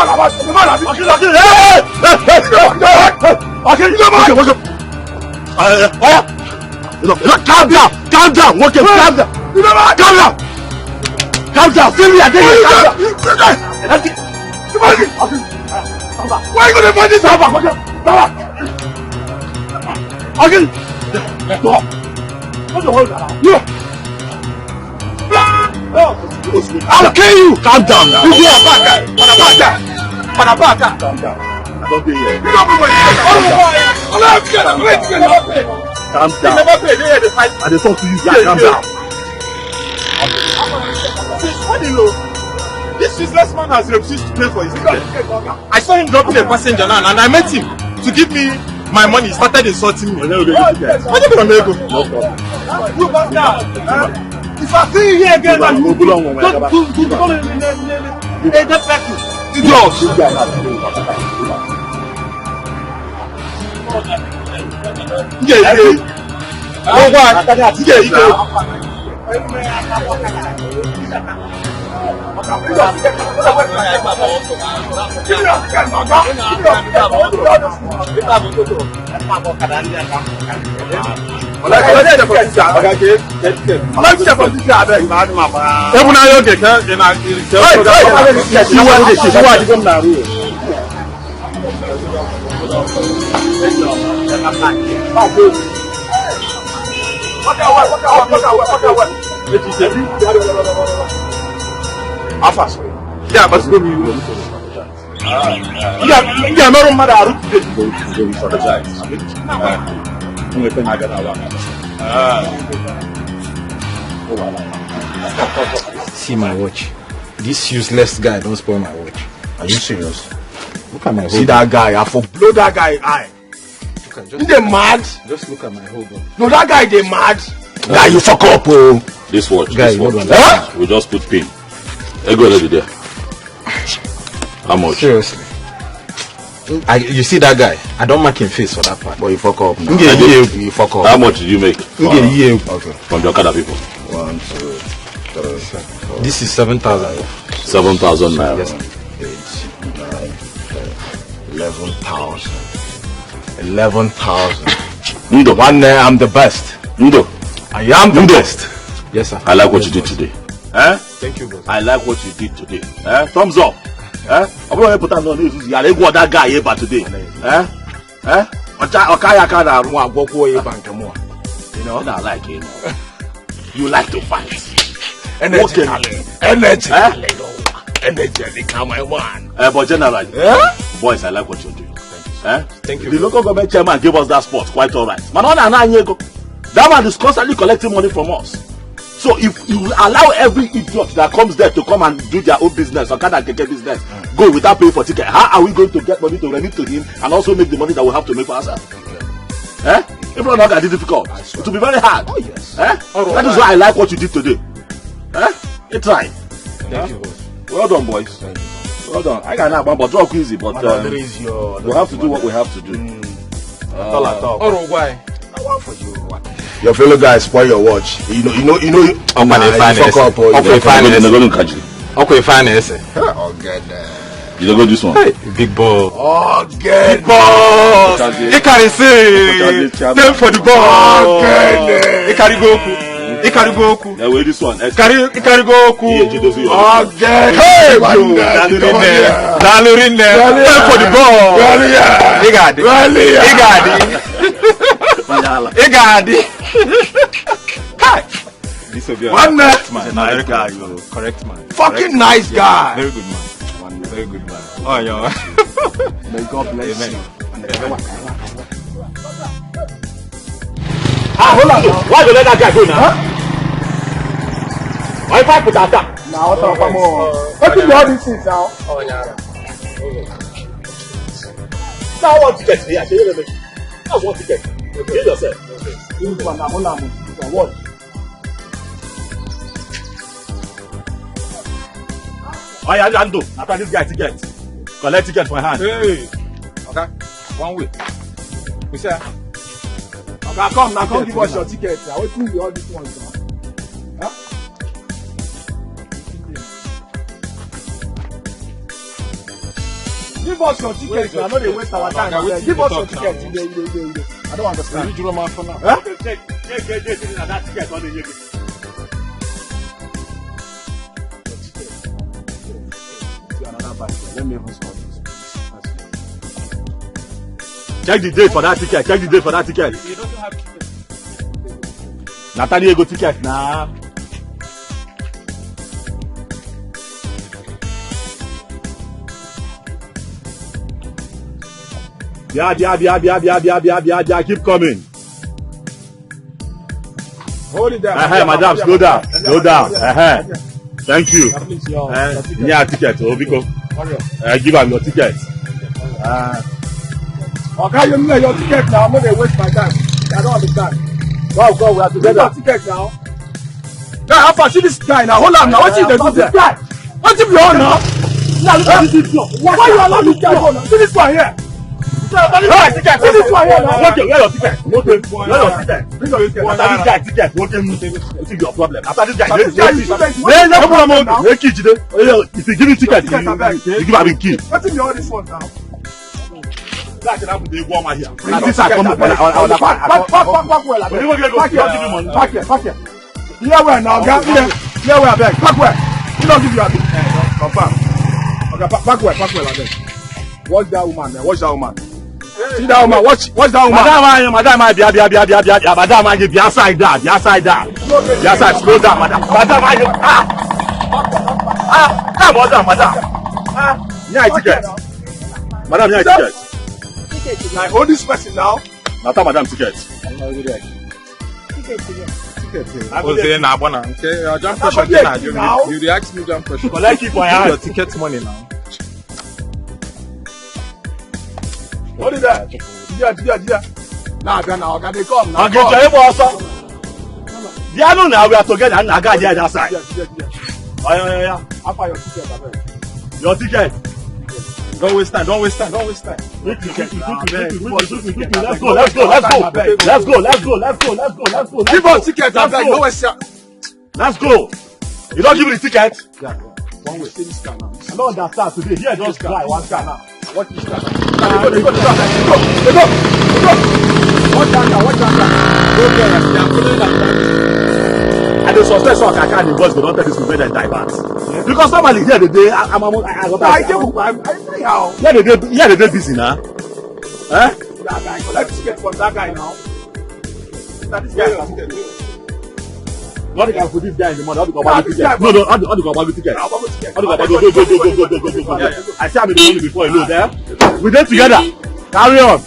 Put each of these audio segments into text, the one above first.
Calm down. Calm down. Okay, calm down. Calm down. Calm down. Sylvia, calm down. Why are you going to find this out? Okay. I'll kill you. Calm down now. Calm down. Don't be here. Calm down. I just talk to you. Yeah, calm down. What do you know? This useless man has refused to pay for his ticket. I saw him dropping a passenger now, and I met him to give me my money. He started insulting me. What are you going to do? You back down. If I see you here again, you will belong. Yeah, but you are not mad. See my watch. This useless guy don't spoil my watch. Are you serious? Look at my See that guy, I for blow that guy eye. Is they mad? Just look at my hold on. No, that guy they mad. Guy, you fuck up, oh. This watch, guy, this watch. Huh? We just put pin. Hey, go already there. How much? Seriously. You see that guy? I don't mark him face for that part. But you fuck up. You fuck up. How much did you make? Okay. From the Okada people? 1, 2, 3, 4. This is 7,000. 7,000 naira. Yes. 8, 9, 10, 11,000. Ndo. One day I'm the best. Ndo. I am the best. Yes, sir. I like what you did today. Eh? Thank you, boss. I like what you did today. Eh? Thumbs up. Eh? I'm going to put on this. You are like that guy here today. Eh? Eh? You know, I like it. You like to fight. Energy. Come on. But generally, boys, I like what you're doing. Thank you. The local government chairman gave us that spot quite alright. That man is constantly collecting money from us. So if you allow every idiot that comes there to come and do their own business or kind of Dikeh business, go without paying for ticket, how are we going to get money to remit to him and also make the money that we have to make for ourselves? If not, that is difficult. It will be very hard. Oh yes. That is why I like what you did today. You try. Thank you, boss. Well done, boys. Well done. I got that, but talk easy. But we have to do what we have to do. Why? Your fellow guys spoil your watch. You know. I'm gonna fuck up. Okay, fine. Oh God. You don't go this one. Hey, big ball. Oh God. Big ball. You can say. Time for the ball. Oh God. You can go. Now wait this one. You can go. Oh God. Hey, Dalurin there. Time for the ball. You got it. Hi. This will be one man. Nice guy, correct man. Fucking nice guy. Very good man. Very good man. Oh yeah. May God bless you. Hold on. Why you let that guy go now? Why if I put that down? Now what's up, more? What do all these things now? Oh yeah. Now I want to get here. I want to get. Get yourself. What? Oh yeah, Lando. After this guy ticket. Collect ticket for hand. Hey. Okay. 1 week. We say. Okay, come give us your ticket. I will see all these ones now. Huh? Give us your ticket. I know they waste our time. Give us your ticket. I don't understand. You draw my phone now. Huh? Take that ticket on the Let me even solve this. Check the date for that ticket. Check the date for that ticket. You don't have ticket. Natalie go ticket now. Yeah, keep coming. Hold it down. Madam, slow down. Slow down. Thank you. Yeah, ticket. Obiko. Give am your ticket. Okay, you know your ticket now. I'm not going to waste my time. I don't understand. Wow, go, we are Give together. your ticket now. Now, how far see this guy now? Hold on now. What is the this guy? What if you on now? Now, look at this video. Why you allow this guy to go now? See this one here. See this one here now. Okay, where your ticket? Where your ticket? Bring your ticket. After this guy ticket, what is your problem? After this guy, no problem. If you give me ticket, you give me key. What is all this one now? That's what happened to the woman here. Pack here. Here where now, here where I beg. Pack where? You don't give you a big. Confirm. Okay, pack where I beg. Watch that woman there. Watch that woman. See that woman. Watch that woman. Madam, be outside that. Be outside. Slow down, madam. Madam. Yeah, ticket. Madam, yeah, ticket. Like hold this person now. Not madam ticket. Okay, jump question now. You react me jump question. Collect it for your ticket money now. Hold it there. Yeah. Now, they come now. Okay, now we are together and I got the other side. Yeah. After your ticket, I beg. Your ticket. Don't waste time. Let's go. Give us ticket, I beg. No waste time. Let's go. You don't give me the ticket? Yeah. One way. See this car now. I don't understand today. Here just try one car now. Watch this car now. Go. Watch that car. And the suspect so I can't divorce, but don't tell this to make them divert. Because somebody here the day I the day busy now. That guy, collect ticket from that guy now. That this guy has ticket. Not the put this guy in the money. No, how do you go ticket? Go. I say I'm in the money before you know there. We did together. Carry on.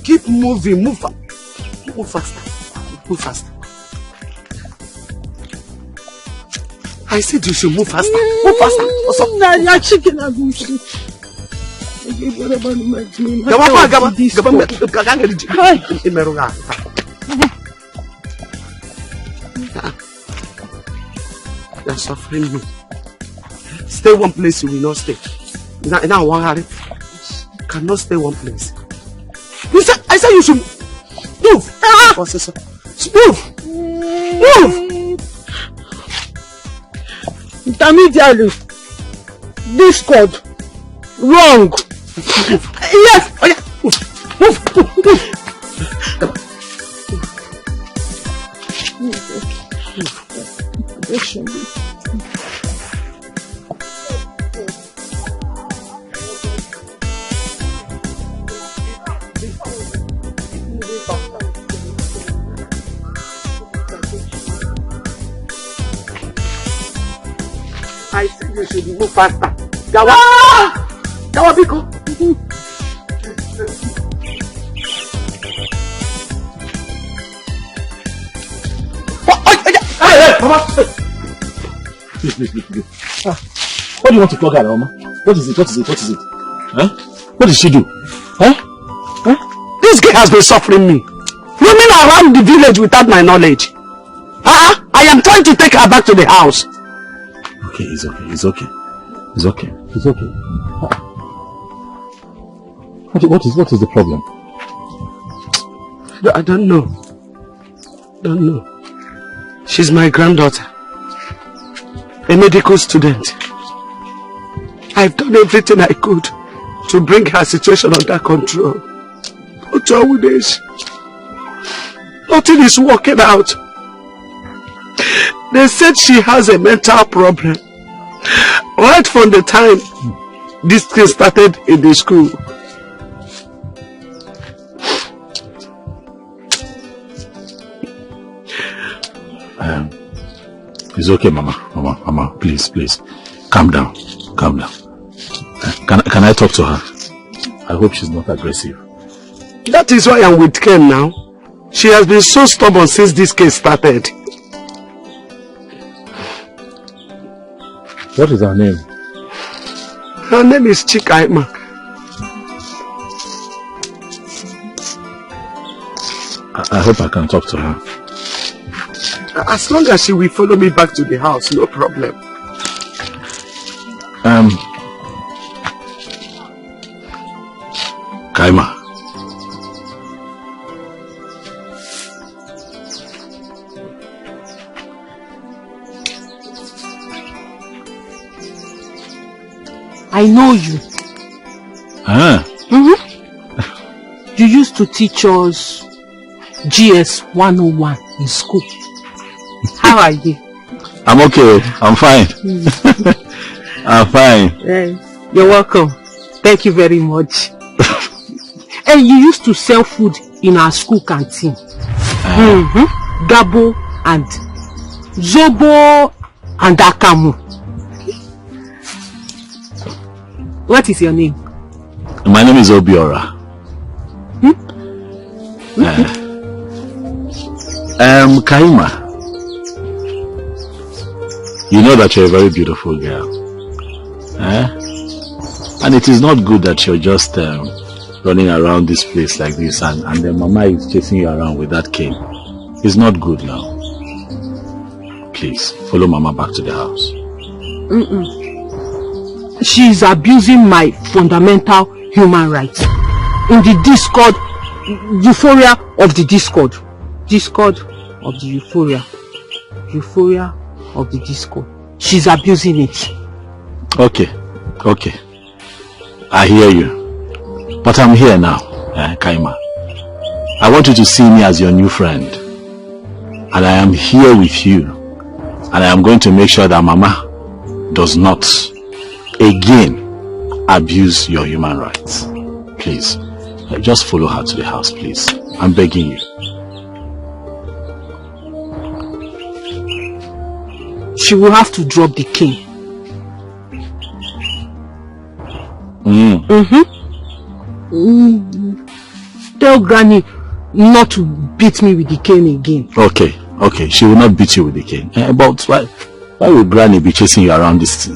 Keep moving, move faster. I said you should move faster. Move faster. What's up? Nah, chicken are good. You're suffering me. Stay one place, you will not stay. Now, one hurry. Cannot stay one place. I said you should move. What's this? Move. Intermediately. Discord. Wrong. Yes. Oh, yeah. Move. I said you should move faster. Jawa Biko. Hey, Mama. What do you want to talk about, Mama? What is it? Huh? What did she do? Huh? This girl has been suffering me. Roaming around the village without my knowledge. I am trying to take her back to the house. Okay, it's okay. What is the problem? I don't know. Don't know. She's my granddaughter. A medical student. I've done everything I could to bring her situation under control. But nowadays, nothing is working out. They said she has a mental problem. Right from the time this thing started in the school. It's okay, Mama, please, calm down. Can I talk to her? I hope she's not aggressive. That is why I'm with Ken now. She has been so stubborn since this case started. What is her name? Her name is Chikaima. I hope I can talk to her. As long as she will follow me back to the house, no problem. Kaima. I know you. You used to teach us GS 101 in school. How are you? I'm okay. I'm fine. I'm fine. You're welcome. Thank you very much. And you used to sell food in our school canteen. Gabo and Zobo and Akamu. What is your name? My name is Obiora. Kaima. You know that you're a very beautiful girl. And it is not good that you're just running around this place like this and then Mama is chasing you around with that cane. It's not good now. Please, follow Mama back to the house. She is abusing my fundamental human rights. In the Discord, euphoria of the Discord. Discord of the euphoria. Euphoria of the Discord. She's abusing it. Okay. I hear you. But I'm here now, Kaima. I want you to see me as your new friend. And I am here with you. And I am going to make sure that Mama does not again abuse your human rights. Please, just follow her to the house, please. I'm begging you. She will have to drop the cane. Tell Granny not to beat me with the cane again. Okay. She will not beat you with the cane. But why would Granny be chasing you around this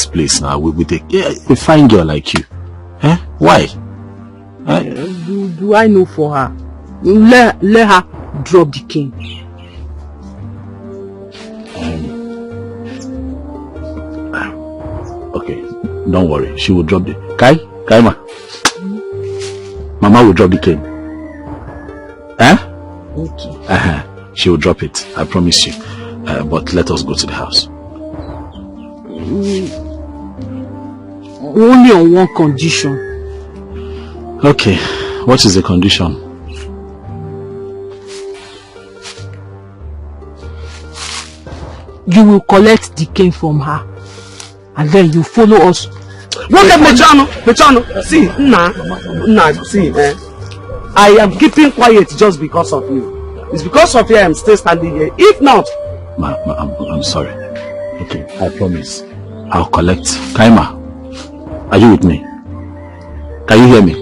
place now with a fine girl like you? Why? Do I know for her? Let her drop the cane. Okay, don't worry. She will drop the Kaima. Mama will drop the cane. Okay. She will drop it. I promise you. But let us go to the house. Only on one condition. Okay. What is the condition? You will collect the cane from her. And then you follow us. Look at Mechano. See, see, I am keeping quiet just because of you. It's because of you I'm still standing here. If not, I'm sorry. Okay, I promise. I'll collect. Kaima, are you with me? Can you hear me?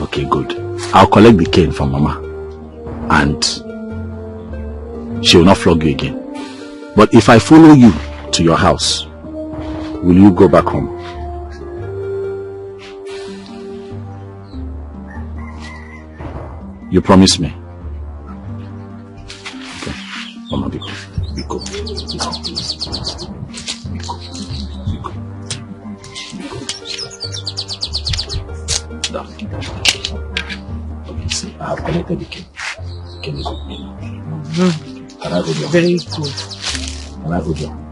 Okay, good. I'll collect the cane from Mama. And she will not flog you again. But if I follow you to your house, will you go back home? You promise me? Okay. Mama, be go. Down. Okay, sit. I have collected the cake. Can you go? Can I go down? Very good. Can I go down?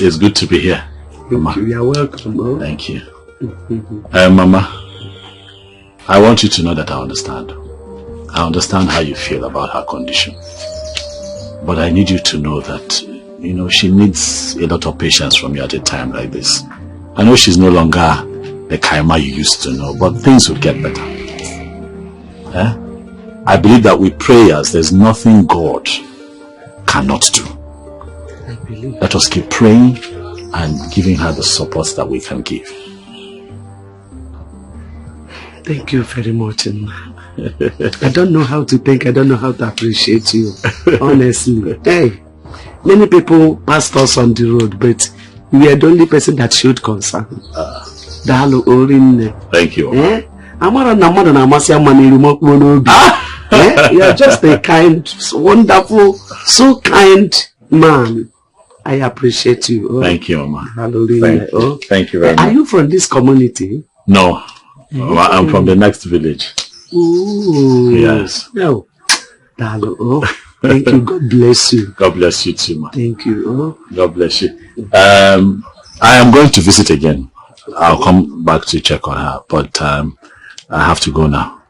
It's good to be here, Mama. You are welcome. Oh. Thank you. Mama, I want you to know that I understand. I understand how you feel about her condition. But I need you to know that, you know, she needs a lot of patience from you at a time like this. I know she's no longer the Kaima you used to know, but things will get better. I believe that with prayers, there's nothing God cannot do. Let us keep praying and giving her the support that we can give. Thank you very much. I don't know how to thank, I don't know how to appreciate you, honestly. Hey, many people passed us on the road, but we are the only person that showed concern. Thank you. You are just a kind, wonderful, so kind man. I appreciate you. Oh. Thank you, Mama. Hallelujah. Thank you very much. Are you from this community? No. I'm from the next village. Ooh. Yes. No. Oh, thank you. God bless you. God bless you too, man. Thank you. Oh. God bless you. I am going to visit again. I'll come back to check on her, but I have to go now.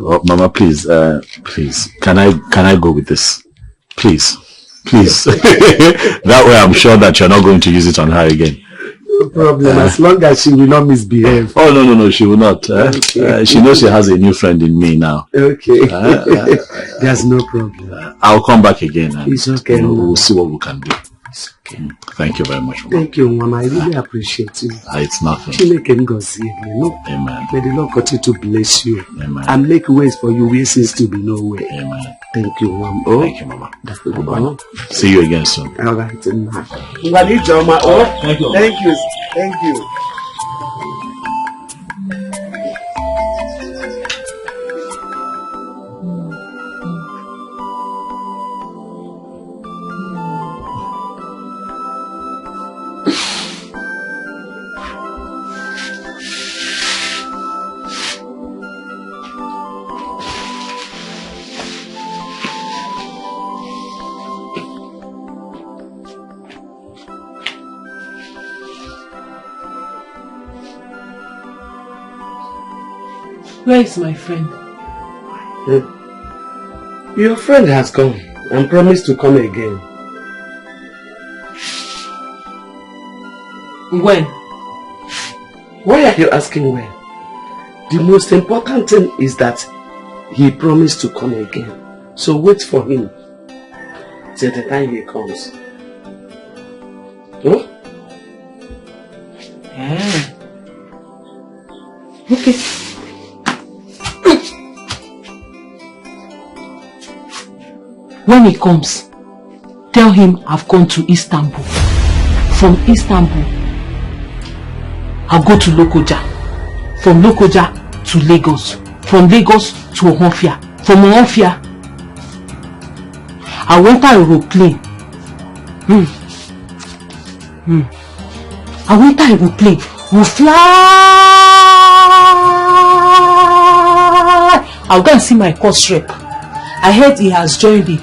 Mama, please, please, can I go with this? Please. That way I'm sure that you're not going to use it on her again. No problem, as long as she will not misbehave. Oh, no, she will not. Okay. She knows she has a new friend in me now. Okay. There's no problem. I'll come back again. And, it's okay. You know, we'll see what we can do. It's okay. Thank you very much, Mama. Thank you, Mama. I really appreciate you. It's nothing. Amen. May the Lord continue to bless you. Amen. And make ways for you where seems to be no way. Amen. Thank you, Mama. Oh. Thank you, Mama. See you again soon. All right. Oh, thank you. Thank you. Thank you. Where is my friend? Your friend has come and promised to come again. When? Why are you asking when? The most important thing is that he promised to come again. So wait for him till the time he comes. Huh? Yeah. Okay. When he comes, tell him I've gone to Istanbul. From Istanbul, I'll go to Lokoja. From Lokoja to Lagos. From Lagos to Ohofia. From Ohofia, I went on a aeroplane. I went on a aeroplane. We'll fly I'll go and see my course rep. I heard he has joined the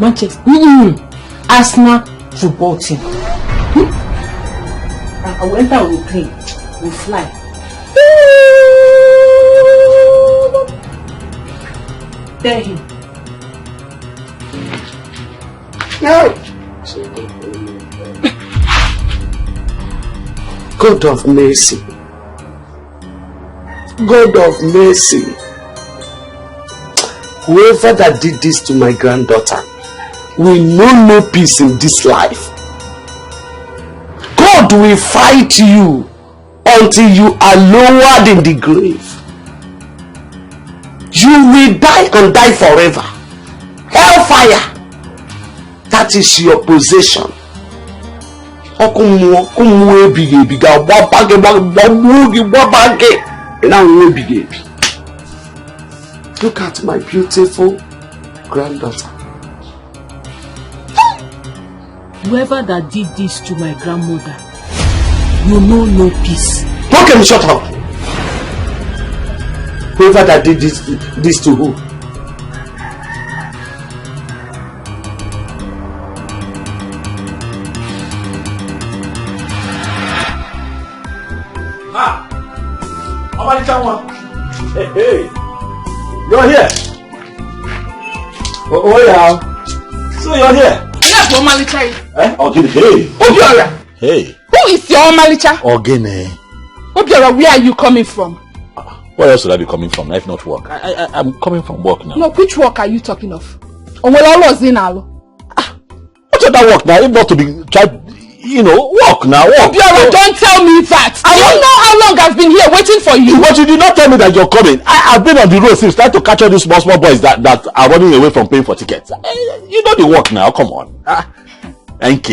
Manchester Arsenal football team. And I will enter with a plane. We'll fly. Tell him. No. God of mercy. God of mercy. Whoever that did this to my granddaughter will know no peace in this life. God will fight you until you are lowered in the grave. You will die and die forever. Hellfire. That is your possession. Look at my beautiful granddaughter. Whoever that did this to my grandmother, you know no peace. Okay, shut up. Whoever that did this to who? Hey, you're here. Oh yeah. So you're here. Yes, Omalicha. Ogene. Hey. Obiora. Hey. Who is your Omalicha? Ogene. Obiora, where are you coming from? Where else would I be coming from? If not work. I'm coming from work now. No, which work are you talking of? What other work now? If not to be work now. Work. Obiora, don't tell me that. I don't know how long I've been here waiting for you. But you did not tell me that you're coming. I've been on the road since trying to catch all these small boys that are running away from paying for tickets. You know the work now. Come on. NK.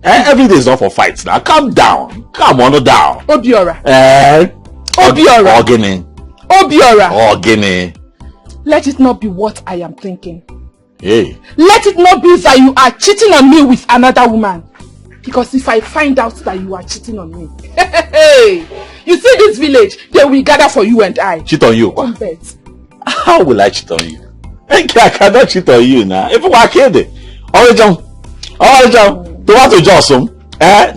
Every day is not for fights now. Calm down. Calm on down. Obiora. Obiora. Ogene. Let it not be what I am thinking. Hey. Let it not be that you are cheating on me with another woman. Because if I find out that you are cheating on me, you see this village, they will gather for you and I. Cheat on you? How will I cheat on you? I cannot cheat on you now. If I killed it, tomato Johnson. I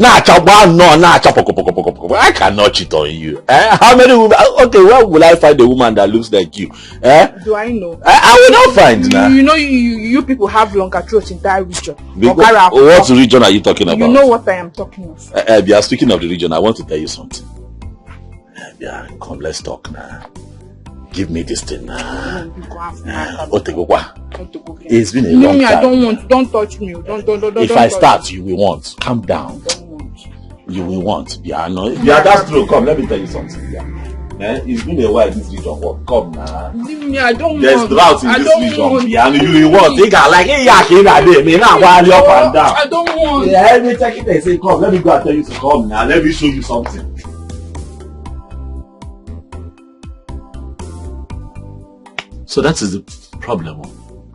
cannot cheat on you. How many women? Okay, where will I find a woman that looks like you? Do I know? I will not find now. You know, you people have longer throats in that region. What region are you talking about? You know what I am talking of. Yeah, speaking of the region, I want to tell you something. Yeah, come, let's talk now. Give me this thing now. It's been a long time. I don't want. Don't touch me. Don't. If I start, you will want. Calm down. You will want. Yeah, no. Yeah, that's true. Come, let me tell you something. Yeah. It's been a while this region work. Come now. Leave me. I don't There's want. drought in this region. Yeah, and you will want. They can like, hey, I don't want. Yeah, let me take it and say, come. Let me go and tell you to come now. Let me show you something. So that is the problem.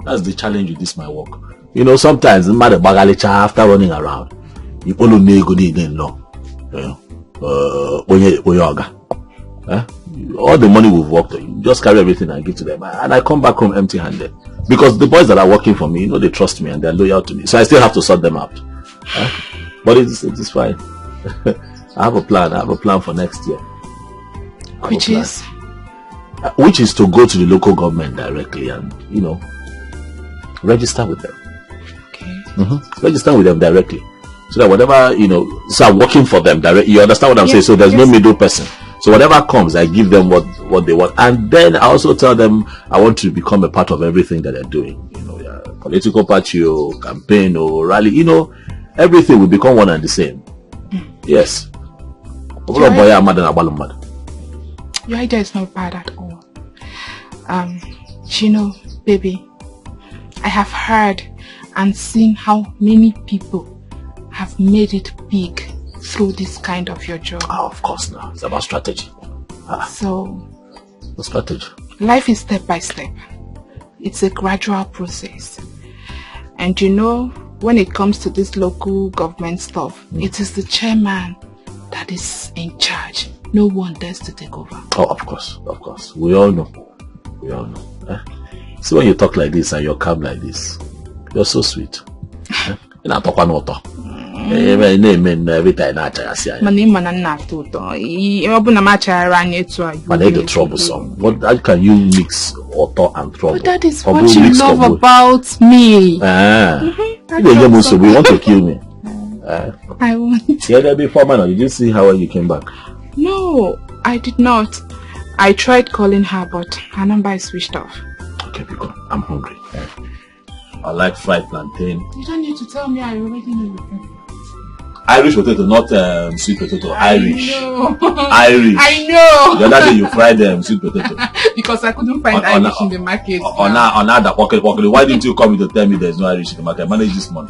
That's the challenge with this my work. You know, sometimes the matter bagalicha after running around, you only need good in law. All the money we've worked, you just carry everything and give to them, and I come back home empty-handed because the boys that are working for me, they trust me and they're loyal to me. So I still have to sort them out. But it's fine. I have a plan. I have a plan for next year. Which is to go to the local government directly and, register with them. Okay. Register with them directly. So that whatever, so I'm working for them directly. You understand what I'm saying? So there's no middle person. So whatever comes, I give them what they want. And then I also tell them I want to become a part of everything that they're doing. Political party or campaign or rally, everything will become one and the same. Yes. Your idea is not bad at all. Baby, I have heard and seen how many people have made it big through this kind of your job. Of course now. It's about strategy. So, the strategy. Life is step by step. It's a gradual process. And when it comes to this local government stuff, it is the chairman that is in charge. No one dares to take over. Oh, of course. We all know. We all know. See, when you talk like this and you're calm like this, you're so sweet. You're not talking about it. Every time I say, my name is not Toto. You open a match around you too. But they're the troublesome. How can you mix auto and trouble? But that is what you love about me. We want to kill me. I want. Yeah, there before, man. Did you see how you came back? No, I did not. I tried calling her, but her number is switched off. Okay, because I'm hungry. I like fried plantain. You don't need to tell me. I already know you. Irish potato, not sweet potato. Irish. Irish. I know. The other day you fried sweet potato. Because I couldn't find Irish in the market. On that pocket. Why didn't you come to tell me there's no Irish in the market? Manage this money.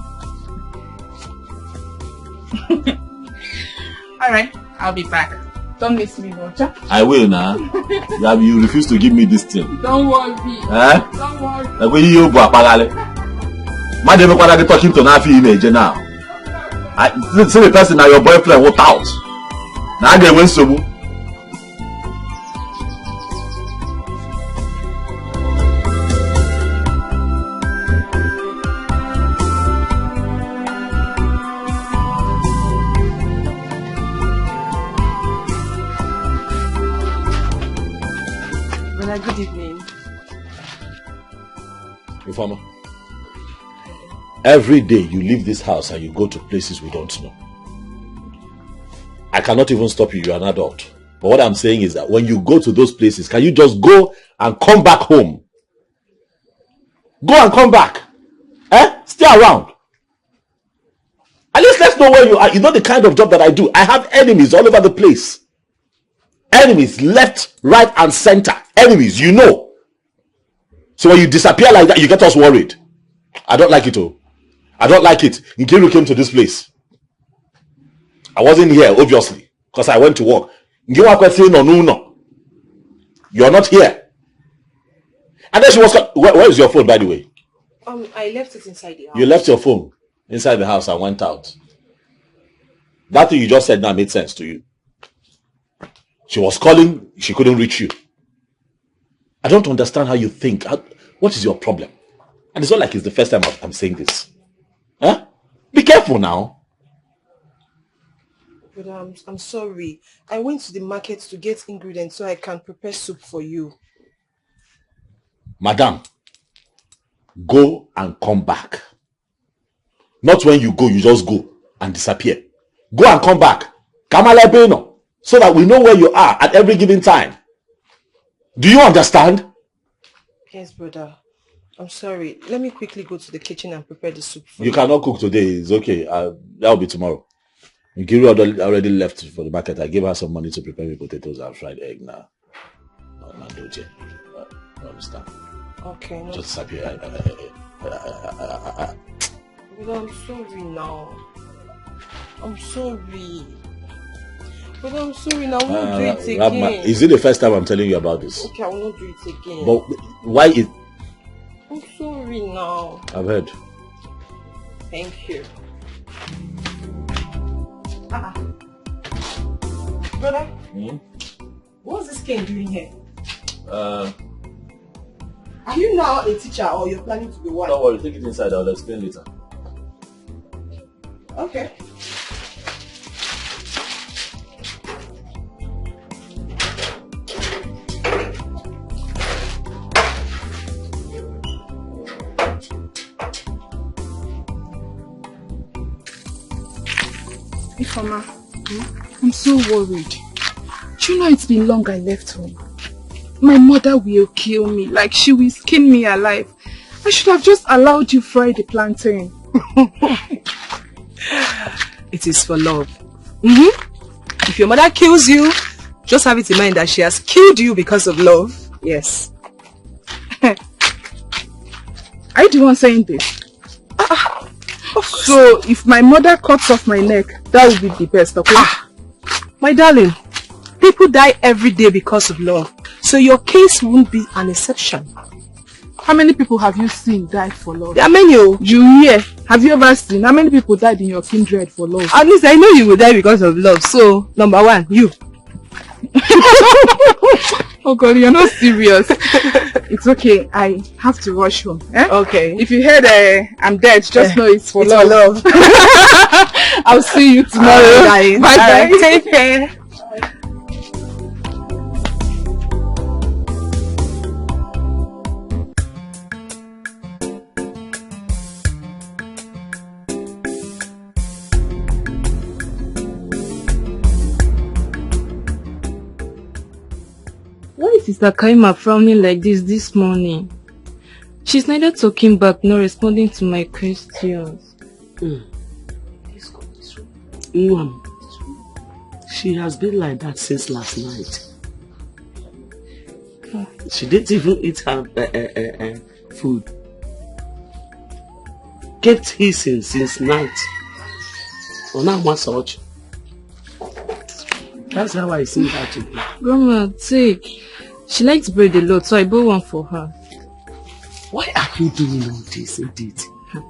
Alright, I'll be back. Don't miss me, Roger. I will now. You refuse to give me this thing. Don't worry. Don't worry. Like when you go Madam, what are you talking to Nafi image now? I see the person now your boyfriend walked out. Now they went so. Good evening. Informer. Every day you leave this house and you go to places we don't know. I cannot even stop you, you're an adult. But what I'm saying is that when you go to those places, can you just go and come back home? Go and come back. Stay around. At least let's know where you are. You know the kind of job that I do. I have enemies all over the place. Enemies left, right, and center. Enemies, you know. So when you disappear like that, you get us worried. I don't like it, oh. I don't like it. Nkiru came to this place. I wasn't here, obviously, because I went to work. You're not here. And then she was... Where is your phone, by the way? I left it inside the house. You left your phone inside the house and went out. That thing you just said now made sense to you. She was calling, she couldn't reach you. I don't understand how you think. What is your problem? And it's not like it's the first time I'm saying this. Huh? Be careful now. But I'm sorry. I went to the market to get ingredients so I can prepare soup for you. Madam, go and come back. Not when you go, you just go and disappear. Go and come back. Kamala Beno. So that we know where you are at every given time. Do you understand? Yes, brother. I'm sorry. Let me quickly go to the kitchen and prepare the soup for you. You cannot cook today. It's okay. That'll be tomorrow. Nkiru already left for the market. I gave her some money to prepare me potatoes and fried egg now. No, Doje. You understand? Okay. No. Just disappear. Brother, I'm sorry now. I'm sorry. But I'm sorry now, I won't do it again. Is it the first time I'm telling you about this? Okay, I will not do it again. But why is... I'm sorry now. I've heard. Thank you. Brother, what's this Ken doing here? Are you now a teacher or you're planning to be one? Don't worry, take it inside, I'll explain later. Okay. Ifeoma, I'm so worried. Do you know it's been long I left home? My mother will kill me, like she will skin me alive. I should have just allowed you fry the plantain. It is for love. If your mother kills you, just have it in mind that she has killed you because of love. Yes. Are you the one saying this? So if my mother cuts off my neck, that would be the best, okay? My darling, people die every day because of love. So your case won't be an exception. How many people have you seen die for love? There are many. You hear? Have you ever seen? How many people died in your kindred for love? At least I know you will die because of love. So, number one, you. Oh God, you're not serious. It's okay. I have to rush home. Eh? Okay. If you heard I'm dead, just know it's for love. I'll see you tomorrow. Bye bye. Take care. Why is Sister Kaima frowning like this morning? She's neither talking back nor responding to my questions. She has been like that since last night. She didn't even eat her food. Kept hissing since night. Oh, now what's such? That's how I see her today. Grandma, take. She likes bread a lot, so I bought one for her. Why are you doing all this, Edith?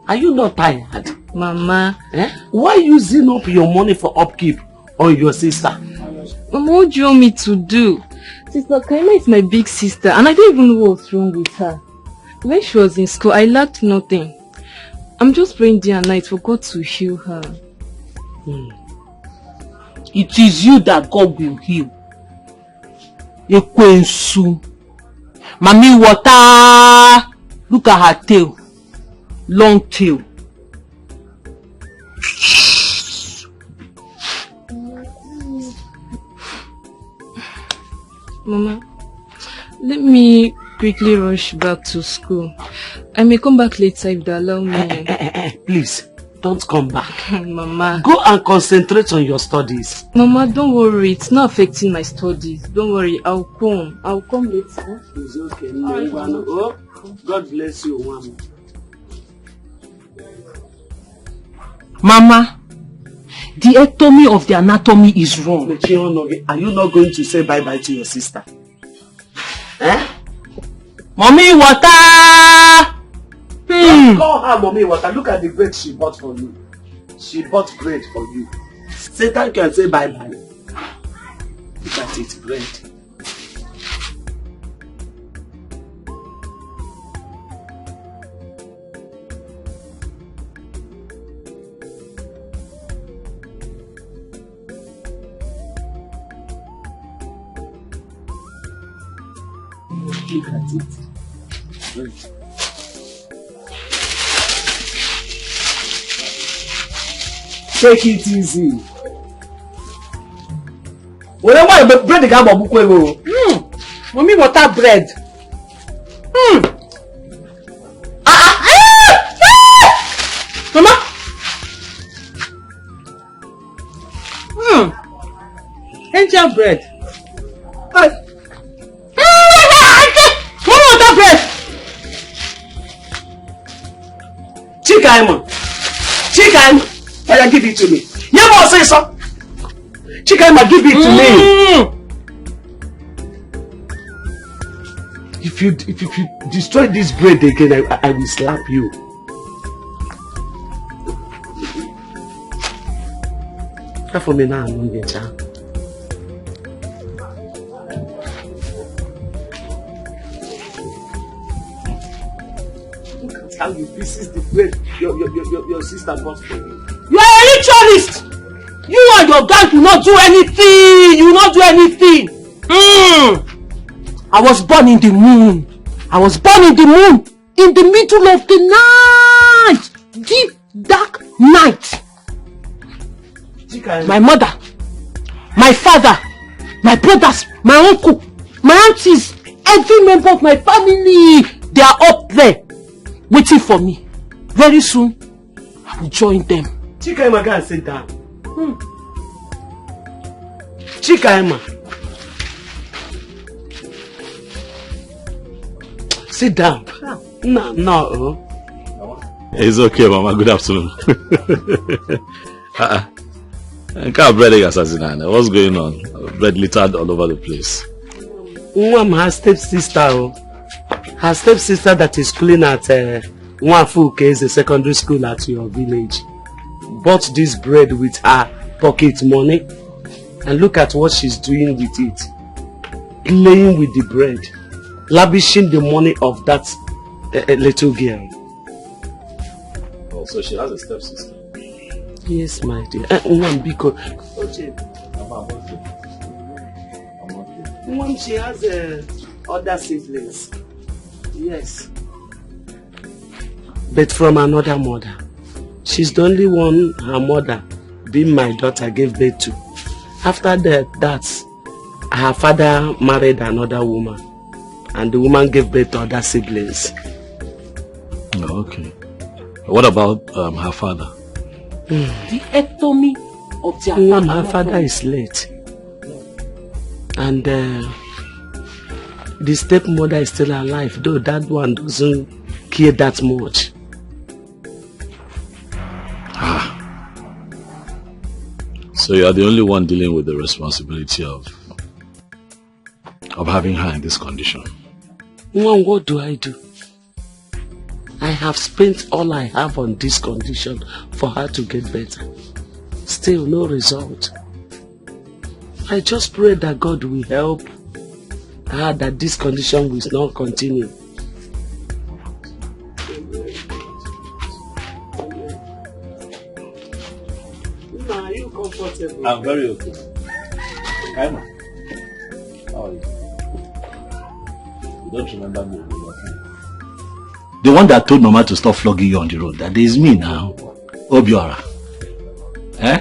Are you not tired? Mama. Why using up your money for upkeep on your sister? Mama, what do you want me to do? Sister Kaima is my big sister, and I don't even know what's wrong with her. When she was in school, I lacked nothing. I'm just praying day and night for God to heal her. It is you that God will heal. Ekwensu. Mami water. Look at her tail. Long tail. Mama, let me quickly rush back to school. I may come back later if they allow me. Please, don't come back. Mama. Go and concentrate on your studies. Mama, don't worry. It's not affecting my studies. Don't worry. I'll come. I'll come later. It's okay. Oh, God bless you, Mama. Mama, the ectomy of the anatomy is wrong. Are you not going to say bye-bye to your sister? Mommy, water! Don't call her Mommy Water. Look at the bread she bought for you. She bought bread for you. Satan can say bye-bye. Look at it, bread. Look at it. Bread. Take it easy. Whatever bread ga bo buko ego. Mommy, water bread. Mama. Angel bread. Mommy, water bread. Chikaima. Oya, give it to me. Never say so. Chikaima, give it to me. If you destroy this bread again, I will slap you. Come for me now, I'm not child. Look at how you pieces the bread your sister bought for you. You are a ritualist. You and your gang will not do anything. You will not do anything. I was born in the moon. I was born in the moon. In the middle of the night. Deep, dark night. My mother, my father, my brothers, my uncle, my aunties, every member of my family, they are up there waiting for me. Very soon, I will join them. Chikaima, go and sit down. Chikaima. Sit down. No. It's okay, Mama. Good afternoon. What's going on? Bread littered all over the place. Her stepsister. Her stepsister that is schooling at Nwafuke is a secondary school at your village. Bought this bread with her pocket money. And look at what she's doing with it. playing with the bread, lavishing the money of that little girl. Oh, so she has a stepsister? Yes, my dear. She has other siblings. Yes. But from another mother. She's the only one her mother, being my daughter, gave birth to. After that, her father married another woman. And the woman gave birth to other siblings. Oh, okay. What about her father? The ectomy of their family. Her father is late. And the stepmother is still alive, though that one doesn't care that much. So you are the only one dealing with the responsibility of having her in this condition. Mom, what do? I have spent all I have on this condition for her to get better. Still no result. I just pray that God will help her, that this condition will not continue. Are you comfortable? I'm very okay. Emma, how are you? You don't remember me? The one that told Mama to stop flogging you on the road, that is me now. Obiora. Eh?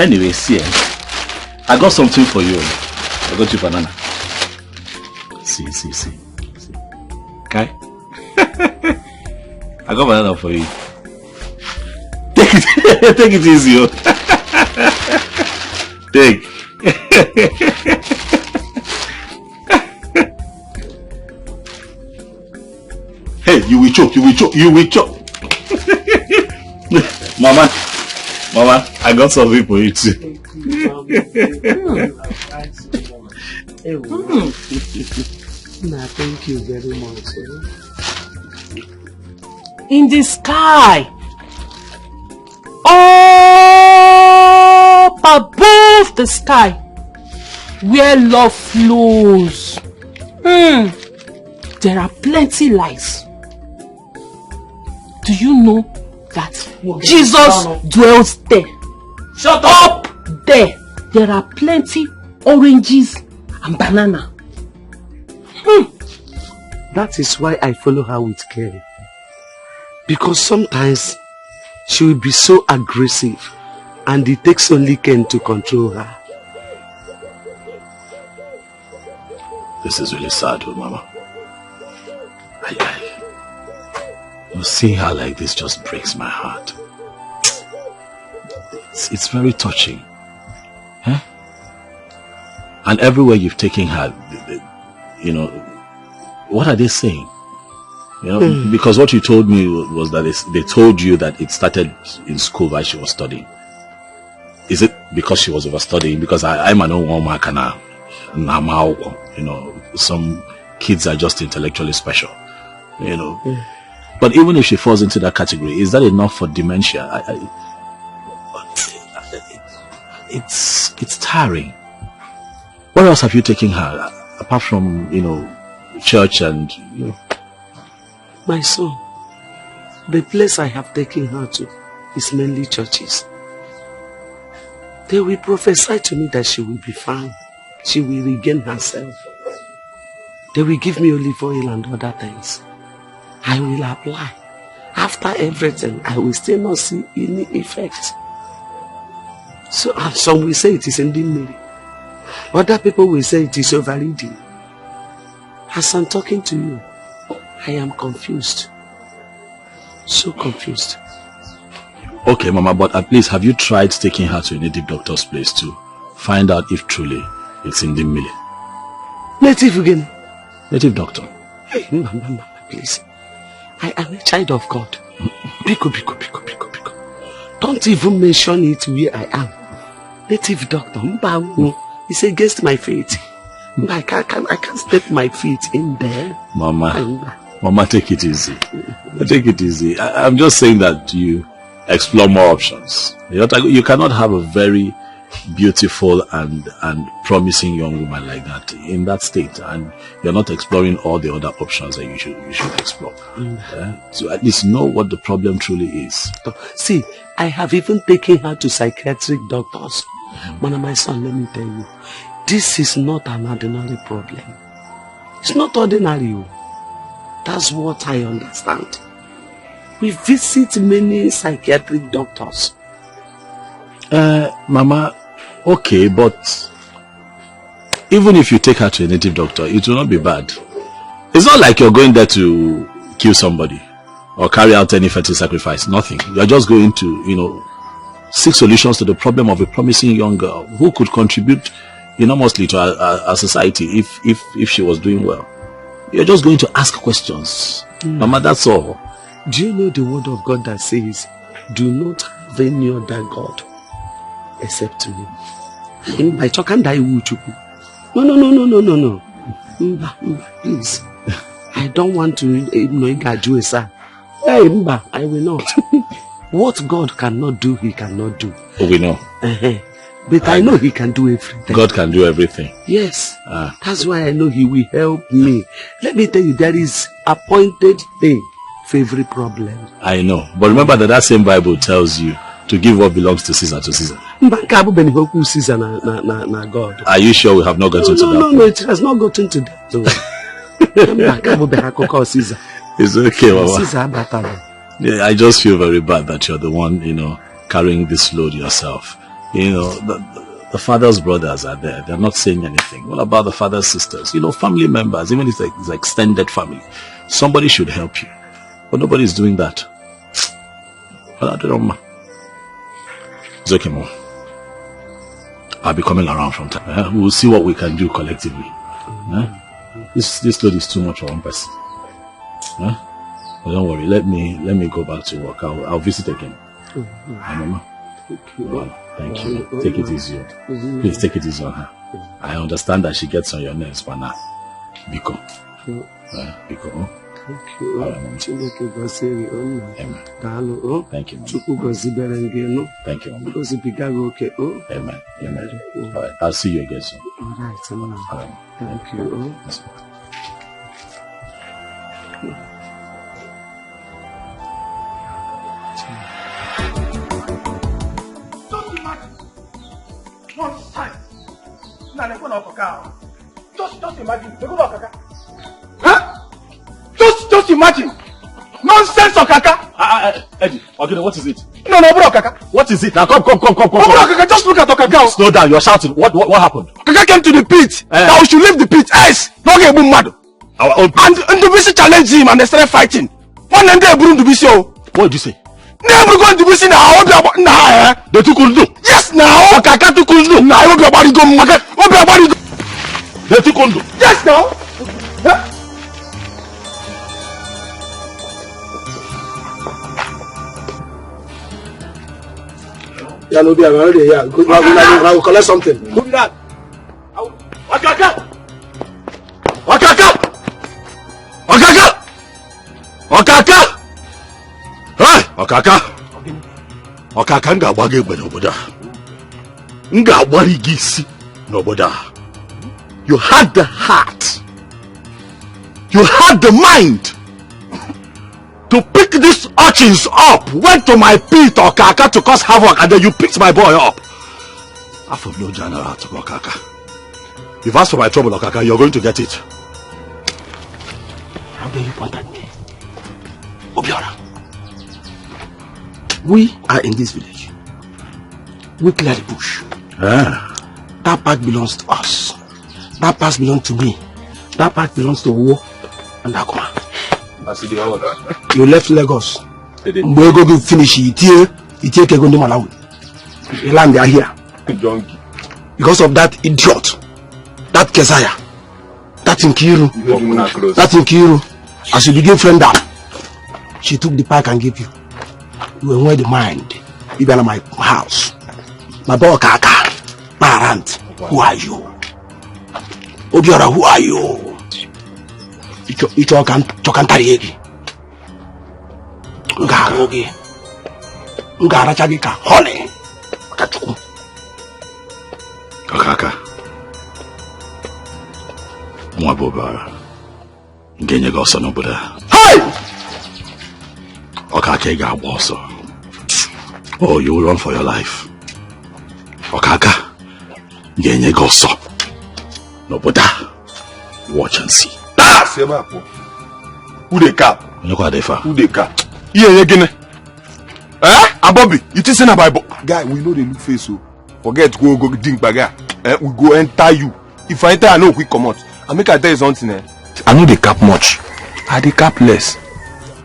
Anyway, see, I got something for you. I got you banana. See. Okay? I got banana for you. Take it, take it easy, yo. Take. Hey, you will choke. Mama, I got something for you too. Thank you very much. In the sky, up above the sky, where love flows, there are plenty lies. Do you know that Jesus dwells there? Shut up! There are plenty oranges and banana. That is why I follow her with care. Because sometimes she will be so aggressive and it takes only Ken to control her. This is really sad, Mama. Seeing her like this just breaks my heart. It's very touching. Huh? And everywhere you've taken her, you know, what are they saying? You know, because what you told me was that they told you that it started in school while she was studying. Is it because she was overstudying? Because I'm an old woman, you know, some kids are just intellectually special, you know. But even if she falls into that category, is that enough for dementia? It's tiring. Where else have you taken her apart from, you know, church and, you know? My son, the place I have taken her to is mainly churches. They will prophesy to me that she will be fine. She will regain herself. They will give me olive oil and other things. I will apply. After everything, I will still not see any effect. So, and some will say it is ending. Other people will say it is overriding. As I'm talking to you, I am confused. So confused. Okay, Mama, but at least have you tried taking her to a native doctor's place to find out if truly it's in the mill? Native again? Native doctor. Hey, Mama, please. I am a child of God. Biko. Don't even mention it where I am. Native doctor, it's against my faith. I can't step my feet in there. Mama, take it easy. Take it easy. I'm just saying that you explore more options. You cannot have a very beautiful and promising young woman like that in that state, and you're not exploring all the other options that you should explore. To at least know what the problem truly is. See, I have even taken her to psychiatric doctors. Man, my son, let me tell you, this is not an ordinary problem. It's not ordinary. That's what I understand. We visit many psychiatric doctors. Mama, okay, but even if you take her to a native doctor, it will not be bad. It's not like you're going there to kill somebody or carry out any fetal sacrifice. Nothing. You're just going to, seek solutions to the problem of a promising young girl who could contribute enormously to our society if she was doing well. You're just going to ask questions. Mama, that's all. Do you know the word of God that says, do not have any other God except to me? No. Please. I don't want to you, sir. Hey, I will not. What God cannot do, he cannot do. Oh, we know. But I know he can do everything. God can do everything. Yes. That's why I know he will help me. Let me tell you, there is appointed day for every problem. I know. But remember that same Bible tells you to give what belongs to Caesar to Caesar. God. Are you sure we have not gotten to that? No, it has not gotten to that. It's okay, Mama. Caesar. Yeah, I just feel very bad that you're the one, carrying this load yourself. The father's brothers are there. They're not saying anything. What about the father's sisters? Family members, even if it's extended family. Somebody should help you. But nobody's doing that. But I don't know. It's okay, Mom. I'll be coming around from time. We'll see what we can do collectively. This load is too much for one person. But don't worry. Let me go back to work. I'll visit again. Mama. Thank you. Take it easy. Please take it easy on her. I understand that she gets on your nerves, but now, Biko. Biko. Thank you. Amen. Thank you. Thank you. Amen. Amen. All right. I'll see you again soon. All right. Thank you. Just imagine. Huh? Just imagine. Nonsense, Okaka. Eddie, okay, what is it? No, bro, Okaka. What is it? Now come. Okaka, just look at Okaka. Slow down, you're shouting. What happened? Okaka came to the pit. That we should leave the pit. Yes, no get mad. Our own pit. And the BC challenged him and they started fighting. One day Bruno BC. What did you say? Never going to BC now. They took Kundu. Yes, now. Okaka took Kundu. Now, I hope your body go. They took Kundu. Yes, now. Yeah, no, I'm already here. I will collect something. Who did that? Okaka! Hey, Okaka! Okaka nga gbage egbe n'obodo a. Nga agbari gị isi n'obodo a. You had the heart. You had the mind to pick these urchins up. Went to my pit, Okaka, to cause havoc, and then you picked my boy up. I have no general to Okaka. You've asked for my trouble, Okaka. You're going to get it. How dare you point at me? Obiora. We are in this village. We clear the bush. That part belongs to us. That part belongs to me. That part belongs to Wo and Akuma. You left Lagos. We go to finish it here. It take Kegondi Malawi. The land they are here. Because of that idiot. That Kesaya. That Nkiru. As you begin friend down, she took the pack and gave you. You were with the mind. You were in my house. My boy Kaka. My aunt. Who are you? Obiora, who are you? Icho Kantariegi. Ngarogi. Ngarachagika. Honey. Mwaboba. Genye gosa no buda. Hey! Okaka ga boso. Oh, you will run for your life. Okaka. Genye goso. No buda. Watch and see. Ah, Seba. Who they cap? Who they cap? Yeah, again. Bobby, you think say na Bible? Guy, we know the look face so. Forget go drink baga. We go enter you. If I enter, I know quick come out. I make I tell you something. I know they cap much. I they cap less.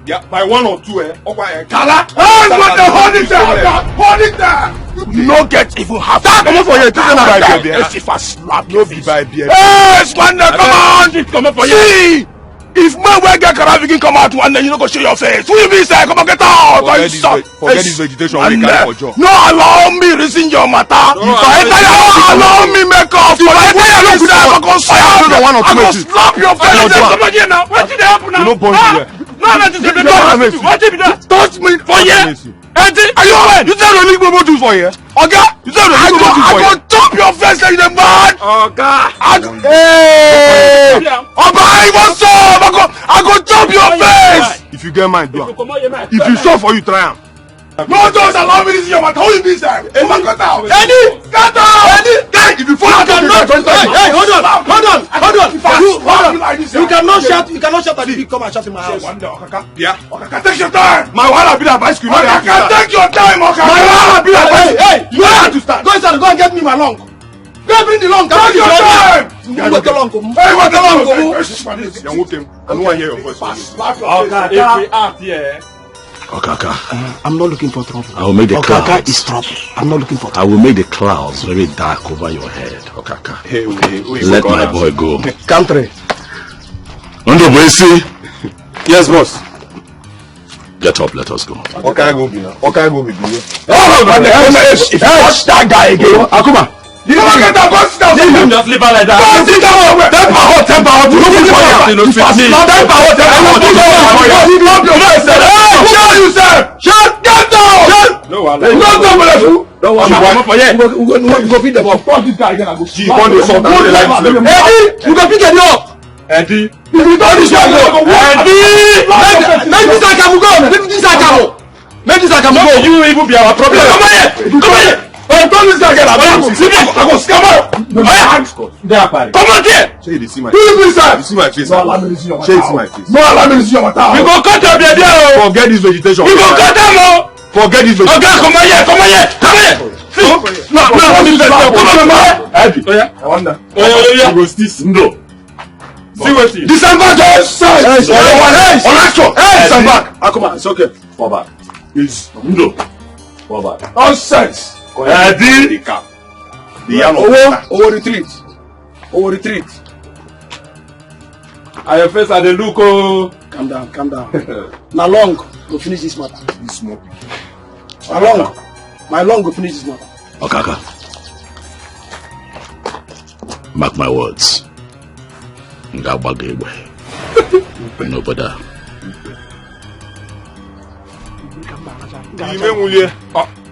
Yeah, by 1 or 2, okay. Kala! Hold it there! Hold it there! You no get even half. Come on for you. This is not by beer. If I slap you, be by beer. Hey, Squander, come on! Come on for you. See, if man will get Karavikin come out one day, you don't go show your face. Who you be say? Come on, get out! Forget this vegetation. No, allow me reason your matter. If I enter your house, allow me make up. If I enter your house, I'm going to slap your face. Come on here now. What did happen now? You no point here. No, what did that? Touch me for here. Eddie, are you alright? You said only people do for here. Okay? You said only people do for here. I go top your face like the man. Okay. Hey. Okay, what's up? I go top your face. If you get mine, do it. If you show for you, try am. No, just allow me to see your mouth. How you be there? Hey, man, cut out. Eddie, cut out. Eddie, if you fall, Hey, hold on. You cannot shout at the big come and shout in my house. Yeah. Take your time. My wife be like bicycle. Take your time, okay. My wife be like bicycle. Hey, you have to start. Go inside, go and get me my long. Go bring the long. Take your time. What the long? Hey, what the long? I don't want to hear your voice. Okay, if we act here. Okaka. I'm not looking for trouble. I will make the Okaka clouds. is trouble. I'm not looking for I will make the clouds very dark over your head, Okaka. Hey, let my boy go. country. Undo Boisi. Yes, boss. Get up, let us go. Okay, go be now. Okay, go be. Oh, man, if you touch that guy again, Akuma. You never get that boss down. Just leave her like that. Temper hot. You looking for you. Temper hot. Show yourself. Shut. Get down. No, don't worry. We go feed them up. This guy gonna go. She want to sort out the life. Eddie, you go pick it up. Eddie, if you don't this guy go. Eddie, make this guy come go. Make this guy come go. You even be our problem. Come here. I told this guy I go scam out. Come on here. Say you see my face. You see my face. No, allow me to see your Say you see my face. No, allow me to see your mouth. You go cut up the idea. Forget this vegetation. You go cut them. Forget this vegetation. Okay, come here. Come on. I wonder. You go still. No. See what it is. December just said. On action. December. Akuma, it's okay. Fall back. Is No. Fall back. nonsense. Eddie. Retreat. I your face at the look. Calm down. Now long, go finish this matter. This smoke. My long go finish this matter. Okaka. Mark my words. Ngabagwe. No better.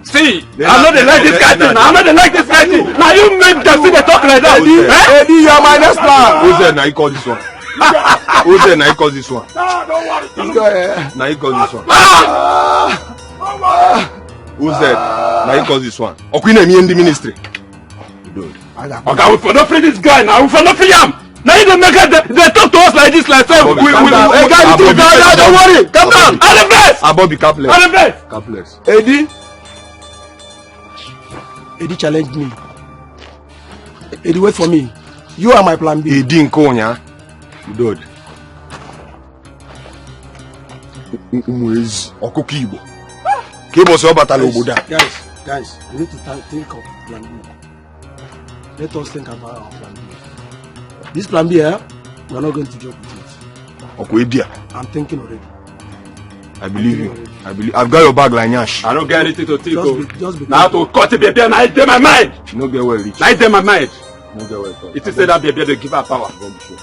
See, I'm not like this guy thing. Now you make them see the talk like that. Eddie, you are my next man. Who's there? Now you call this one. Who's there? Now you call this one. Now you call this one. Who's there? Now you call this one. Okwina me in the ministry. Okay, we for not free this guy now. We for not free him. Now you don't make it. They talk to us like this, like that. Don't worry. Calm down. I'm the best. Bobby, capless. I'm the best. Capless. Eddie challenged me. Eddie, wait for me. You are my plan B. Eddie Nkonya. Dude. Umwezi. Okuki Igbo. Kibo se obatala oboda. Guys, we need to think of plan B. Let us think about our plan B. This plan B, we are not going to joke with it. Okwedia. I'm thinking already. I believe you. I've got your bag like Nyash. I don't get anything to think of. Just now to cut it, baby, and I in my mind. No get well rich. I in my mind. No get well. It is said that baby, they give her power. Don't be sure.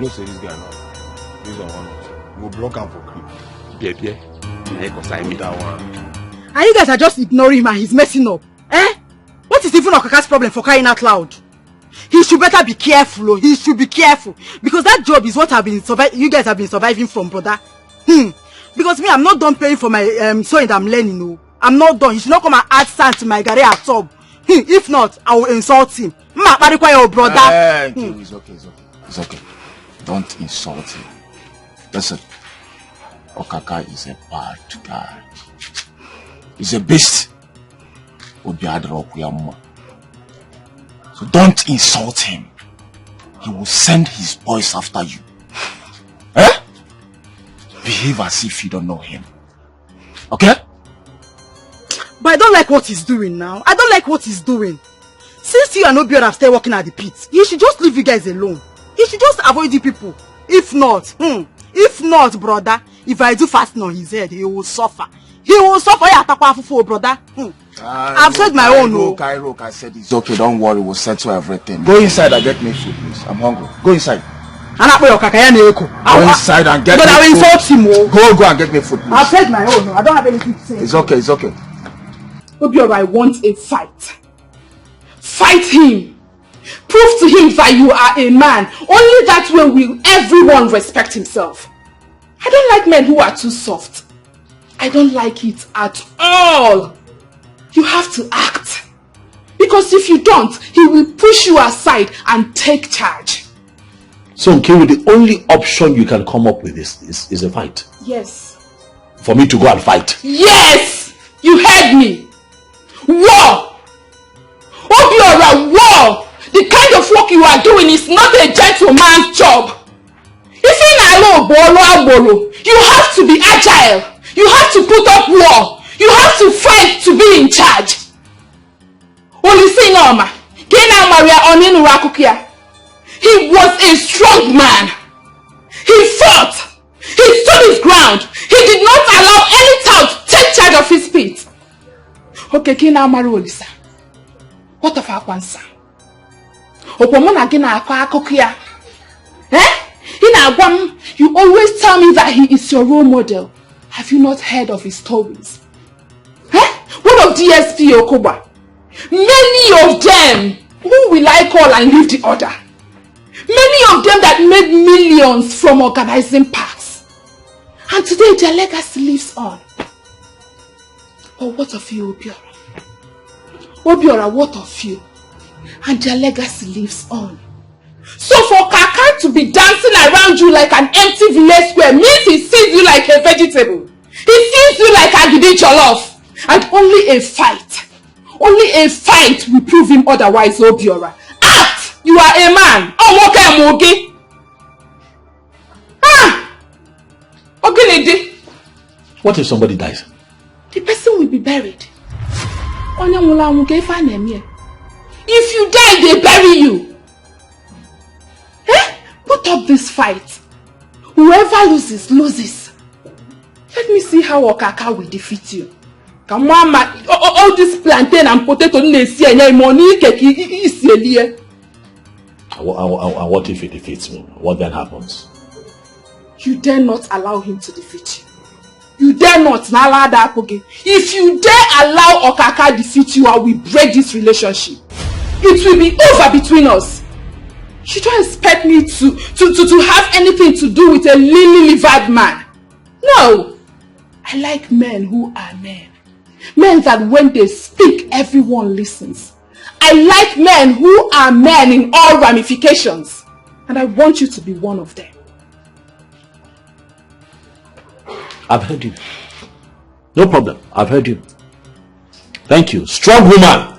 No say this guy now. This one one. We'll block him for creep. Baby, I consign me that one. And you guys are just ignoring him and he's messing up. Eh? What is even Okaka's problem for crying out loud? he should better be careful. Oh. He should be careful. Because that job is what you guys have been surviving from, brother. Because me, I'm not done paying for my sewing that I'm learning. No. I'm not done. He should not come and add sand to my garage at all. If not, I will insult him. Your brother. It's okay. It's okay. Don't insult him. Listen, Okaka is a bad guy. He's a beast. So don't insult him. He will send his boys after you. Behave as if you don't know him. Okay? But I don't like what he's doing now. I don't like what he's doing. Since you and Obiora have started working at the pit, he should just leave you guys alone. He should just avoid the people. If not, brother, if I do fasting on his head, he will suffer. He will suffer, brother. I've said my own. Kairo, I said it's okay, don't worry, we'll settle everything. Go inside and get me food, please. I'm hungry. Go inside. Go inside and get me food. But I will insult him. Go and get me food, please. I've said my own. I don't have anything to say. It's okay. Obiora wants a fight. Fight him. Prove to him that you are a man. Only that way will everyone respect himself. I don't like men who are too soft. I don't like it at all. You have to act. Because if you don't, he will push you aside and take charge. So, Nkiru, the only option you can come up with is a fight? Yes. For me to go and fight? Yes! You heard me! War! Obiora, war! The kind of work you are doing is not a gentleman's job. If you have to be agile. You have to put up war. You have to fight to be in charge. He was a strong man. He fought. He stood his ground. He did not allow any tout to take charge of his feet. Okay, Kina Marolisa. What of Akwansa? Opomona Gina Akwakokia. You always tell me that he is your role model. Have you not heard of his stories? What of DSP Okoba? Many of them. Who will I call and leave the order? Many of them that made millions from organizing parks. And today their legacy lives on. But what of you, Obiora? Obiora, what of you? And their legacy lives on. So for Kaka to be dancing around you like an empty village square means he sees you like a vegetable. He sees you like Agidi Jollof. And only a fight will prove him otherwise, Obiora. Act! You are a man. Oh, okay. What if somebody dies? The person will be buried. If you die, they bury you. Put up this fight. Whoever loses, loses. Let me see how Okaka will defeat you. Come on, all this plantain and potato money. And what if he defeats me? What then happens? You dare not allow him to defeat you. You dare not. If you dare allow Okaka defeat you, I will break this relationship. It will be over between us. You don't expect me to have anything to do with a lily-livered man. No. I like men who are men. Men that when they speak, everyone listens. I like men who are men in all ramifications. And I want you to be one of them. I've heard you. No problem. I've heard you. Thank you. Strong woman.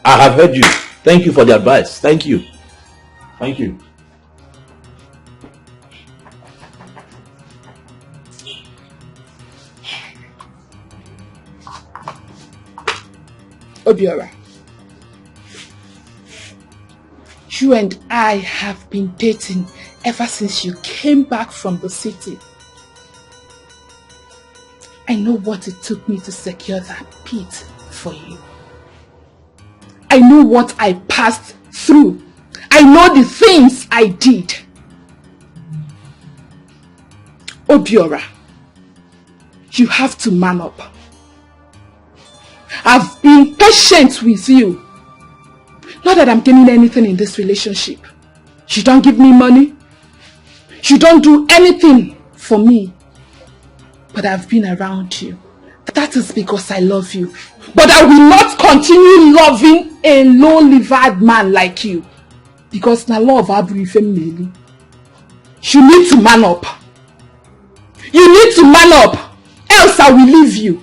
I have heard you. Thank you for the advice. Thank you. Thank you. Obiora, you and I have been dating ever since you came back from the city. I know what it took me to secure that pit for you. I know what I passed through. I know the things I did. Obiora, you have to man up. I've been patient with you. Not that I'm gaining anything in this relationship. You don't give me money. You don't do anything for me. But I've been around you. That is because I love you. But I will not continue loving a low-livered man like you. Because na love Abu family. You need to man up. You need to man up. Else I will leave you.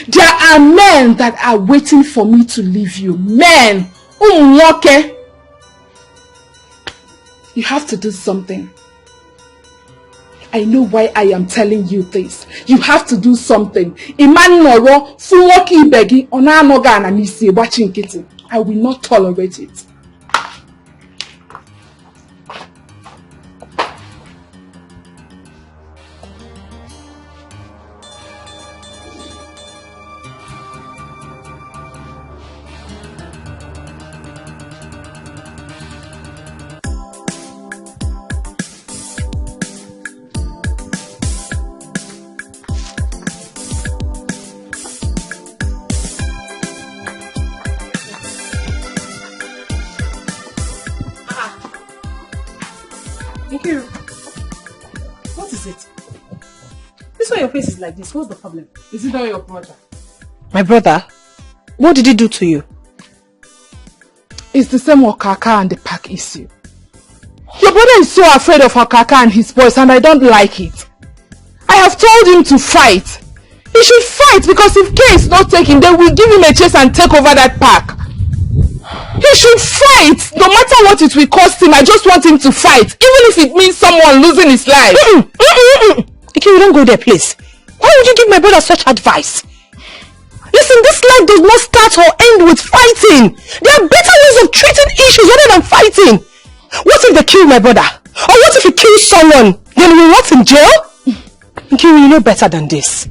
There are men that are waiting for me to leave you. Men. Okay. You have to do something. I know why I am telling you this. You have to do something. I will not tolerate it. What is it? This way your face is like this. What's the problem? Is it not your brother? My brother? What did he do to you? It's the same Okaka and the pack issue. Your brother is so afraid of Okaka and his boys, and I don't like it. I have told him to fight. He should fight, because if K is not taken, they will give him a chance and take over that pack. He should fight, no matter what it will cost him. I just want him to fight, even if it means someone losing his life. Okay, we don't go there, please. Why would you give my brother such advice? Listen, this life does not start or end with fighting. There are better ways of treating issues other than fighting. What if they kill my brother? Or what if he kills someone? Then we rot in jail? Okay, you know better than this.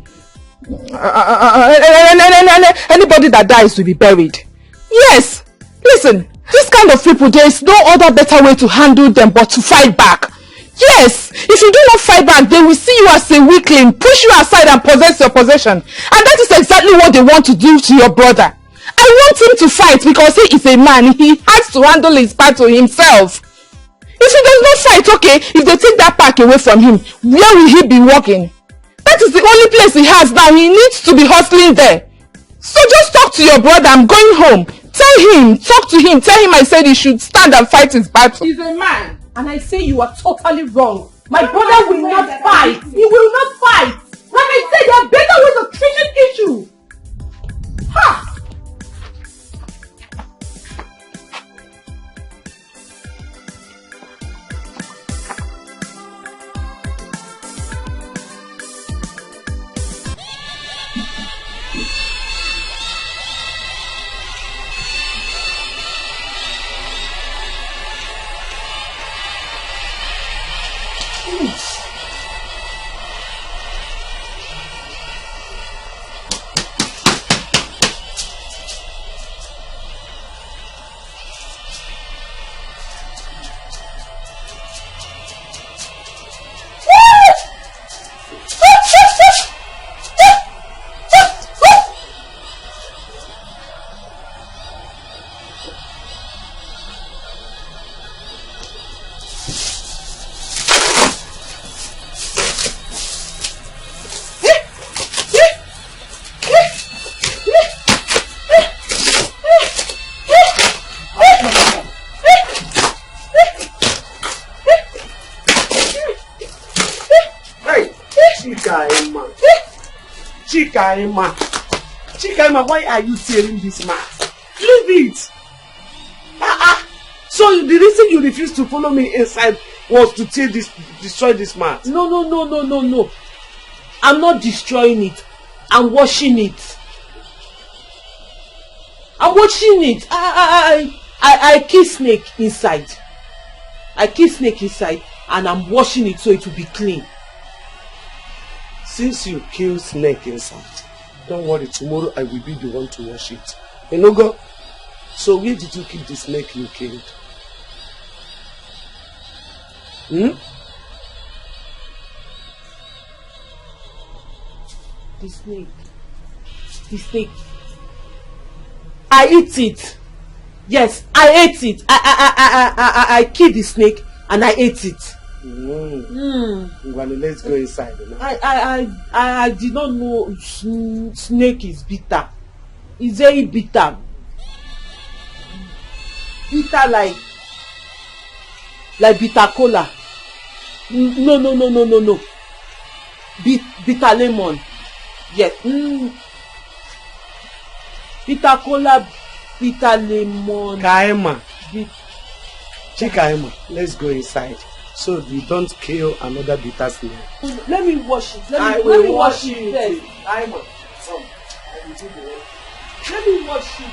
Anybody that dies will be buried. Yes. Listen, this kind of people, there is no other better way to handle them but to fight back. Yes, if you do not fight back, they will see you as a weakling, push you aside and possess your possession. And that is exactly what they want to do to your brother. I want him to fight because he is a man. He has to handle his battle himself. If he does not fight, okay, if they take that pack away from him, where will he be walking? That is the only place he has now. He needs to be hustling there. So just talk to your brother. I'm going home. Tell him, talk to him, tell him I said he should stand and fight his battle. He's a man, and I say you are totally wrong. My brother will not fight. He will not fight. Like I said, there are better ways of treating issues. Ha! Chikaima, why are you tearing this mat? Leave it! So the reason you refused to follow me inside was to destroy this mat? No. I'm not destroying it. I'm washing it. I'm washing it. I kill snake inside. I kill snake inside and I'm washing it so it will be clean. Since you kill snake inside, don't worry, tomorrow I will be the one to wash it. Enogo, so where did you keep the snake you killed? The snake. I eat it. Yes, I ate it. I killed the snake and I ate it. Well, let's go inside. I did not know snake is bitter. It's very bitter. Bitter like bitter cola. No. Bitter lemon. Yes. Bitter cola, bitter lemon. Kaima. Chikaima, let's go inside. So we don't kill another bitter snake. Let me wash it. Let me wash it. Kaima. Let me wash it.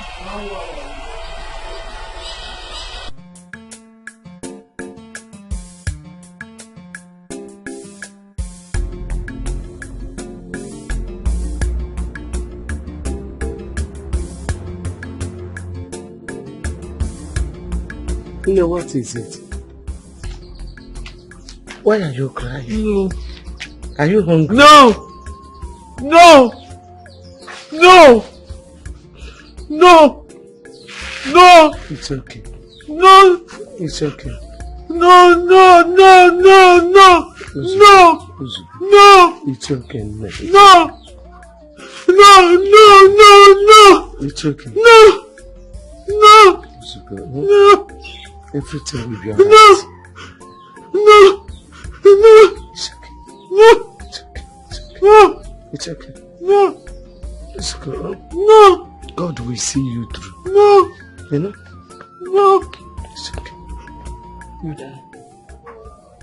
You know what is it? Why are you crying? No. Are you hungry? No. It's okay. No. It's okay. No. It's okay. No. It's okay. No. It's okay. No. Everything will be alright. No. It's okay. No. It's okay. No. It's okay. No. God will see you through. No. You know? No. It's okay. Brother,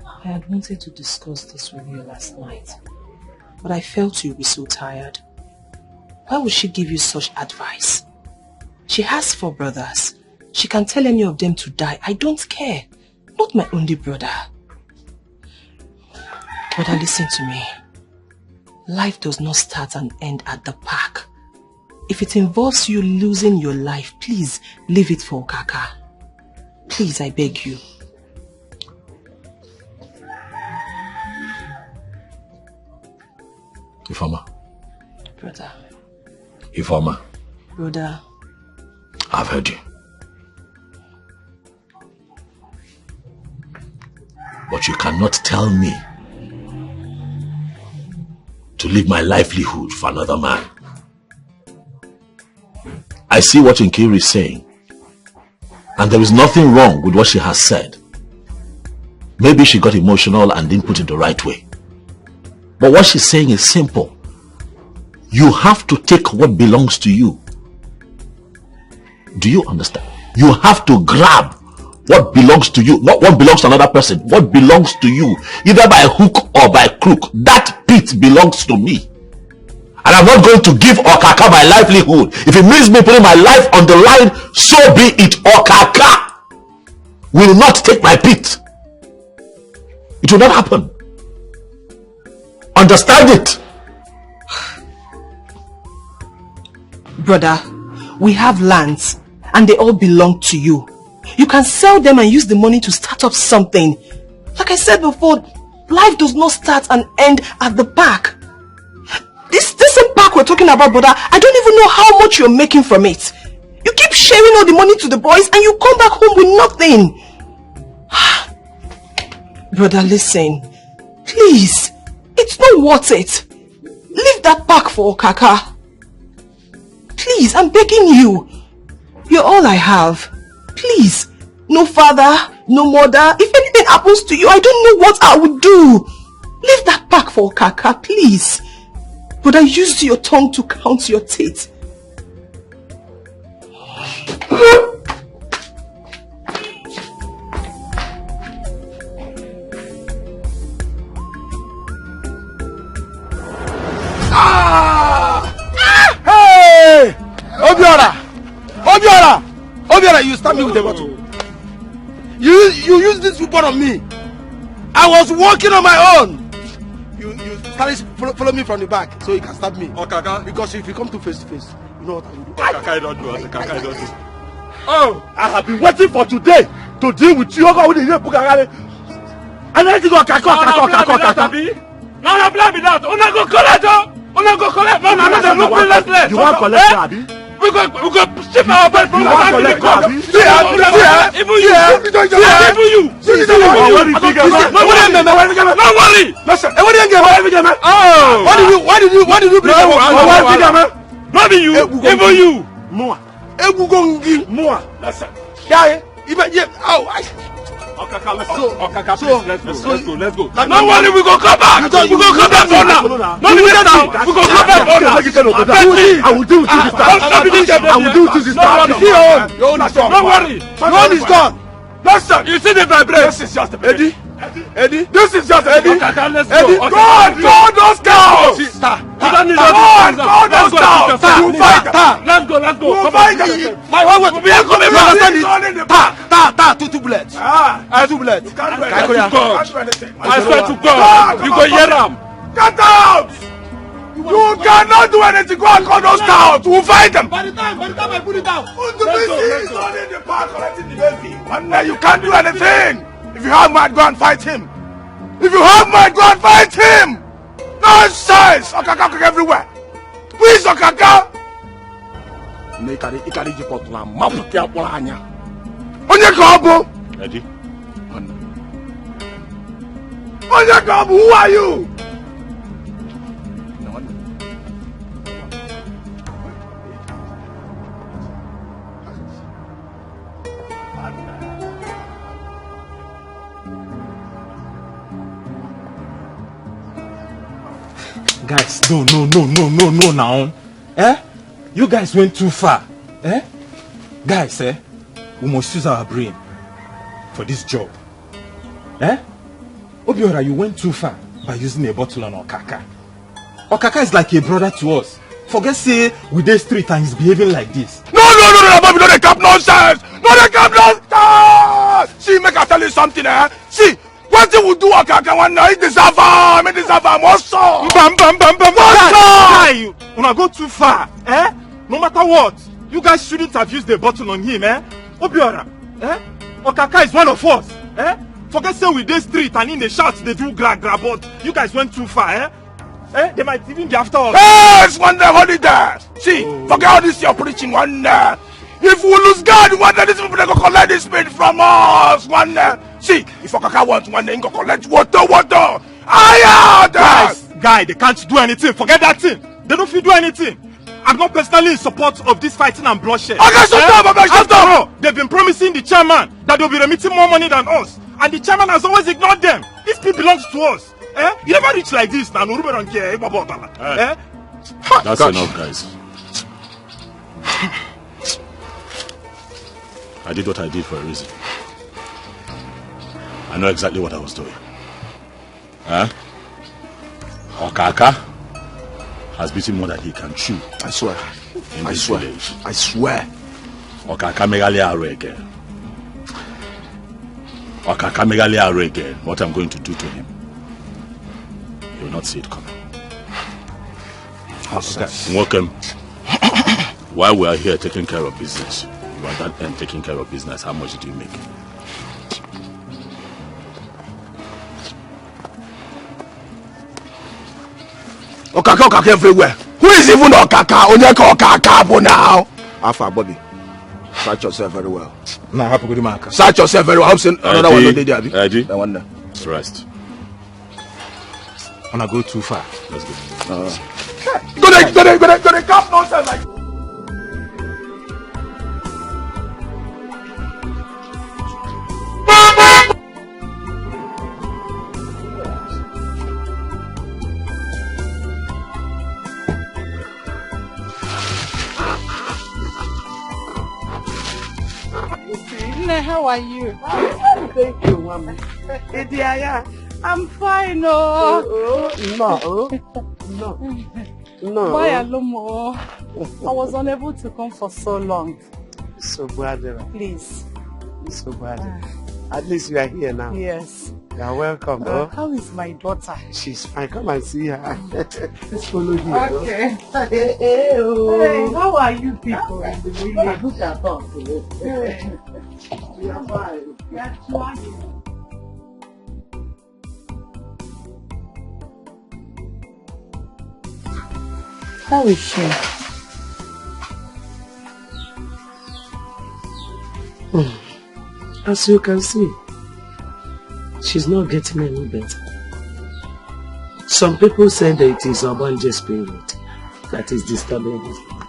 I had wanted to discuss this with you last night, but I felt you'd be so tired. Why would she give you such advice? She has 4 brothers. She can tell any of them to die. I don't care. Not my only brother. Brother, listen to me. Life does not start and end at the park. If it involves you losing your life, please leave it for Okaka. Please, I beg you. Ifeoma. Brother. Ifeoma. Brother. I've heard you. But you cannot tell me to leave my livelihood for another man. I see what Nkiri is saying, and there is nothing wrong with what she has said. Maybe she got emotional and didn't put it the right way. But what she's saying is simple. You have to take what belongs to you. Do you understand? You have to grab what belongs to you, not what belongs to another person. What belongs to you, either by hook or by crook. That pit belongs to me. And I'm not going to give Okaka my livelihood. If it means me putting my life on the line, so be it. Okaka will not take my pit. It will not happen. Understand it. Brother, we have lands and they all belong to you. You can sell them and use the money to start up something. Like I said before, life does not start and end at the park. This same park we're talking about, brother, I don't even know how much you're making from it. You keep sharing all the money to the boys and you come back home with nothing. Brother, listen. Please, it's not worth it. Leave that park for Okaka. Please, I'm begging you. You're all I have. Please, no father, no mother. If anything happens to you, I don't know what I would do. Leave that park for Okaka, please. But I used your tongue to count your teeth. Hey! Obiora, you stabbed me with a bottle. You used this weapon on me. I was walking on my own. You started follow me from the back so you can stab me. Okaka. Because if you come to face, you know what I will do. Okaka, don't do. Okaka, don't do. Oh, I have been waiting for today to deal with you. And I think Okaka. No, blame me that. Una go collect. No, you want collect, Abi? We go ship our bed from the Even you. Don't worry. Listen. Why did you bring him? Not you. Even you. More. More. Listen. Yeah. Even yeah. Oh. Let's go. No worry, we go come back. We go come back for now. No, we go come back for now. I will do this time. I will do this time. Your own is gone. Don't worry. Your own is gone. Listen. You see the vibration? This is just a Eddie. This is just Let's Eddie. go. Go those cows. Go those cows. You fight them. Let's go. You fight them. We are coming back. Two bullets. Two bullets. I swear to God. You go hear them. Get out. You cannot do anything. Go and call those cows. We'll fight them. By the time I put it down. He's not in the park collecting the baby. And you can't do anything. If you have mind, go and fight him. Nonsense! Okaka everywhere. Who is Okaka? Onye Kobo. Eddie. Onye Kobo, who are you? Guys, no now. You guys went too far. Guys, we must use our brain for this job. Obiora, you went too far by using a bottle on Okaka. Okaka is like a brother to us. Forget say we dey street and he's behaving like this. No, Bobby, no, they cap nonsense. See, make I tell you something, See, what you will do, Okaka, one night, deserve him, also. Bam. Guy, when I go too far, no matter what, you guys shouldn't have used the bottle on him, Obiora, Okaka is one of us, Forget say we dey street and in the shout they do gra, but you guys went too far, They might even be after us. Yes, one day, holiday. See, forget all this you're preaching, one day. If we lose God, one day, these people they go collect this spirit from us, one day. See, if Okaka wants one day, he go collect water. Guy, they can't do anything. Forget that thing. They don't feel do anything. I'm not personally in support of this fighting and bloodshed. Okay, shut up. They've been promising the chairman that they'll be remitting more money than us. And the chairman has always ignored them. This people belongs to us. You never reach like this now. No, don't care. That's enough, guys. I did what I did for a reason. I know exactly what I was doing. Okaka has beaten more than he can chew. I swear. Village. I swear. Okaka megali again. What I'm going to do to him, you will not see it coming. Welcome. While we are here taking care of business, you are at that end taking care of business. How much did you make? Okaka everywhere. Who is even Okaka? Onyeka Okaka now. Alpha Bobby, search yourself very well. Search yourself very well. I'm saying another one don't there. Eddie, that one there. Rest. When I go too far, let's go. Go there, cap nonsense like. How are you? Thank you, Mama. I'm fine, No. Why Alomo? I was unable to come for so long. So bad. Please. So bad. At least you are here now. Yes. You are welcome. How is my daughter? She's fine. Come and see her. Let's follow you. Okay. Hey, how are you people? Look at us. We are fine. We are trying. How is she? As you can see, she's not getting any better. Some people say that it is Obanje's spirit that is disturbing his life.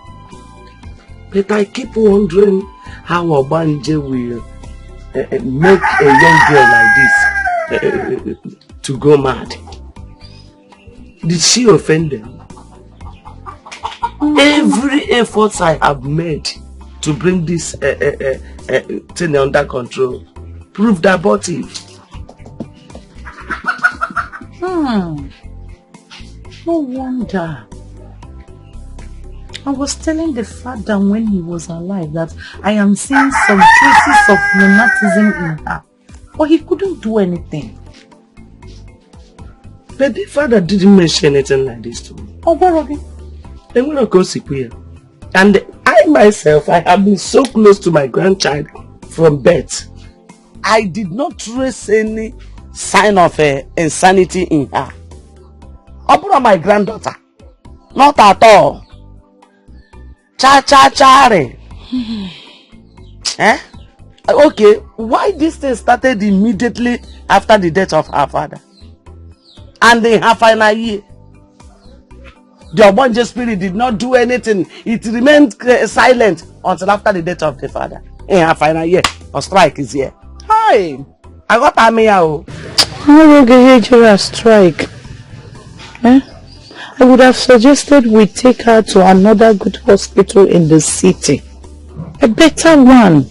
But I keep wondering how Obanje will make a young girl like this to go mad. Did she offend them? Every effort I have made to bring this thing under control proved abortive. No wonder. I was telling the father when he was alive that I am seeing some traces of lunatism in her. But he couldn't do anything. But the father didn't mention anything like this to me. Oh, where are they? And I myself, I have been so close to my grandchild from birth. I did not trace any sign of insanity in her. About my granddaughter. Not at all. Cha-cha-cha-re. Okay, why this thing started immediately after the death of her father? And in her final year, the Obanje spirit did not do anything. It remained silent until after the death of the father. In her final year, a strike is here. Hi, I got Amia. How will get a strike? I would have suggested we take her to another good hospital in the city. A better one.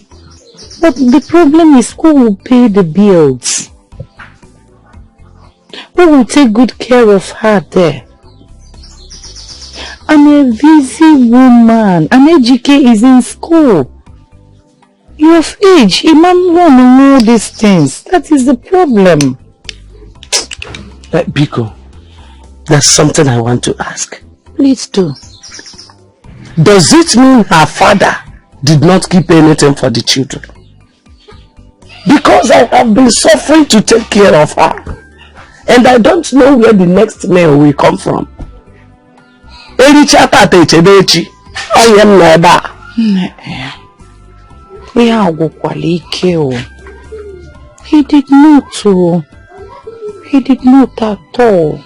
But the problem is, who will pay the bills? Who will take good care of her there? I'm a busy woman. And Dikeh is in school. You're of age. A man won't know these things. That is the problem. Biko, there's something I want to ask. Please do. Does it mean her father did not keep anything for the children? Because I have been suffering to take care of her. And I don't know where the next meal will come from. He did not. He did not at all.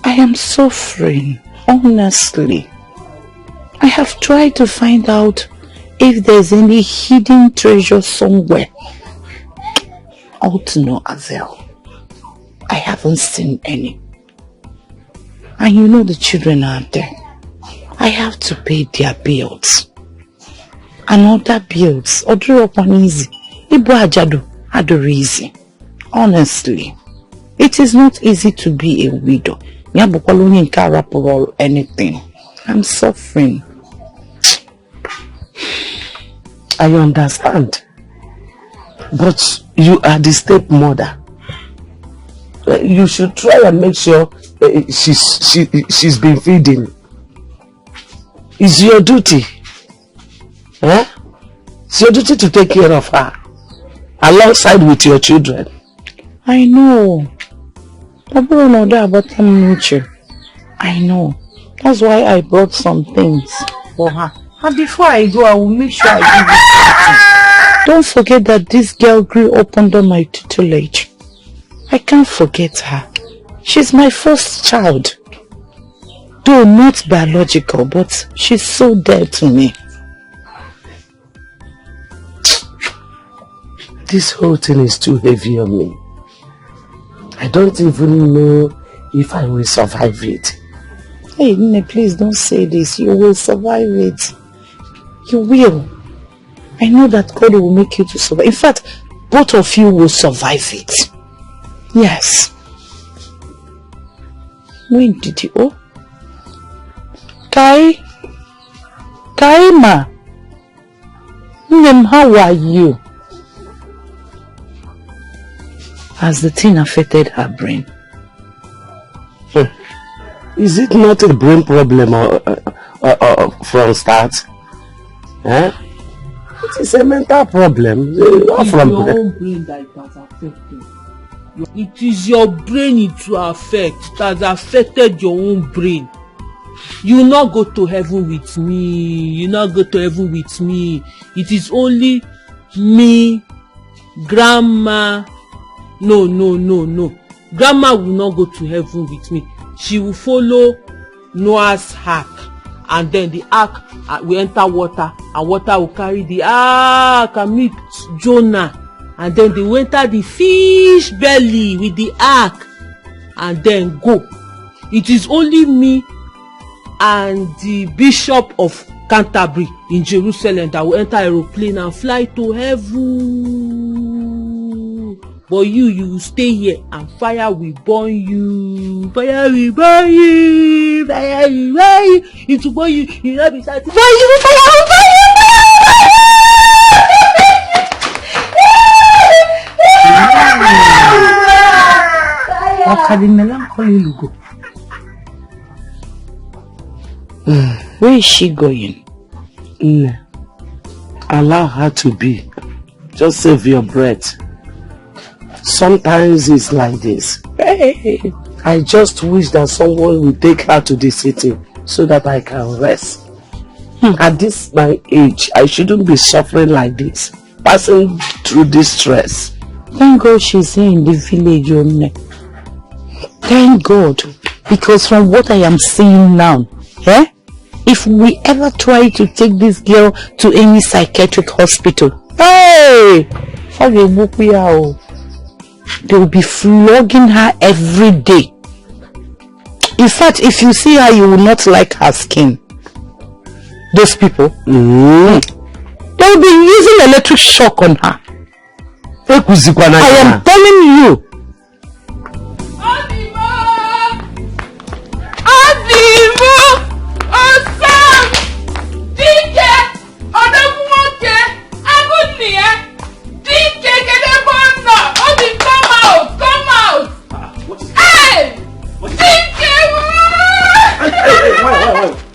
I am suffering, honestly. I have tried to find out if there's any hidden treasure somewhere. Oh, to no avail. I haven't seen any. And you know the children are there. I have to pay their bills. And other bills. Odro upon easy. Ibu ajadu adore easy. Honestly. It is not easy to be a widow. Or anything. I'm suffering. I understand. But you are the stepmother. You should try and make sure she's been feeding. It's your duty. It's your duty to take care of her. Alongside with your children. I know. I know. That's why I brought some things for her. And before I go, I will make sure I give you something. Don't forget that this girl grew up under my tutelage. I can't forget her. She's my first child. Though not biological, but she's so dear to me. This whole thing is too heavy on me. I don't even know if I will survive it. Hey, Nene, please don't say this. You will survive it. You will. I know that God will make you to survive. In fact, both of you will survive it. Yes. When did you? Oh? Kaima. Nnem, how are you? Has the thing affected her brain? Is it not a brain problem from start? It is a mental problem. It's your own brain that it has affected. It is your brain it will affect. It has affected your own brain. You will not go to heaven with me. You will not go to heaven with me. It is only me, grandma. No. Grandma will not go to heaven with me. She will follow Noah's ark, and then the ark will enter water, and water will carry the ark and meet Jonah, and then they will enter the fish belly with the ark and then go. It is only me and the Bishop of Canterbury in Jerusalem that will enter aeroplane and fly to heaven. But you will stay here and fire will burn you. Fire will burn you. Fire will burn you. It will burn you. You will be satisfied. Fire will burn you. Where is she going? Allow her to be. Just save your breath. Sometimes it's like this. Hey, I just wish that someone will take her to the city so that I can rest. At this my age, I shouldn't be suffering like this, passing through this stress. Thank God she's here in the village only. Thank God, because from what I am seeing now, if we ever try to take this girl to any psychiatric hospital, hey, they will be flogging her every day. In fact, if you see her, you will not like her skin. Those people, they will be using electric shock on her. I am telling you.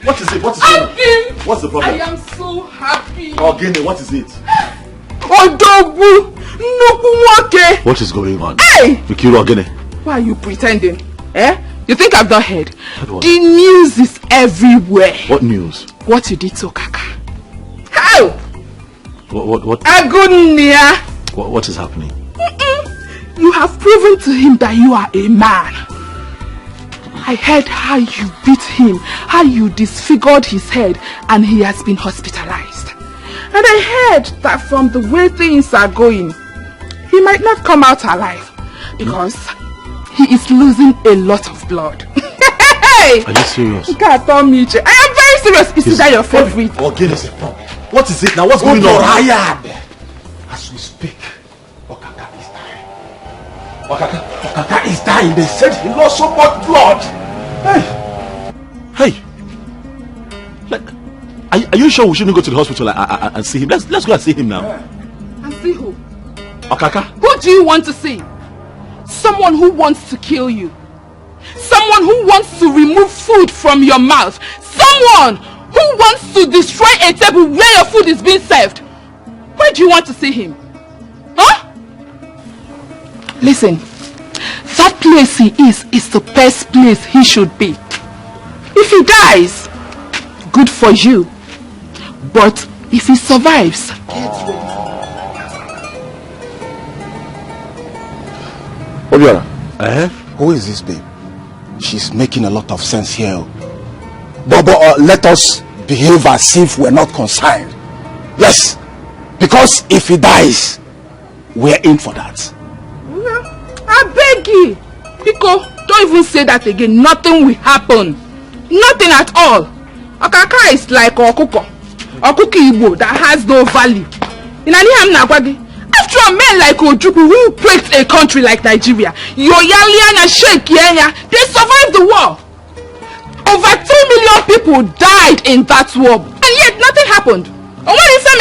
What is it? What's the problem? I am so happy. Ogene, what is it? What is going on? Hey! Mikiru Ogene. Why are you pretending? You think I've not heard? The news is everywhere. What news? What you did to Kaka. How? What? Agunia. What is happening? You have proven to him that you are a man. I heard how you beat him, how you disfigured his head, and he has been hospitalized. And I heard that from the way things are going, he might not come out alive because he is losing a lot of blood. Are you serious? I am very serious. Is that your favorite? Ogene is a problem. What is it now? What's going on? As we speak, Okaka is dying. Okaka is dying. They said he lost so much blood. Hey. Are you sure we shouldn't go to the hospital and see him? Let's go and see him now. And see who? Okaka? Who do you want to see? Someone who wants to kill you. Someone who wants to remove food from your mouth. Someone who wants to destroy a table where your food is being served. Where do you want to see him? Huh? Listen, that place he is the best place he should be. If he dies, good for you. But if he survives, get ready. Obiora, who is this babe? She's making a lot of sense here. But let us behave as if we're not concerned. Yes, because if he dies, we're in for that. I beg you, Biko, don't even say that again. Nothing will happen. Nothing at all. Okaka is like Okuko Igbo that has no value. After a man like Ojukwu who breaks a country like Nigeria, Yoyalian and Sheikh Yenya, they survived the war. Over 2 million people died in that war, and yet nothing happened. And when you say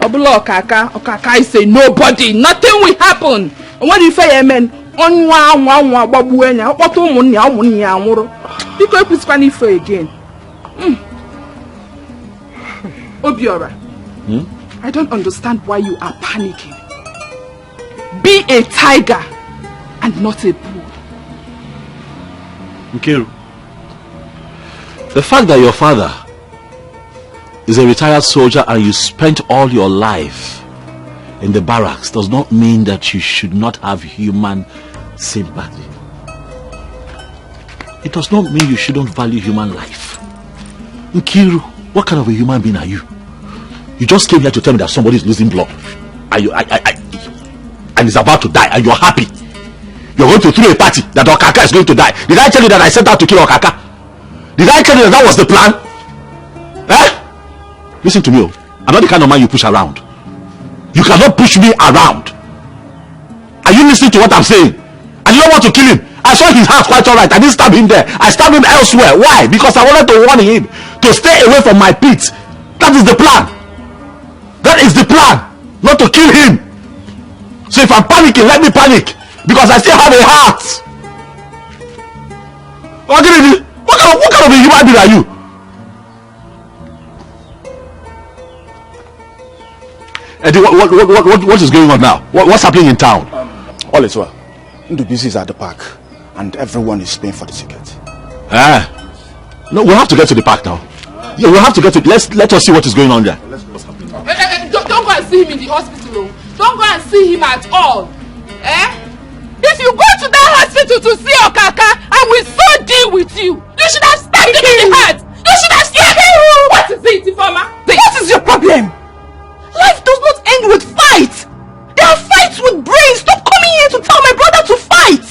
Okaka is a nobody, nothing will happen. And when you say amen, again. Obiora, I don't understand why you are panicking. Be a tiger and not a bull. Nkiru, the fact that your father is a retired soldier and you spent all your life in the barracks does not mean that you should not have human sympathy. It does not mean you shouldn't value human life. Nkiru, what kind of a human being are you? You just came here to tell me that somebody is losing blood and is about to die, and you're happy. You're going to throw a party that Okaka is going to die. Did I tell you that I set out to kill Okaka? Did I tell you that was the plan? Listen to me, I'm not the kind of man you push around. You cannot push me around. Are you listening to what I'm saying? I didn't want to kill him. I saw his house quite alright. I didn't stab him there. I stabbed him elsewhere. Why? Because I wanted to warn him to stay away from my pit. That is the plan. That is the plan. Not to kill him. So if I'm panicking, let me panic. Because I still have a heart. What kind of a human being are you? Eddie, what is going on now? What's happening in town? All is well. Ndubisi is at the park and everyone is paying for the ticket. No, we'll have to get to the park now. Yeah, we'll have to get to let us see what is going on there. Don't go and see him in the hospital. Don't go and see him at all. If you go to that hospital to see Okaka, I will so deal with you. You should have stabbed him in the heart. You should have stabbed him. What is it, Ifeoma? What is your problem? Life does not end with fights. There are fights with brains. Stop coming here to tell my brother to fight.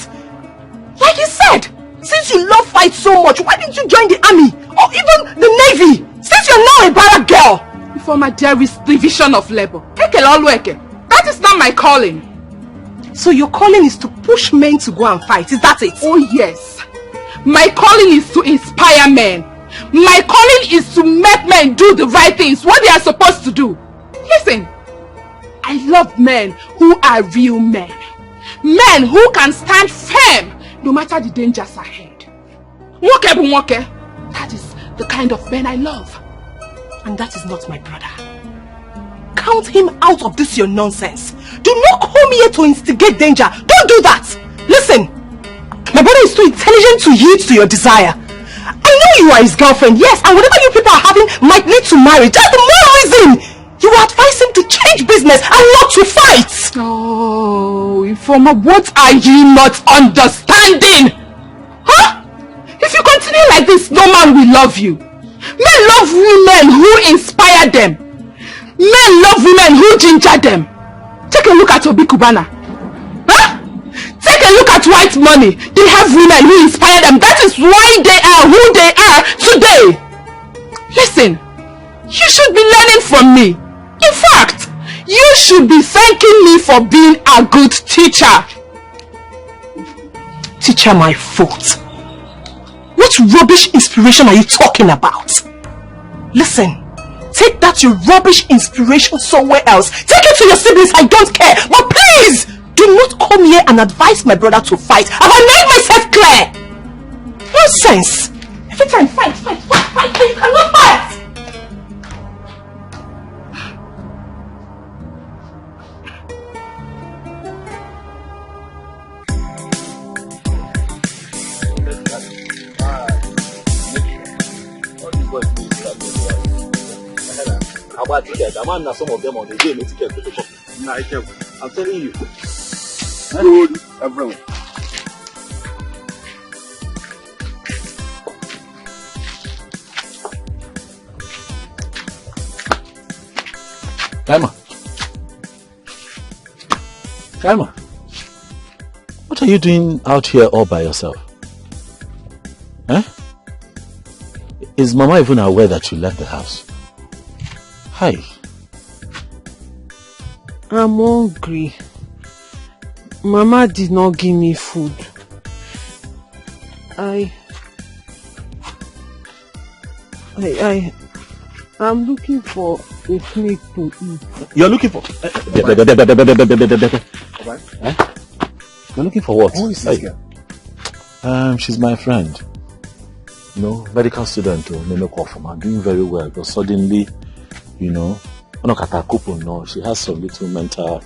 Like he said, since you love fight so much, why didn't you join the army or even the navy? Since you're now a barrack girl. Ifeoma, there is division of labor. That is not my calling. So your calling is to push men to go and fight, is that it? Oh yes. My calling is to inspire men. My calling is to make men do the right things, what they are supposed to do. Listen, I love men who are real men. Men who can stand firm no matter the dangers ahead. That is the kind of men I love. And that is not my brother. Count him out of this your nonsense. Do not come here to instigate danger. Don't do that. Listen, my brother is too intelligent to yield to your desire. I know you are his girlfriend, yes, and whatever you people are having might lead to marriage. That's the more reason you advise him to change business and not to fight. Oh, Ifeoma, what are you not understanding? Huh? If you continue like this, no man will love you. Men love women who inspire them. Men love women who ginger them. Take a look at Obi Kubana. Huh? Take a look at White Money. They have women who inspire them. That is why they are who they are today. Listen, you should be learning from me. In fact, you should be thanking me for being a good teacher. Teacher, my fault. What rubbish inspiration are you talking about? Listen, take that your rubbish inspiration somewhere else. Take it to your siblings, I don't care. But please, do not come here and advise my brother to fight. Have I made myself clear? Nonsense. Every time, fight. You cannot fight. About tickets, I'm on some of them on the game ticket to the shop. I'm telling you. Good everyone. Kaima, what are you doing out here all by yourself? Is Mama even aware that you left the house? Hi. I'm hungry. Mama did not give me food. I'm looking for a snake to eat. You're looking for? You're looking for what? Who is this girl? She's my friend. You know, medical student. I'm doing very well, but suddenly, you know, she has some little mental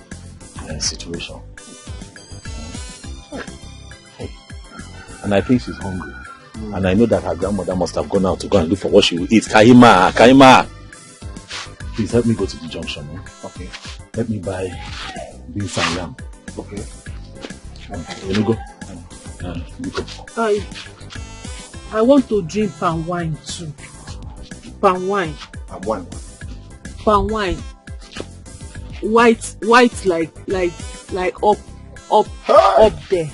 situation. And I think she's hungry. And I know that her grandmother must have gone out to go and look for what she will eat. Kaima! Please help me go to the junction. Eh? Okay. Let me buy beef and lamb. Okay. Let me go. I want to drink palm wine too. Palm wine. Palm wine. Palm wine. White like up there.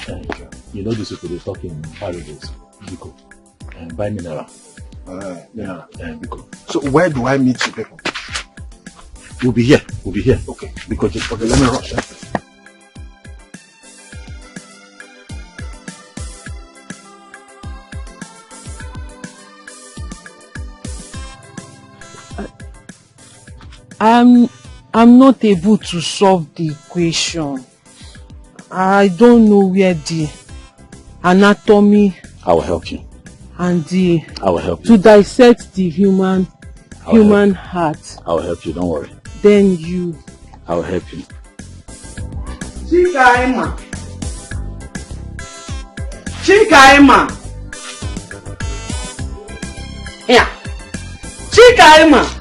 You know these people, they talk in parables. Biko. Buy mineral. Biko. So where do I meet you people? We'll be here. Okay. Because okay, let me rush. I'm not able to solve the equation. I don't know where the anatomy. I will help you. And I will help you. To dissect the human heart. I will help you. Don't worry. Then you. I will help you. Chikaima. Yeah. Chikaima.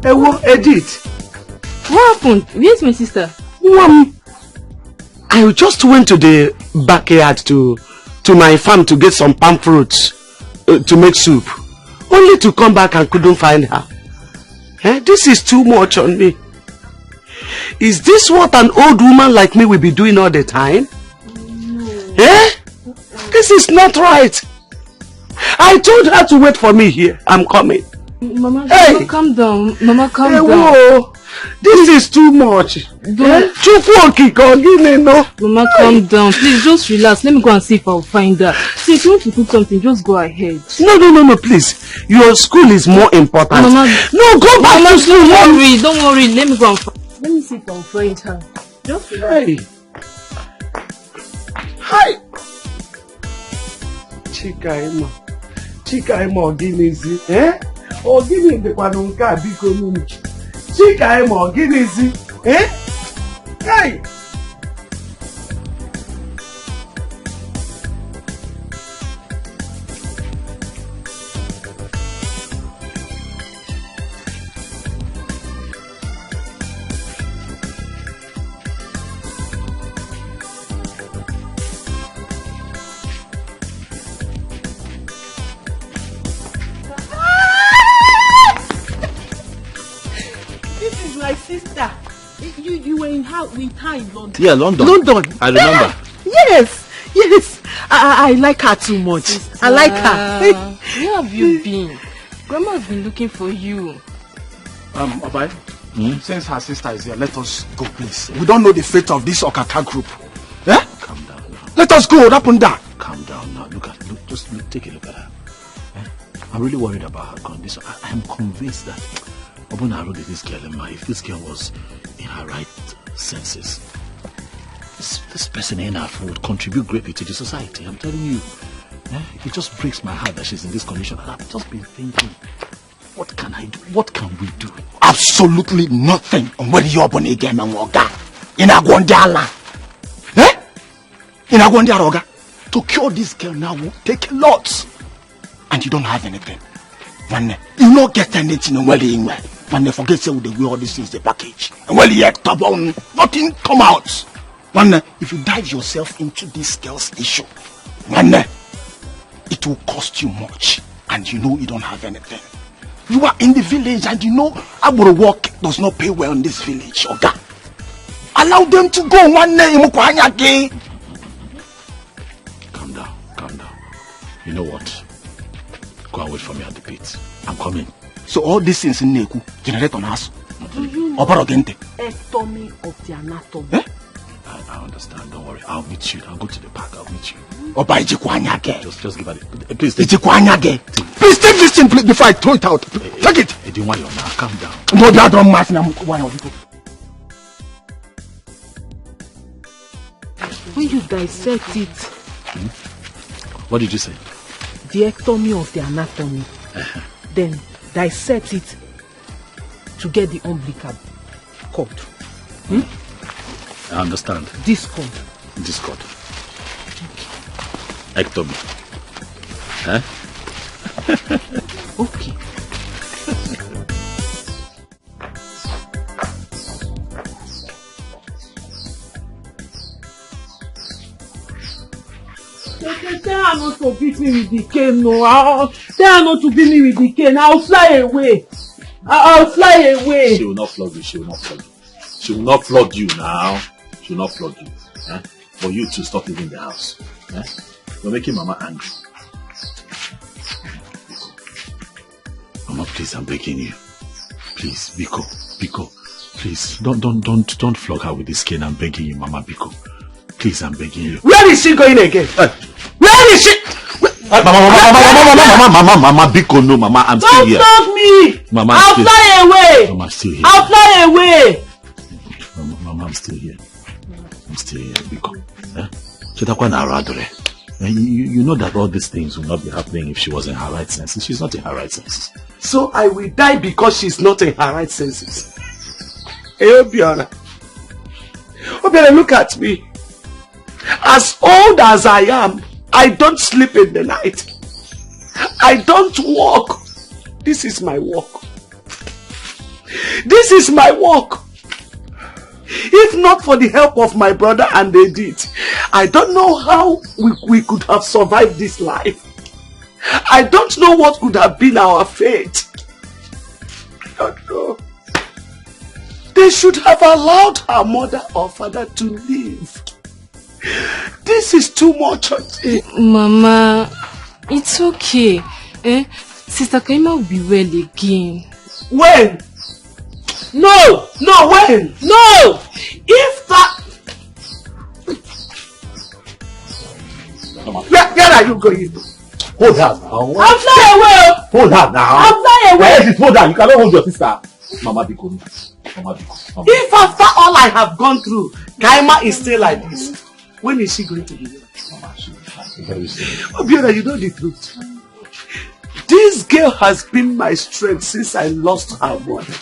Ewo, Edith. What happened? Where's my sister? I just went to the backyard to my farm to get some palm fruits to make soup. Only to come back and couldn't find her. This is too much on me. Is this what an old woman like me will be doing all the time? No. This is not right. I told her to wait for me here. I'm coming. Mama, calm down. Mama, calm down. Whoa. This is too much. Mama, calm down. Please, just relax. Let me go and see if I'll find her. See, if you want to cook something, just go ahead. No, please. Your school is more important. Mama, no, go back to school. Don't worry. Let me go and let me see if I'll find her. Just relax. Hi. Chikaima Oginizi. Ogini ndekwana nke a biko nunu. Chikaima Oginizi. Hey. You were with her in London. Yeah, London. I remember. Yes. I like her too much. Sister, I like her. Where have you been? Grandma's been looking for you. Obai, since her sister is here, let us go, please. We don't know the fate of this Okaka group. Calm down now. Let us go, up and down. Calm down now. Just take a look at her. I'm really worried about her condition. I am convinced that Obunaro did this girl in my. If this girl was in her right senses, this person in her would contribute greatly to the society. I'm telling you. It just breaks my heart that she's in this condition. And I've just been thinking, what can I do? What can we do? Absolutely nothing. When you're born again, in Agwandala. In Agwandala. To cure this girl now will take a lot. And you don't have anything. When you don't get anything, when they forget say the way all these things the package. And when you have nothing come out. When if you dive yourself into this girl's issue, when it will cost you much, and you know you don't have anything. You are in the village, and you know our work does not pay well in this village. Okay? Allow them to go one day. Calm down. You know what? Go and wait for me at the pit. I'm coming. So all these things in Neku generate on us. Do you know ectomy of the anatomy? I understand. Don't worry. I'll meet you. I'll go to the park. I'll meet you. Just give her the... Please take it. Please take this thing before I throw it out. Take it. Calm down. No, that don't matter. When you dissect it... What did you say? The ectomy of the anatomy. Then dissect it to get the umbilical cord. I understand. Discord. Discord. Ectomy. Eh? Okay. Tell her not to beat me with the cane, no. Tell her not to beat me with the cane. I'll fly away. I'll fly away. She will not flog you. She will not flog you. She will not flog you now. She will not flog you. Eh? For you to stop leaving the house. Eh? You're making Mama angry. Mama, please, I'm begging you. Please, Biko, please, don't flog her with this cane. I'm begging you, Mama, Biko. Please, I'm begging you. Where is she going again? Where is she? Mama, Biko, no, Mama, I'm still here. Don't flog me. Mama, I'll fly away. Mama, I'm still here. I'll fly away. Mama, I'm still here. I'm still here, Biko. You know that all these things will not be happening if she was in her right senses. She's not in her right senses. So I will die because she's not in her right senses. Hey, Obiora, look at me. As old as I am, I don't sleep in the night. I don't walk. This is my work. This is my work. If not for the help of my brother and Edith, I don't know how we could have survived this life. I don't know what could have been our fate. I don't know. They should have allowed her mother or father to live. This is too much. Mama, it's okay. Sister Kaima will be well again. When? No, when? No! If that... Where are you going? Hold her now. I'll fly away. Hold her now. I'll fly away. Yes, hold her. You cannot hold your sister. Mama Biko. If after all I have gone through, Kaima is still like this, when is she going to be there? Very soon. Obiora, you know the truth. This girl has been my strength since I lost her mother.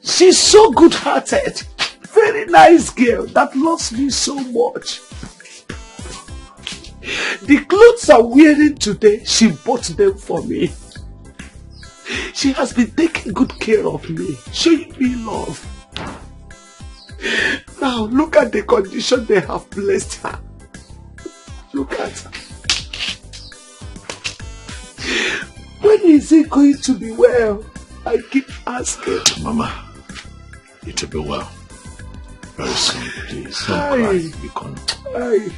She's so good-hearted. Very nice girl that loves me so much. The clothes I'm wearing today, she bought them for me. She has been taking good care of me, showing me love. Now look at the condition they have placed her. Look at her. When is it going to be well? I keep asking. Mama, it will be well. Very soon, please. Don't cry.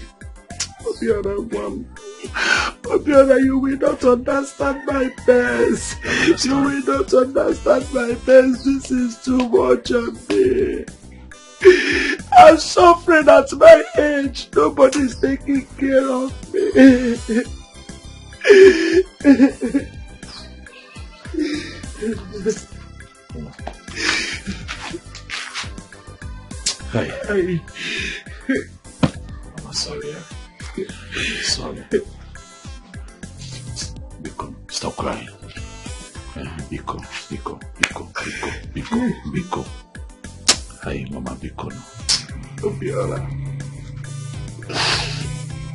Obiora, you will not understand my best. You will not understand my best. This is too much of me. I'm suffering at my age. Nobody's taking care of me. Hey. I'm sorry. Sorry. Biko, stop crying. Biko. Hi, Mama Biko. Obiora,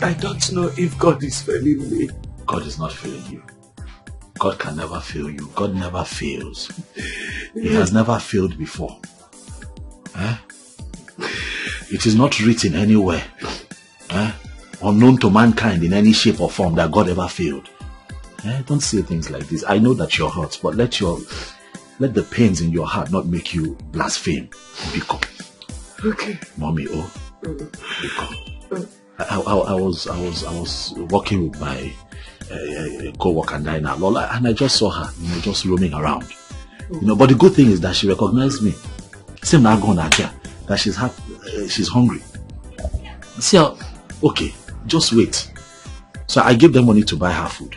I don't know if God is failing me. God is not failing you. God can never fail you. God never fails. He has never failed before. It is not written anywhere, unknown to mankind in any shape or form, that God ever failed. Don't say things like this. I know that you're hurt, but let the pains in your heart not make you blaspheme. Biko. Okay. Mommy, Biko. I was walking with my co-worker Dina, and I just saw her, just roaming around. But the good thing is that she recognized me. Same now going here, that she's hungry. See, okay, just wait. So I gave them money to buy her food.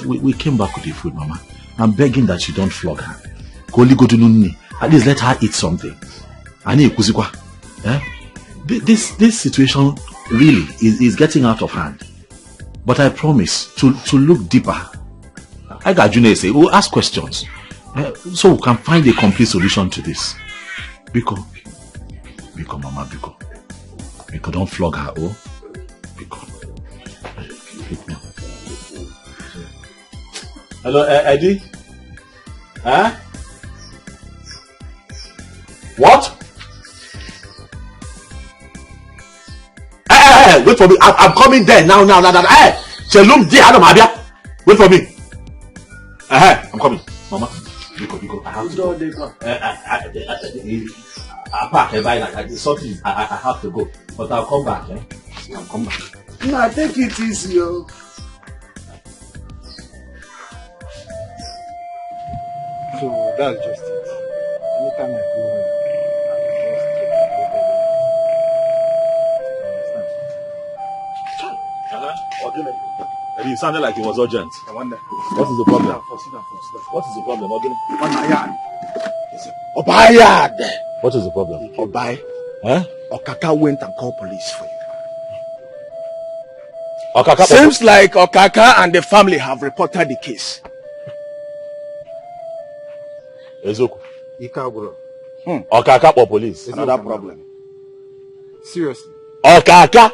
We came back with the food, Mama. I'm begging that you don't flog her. At least let her eat something. This situation really is getting out of hand. But I promise to look deeper. I got Junior say, we'll ask questions. So we can find a complete solution to this. Biko, Mama, Biko. Biko, don't flog her, oh. Biko. Hello, Eddie? Huh? What? Hey, wait for me. I'm coming there now. Hey, Shalom, wait for me. I'm coming. Mama, Biko, I have to go. Something, I have to go. But I'll come back, I'll come back. Nah, take it easy, yo. So that's just it. Anytime I go home, Eddie, you sounded like it was urgent. I wonder. What is the problem? What is the problem? Obayad. What is the problem? Obay. Huh? Okaka went and called police for you. Okaka. Seems like Okaka and the family have reported the case. Ezoku. Ikaburo. Okaka or police? Another problem. Seriously. Okaka.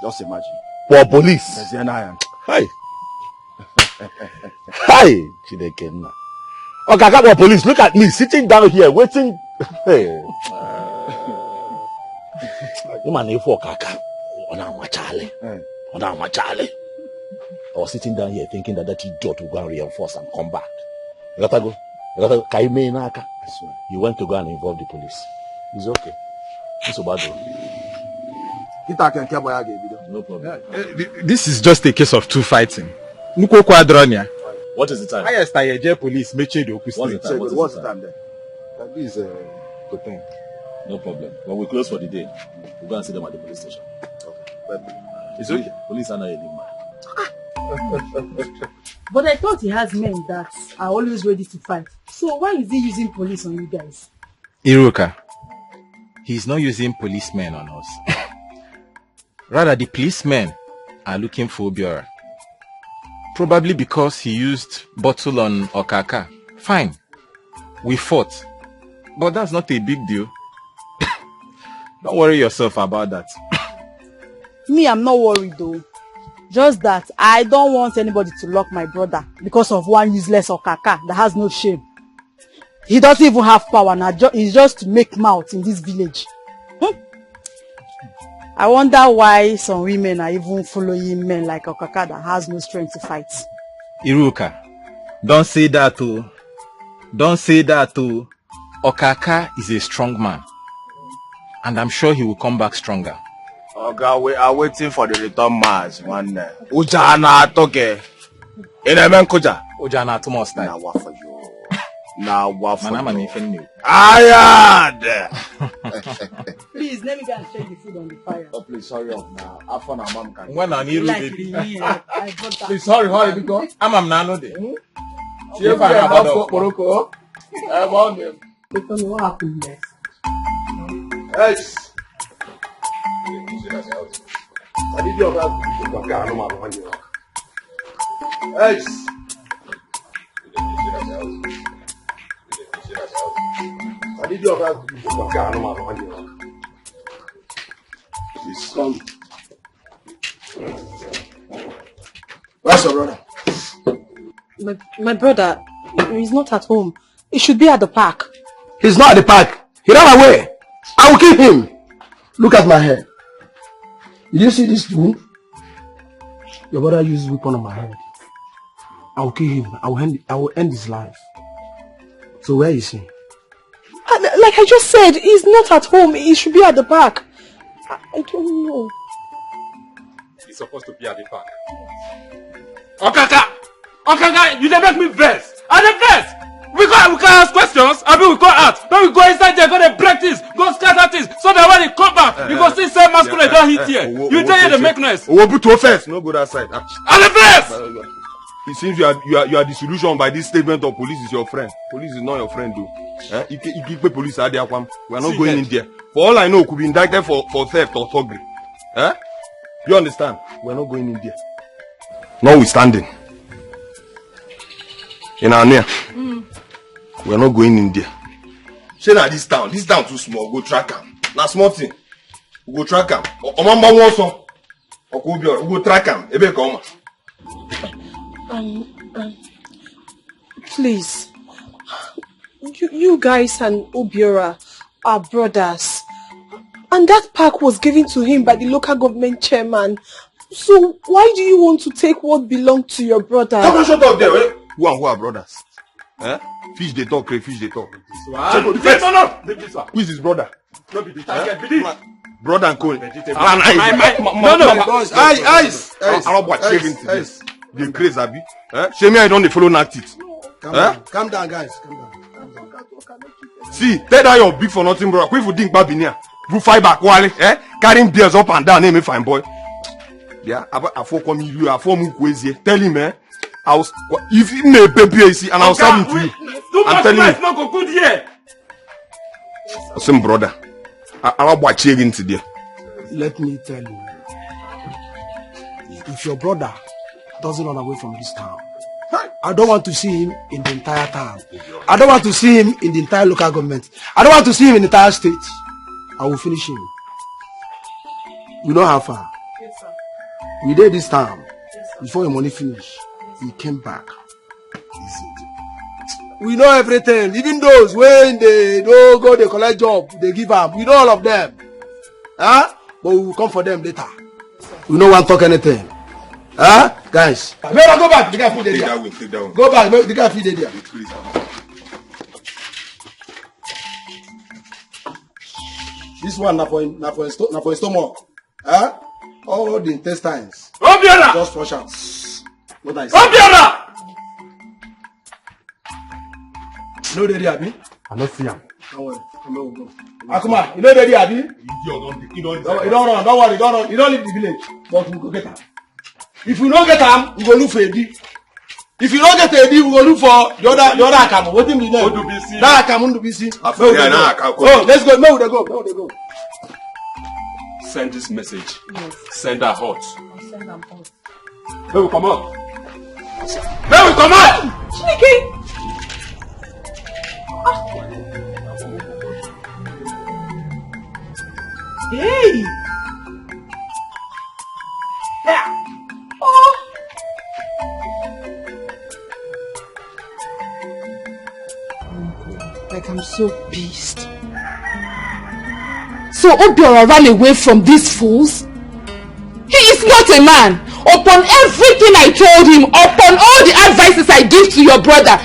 Just imagine. For police. Hi. Hi. Chidekenna. Okaka or police. Look at me sitting down here waiting. Hey. You man for Okaka. I was sitting down here thinking that idiot will go and reinforce and come back. You gotta go. You went to go and involve the police. It's okay. It's about it. No problem. This is just a case of two fighting. What is the time? Highest I police make the What's the time? What's the time then? That is to 10. No problem. When we close for the day, we'll go and see them at the police station. Okay. It's okay. Police are not a man. But I thought he has men that are always ready to fight. So why is he using police on you guys? Iruka, he's not using policemen on us. Rather, the policemen are looking for Obiora. Probably because he used bottle on Okaka. Fine. We fought. But that's not a big deal. Don't worry yourself about that. Me, I'm not worried though. Just that I don't want anybody to lock my brother because of one useless Okaka that has no shame. He doesn't even have power now. He's just to make mouth in this village. I wonder why some women are even following men like Okaka that has no strength to fight. Iruka, don't say that too. Don't say that too. Okaka is a strong man. And I'm sure he will come back stronger. Okay, we are waiting for the return mass. One Ujana toke. Inemen kuja. Ujana to most now what for you? Now what for you? Ayad. Please let me go and check the food on the fire. Oh please hurry up now. After our mom can. When I need like baby. Please hurry because I'm nano de. She for Morocco. About them. They told me what happened next. Yes. Where's your brother? My brother, he's not at home. He should be at the park. He's not at the park. He ran away. I will kill him. Look at my head. Did you see this wound? Your brother used weapon on my head. I will kill him. I will end his life. So where is he? Like I just said, he's not at home. He should be at the park. I don't know. He's supposed to be at the park. Okaka, you dey make me vex. I dey vex. We can ask questions. I mean, we go out. Then we go inside there, go to break things, go scatter things, so that when he come back, you go see say masculine don't hit here. You tell you the make noise. We'll put to offense. No go that side. I dey vex. It seems you are disillusioned by this statement of police is your friend. Police is not your friend, though. You keep police at there. We are not going in there. For all I know, could be indicted for theft or thuggery. You understand? We are not going in there. Notwithstanding, in our near, we are not going in there. Say na this town too small. Go track him. Na small thing. We go track him. Omamba won some. Okobiora, we go track him. Ebe come. Please. You guys and Obiora are brothers. And that park was given to him by the local government chairman. So why do you want to take what belonged to your brother? Come on, shut up there. Eh? Who are brothers? Eh? Fish they talk, fish they talk. No. Who is his brother? No be the target. Be this. Brother and co. No. Eyes. The craze, Abi. Shame me, I don't follow act it. Calm down, guys. Calm down. See, tell that your big for nothing, bro. If you think Babinia, you fight back, Wally. Carrying beers up and down, name me fine boy. Yeah, I for come you, I for move crazy. Tell him, I was if you may baby see, and I'll send him to you. I'm telling you. Not go good here. Same brother. I'll watch you again today. Let me tell you, if your brother doesn't run away from this town, I don't want to see him in the entire town. I don't want to see him in the entire local government. I don't want to see him in the entire state. I will finish him. You know how far? Yes, sir. We did this town. Yes, before your money finished, he came back. We know everything. Even those when they don't go, they collect job, they give up. We know all of them. Huh? But we will come for them later. We don't want to talk anything. Huh? Guys. Better go back. The guy feed the there. Go back. The guy feed the there. This one na for his stomach. Huh? All the intestines. Obiora! Just flush out. What I say? Obiora! You know the idea, Abi? I don't see him. Don't worry. Go. Akuma, you know the idea, Abi? You don't run. Don't worry. Don't run. You don't leave the village. But we go get him. If we don't get him, we go look for Edi. If you don't get Edi, we go look for the other Akamu. What do you mean? That Akamu to be seen. Oh, let's go. Where would they go? Send this message. Yes. Send her hot. I'll send them hot. Where we come out? Chineke! Hey! Oh! Like I'm so pissed. So Obiora ran away from these fools? He is not a man. Upon everything I told him, upon all the advices I gave to your brother,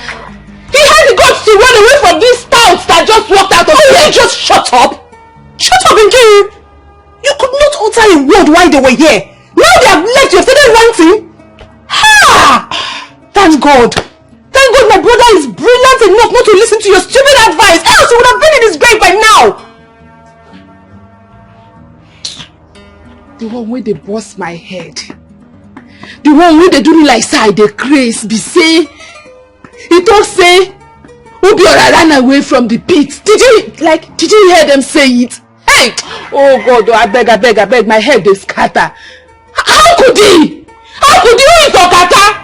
he had the guts to run away from these stouts that just walked out of here. Just shut up! Shut up, Nkiru! You could not utter a word while they were here. Now they have left, you have started ranting. Ha! Thank God. Thank God my brother is brilliant enough not to listen to your stupid advice. Else he would have been in his grave by now. The one where they bust my head. The one where they do me like side they craze be say. He talk say Obiora ran away from the pit. Did you hear them say it? Hey! Oh God, I beg, my head is scatter. How could he? How could you eat Okata?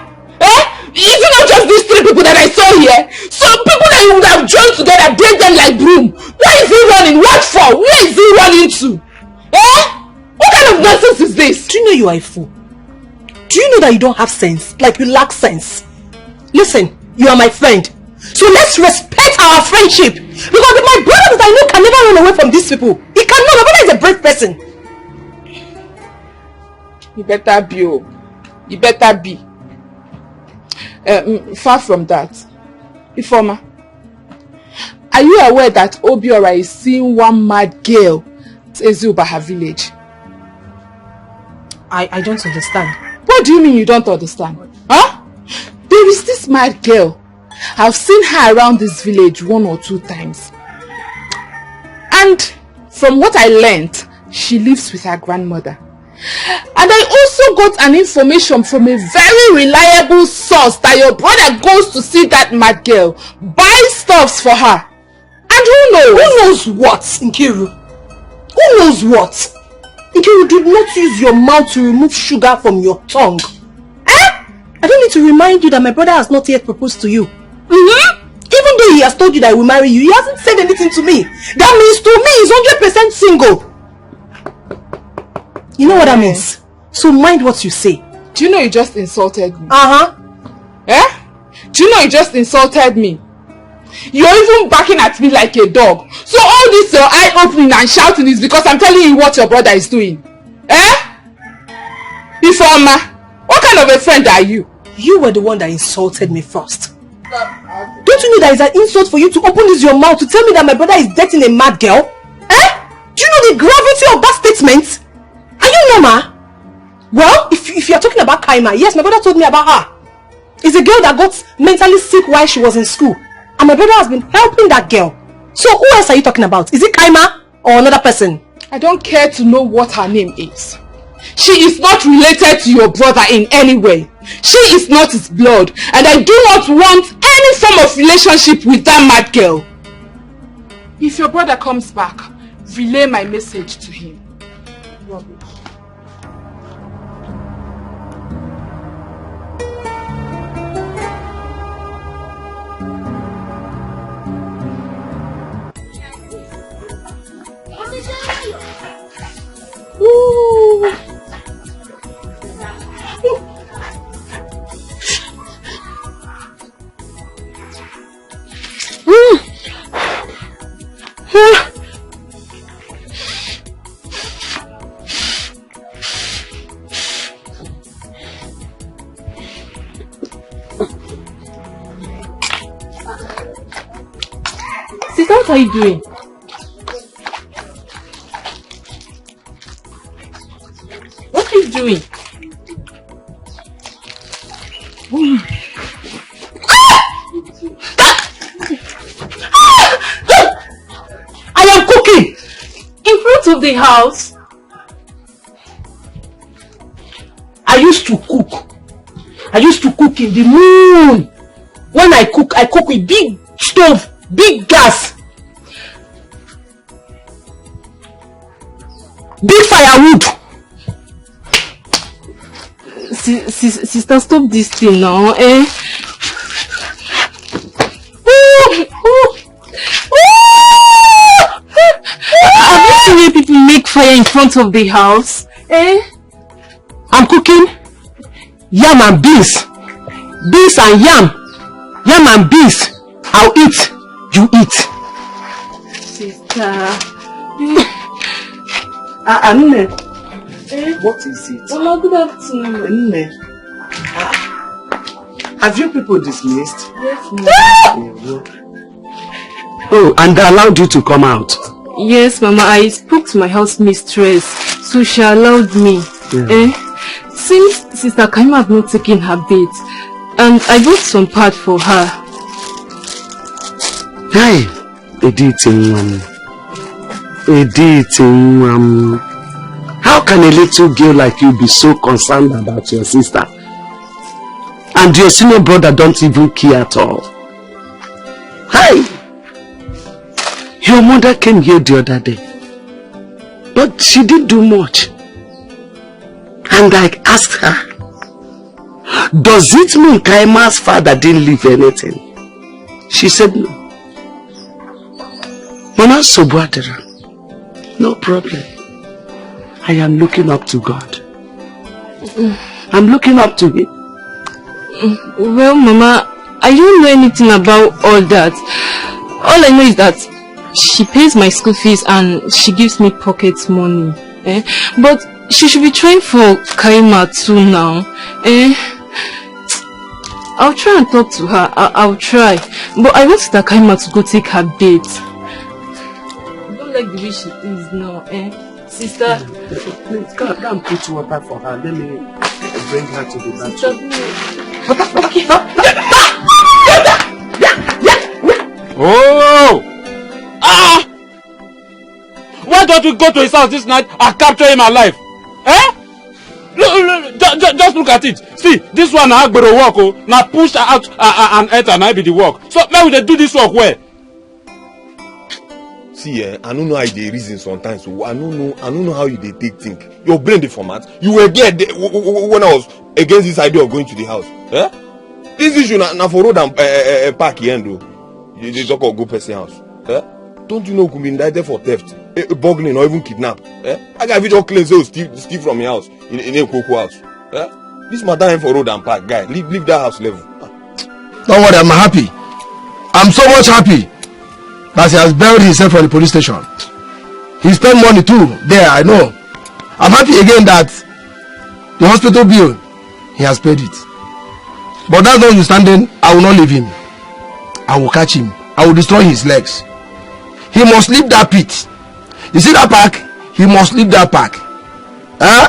Is it not just these three people that I saw here? Some people that you would have joined together, break them like broom. Where is he running? What for? Where is he running to? What kind of nonsense is this? Do you know you are a fool? Do you know that you don't have sense? Like you lack sense? Listen, you are my friend. So let's respect our friendship. Because my brother that I know can never run away from these people. He cannot. My brother is a brave person. You better be. You better be. Far from that. Informer, are you aware that Obiora is seeing one mad girl at Ezubaha village? I don't understand. What do you mean you don't understand? Huh? There is this mad girl. I've seen her around this village 1 or 2 times. And from what I learned, she lives with her grandmother. And I also got an information from a very reliable source that your brother goes to see that mad girl, buy stuffs for her. And who knows? Who knows what, Nkiru? Who knows what? Nkiru, did not use your mouth to remove sugar from your tongue. I don't need to remind you that my brother has not yet proposed to you. Even though he has told you that he will marry you. He hasn't said anything to me. That means to me he's 100% single. You know what that means? So mind what you say. Do you know you just insulted me? Eh? Do you know you just insulted me? You're even barking at me like a dog. So all this your eye opening and shouting is because I'm telling you what your brother is doing. Informer, what kind of a friend are you? You were the one that insulted me first. Don't you know that it's an insult for you to open your mouth to tell me that my brother is dating a mad girl? Do you know the gravity of that statement? Are you normal? Well, if you're talking about Kaima, yes, my brother told me about her. It's a girl that got mentally sick while she was in school. And my brother has been helping that girl. So who else are you talking about? Is it Kaima or another person? I don't care to know what her name is. She is not related to your brother in any way. She is not his blood. And I do not want any form of relationship with that mad girl. If your brother comes back, relay my message to him. Rubbish. Ooh. Sister, what are you doing? What are you doing? I am cooking in front of the house. I used to cook in the moon. When I cook with big stove, big gas, big firewood. Sister, stop this thing now, Have you seen where people make fire in front of the house? I'm cooking yam and beans. Beans and yam. Yam and beans. I'll eat. You eat. Sister. Anne. What is it? Mama, good afternoon. Anne. Have you people dismissed? Yes, Mama. Oh, and they allowed you to come out? Yes, Mama. I spoke to my house mistress, so she allowed me. Yeah. Since Sister Kaima have not taken her bath, and I bought some pad for her. Hey, how can a little girl like you be so concerned about your sister? And your senior brother don't even care at all. Hey, your mother came here the other day, but she didn't do much. And I asked her, does it mean Kaima's father didn't leave anything? She said no. Mama Sobwadera, no problem. I am looking up to God. I'm looking up to him. Well, Mama, I don't know anything about all that. All I know is that she pays my school fees and she gives me pocket money. But she should be trying for Kaima too now. I'll try and talk to her. I'll try. But I want that Kaima to go take her bath. I don't like the way she is now. Sister. Please, go and put water for her. Let me bring her to the bathroom. Oh! Why don't we go to his house this night and capture him alive? Look, just look at it. See, this one I go to work. Now push her out and enter and I be the work. So maybe they do this work where? See, I don't know how they reason sometimes. So I don't know how you they take think. Your brain the format. You were there when I was against this idea of going to the house. This issue na for road and park here, though. You talk of good person house. Eh? Don't you know who could be indicted for theft, burglary, or even kidnap? Eh? I got video claims say steal from your house in a Coco house. Eh? This matter ain't for road and park, guy. Leave that house level. Don't worry, I'm happy. I'm so much happy that he has buried himself from the police station. He spent money too there, I know. I'm happy again that the hospital bill, he has paid it. But that's not understanding. I will not leave him. I will catch him. I will destroy his legs. He must leave that pit. You see that park? He must leave that park. Huh?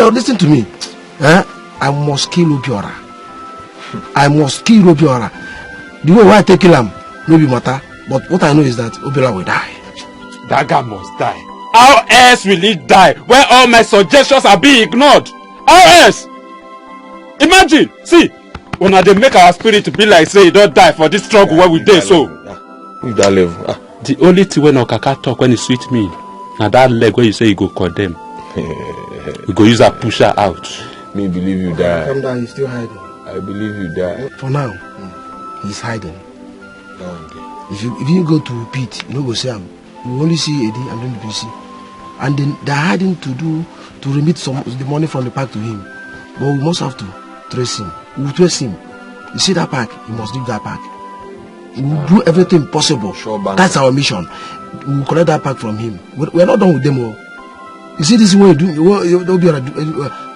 And listen to me. Huh? I must kill Obiora. I must kill Obiora. The way I take him, maybe matter. But what I know is that Obiora will die. That guy must die. How else will he die when all my suggestions are being ignored? How else? Imagine, see, when they make our spirit to be like say he don't die for this struggle where we dey so. With that level. The only thing when Okaka talk when he sweet me, now that leg where you say you go condemn. You go use a pusher out. Me believe you die. Come down, he's still hiding. I believe you die. For now, he's hiding. If you go to pit, you no go see him. You only see Eddie and then the PC. And then they're hiding to remit the money from the park to him. But we must have to trace him. We will trace him. You see that park? He must leave that park. We will do everything possible. That's our mission. We will collect that park from him. We're not done with them all. You see this way you do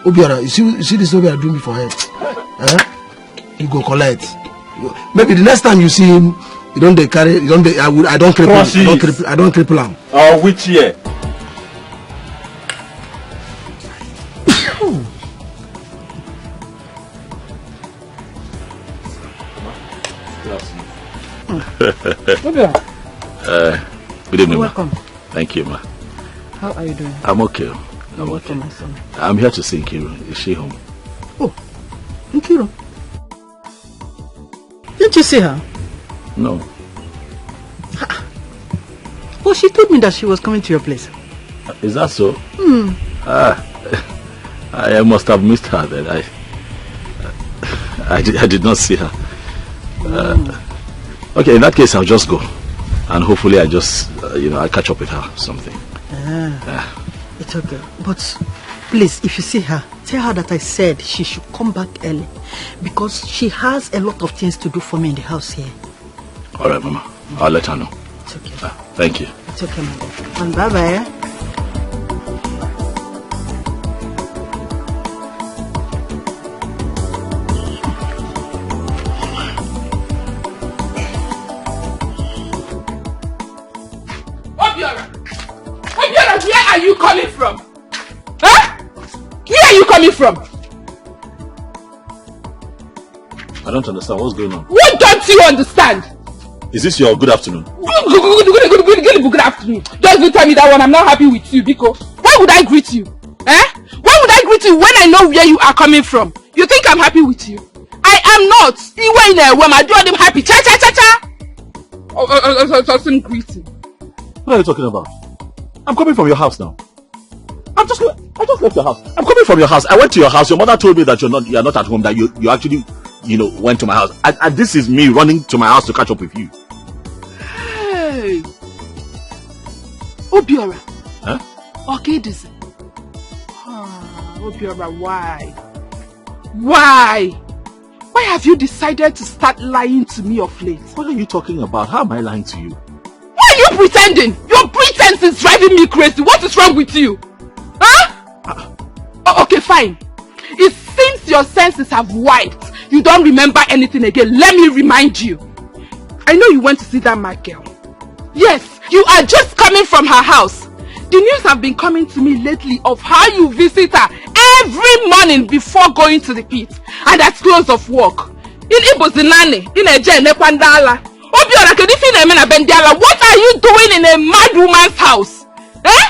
Obiora, you see this Obiora doing me for him. You go collect. Maybe the next time you see him, I don't cripple him. Oh, which year? Good evening, welcome. Ma. Thank you, ma. How are you doing? I'm okay. I'm welcome, okay. my son. I'm here to see Nkiru. Is she home? Oh, Nkiru. Didn't you see her? No. Well, she told me that she was coming to your place. Is that so? I must have missed her then. I did not see her. Okay, in that case, I'll just go. And hopefully I just, I catch up with her or something. It's okay. But please, if you see her, tell her that I said she should come back early. Because she has a lot of things to do for me in the house here. All right, Mama. I'll let her know. It's okay. Thank you. It's okay, Mama. And bye-bye. Where are you coming from? Huh? Where are you coming from? I don't understand. What's going on? What don't you understand? Is this your good afternoon? Good afternoon. Just don't tell me that one. I'm not happy with you, because why would I greet you? Eh? Why would I greet you when I know where you are coming from? You think I'm happy with you? I am not. When I do them happy. Cha cha cha cha. Some greeting. What are you talking about? I'm coming from your house now. I just left your house. I'm coming from your house. I went to your house. Your mother told me that you're not at home, that you actually, went to my house. And this is me running to my house to catch up with you. Hey. Obiora. Huh? Okay, this. Obiora, why? Why? Why have you decided to start lying to me of late? What are you talking about? How am I lying to you? Why are you pretending? Your pretense is driving me crazy. What is wrong with you? Huh? Okay, fine. It seems your senses have wiped. You don't remember anything again. Let me remind you. I know you went to see that mad girl. Yes, you are just coming from her house. The news have been coming to me lately of how you visit her every morning before going to the pit. And at close of work. In Ibozinane, in Ejene Kwandala. What are you doing in a mad woman's house? Eh?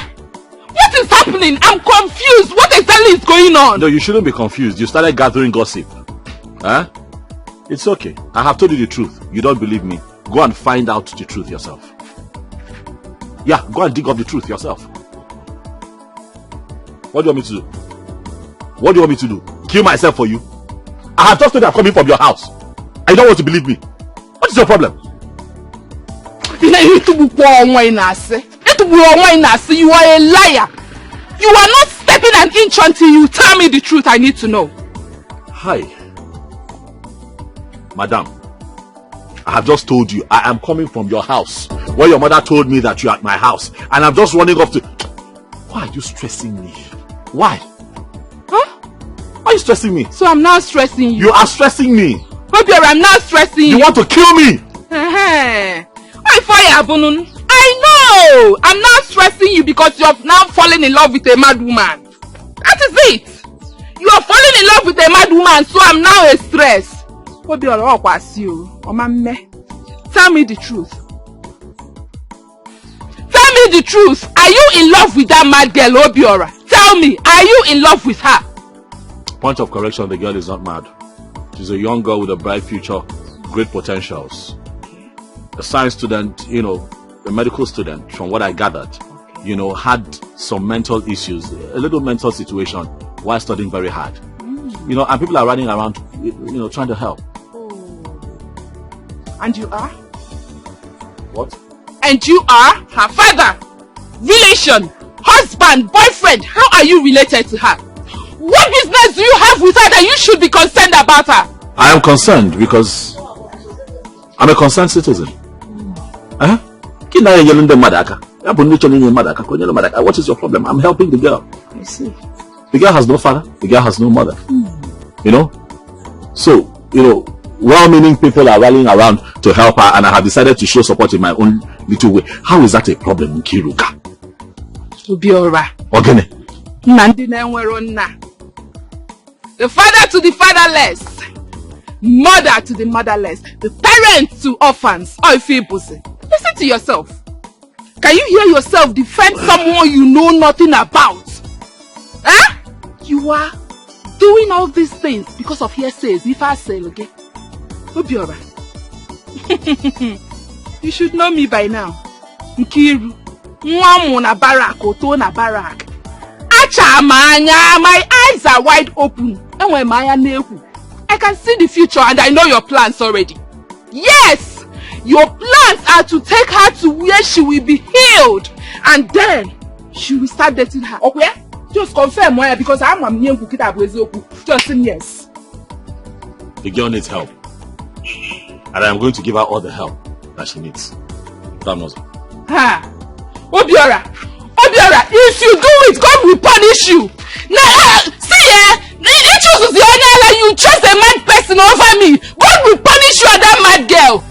What is happening? I'm confused. What exactly is going on? No, you shouldn't be confused. You started gathering gossip. Huh? It's okay. I have told you the truth. You don't believe me. Go and find out the truth yourself. Yeah, go and dig up the truth yourself. What do you want me to do? What do you want me to do? Kill myself for you? I have just told you I'm coming from your house. And you don't want to believe me. is your problem? You are a liar. You are not stepping an inch until you tell me the truth. I need to know. Hi. Madam, I have just told you I am coming from your house where your mother told me that you are at my house, and I'm just running off to... Why are you stressing me? Why? Huh? Why are you stressing me? So I'm not stressing you. You are stressing me. Obiora, I'm not stressing you. You want to kill me? I know. I'm not stressing you because you have now fallen in love with a mad woman. That is it. You are falling in love with a mad woman, so I'm now a stress. Obiora, tell me the truth. Tell me the truth. Are you in love with that mad girl, Obiora? Tell me, are you in love with her? Point of correction, the girl is not mad. She's a young girl with a bright future, great potentials. A science student, you know, a medical student, from what I gathered, you know, had some mental issues, a little mental situation while studying very hard. You know, and people are running around, you know, trying to help. And you are? What? And you are her father, relation, husband, boyfriend. How are you related to her? What business do you have with her that you should be concerned about her? I am concerned because I'm a concerned citizen. What is your problem? I'm helping the girl. I see. The girl has no father. The girl has no mother. You know? So, you know, well-meaning people are rallying around to help her, and I have decided to show support in my own little way. How is that a problem, Kiruka? Obiora. Ogene. The father to the fatherless, mother to the motherless, the parents to orphans. Listen to yourself. Can you hear yourself defend someone you know nothing about? Huh? You are doing all these things because of hearsays. If I say, okay? Obiora. You should know me by now. Nkiru. Nwamu na barak, oto na barak. My eyes are wide open. I can see the future and I know your plans already. Yes! Your plans are to take her to where she will be healed. And then, she will start dating her. Okay? Just confirm why, because I'm a new just say yes. The girl needs help. And I am going to give her all the help that she needs. That knows it. Ha! Obiora! Obiora, if you do it, God will punish you. Now, see, it chooses the honor, you chose a mad person over me. God will punish you and that mad girl.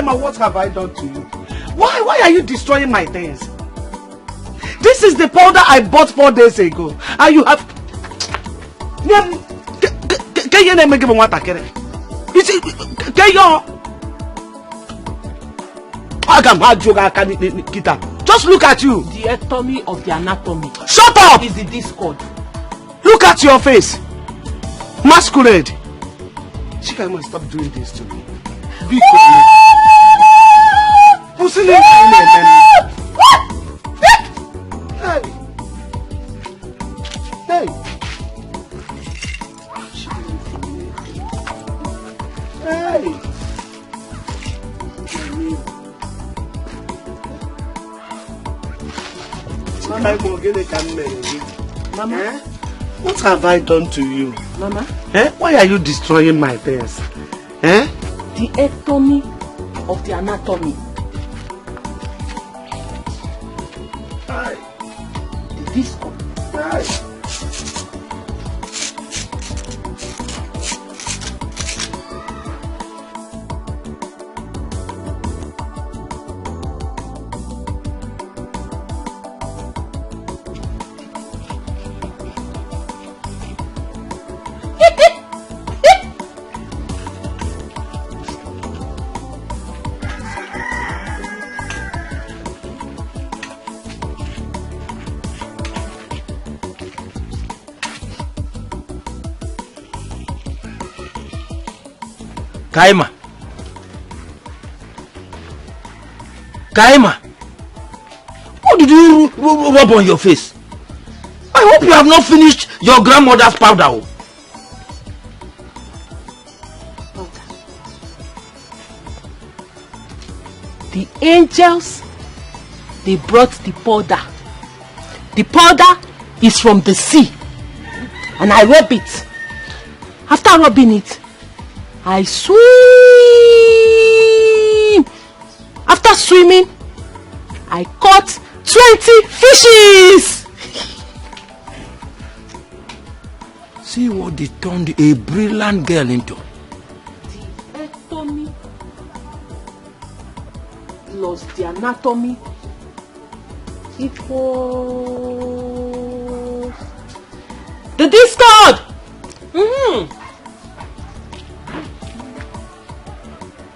What have I done to you? Why are you destroying my things? This is the powder I bought 4 days ago, and you have... Just look at you. The anatomy of the anatomy. Shut up! Is the discord. Look at your face. Masquerade. Chika, you must stop doing this to me. Be quiet. Pussy name. Hey. Hey. Hey. Mama, what have I done to you? Mama? Why are you destroying my things? The anatomy of the anatomy. Aye. The disco. Aye. Kaima. Kaima. What did you rub on your face? I hope you have not finished your grandmother's powder. The angels, they brought the powder. The powder is from the sea. And I rub it. After rubbing it, I swim. After swimming, I caught 20 fishes. See what they turned a brilliant girl into. The anatomy plus the anatomy equals the discord.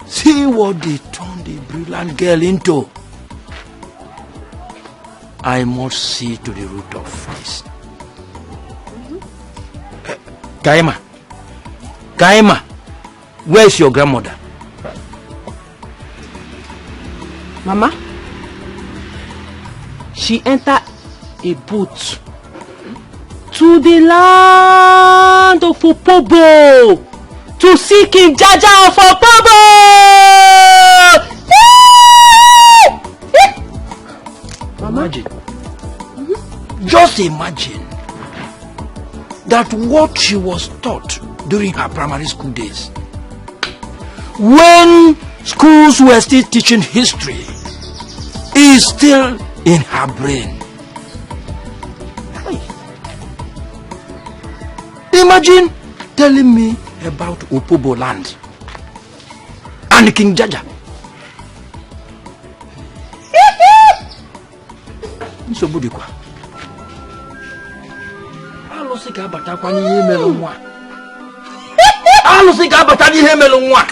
See what they turned a brilliant girl into. I must see to the root of this. Kaima, Kaima, where's your grandmother? Mama, she entered a boat to the land of Opobo to see King Jaja of Opobo. Imagine, just imagine that what she was taught during her primary school days, when schools were still teaching history, is still in her brain. Imagine telling me about Opobo land and King Jaja. Nsobudikwa. Alusi ka bata kwa n'ihe mere nwa. Alusi ka bata n'ihe mere nwa.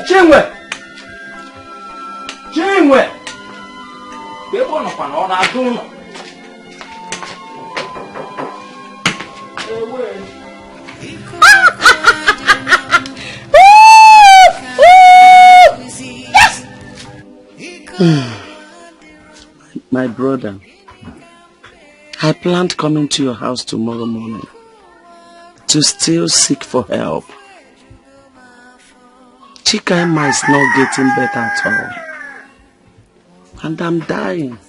Chinwe! Chinwe! Bebo no pa na ọ na-adụ ụlọ. My brother, I planned coming to your house tomorrow morning to still seek for help. Chikaima is not getting better at all. And I'm dying.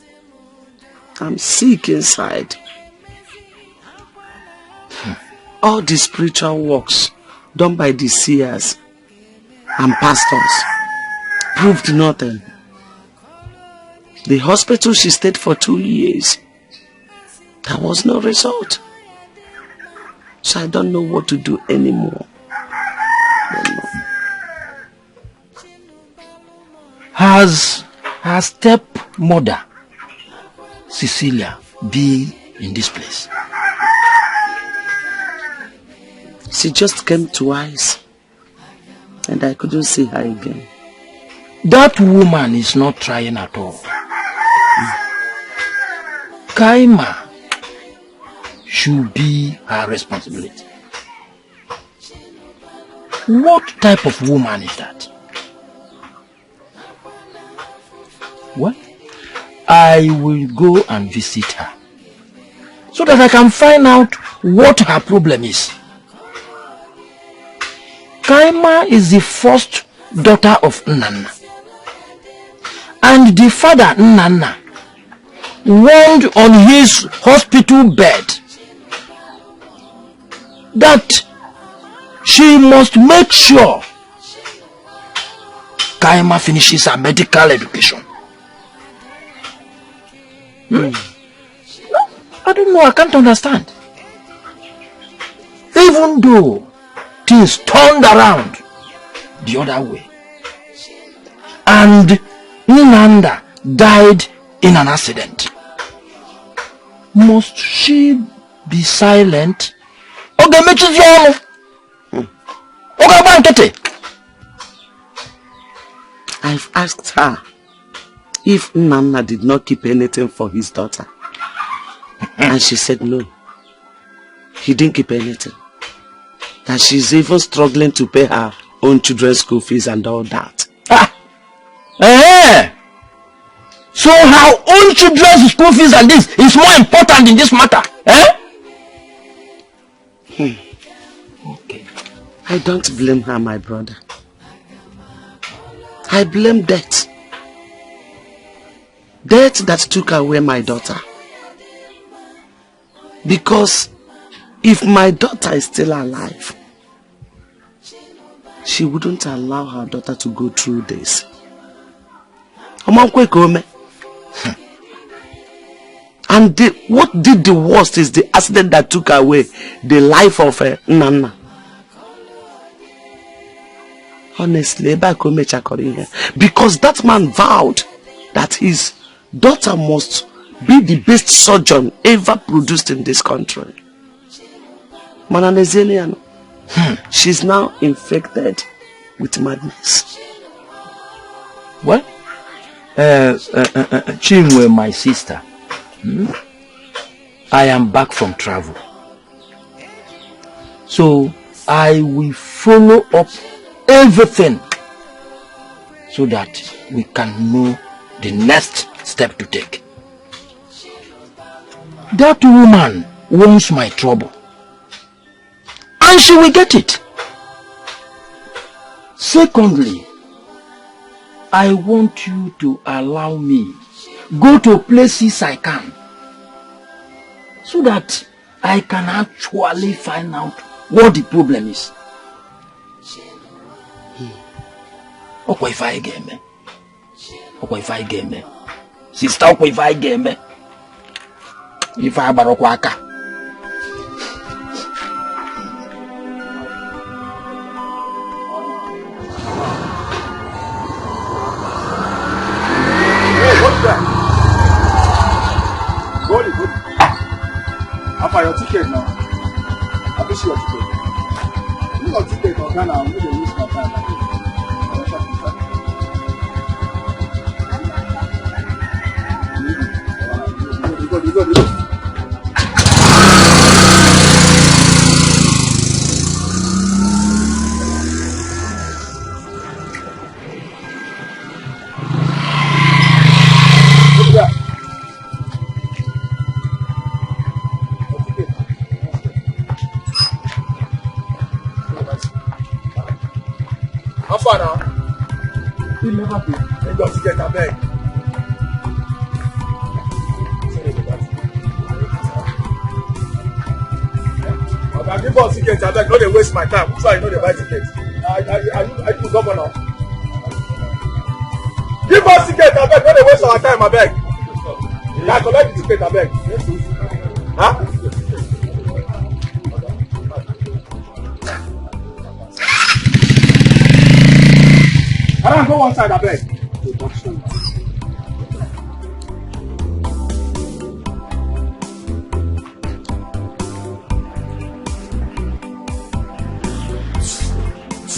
I'm sick inside. All the spiritual works done by the seers and pastors proved nothing. The hospital she stayed for 2 years, there was no result. So I don't know what to do anymore. Has her stepmother, Cecilia, been in this place? She just came twice, and I couldn't see her again. That woman is not trying at all. Kaima should be her responsibility. What type of woman is that? Well, I will go and visit her so that I can find out what her problem is. Kaima is the first daughter of Nnanna, and the father Nnanna warned on his hospital bed that she must make sure Kaima finishes her medical education. I don't know, I can't understand. Even though things turned around the other way and Nnanna died in an accident, must she be silent? Okay, I've asked her if Nnanna did not keep anything for his daughter, and she said no. he didn't keep anything. That she's even struggling to pay her own children's school fees and all that. So her own children's school fees and this is more important in this matter? Okay. I don't blame her, my brother. I blame death. Death that took away my daughter. Because if my daughter is still alive, she wouldn't allow her daughter to go through this. And what did the worst is the accident that took away the life of Nana. Honestly, because that man vowed that his daughter must be the best surgeon ever produced in this country. She's now infected with madness. What? Chimwe, my sister. I am back from travel. So I will follow up everything so that we can know the next step to take. That woman wants my trouble. And she will get it. Secondly, I want you to allow me go to places I can so that I can actually find out what the problem is. Okay, if I get me. Okay, if I get me. Sister, okay, if I get me. If I barokwaka. After your ticket now. I wish your ticket. You got ticket on Ghana, I'm going to use my time. You go. How far now? You never pay. You got to get a bag. Okay, give us tickets a bag. Don't they waste my time. So I know they buy tickets. Are you the governor? Give us tickets a bag. Don't they waste our time a bag. Yeah, collect the ticket a bag. Huh? I don't go one side, I beg.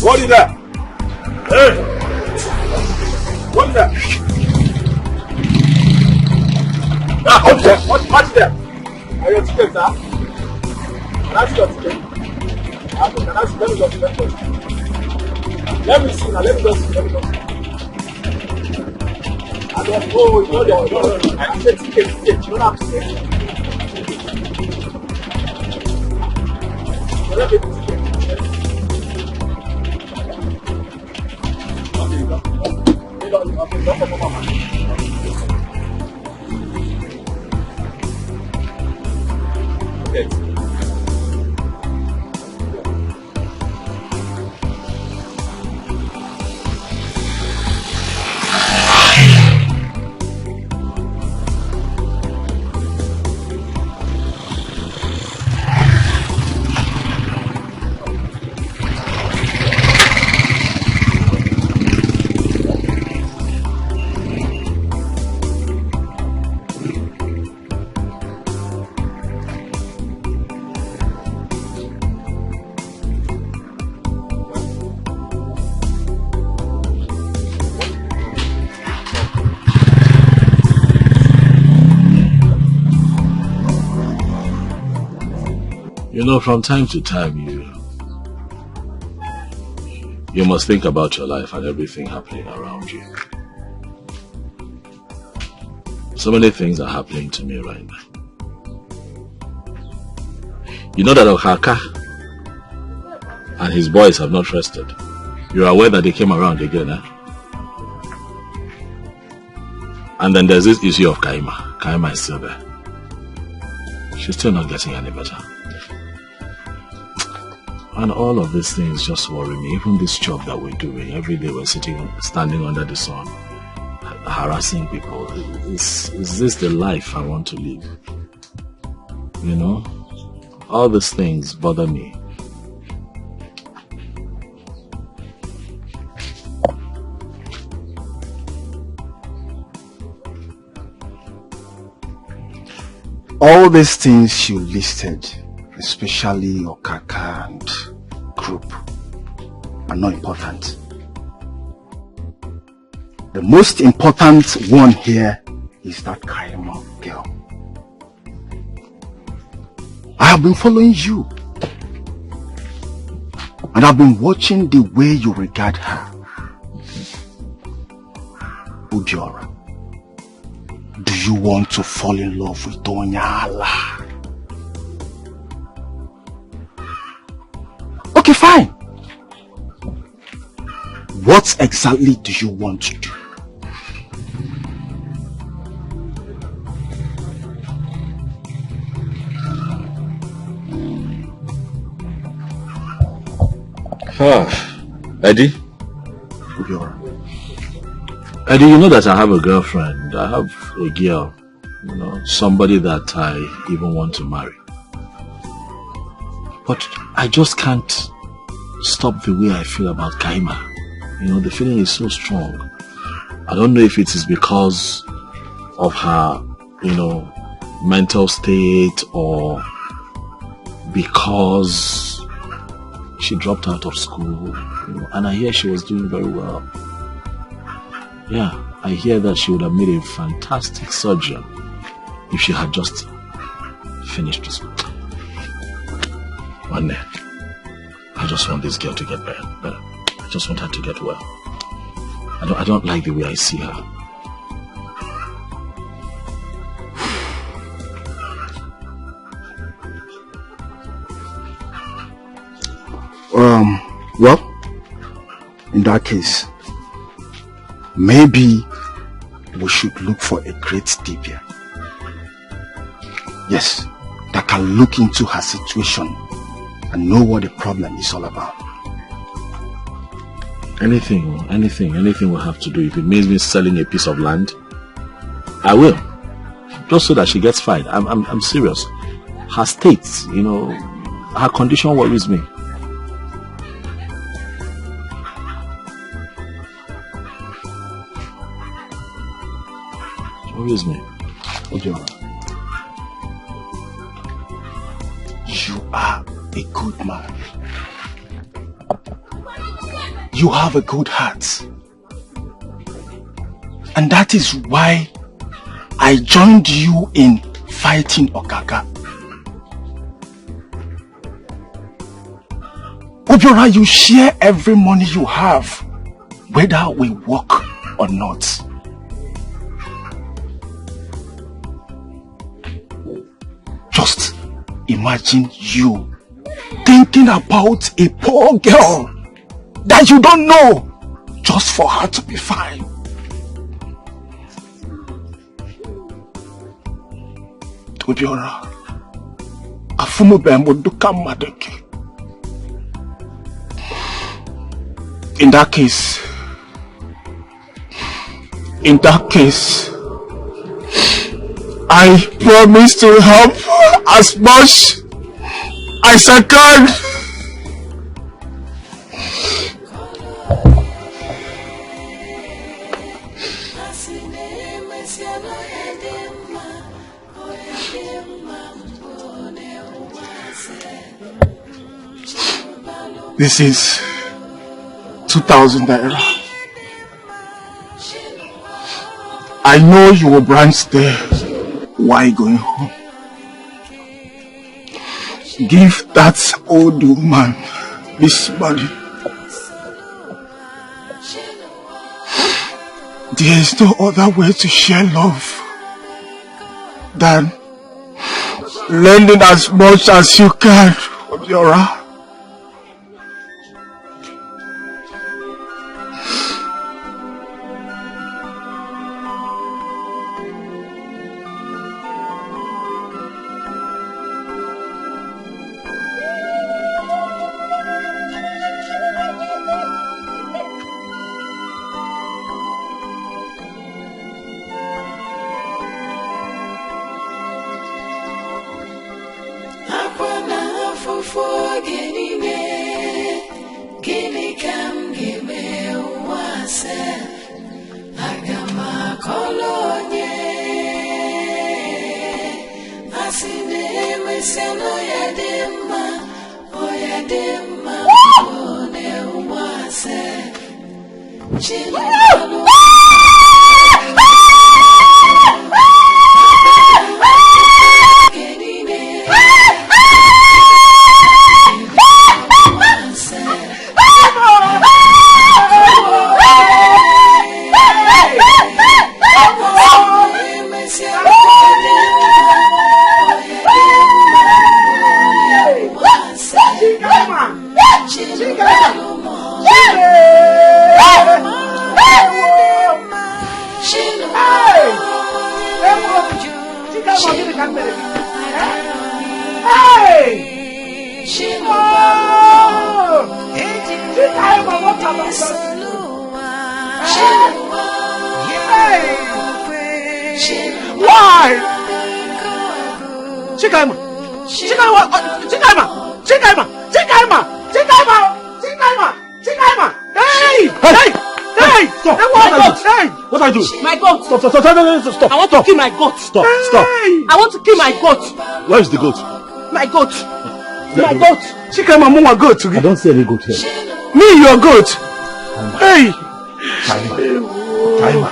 What is that? Hey! What is that? Ah, what's that? What's that? Are your tickets, huh? That's your ticket. Let me see now, let me just see. I don't know, no. I said ticket, you don't have to say. Let me see. Okay. You know, from time to time, you must think about your life and everything happening around you. So many things are happening to me right now. You know that Okaka and his boys have not rested. You're aware that they came around again, eh? And then there's this issue of Kaima. Kaima is still there. She's still not getting any better. And all of these things just worry me. Even this job that we're doing, every day we're standing under the sun, harassing people. Is this the life I want to live? You know? All these things bother me. All these things you listed, especially Okaka and group, are not important. The most important one here is that Kaima girl. I have been following you, and I've been watching the way you regard her. Ubiora, do you want to fall in love with Onyala? Okay, fine. What exactly do you want to do? Eddie? Eddie, you know that I have a girlfriend. I have a girl. You know, somebody that I even want to marry. But I just can't stop the way I feel about Kaima. You know, the feeling is so strong. I don't know if it is because of her, you know, mental state or because she dropped out of school. You know, and I hear she was doing very well. Yeah, I hear that she would have made a fantastic surgeon if she had just finished school. One day, I just want this girl to get better. I just want her to get well. I don't like the way I see her. Well, in that case, maybe we should look for a great Dibia. Yes, that can look into her situation and know what the problem is all about. Anything we'll have to do. If it means me selling a piece of land, I will. Just so that she gets fine. I'm serious. Her state, you know, her condition worries me. Worries me. Ojoma, you are a good man. You have a good heart. And that is why I joined you in fighting Okaka. Obiora, you share every money you have, whether we work or not. Just imagine you thinking about a poor girl that you don't know, just for her to be fine. Obiora, afumu bembo duka madeke. In that case, I promise to help as much as I can. This is 2,000 naira. I know you will branch there. Why going home? give that old woman this money. There is no other way to share love than lending as much as you can of your heart. Stop. I want to kill my goat. Stop. I want to kill my goat. Where is the goat? My goat. My goat. Chikama mama goat. I don't see any goat here. Me, your goat. Hey. Kaima.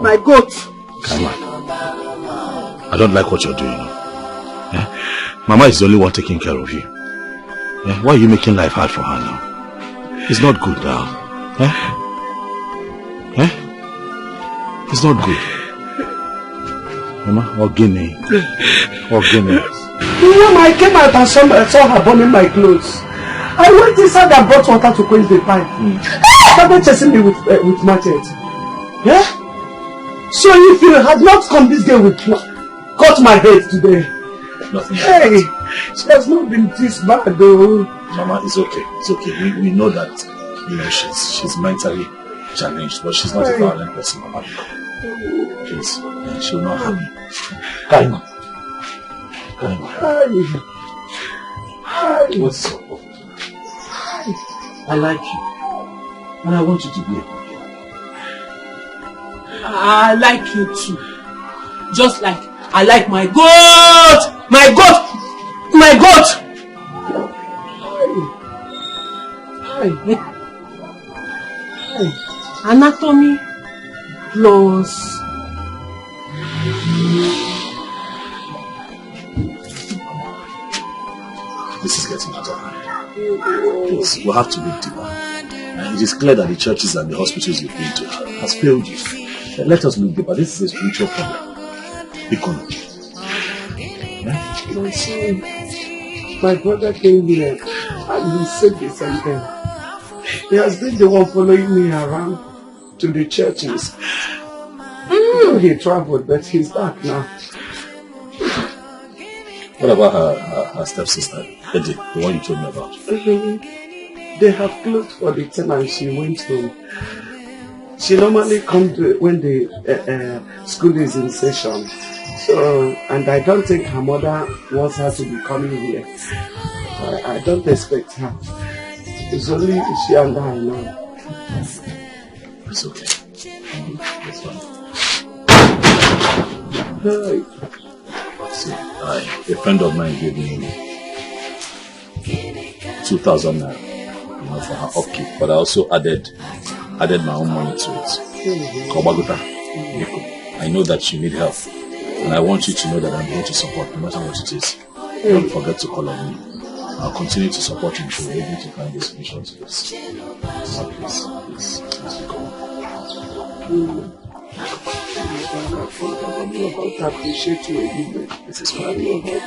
My goat. Kaima. I don't like what you're doing. Yeah? Mama is the only one taking care of you. Yeah? Why are you making life hard for her now? It's not good now. Yeah? It's not good. Mama, Ogini. When I came out and saw her burning my clothes, I went inside and brought water to quench the fire. She started chasing me with machete. Yeah? So if you had not come, this girl would cut my head today. Hey, she has not been this bad though. Mama, it's okay. It's okay. We know that, she's mentally challenged, but she's not a violent person, Mama. Please, she will not harm you. Kaima. What's up? I like you. And I want you to be a good girl. I like you too. Just like I like my goat! My goat! My goat! Hi. Anatomy plus this is getting out of hand. Please, we'll have to look deeper. It is clear that the churches and the hospitals you've been to has failed you. Let us look deeper. This is a spiritual problem. My brother came here and he said the same thing. He has been the one following me around to the churches. He traveled, but he's back now. What about her stepsister, Eddie, the one you told me about? They have closed for the time and she went home. She normally comes when the school is in session. So, and I don't think her mother wants her to be coming here. I don't expect her. It's only she and I now. It's okay. It's fine. Hey. See, a friend of mine gave me 2,000 naira, for her upkeep, but I also added my own money to it. Kobagota, I know that you need help, and I want you to know that I'm here to support, no matter what it is. Don't forget to call on me. I'll continue to support you until we're able to find a solution to this. Please go.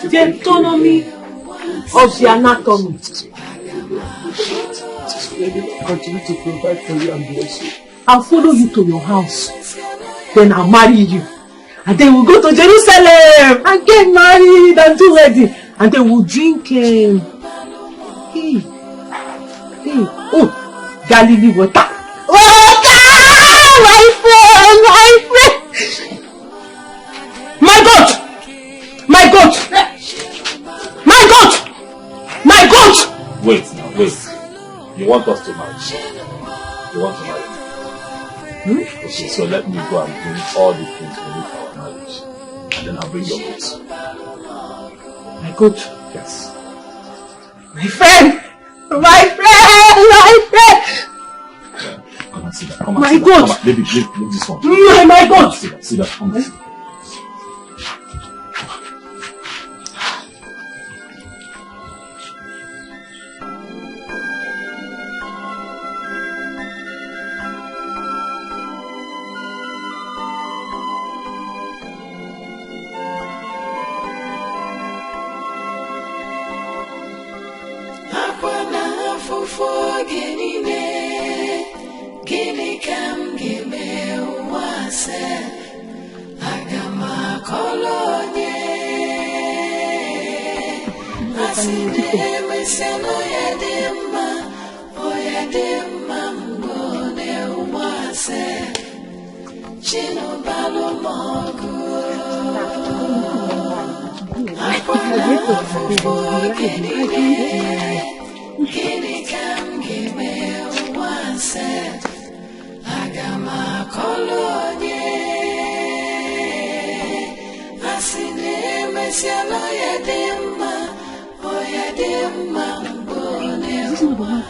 The autonomy of the anatomy. Continue to provide for you and bless you. I'll follow you to your house. Then I'll marry you. And then we'll go to Jerusalem and get married and do wedding. And then we'll drink Galilee water. Water! My friend! My goat! My goat! My goat! My goat! Wait now, wait. You want us to marry? You want to marry? Okay, so let me go and bring all the things we need for our marriage. And then I'll bring your goat. My goat? Yes. My friend! My friend! Come and sit down. Come and My sit goat! Down. Come on, baby, leave this one. My goat! Sit down. Come on.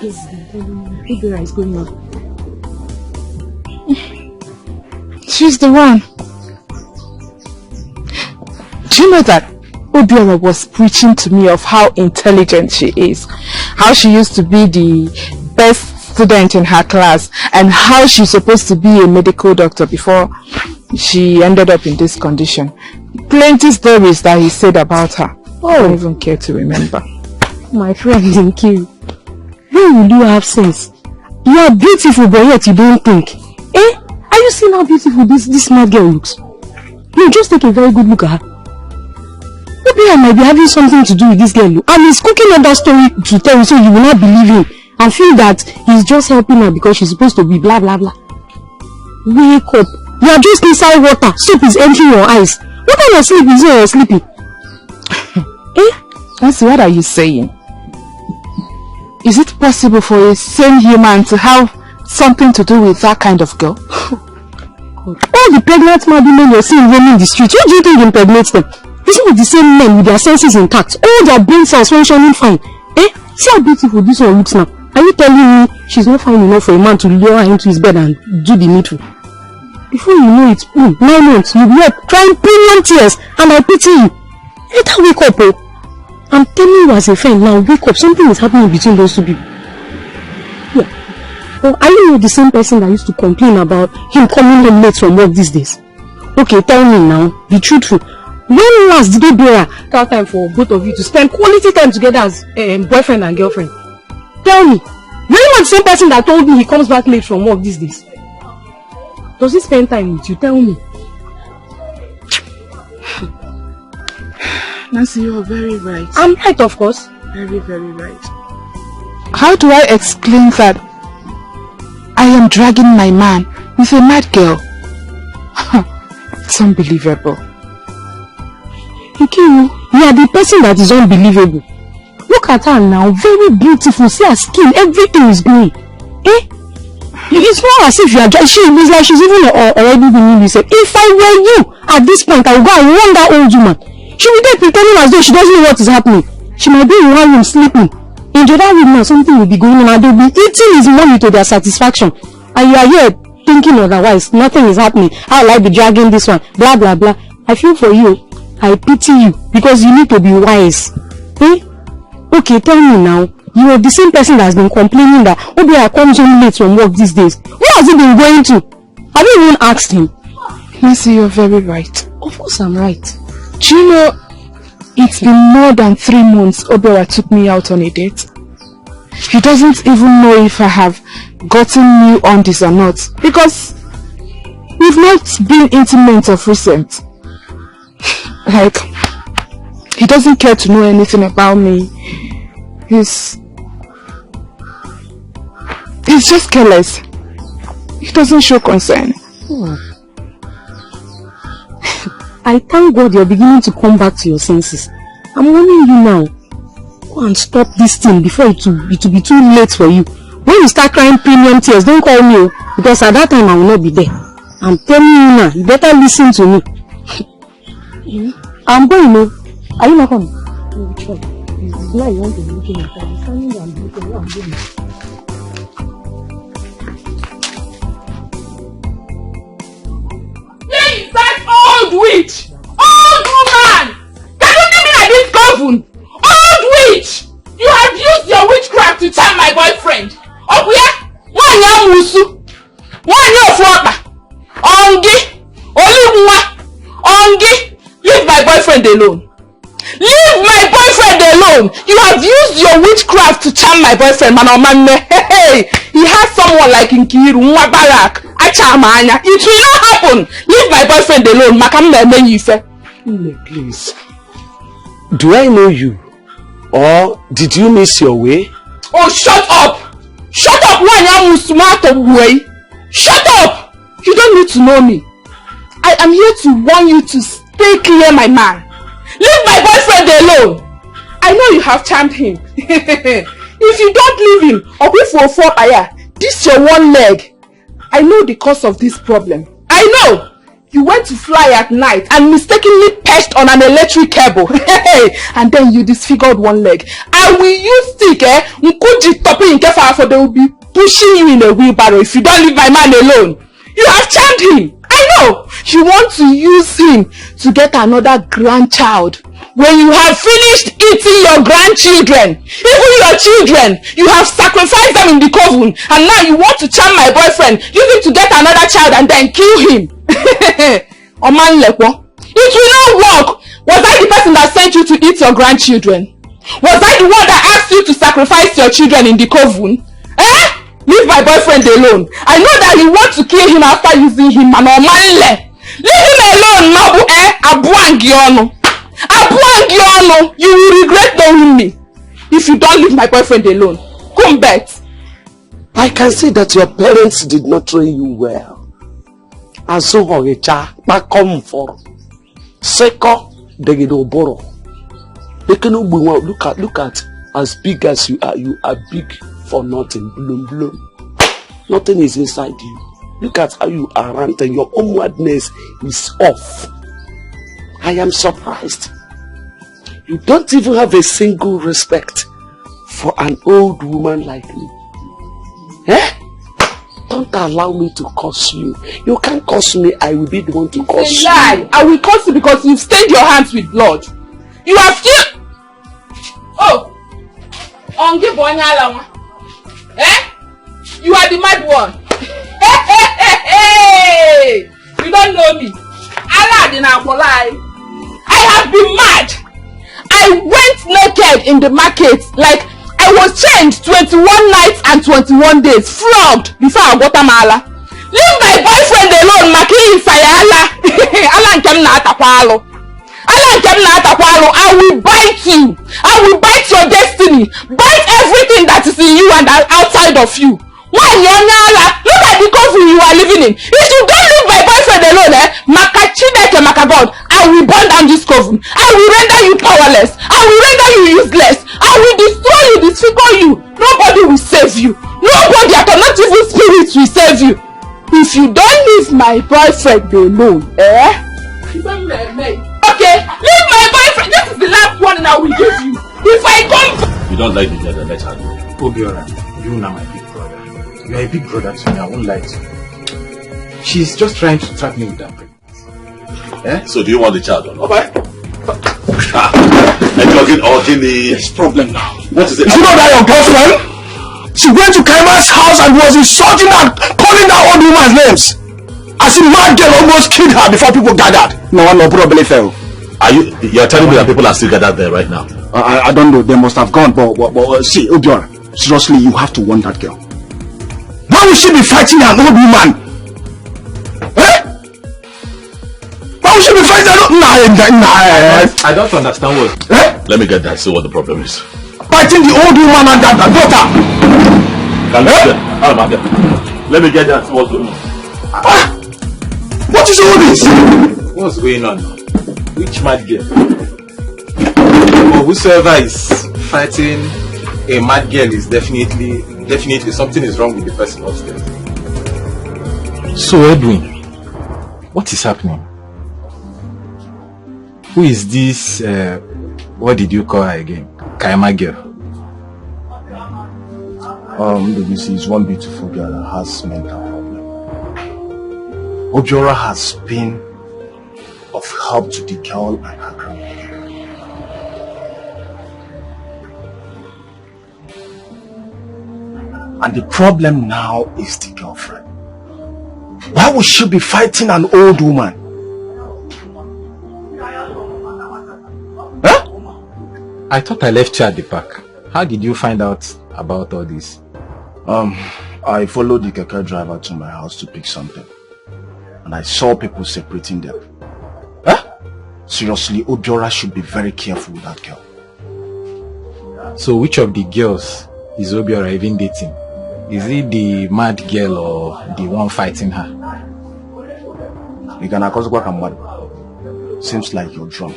Is going on. She's the one. Do you know that Obiora was preaching to me of how intelligent she is, how she used to be the best student in her class, and how she's supposed to be a medical doctor before she ended up in this condition. Plenty stories that he said about her. I don't even care to remember. My friend Dikeh, when will you have sense? You are beautiful, but yet you don't think. Eh? Are you seeing how beautiful this smart girl looks? No, just take a very good look at her. Maybe I might be having something to do with this girl. And he's cooking up that story to tell you so you will not believe him and feel that he's just helping her because she's supposed to be blah blah blah. Wake up. You are just inside water. Soap is entering your eyes. What kind of sleep is you sleeping? Eh? Nancy, what are you saying? Is it possible for a sane human to have something to do with that kind of girl? All the pregnant mad women you're seeing roaming the streets, what do you think impregnates them? Isn't it the same men with their senses intact? All their brain cells functioning fine. Eh? See how beautiful this one looks now. Are you telling me she's not fine enough for a man to lure her into his bed and do the needful? Before you know it, 9 months, you'll be up crying premium tears and I pity you. Better wake up, oh. I'm telling you as a friend now, wake up. Something is happening between those two people. Yeah. Well, are you the same person that used to complain about him coming home late from work these days? Okay, tell me now. Be truthful. When last did Obiora have time for both of you to spend quality time together as boyfriend and girlfriend? Tell me. You're not the same person that told me he comes back late from work these days. Does he spend time with you? Tell me. Nancy, you are very right. I'm right, of course. Very, very right. How do I explain that I am dragging my man with a mad girl? It's unbelievable. Dikeh, you are the person that is unbelievable. Look at her now, very beautiful. See her skin, everything is glowing. Eh? It's not as if you are just, it's like she's even already been in. If I were you at this point, I would go and warn that old woman. She will be pretending as though she doesn't know what is happening. She might be in one room sleeping. In the other room now, something will be going on and they'll be eating his money to their satisfaction. And you are here thinking otherwise. Nothing is happening. How will I be dragging this one? Blah, blah, blah. I feel for you. I pity you because you need to be wise. Eh? Okay, tell me now. You are the same person that has been complaining that Obiora comes home late from work these days. Where has he been going to? Have you even asked him? Mercy, you're very right. Of course I'm right. Do you know, it's been more than 3 months Obiora took me out on a date. He doesn't even know if I have gotten new undies or not, because we've not been intimate of recent. Like, he doesn't care to know anything about me. He's just careless. He doesn't show concern. I thank God you're beginning to come back to your senses. I'm warning you now. Go and stop this thing before it will be too late for you. When you start crying premium tears, don't call me, because at that time I will not be there. I'm telling you now, you better listen to me. I'm going to. Are you not coming? It's like you want to be looking at me. I'm standing there and looking. I'm going. Where is that old witch? Old woman! Can you give me like this coven? Old witch! You have used your witchcraft to charm my boyfriend. Okuya, one young musu, one young flopper, Ongi, Oliwa, Ongi. Leave my boyfriend alone. Leave my boyfriend alone. You have used your witchcraft to charm my boyfriend, man. Hey, he has someone like Nkiru, Mwabarak, Achamanya. It will not happen. Leave my boyfriend alone. Please. Do I know you? Or did you miss your way? Oh, shut up! Shut up, way. Shut up! You don't need to know me. I am here to warn you to stay clear, my man. Leave my boyfriend alone. I know you have charmed him. If you don't leave him, or if you fall fire, this your one leg. I know the cause of this problem. I know. You went to fly at night and mistakenly perched on an electric cable. And then you disfigured one leg. I will use stick, for they will be pushing you in a wheelbarrow if you don't leave my man alone. You have charmed him. I know. You want to use him to get another grandchild. When you have finished eating your grandchildren, even your children, you have sacrificed them in the coven, and now you want to charm my boyfriend, use him to get another child and then kill him. Oman Lekwo, it will not work. Was I the person that sent you to eat your grandchildren? Was I the one that asked you to sacrifice your children in the coven? Leave my boyfriend alone. I know that you want to kill him after using him, and Omanle. Leave him alone, Mabu. Abuangiono. You will regret knowing me if you don't leave my boyfriend alone. Come back. I can see that your parents did not train you well. Azuhogecha, bakom for Seko Degidoboro. Look at as big as you are big for nothing. Bloom. Nothing is inside you. Look at how you are ranting. Your homewardness is off. I am surprised. You don't even have a single respect for an old woman like me. Don't allow me to curse you. You can't curse me. I will be the one to curse you. Lie. I will curse you because you've stained your hands with blood. You have still... Oh! You are the mad one. Hey! You don't know me. I have been mad. I went naked in the market. Like, I was chained 21 nights and 21 days. Flogged before I got a mala. Leave my boyfriend alone, Maki Sayala. I will bite you. I will bite your destiny. Bite everything that is in you and outside of you. Why look at the coven you are living in. If you don't leave my boyfriend alone, God, I will burn down this coven. I will render you powerless. I will render you useless. I will destroy you, disfigure you. Nobody will save you. Nobody, not even spirits will save you. If you don't leave my boyfriend alone, You don't let me. Okay, leave my boyfriend. This is the last one I will give you. If I come... You don't like the other, let her go. Obiora, you are my big brother. You are a big brother to me, I won't lie to you. She's just trying to trap me with that pregnancy. So do you want the child or not? Okay. Enjoy There's problem now. What is it? You know that your girlfriend? She went to Kaima's house and was insulting her, calling that old woman's names. As if mad girl almost killed her before people gathered. No one no probably fell. You're telling me that people are still gathered there right now? I don't know. They must have gone. But see, Obiora, seriously, you have to warn that girl. Why would she be fighting an old woman? Eh? Why would she be fighting an old woman? I don't understand what. Eh? Let me get that. See what the problem is. Fighting the old woman and that daughter. Let me get that. See what's going on. What is all this? What's going on? Which mad girl? Or whosoever is fighting a mad girl is definitely something is wrong with the person upstairs. So Edwin, what is happening? Who is this? What did you call her again? Kaima girl. This is one beautiful girl that has mental problem. Obiora has been of help to the girl and her grandmother. And the problem now is the girlfriend. Why would she be fighting an old woman? Huh? I thought I left you at the park. How did you find out about all this? I followed the Dikeh driver to my house to pick something. And I saw people separating them. Huh? Seriously, Obiora should be very careful with that girl. So which of the girls is Obiora even dating? Is it the mad girl or the one fighting her? Seems like you're drunk.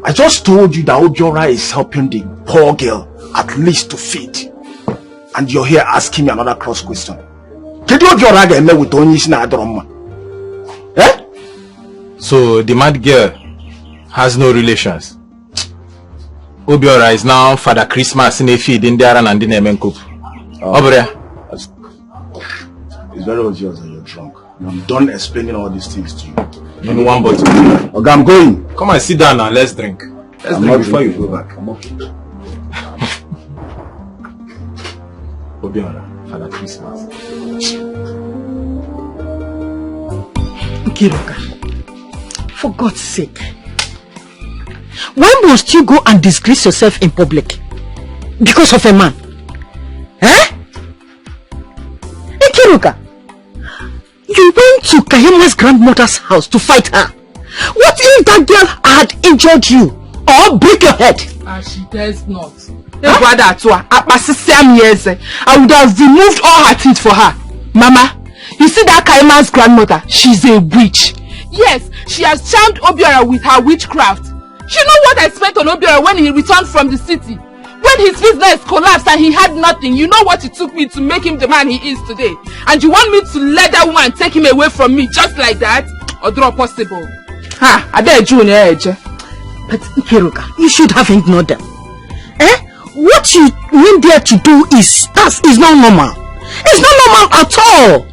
I just told you that Obiora is helping the poor girl at least to feed. And you're here asking me another cross question. So the mad girl has no relations. Obiora is now Father Christmas in a feed in there and in the Menkup. It's very obvious that you're drunk. I'm done explaining all these things to you. In one bottle. Okay, I'm going. Come and sit down and let's drink. Let's drink before you go back. I'm okay. Obiora, Father Christmas. Kiruka, for God's sake, why must you go and disgrace yourself in public? Because of a man? Eh? Kiruka, you went to Kahima's grandmother's house to fight her. What if that girl had injured you or break your head? She does not. I would have removed all her teeth for her. Mama, you see that Kaima's grandmother? She's a witch. Yes, she has charmed Obiora with her witchcraft. You know what I spent on Obiora when he returned from the city? When his business collapsed and he had nothing, you know what it took me to make him the man he is today? And you want me to let that woman take him away from me just like that? Or draw possible? Ha! I bet you edge. But Kiruka, you should have ignored them. Eh? What you went there to do is not normal. It's not normal at all.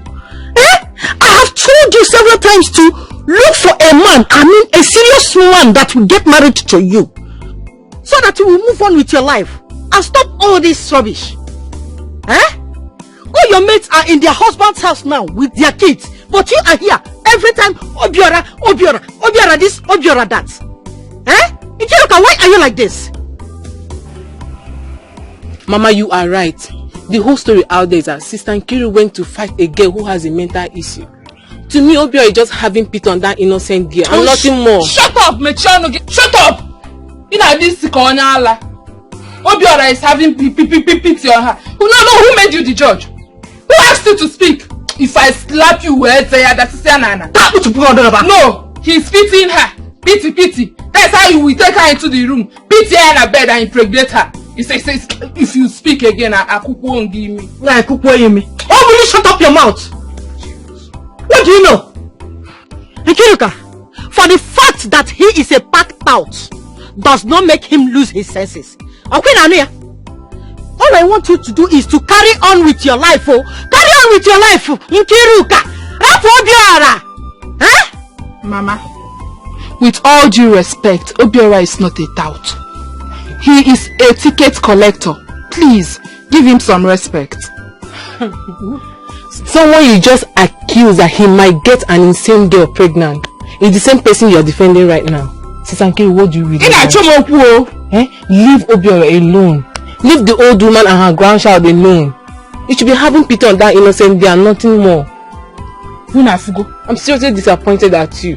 Eh? I have told you several times to look for a man, a serious man that will get married to you. So that you will move on with your life and stop all this rubbish. Eh? All your mates are in their husband's house now with their kids. But you are here every time, Obiora, Obiora, Obiora this, Obiora that. Eh? Ikiruka, why are you like this? Mama, you are right. The whole story out there is that Sister Nkiru went to fight a girl who has a mental issue. To me, Obiora is just having pity on that innocent girl and nothing more. Shut up, Mechano! Shut up! You know this Obiora is having pity on her. No, who made you the judge? Who asked you to speak? If I slap you, where say that is Nana? No, he's pitying her. Pity. That's how you will take her into the room, pity her in her bed and impregnate her. He says, if you speak again, I won't give me. Oh, will you shut up your mouth? What do you know? Nkiruka, for the fact that he is a packed out does not make him lose his senses. Okay, Nania? All I want you to do is to carry on with your life, oh. Carry on with your life, Nkiruka. Mama, With all due respect, Obiora is not a tout. He is a ticket collector. Please, give him some respect. Someone you just accused that he might get an insane girl pregnant is the same person you're defending right now. Sisankiri, what do you really want? Leave Obiora alone. Leave the old woman and her grandchild alone. You should be having pity on that innocent girl, nothing more. I'm seriously disappointed at you.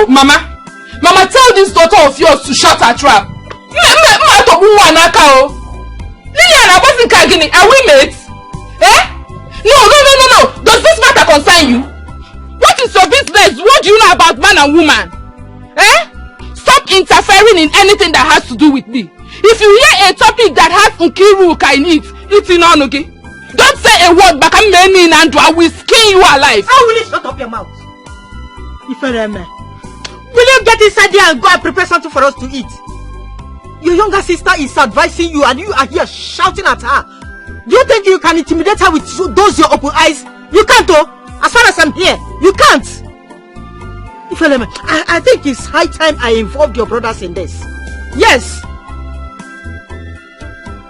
Mama, tell this daughter of yours to shut her trap. Liliana wasn't Kagini. Are we mates? No. Does this matter concern you? What is your business? What do you know about man and woman? Stop interfering in anything that has to do with me. If you hear a topic that has Nkiru in it, it's in on, okay? Don't say a word back. I'm meaning and I will skin you alive. How will you shut up your mouth? Will you get inside there and go and prepare something for us to eat? Your younger sister is advising you and you are here shouting at her. Do you think you can intimidate her with those your open eyes? You can't, though. As far as I'm here, you can't. I think it's high time I involved your brothers in this. Yes.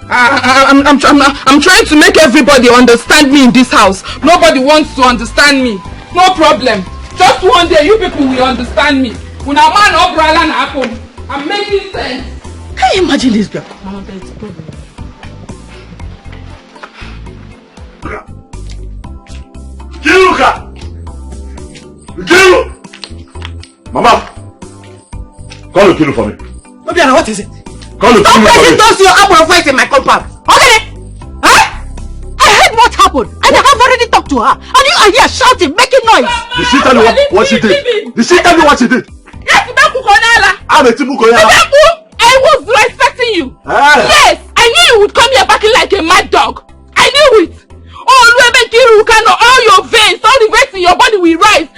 I'm trying to make everybody understand me in this house. Nobody wants to understand me. No problem. Just one day you people will understand me. When a man or brother happen, I'm making sense. Can you imagine this girl? Kiru! Mama! Call Kiru for me. Obiora, what is it? Call Kiru for me. Don't press those your apple fight in my compound. Okay? Huh? I heard what happened and I have already talked to her. And you are here shouting, making noise. Did she tell you what she did? Did she tell you what she did? Yes, I was respecting you. Yes, I knew you would come here barking like a mad dog. I knew it. All your veins, all the veins in your body will rise.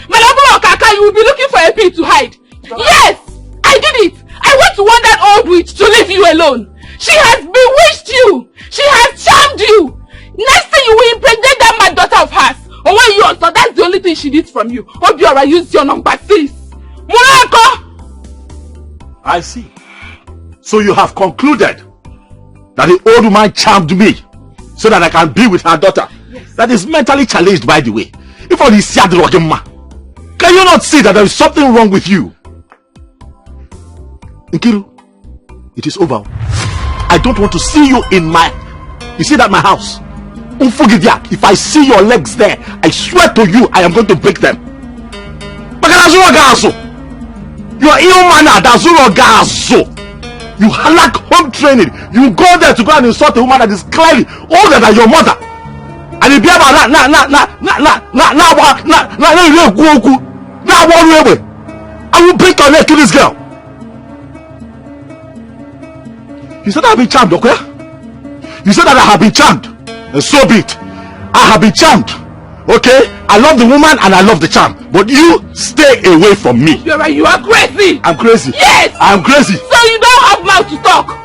You will be looking for a pin to hide. Yes, I did it. I went to want that old witch to leave you alone. She has bewitched you. She has charmed you. Next thing you will impregnate that mad daughter of hers. Or when you also, that's the only thing she needs from you. Obiora, use your number 6. Murako! I see. So you have concluded that the old woman charmed me so that I can be with her daughter. Yes. That is mentally challenged, by the way. If all this can you not see that there is something wrong with you? Nkiru, it is over. I don't want to see you in my... You see that my house? If I see your legs there, I swear to you, I am going to break them. You are ill-mannered. You lack home training. You go there to go and insult a woman that is clearly older than your mother. And if you have I will break your neck to this girl. You said I have been charmed, okay? You said that I have been charmed. And so be it. I have been charmed. Okay? I love the woman and I love the charm. But you stay away from me. You're right, you are crazy. I'm crazy. Yes. I'm crazy. So you don't have mouth to talk.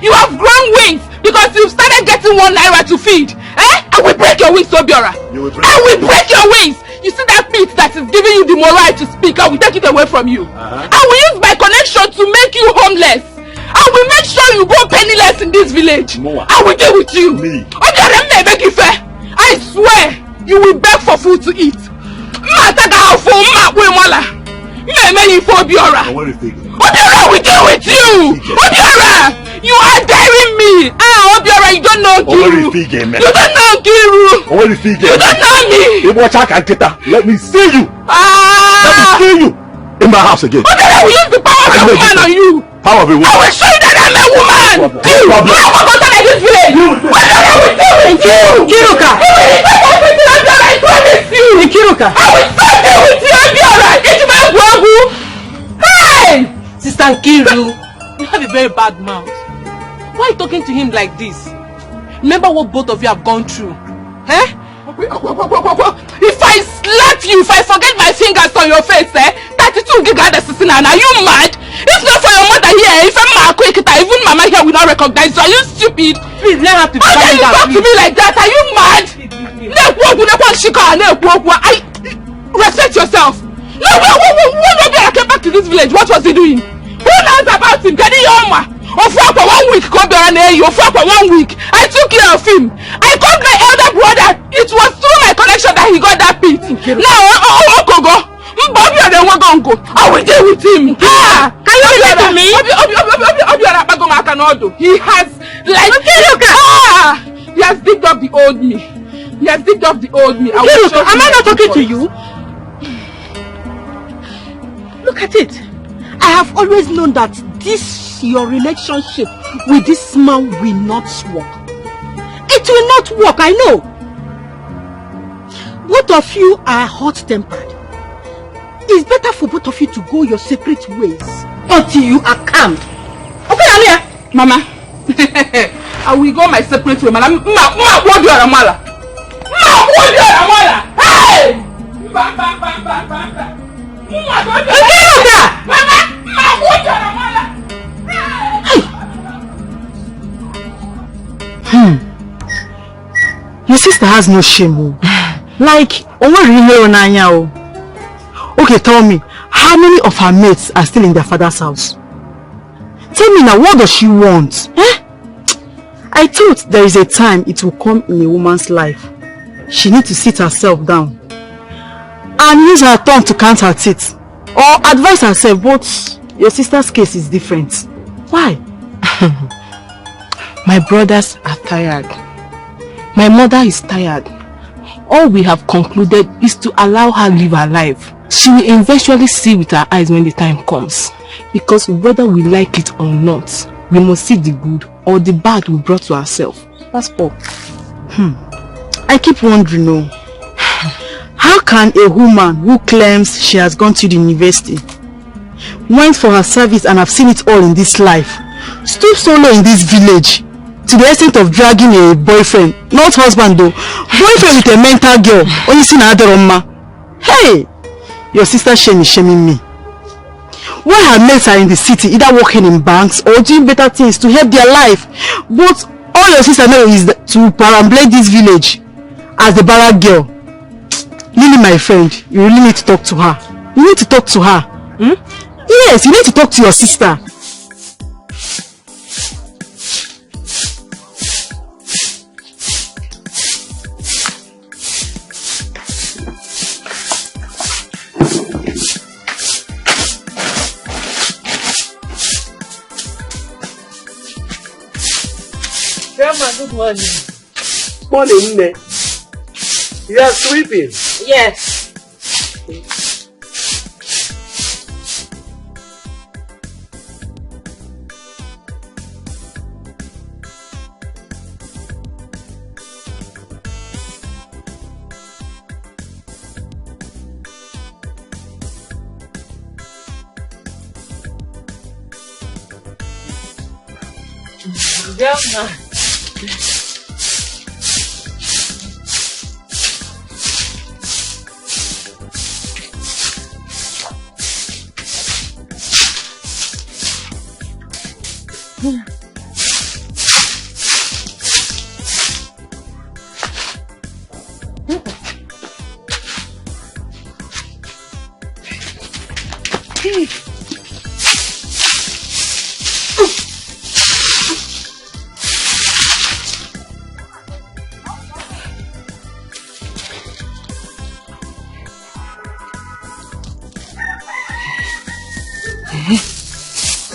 You have grown wings because you've started getting 1 naira to feed. I will break your wings, Obiora. I will break your wings. You see that meat that is giving you the moral to speak, I will take it away from you. I will use my connection to make you homeless. I will make sure you go penniless in this village. I will deal with you. I swear, you will beg for food to eat. Obiora, I will deal with you. Obiora, you are daring me. Obiora, you don't know Kiru. You don't know Kiru. You don't know me. Let me see you. Let me see you in my house again. Obiora, I will use the power of a woman on you. Power of a woman. I will show you that I'm a woman. You will go to this village. Obiora, I will deal with you. Kiruka. I promise you. Kiruka. I will stop deal with you, Obiora. It's my wagu. Hey! Sister Nkiru, you have a very bad mouth. Why are you talking to him like this? Remember what both of you have gone through. If I slap you, if I forget my fingers on your face, 32 giga assassin, are you mad? If not for your mother here, if I'm a quick, even mama here will not recognize you. Are you stupid? Please, let her to be how can you talk to me like that? Are you mad? Respect yourself. No, when Obiora came back to this village, what was he doing? Who knows about him? Can he Oma? For 1 week, come down here. For 1 week, I took care of him. I called my elder brother. It was through my connection that he got that pit. Now, Okogo, Obiora won't go. I will deal with him. Can you listen to me? Obiora cannot do. He has he has digged up the old me. He has digged up the old me. Am I not talking to you? Look at it. I have always known that your relationship with this man will not work. It will not work, I know. Both of you are hot-tempered. It's better for both of you to go your separate ways until you are calmed. Okay, Alia. Mama, I will go my separate way. Mama, what do you are, Hey! Your sister has no shame. Like, okay, tell me, how many of her mates are still in their father's house? Tell me now, what does she want? I thought there is a time it will come in a woman's life. She needs to sit herself down and use her tongue to count her teeth or advise herself, but your sister's case is different. Why? My brothers are tired. My mother is tired. All we have concluded is to allow her live her life. She will eventually see with her eyes when the time comes. Because whether we like it or not, we must see the good or the bad we brought to ourselves. That's all. I keep wondering, how can a woman who claims she has gone to the university, went for her service and have seen it all in this life, stood solo in this village, to the extent of dragging a boyfriend, not husband though, boyfriend with a mental girl, only seen another Roma. Hey, your sister Shane is shaming me. When her mates are in the city, either working in banks or doing better things to help their life, but all your sister knows is to perambulate this village as the barrack girl. Lily, my friend, you really need to talk to her. You need to talk to her. Yes, you need to talk to your sister. Good morning. Morning, Ne. You are sleeping? Yes.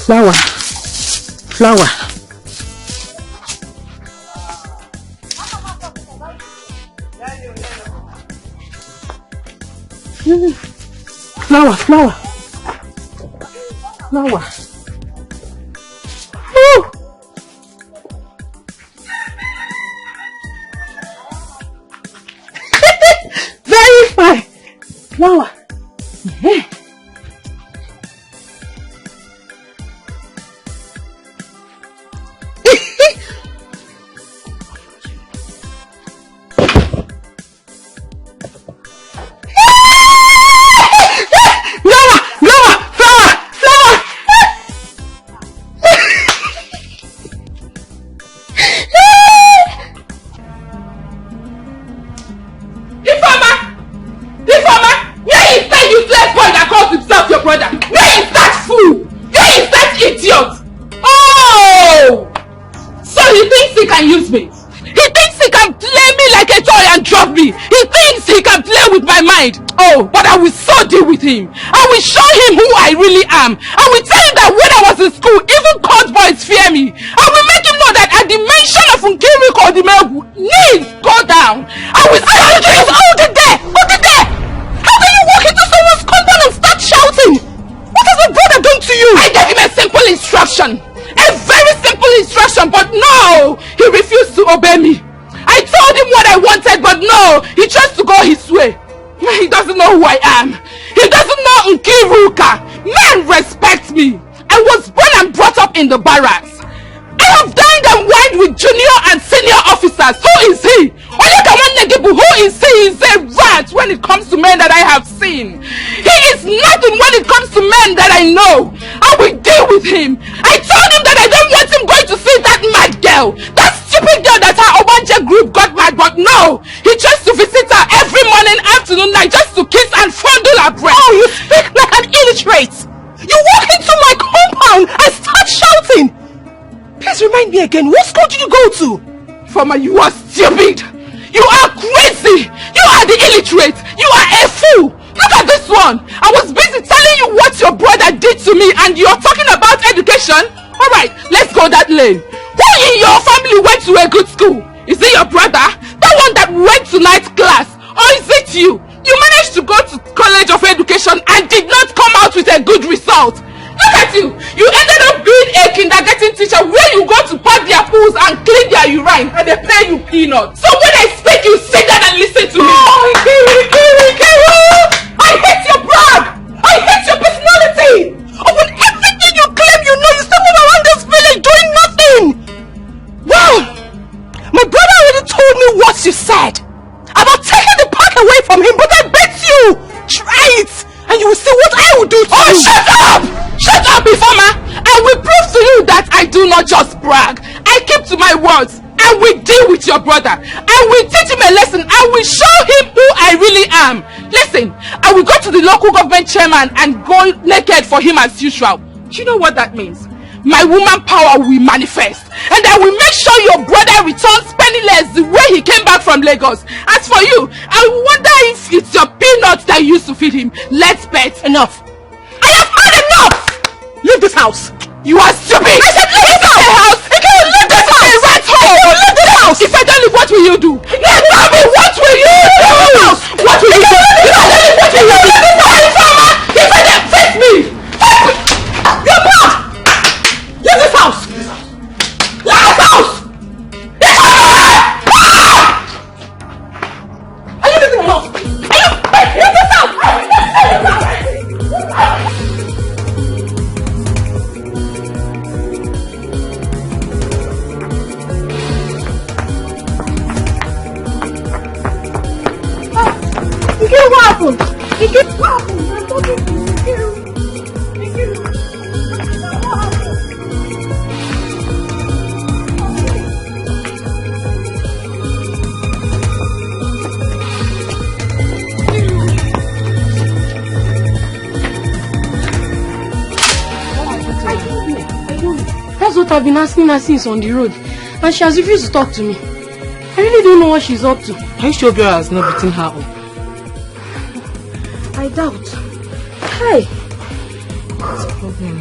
Flower. Flower. Flower, flower. Flower. Ooh. Very fine. Flower. Ifeoma, where can play me like a toy and drop me. He thinks he can play with my mind. Oh, but I will so deal with him. I will show him who I really am. I will tell him that when I was in school, even court boys fear me. I will make him know that at the mention of Nkiri Kodimegu, knees go down. I will say, hold it there! Hold it there! How can you walk into someone's compound and start shouting? What has my brother done to you? I gave him a simple instruction. A very simple instruction, but no! He refused to obey me. I told him what I wanted, but no! He chose to go his way. He doesn't know who I am. He doesn't know Nkiruka. Men respect me. I was born and brought up in the barracks. I have dined and wined with junior and senior officers. Who is he? Who is he? He's a rat when it comes to men that I have seen. He is nothing when it comes to men that I know. I will deal with him. I told him that I don't want him going to see that mad girl. That stupid girl that our Obanje group got mad, but no. He chose to visit her every morning, afternoon, night, just to kiss and fondle her breast. Oh, you speak like an illiterate. You walk into my compound and start shouting. Please remind me again, what school did you go to? Farmer, you are stupid. You are crazy. You are the illiterate. You are a fool. Look at this one. I was busy telling you what your brother did to me and you're talking about education? Alright, let's go that lane. Who in your family went to a good school? Is it your brother? That one that went to night class? Or is it you? You managed to go to College of Education and did not come out with a good result. Look at you! You ended up being a kindergarten teacher where you go to pack their pools and clean their urine and they pay you peanuts. So when I speak, you sit down and listen to me. Oh, Nkiru! I hate your brag! I hate your personality! Upon everything you claim you know, you still move around this village doing nothing! Well, my brother already told me what you said about taking the pack away from him, but I bet you! Try it! And you will see what I will do to you! Oh, shut up! Shut up, Ifeoma! I will prove to you that I do not just brag. I keep to my words. I will deal with your brother. I will teach him a lesson. I will show him who I really am. Listen, I will go to the local government chairman and go naked for him as usual. Do you know what that means? My woman power will manifest. And I will make sure your brother returns penniless the way he came back from Lagos. As for you, I wonder if it's your peanuts that you used to feed him. Let's bet. Enough. I have had enough! Leave this house! You are stupid! I said leave this house! You can't leave this house! Right home! Leave this house! If I don't leave, what will you do? Tell me, what will you do? What will you do? If I don't leave, what will you do? If I don't face me! You're mad! Leave this house! Leave this house! Are you leaving the house? Are you? Leave this house! Nkiru, what happened? Nkiru, what happened? I'm talking to you, Nkiru. Nkiru, what happened? That's what I've been asking her since on the road. And she has refused to talk to me. I really don't know what she's up to. Are you sure Biora has not beaten her up? I doubt. Hi. What's the problem?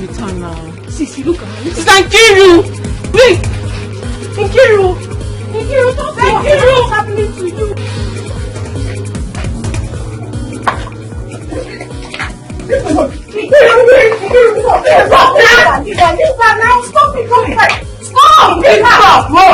Return now. Sissy, look at her. It's Nkiru! Please! Nkiru! Nkiru, stop! Nkiru! What's happening to you? Stop becoming like. Stop! Stop! Stop!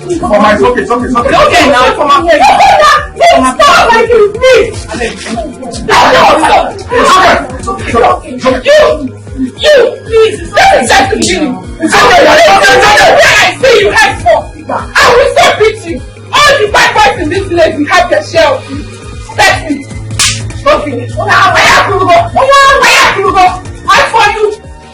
It's okay, it's okay, it's okay. Okay, now come on. Stop, like you, please. You, please. That's exactly you. I see you henceforth. I will stop beat you. All the bad boys in this village will have their share of you. That's it. Okay. Now, where have you go? As for you,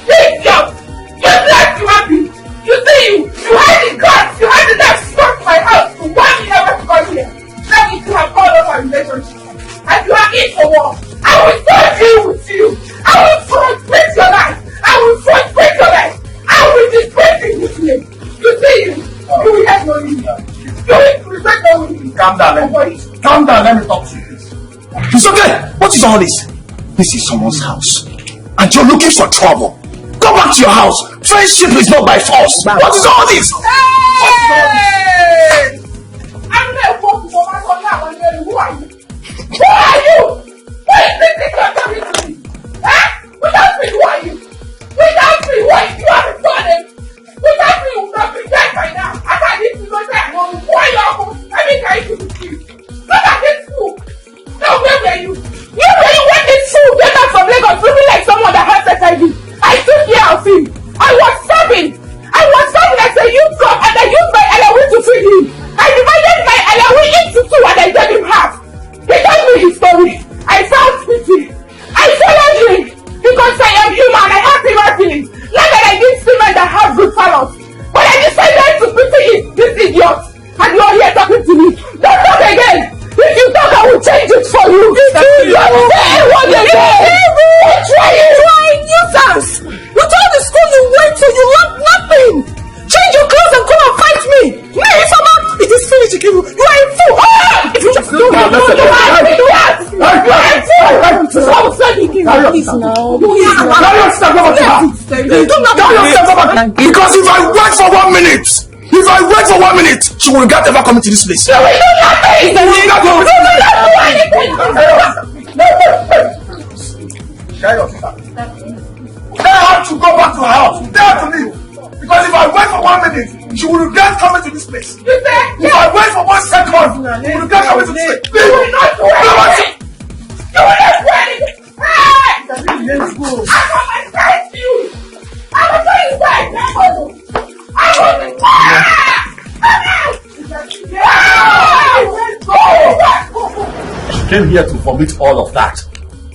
this job, you black human being. You see you had the guts, you had the nerve to come to my house to want me never to come here. That means you have called up our relationship. And you are in for war. I will so deal with you. I will frustrate your life. I will frustrate your life. I will disgrace you this way. You see you will have no use. You will respect no use. Calm down, let me talk to you. It's okay. What is all this? This is someone's house. And you're looking for trouble. Go back to your house. Friendship is not by force. What is all this? Hey! I'm not a fool for my son now. Who are you? Who are you? Who is this thing you're talking to me? Huh? Without me, who are you? Without me, what? You have a problem. Without me, you would not be dead by now. I can't leave you like that. Who are you? I mean, can you do this? Look at this fool. Now, where were you? You went this fool. Get out from Lagos, looking like someone that has HIV. I took care of him. I was serving as a youth club and I used my allowance to feed him. I divided my allowance into two and I gave him half. He told me his story. I felt pity. I followed him because I am human. I have human feelings. Not that I need women that have good fellows. But I decided to pity this idiot. And you are here talking to me. Don't talk again. If you talk, I will change it for you. You are saying what again? Try nuisance. With all the school you went to, you learned nothing. Change your clothes and come and fight me. Me, it is finished, you are a fool. If you just don't you are because if I wait for 1 minute, she will not ever come into this place. I have to go back to her house. They have to leave. Because if I wait for 1 minute, she will regret coming to this place. If I wait for 1 second, she will regret coming to this place. You will not do anything. You will not do anything. Let's go. I will fight you. I will tell you why. She came here to vomit all of that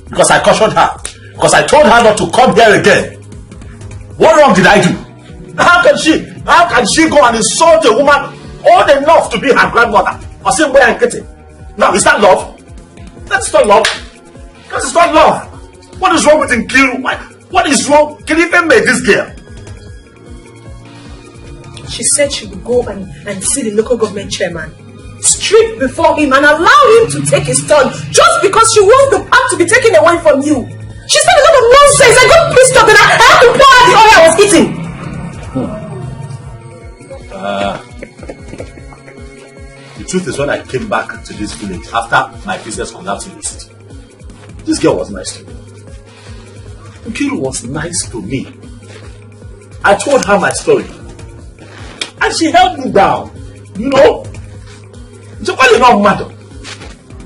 because I cautioned her, because I told her not to come here again. What wrong did I do? How can she go and insult a woman old enough to be her grandmother or same way and getting? Now, is that love? That's not love. That is not love. What is wrong with Nkiru? What is wrong? Can you even make this girl? She said she would go and see the local government chairman, strip before him and allow him to take his turn just because she wants the part to be taken away from you. She said a lot of nonsense. I got pissed off and I had to pour out the oil I was eating. The truth is, when I came back to this village after my business collapsed in the city, this girl was nice to me. Nkiru was nice to me. I told her my story. And she held me down. You know? So why you not mad?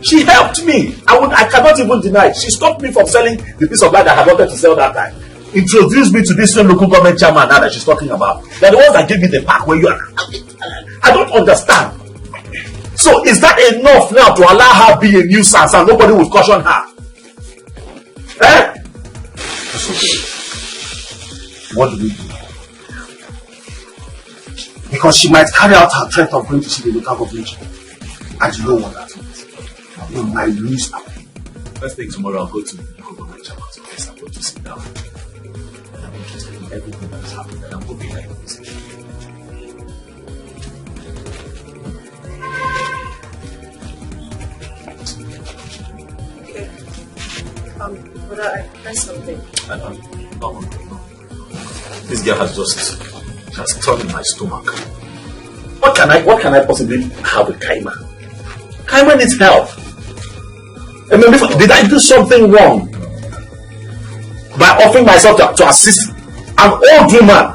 She helped me. I cannot even deny it. She stopped me from selling the piece of land I had wanted to sell that time. Introduced me to this same local government chairman now that she's talking about. They're the ones that gave me the park where you are. I don't understand. So is that enough now to allow her be a nuisance and nobody would caution her? Eh? What do we do? Because she might carry out her threat of going to see the local government. And you know what that means. You might lose her. First thing tomorrow, I'll go to the local government chairman's office. I'm going to sit down. And I'm interested in everything that has happened. And I'm going to be like this. Okay. But I press something. No. This girl has just turned in my stomach. What can I possibly have with Kaima? Kaima needs help. I mean, did I do something wrong by offering myself to assist an old woman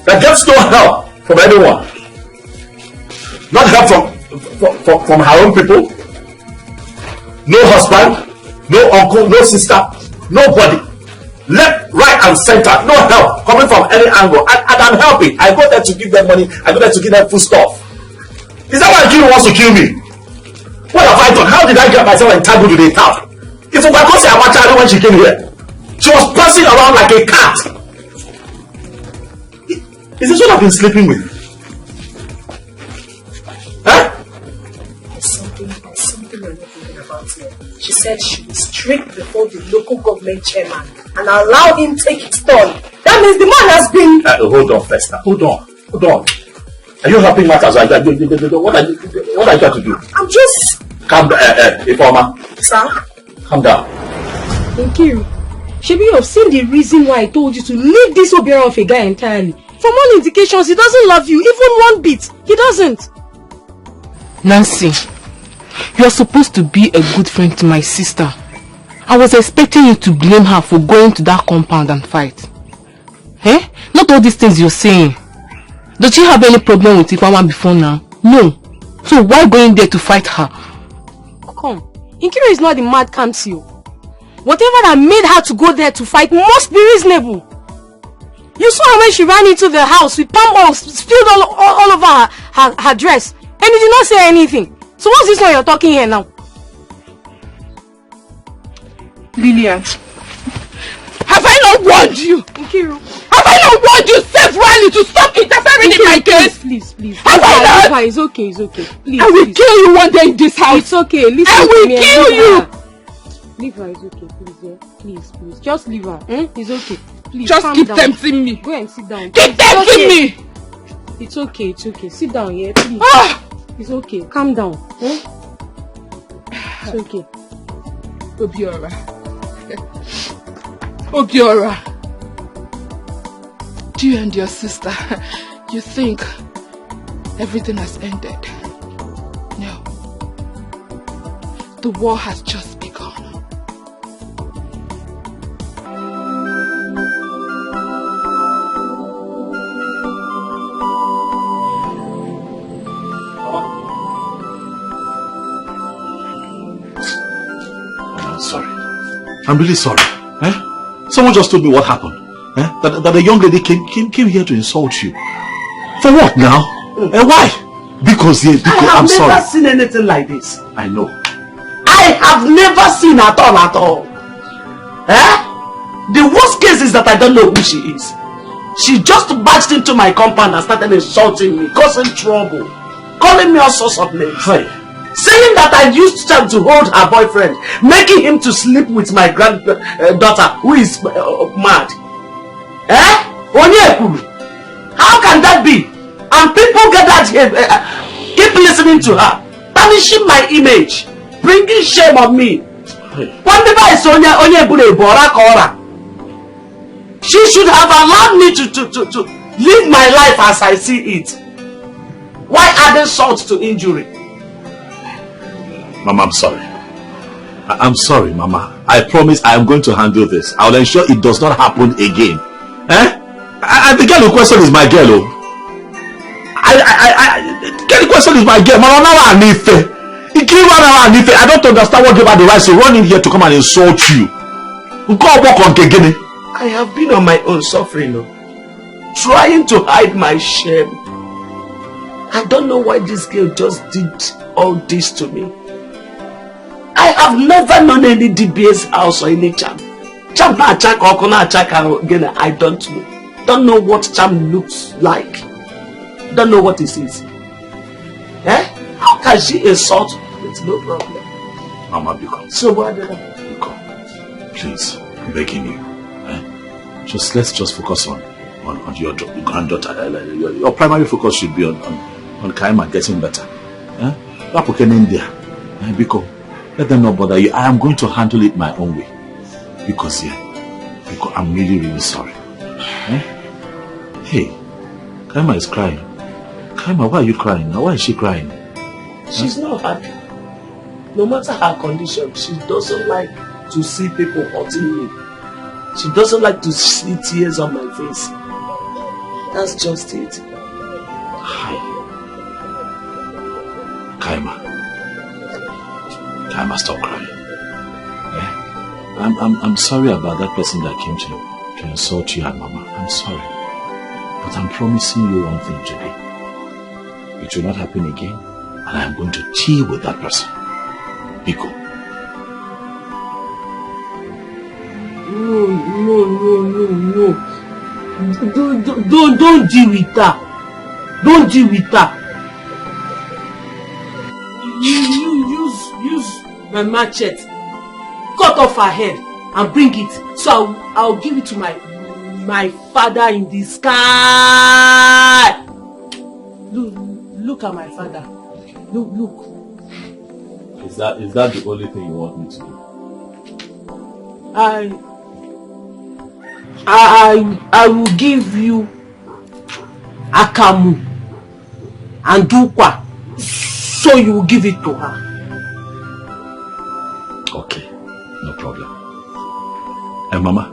that gets no help from anyone? Not help from her own people. No husband, no uncle, no sister, nobody. Left, right, and center, no help coming from any angle. And I'm helping. I go there to give them money. I go there to give them food stuff. Is that why Nkiru wants to kill me? What have I done? How did I get myself entangled with a tap? If Ubakose Amachari when she came here, she was passing around like a cat. Is this what I've been sleeping with? Huh? Something you're not thinking about here. She said she will strike before the local government chairman and allow him take his turn. That means the man has been... Hold on, Festa. Hold on. Are you helping matters? What are you trying to do? I'm just... Calm down, Ifeoma. Sir? Calm down. Thank you. Shebi, you've seen the reason why I told you to leave this Obiora of a guy entirely. From all indications, he doesn't love you, even one bit. He doesn't. Nancy, you are supposed to be a good friend to my sister. I was expecting you to blame her for going to that compound and fight. Eh? Not all these things you're saying. Does she have any problem with Ifeoma before now? No. So why going there to fight her? Come. Nkiru is not the mad council. Whatever that made her to go there to fight must be reasonable. You saw her when she ran into the house with palm balls spilled all over her dress. And you did not say anything. So what's this one you're talking here now? Lillian, have I not warned you? Nkiru. Have I not warned you severally to stop interfering in my case? Please. Have I not? It's okay. Please. I will kill you one day in this house. It's okay. Listen I will kill you. Leave her, it's okay, please, yeah? Please. Just leave her, It's okay. Please, just keep down. tempting me. Go and sit down. Keep tempting me! It's okay. Sit down, yeah, please. It's okay. Calm down, It's okay. Obiora. Do you and your sister, you think everything has ended? No. The war has just begun. I'm sorry. I'm really sorry. Someone just told me what happened. That a young lady came here to insult you. For what now? Why? Because I'm sorry. I have never seen anything like this. I know. I have never seen at all. The worst case is that I don't know who she is. She just barged into my compound and started insulting me, causing trouble, calling me all sorts of names. Hi. Saying that I used time to hold her boyfriend, making him to sleep with my granddaughter who is mad. How can that be? And people gathered here, keep listening to her, tarnishing my image, bringing shame on me. She should have allowed me to live my life as I see it. Why adding salt to injury? Mama, I'm sorry. I'm sorry, Mama. I promise I am going to handle this. I will ensure it does not happen again. And the girl in question is my girl. The girl in question is my girl. Mama, I don't understand what gave her the right to run in here to come and insult you. Go walk on Kegene. I have been on my own suffering, trying to hide my shame. I don't know why this girl just did all this to me. I have never known any DBS house or any charm. Charm na attack or kona attack again. I don't know. Don't know what charm looks like. Don't know what it is. How can she insult with no problem? Mama, because. So what did I? Please, I'm begging you. Let's just focus on your granddaughter. Your primary focus should be on Kaima getting better. India. Because let them not bother you. I am going to handle it my own way. Because I'm really, really sorry. Hey, Kaima is crying. Kaima, why are you crying now? Why is she crying? She's not happy. No matter her condition, she doesn't like to see people hurting me. She doesn't like to see tears on my face. That's just it. Hi. Kaima, stop crying. I'm sorry about that person that came to insult you and Mama. I'm sorry. But I'm promising you one thing today. It will not happen again. and I'm going to chill with that person. Biko. No. Don't deal with her. Don't deal with her. You use my machete, cut off her head and bring it. So I'll give it to my father in the sky. Look at my father. Look. Is that the only thing you want me to do? I will give you akamu and dukwa, so you will give it to her. Okay, no problem. And Mama,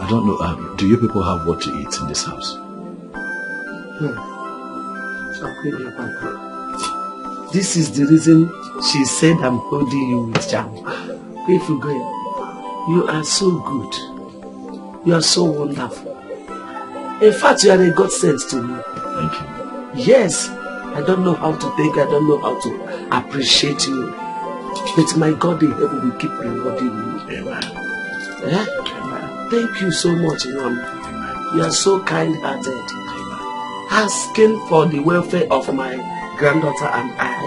I don't know, do you people have what to eat in this house? This is the reason she said I'm holding you with charm. If you go, you are so good. You are so wonderful. In fact, you are a godsend to me. Thank you. Yes, I don't know how to think, I don't know how to appreciate you. But my God in heaven will keep rewarding you. Amen. Amen. Thank you so much, Mom. You are so kind-hearted. Asking for the welfare of my granddaughter and I.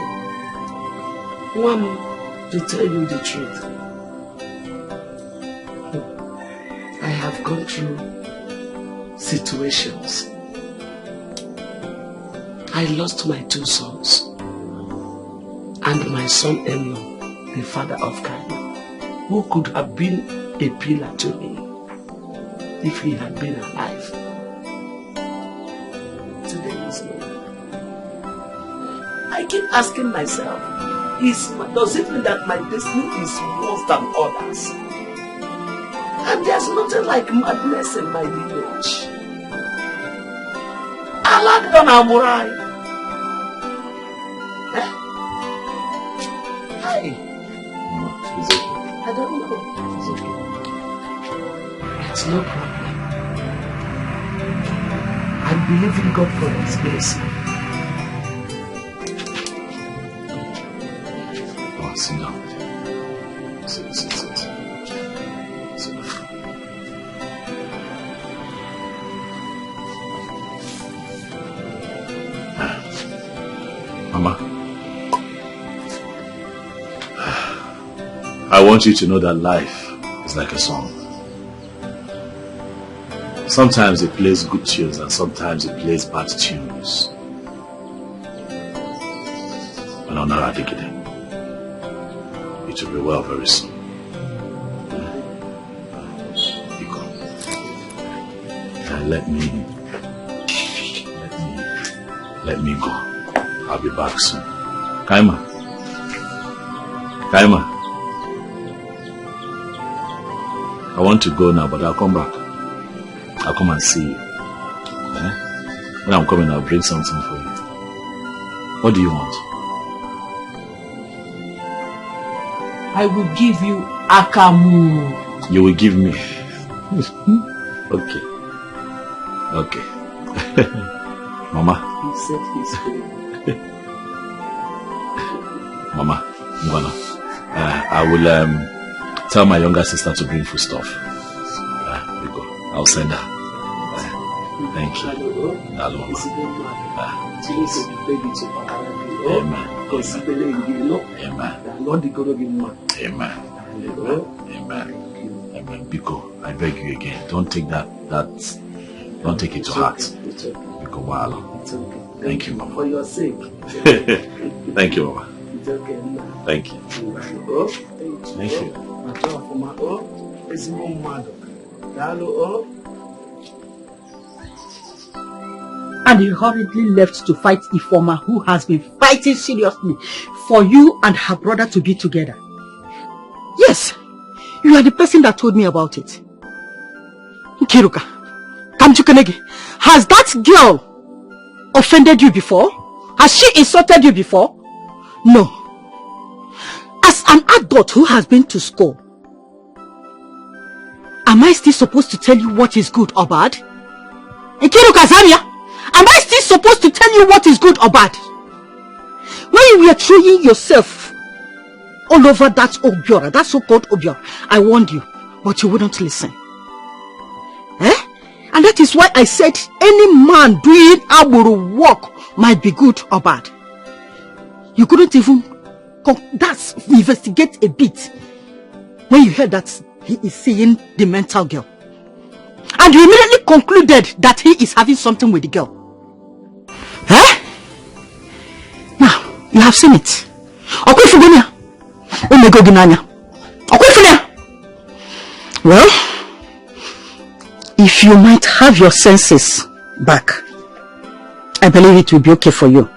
Mom, to tell you the truth, I have gone through situations. I lost my 2 sons and my son-in-law, the father of Kaima, who could have been a pillar to me if he had been alive. Today is no. I keep asking myself, does it mean that my destiny is worse than others? And there's nothing like madness in my village. I like Don Amurai. Hi. It's okay. I don't know. It's okay. It's no problem. I'm believing God for His blessing. Oh, sit down. Sit. Sit down. Mama, I want you to know that life is like a song. Sometimes it plays good tunes and sometimes it plays bad tunes. And on our Dikeh, it will be well very soon. Let me go. I'll be back soon. Kaima. I want to go now, but I'll come back. I'll come and see you. When I'm coming, I'll bring something for you. What do you want? I will give you akamu. You will give me. Okay. Mama. He said he's good. Mama, I will tell my younger sister to bring food stuff. I'll send her. Thank you. Hello. Amen. Biko, I beg you again. Don't take don't take it to heart. Biko, wow. Thank you, Mama. For your sake. Thank you, Mama. Thank you. Thank you. And he hurriedly left to fight Ifeoma, who has been fighting seriously for you and her brother to be together. Yes, you are the person that told me about it. Nkiruka, Kamchukenegi, has that girl offended you before? Has she insulted you before? No. As an adult who has been to school, am I still supposed to tell you what is good or bad? Nkiruka Zamia, am I still supposed to tell you what is good or bad? you were throwing yourself all over that Obiora, that so-called Obiora. I warned you, but you wouldn't listen. And that is why I said any man doing Aburu work might be good or bad. You couldn't even investigate a bit when you heard that he is seeing the mental girl. And you immediately concluded that he is having something with the girl. Now, you have seen it. Well, if you might have your senses back, I believe it will be okay for you.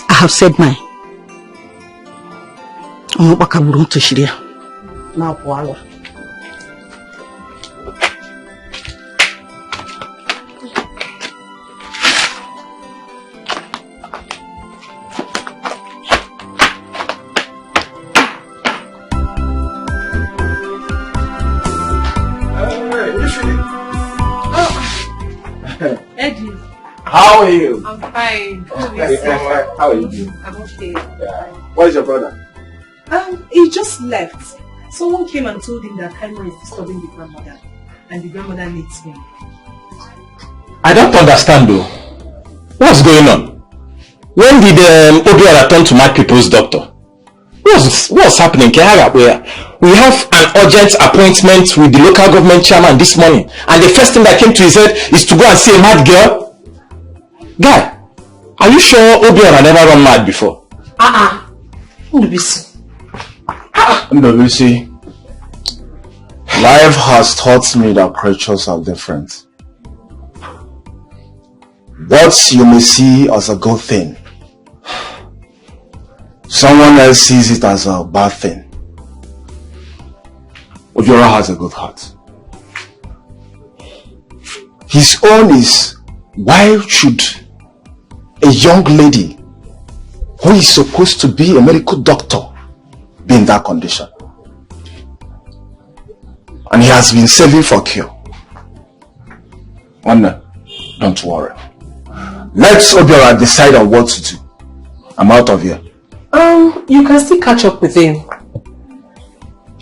I have said mine. Now, Eddie. How are you? I'm fine. How are you doing? I'm okay. What is your brother? He just left. Someone came and told him that Kaima is disturbing the grandmother, and the grandmother needs him. I don't understand though. What's going on? When did Obiora turn to my people's doctor? What's happening? We have an urgent appointment with the local government chairman this morning, and the first thing that came to his head is to go and see a mad girl. Guy, are you sure Obiora never run mad before? Ndobisi, life has taught me that creatures are different. What you may see as a good thing, someone else sees it as a bad thing. Obiora has a good heart. His own is, why should a young lady who is supposed to be a medical doctor be in that condition? And he has been saving for cure. Wanda, don't worry. Let's Obiora decide on what to do. I'm out of here. You can still catch up with him.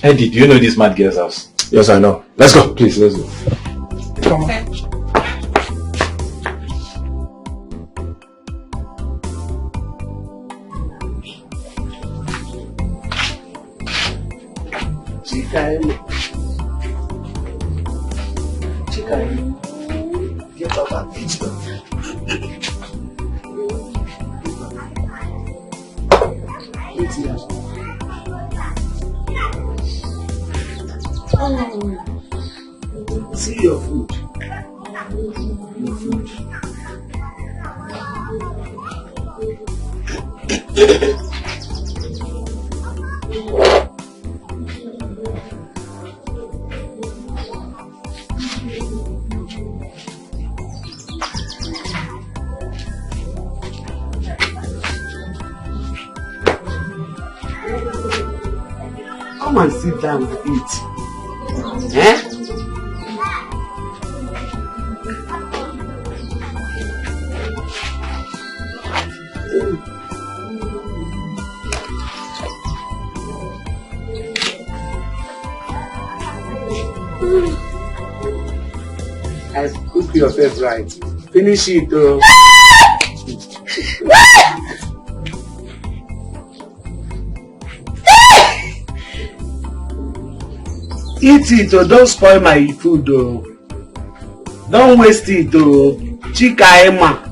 Eddie, do you know this mad girl's house? Yes, I know. Let's go. Please, let's go. Come on. Get off that bitch. See your food. Your food. Come and sit down and eat. Eh? I cook your face right. Finish it though. Eat it or don't spoil my food though. Don't waste it though. Chika Emma.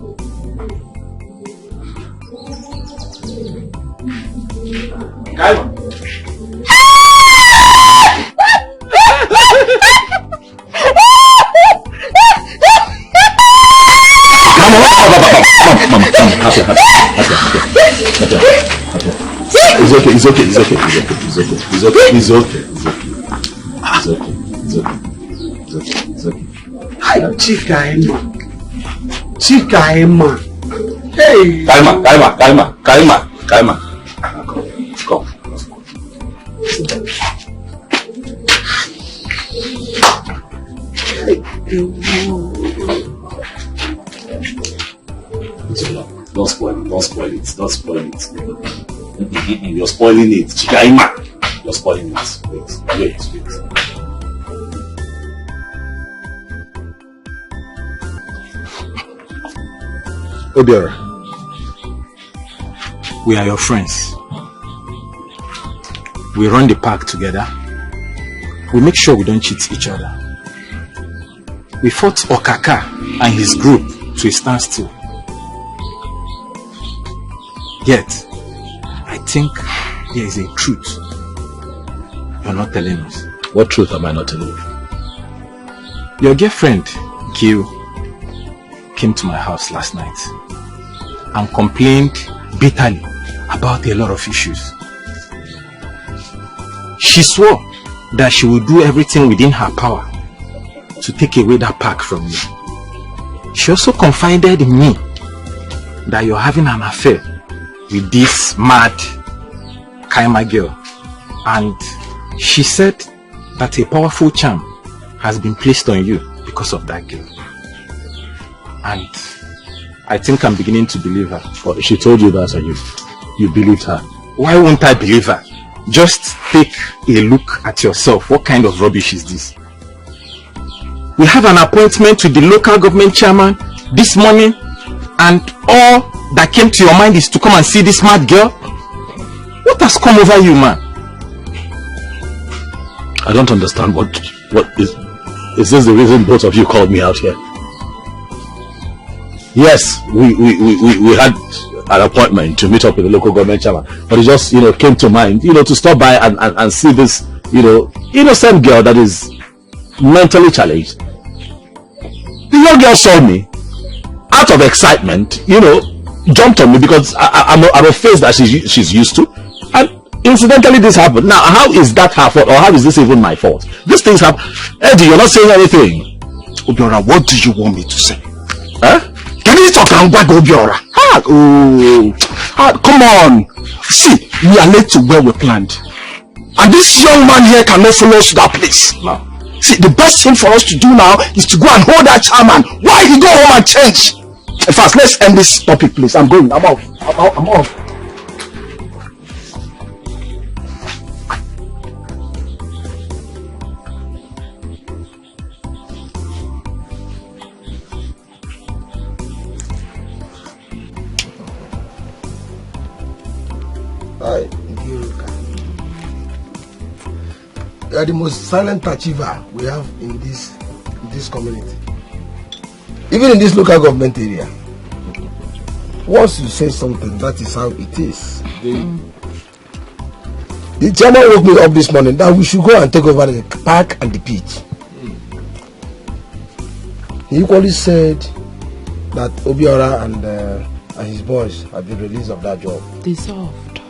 It's okay. Hi, Chika Emma. Hey. Kaima. Come. Don't spoil it. Don't spoil it. Don't spoil it. You're spoiling it. Chikaima. You're spoiling it. Wait. Obiora, we are your friends. We run the park together. We make sure we don't cheat each other. We fought Okaka and his group to a standstill. Yet, I think there is a truth you're not telling us. What truth am I not telling you? Your girlfriend, Gil, came to my house last night and complained bitterly about a lot of issues. She swore that she would do everything within her power to take away that park from you. She also confided in me that you're having an affair with this mad Kaima girl, and she said that a powerful charm has been placed on you because of that girl. And I think I'm beginning to believe her. But she told you that and you believed her. Why won't I believe her? Just take a look at yourself. What kind of rubbish is this? We have an appointment with the local government chairman this morning, and all that came to your mind is to come and see this mad girl? What has come over you, man? I don't understand. What is this the reason both of you called me out here? Yes, we had an appointment to meet up with the local government chairman, but it just came to mind to stop by and see this innocent girl that is mentally challenged. The young girl saw me out of excitement, jumped on me because I'm a face that she's used to, and incidentally this happened. Now how is that her fault, or how is this even my fault? These things happen. Eddie, you're not saying anything. Obiora, what do you want me to say? Huh? Can you talk and back, Obiora? Come on. See, we are late to where we planned, and this young man here cannot follow us to that place. No. See, the best thing for us to do now is to go and hold that chairman while he go home and change. In fact, let's end this topic, please. I'm going. I'm off. I'm off. Hi, you are the most silent achiever we have in this community. Even in this local government area. Once you say something, that is how it is. The chairman woke me up this morning that we should go and take over the park and the pitch. He equally said that Obiora and his boys have been released of that job. Dissolved.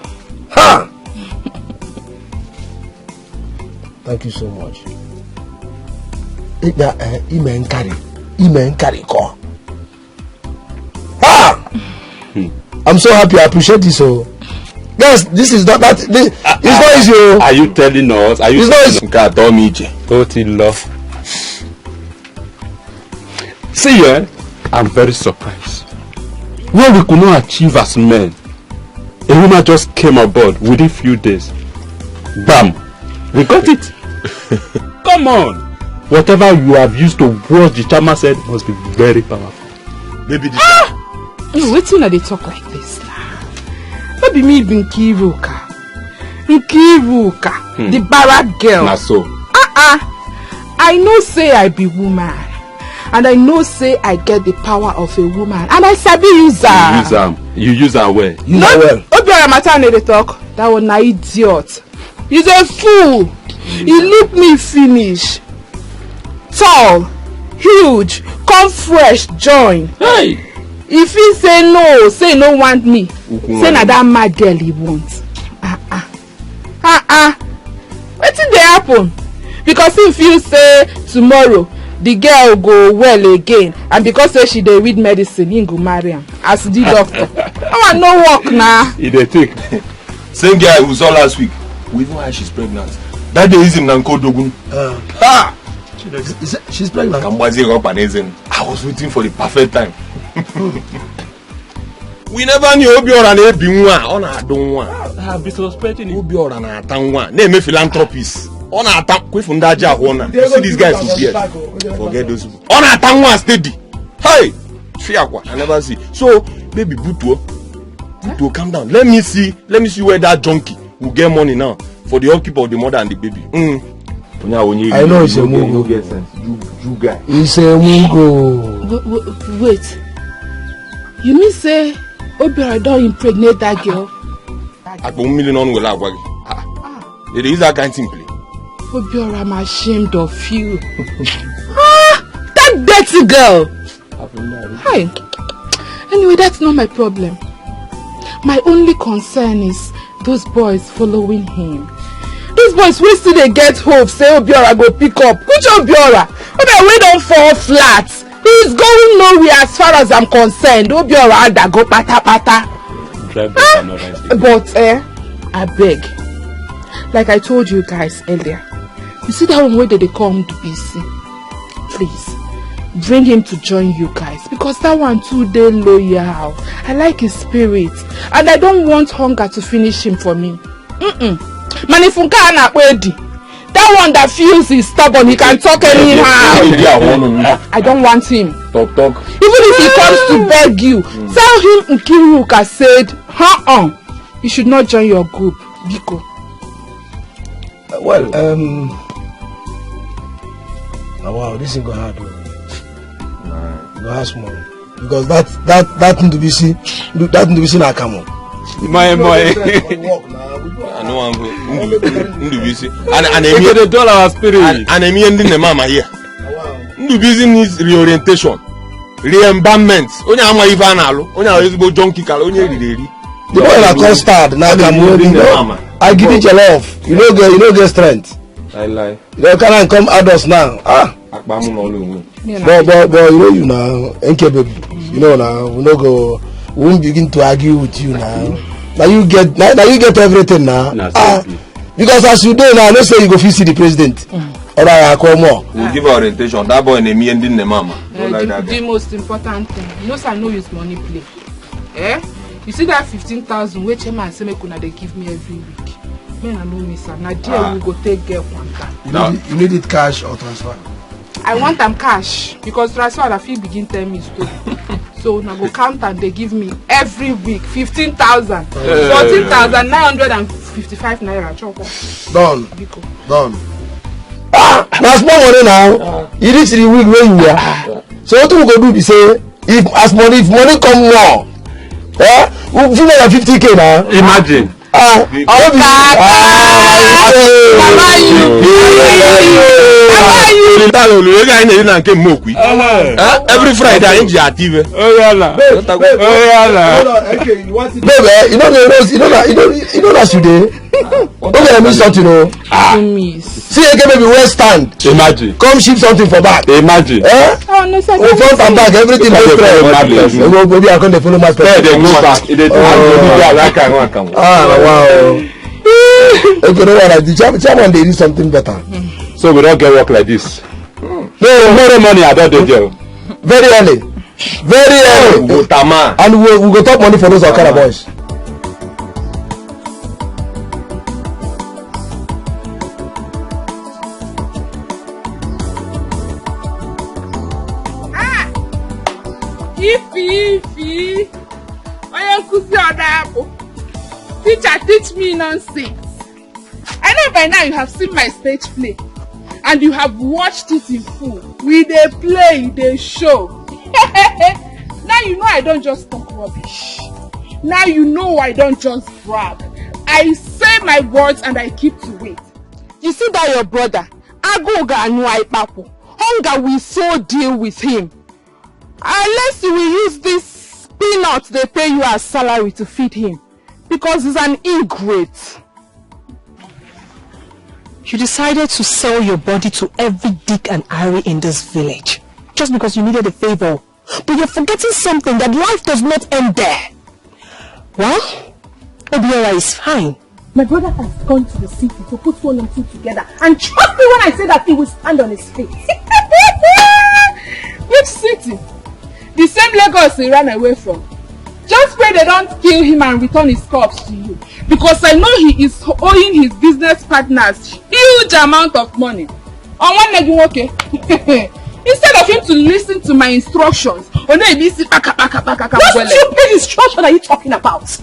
Ha! Thank you so much. Ha! I'm so happy. I appreciate this. So, guys, this is not that. It's not easy. Are you telling us? Are you telling us? See, I'm very surprised. What we could not achieve as men, a woman just came aboard within few days. Bam! We got it. Come on. Whatever you have used to watch the chairman said must be very powerful. Maybe this. Wait till they talk like this now. Maybe me be Nkiruka, the barrack girl. Na so. I know say I be woman, and I know say I get the power of a woman, and I sabi use her. You use her well. Use her well. Obiora matter they talk. That was na idiot. He's a fool. He look me finish. Tall, huge, come fresh, join. Hey. If he say no want me. Say na that mad girl he wants. Wetin dey happen? Because if you say tomorrow the girl go well again, and because say she dey read medicine, he go marry am as the doctor. I no work now. He dey take. Same guy who saw last week. We know why she's pregnant. That day is him Nanko Dogun. She's pregnant. I was waiting for the perfect time. We never knew Obiora na ebi nwa, ọ na-adụ nwa. I have been suspecting it. Obiora na-ata nwa, na-eme philanthropist. Ọ na-ata kwefu ndị aja ahụ na. You see these guys with beard. Forget those people. Ọ na-ata nwa steady. Hey! Fiakwa, I never see. So, baby Butuo, calm down. Let me see where that junkie will get money now for the upkeep of the mother and the baby. I know it's a mungo. You guy. It's a mungo. Wait. You mean say Obiora don't impregnate that girl? At 1 million on will agwa. It is that kind of thing. Obiora, I'm ashamed of you. That dirty girl. Hi. Anyway, that's not my problem. My only concern is those boys following him. Those boys will still they get hope, say Obiora go pick up. Which Obiora? Obiora, we don't fall flat. He's going nowhere as far as I'm concerned. Obiora that go pata pata. But I beg. Like I told you guys earlier. You see that one where they come to BC? Please. Bring him to join you guys because that one too they loyal. I like his spirit and I don't want hunger to finish him for me. Manifunka na wedi. That one that feels he's stubborn, he can talk anyhow. I don't want him. Talk. Even if he comes to beg you, tell him Nkiruka said, you should not join your group. Biko. Well, wow, this is gonna happen. No ask more because that thing to be seen na come on. My I know I'm busy. And they dull our spirit. And I'm ending the mama here. Busy needs reorientation, re-embalmment. Only I'm even alo. Only I'm able junkie kalo. Only the boy na custard na come on. I give it your love. You know get strength. I lie. You can't come adults now. But you know you now, NK baby. You know now, we won't begin to argue with you now. Now you get everything now. Because as you do now, let's say you go see the president. Or I call more. We'll give orientation. That boy name and the mama. The most important thing, you know, I know his money play. You see that 15,000 which man say me kuna they give me every week. Man, I know me sir. Now dear we go take get one time. You need it cash or transfer? I want them cash because transfer I feel begin tell me story. So now go count and they give me every week 15,000, 14,955 naira. Done. That's more money now. You reach the week where you are. So what we go do? Be say if money come more, we'll give you 50K now. Imagine. Every Friday I enjoy TV. Baby, you know that today. Okay, I miss something, See again, maybe well stand. Imagine. Come ship something for back. Imagine. No, sir. Front and back, everything is straight. Maybe I can't follow my they go back. Wow. Okay, no one. The chairman they do something better. So we don't get work like this. No money. I don't do jail. Very early. And we go top money for those Okada boys. Ifi. Teacher, teach me nonsense. I know by now you have seen my stage play and you have watched it in full. We dey play, they show. Now you know I don't just talk rubbish. Now you know I don't just brag. I say my words and I keep to it. You see that your brother, Agoga and Waipapo, hunger will so deal with him. Unless you will use this peanuts they pay you as salary to feed him. Because he's an ingrate. You decided to sell your body to every Dick and Harry in this village. Just because you needed a favor. But you're forgetting something, that life does not end there. Well, Obiora is fine. My brother has gone to the city to put 1 and 2 together. And trust me when I say that he will stand on his feet. Which city? The same Lagos he ran away from. Just pray they don't kill him and return his corpse to you. Because I know he is owing his business partners huge amount of money. On one leg, okay. Instead of him to listen to my instructions, what stupid instruction are you talking about?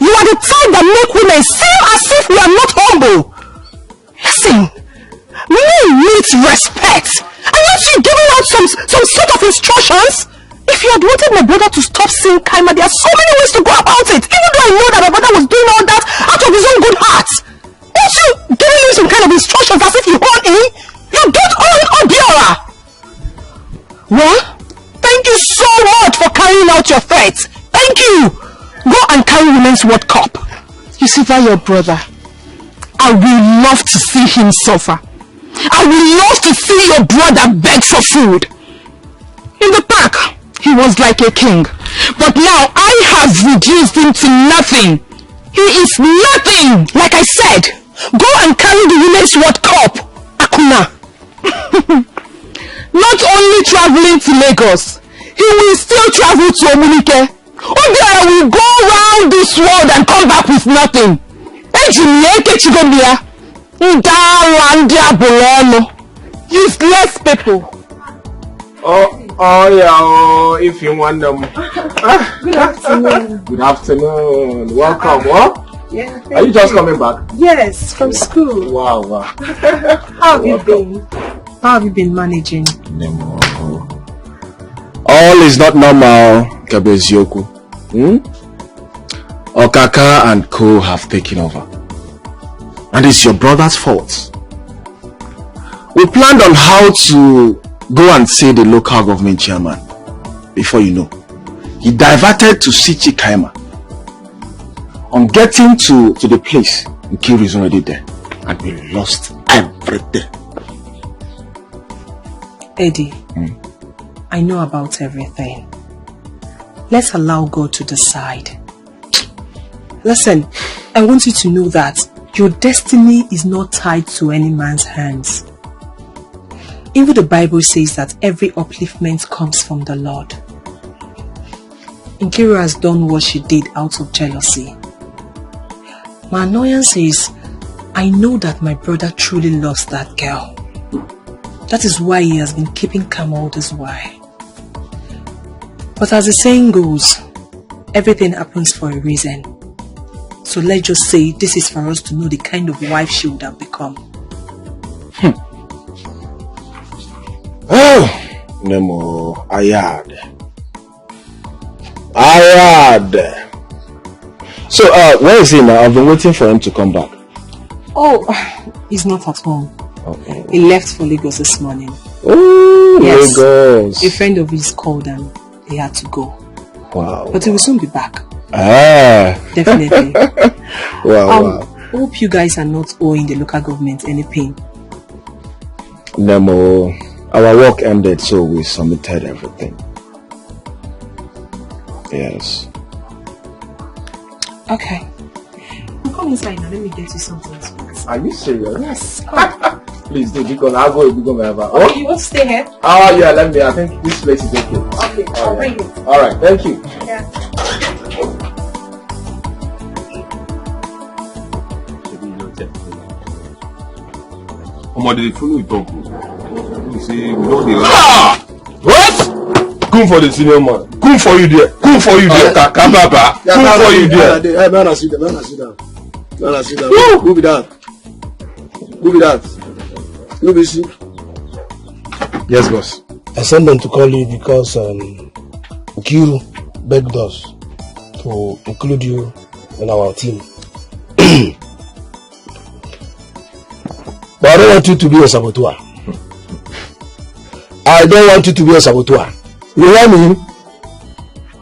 You are the type that make women seem as if we are not humble. Listen, men need respect. And aren't you giving out some sort of instructions? If you had wanted my brother to stop seeing Kaima, there are so many ways to go about it. Even though I know that my brother was doing all that out of his own good heart. Aren't you giving him some kind of instructions as if you own him? You don't own Obiora. Well, thank you so much for carrying out your threats. Thank you. Go and carry Women's World Cup. You see that your brother? I will love to see him suffer. I will love to see your brother beg for food. In the park, he was like a king. But now I have reduced him to nothing. He is nothing. Like I said, go and carry the Women's World Cup. Akuna. Not only traveling to Lagos, he will still travel to Omunike. Obiora will go around this world and come back with nothing. Useless people. Oh yeah, if you want them. Good afternoon. Good afternoon. Welcome. What? Yeah. Are you just coming back? Yes, from school. Wow. How have you been? How have you been managing? All is not normal, Kabezioku. Okaka and Co have taken over. And it's your brother's fault. We planned on how to go and see the local government chairman. Before you know, he diverted to see Chikaima. On getting to the place, Nkiru is already there. And we lost everything. Eddie, I know about everything. Let's allow God to decide. Listen, I want you to know that your destiny is not tied to any man's hands. Even the Bible says that every upliftment comes from the Lord. Nkiru has done what she did out of jealousy. My annoyance is, I know that my brother truly loves that girl. That is why he has been keeping calm all this while. But as the saying goes, everything happens for a reason. So let's just say this is for us to know the kind of wife she would have become. Oh, Nemo, Ayad. So, where is he now? I've been waiting for him to come back. Oh, he's not at home. Okay. He left for Lagos this morning. Oh, yes. Lagos. A friend of his called and he had to go. Wow. But he will soon be back. Ah. Definitely. Wow. Hope you guys are not owing the local government any pain. Nemo, our work ended, so we submitted everything. Yes. Okay. Come inside now, let me get you something. Are you serious? Yes. Come. Please do, because I'll go wherever. Okay, you want to stay here? Oh yeah, I think this place is okay. Okay, I'll bring it. Alright, thank you. Yeah. They follow you talk. You see, we don't dey. What? Come for the senior man. Come for you there. Come for you there. Kakababa. Come for you there. Hey, man, sit down. Who be that? You be see? Yes, boss. I sent them to call you because Nkiru begged us to include you in our team. But I don't want you to be a saboteur. You hear me?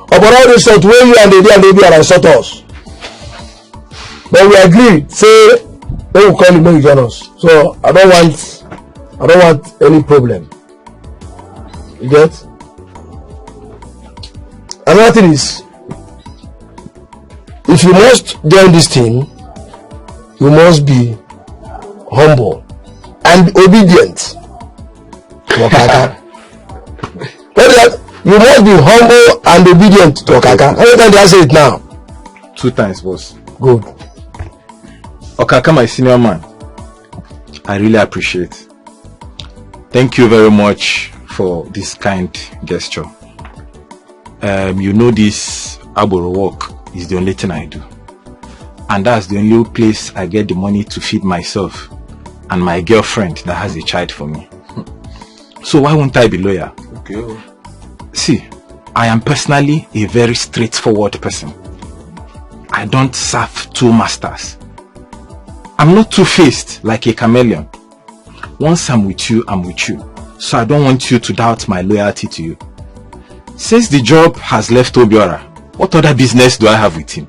About all this sort where you and the are insult us. But we agree, say they will call you when you join us. So I don't want any problem. You get? Another thing is, if you must join this team, you must be humble and obedient. You must be humble and obedient to Okaka. How many times did I say it now? 2 times, boss. Good. Okaka, my senior man, I really appreciate. Thank you very much for this kind gesture. You know this Aboro work is the only thing I do. And that's the only place I get the money to feed myself and my girlfriend that has a child for me. So why won't I be loyal? Okay. See, I am personally a very straightforward person. I don't serve 2 masters. I'm not two-faced like a chameleon. Once I'm with you, I'm with you. So I don't want you to doubt my loyalty to you. Since the job has left Obiora, what other business do I have with him?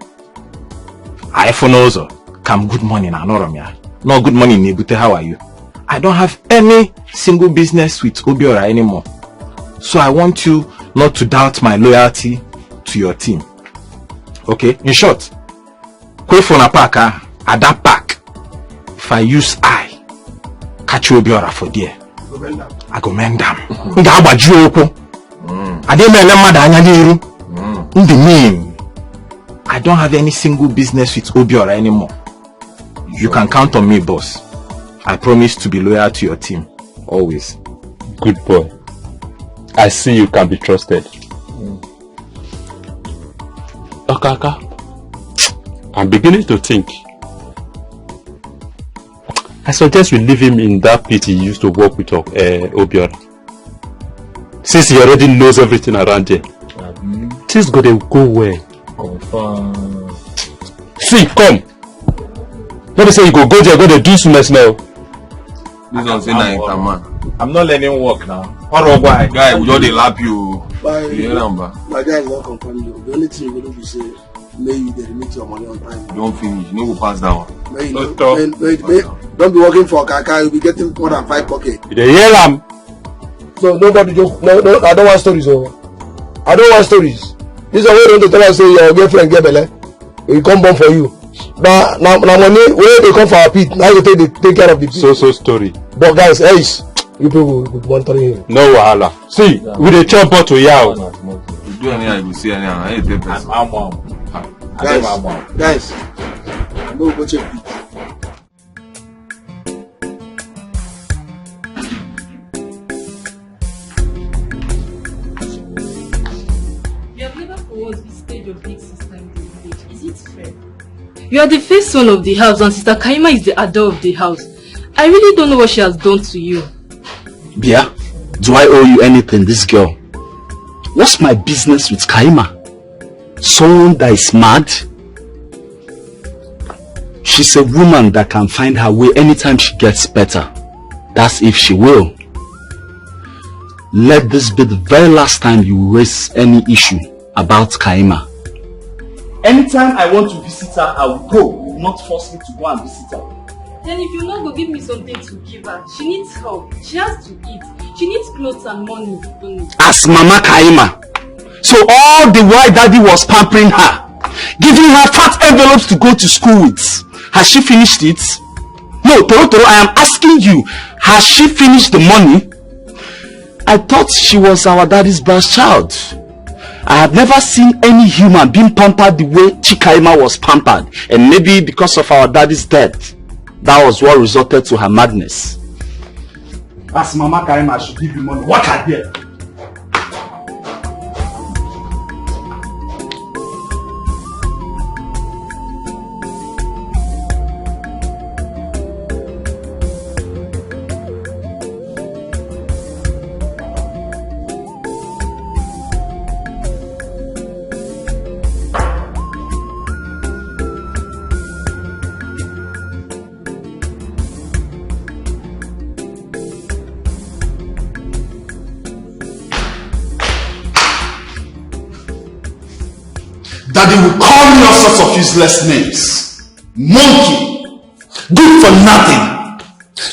I also come good morning, Anoromia. No good morning, Nebute, how are you? I don't have any single business with Obiora anymore. So I want you not to doubt my loyalty to your team. Okay, in short, Kwefona Park, at that park, if I use catch Obiora for there, I go mend them. I in the name, I don't have any single business with Obiora anymore. You can count on me, boss. I promise to be loyal to your team, always. Good boy. I see you can be trusted. Okaka, I'm beginning to think. I suggest we leave him in that pit he used to work with Obiora. Since he already knows everything around here. Things gonna go well. Confirm. See, come. Let me say you go there, go to do some mess now. This one say na man. I'm not learning work now. Guy, we just lap you. My guy is not confirmed. The only thing you're going to be saying, may you remit your money on time. Don't finish. No go pass that one. May don't be working for Kaka. You'll be getting more than 5 pockets. You hear him? So nobody joke. No, I don't want stories. I don't want stories. This is a way to tell us say your girlfriend get belly. We come born for you. Now money where they come for our pit. Now you take care of the pit. So story. But guys, you people would want to hear. No wahala. See, we the chop bottle yaw. You do anything, you go see anything. I hate that person. Guys, no go check pit. You have never forward this stage of big sister in the village. Is it fair? You are the first son of the house and Sister Kaima is the adult of the house. I really don't know what she has done to you. Bia, do I owe you anything, this girl? What's my business with Kaima? Someone that is mad? She's a woman that can find her way anytime she gets better. That's if she will. Let this be the very last time you raise any issue about Kaima. Anytime I want to visit her, I will go. You will not force me to go and visit her. Then if you not go give me something to give her, she needs help. She has to eat. She needs clothes and money. As Mama Kaima. So all the while Daddy was pampering her, giving her fat envelopes to go to school with. Has she finished it? No, Toro, I am asking you, has she finished the money? I thought she was our daddy's branch child. I have never seen any human being pampered the way Chikaima was pampered. And maybe because of our daddy's death, that was what resulted to her madness. As Mama Kaima should give you money. What I did? Daddy will call me all sorts of useless names. Monkey, good for nothing,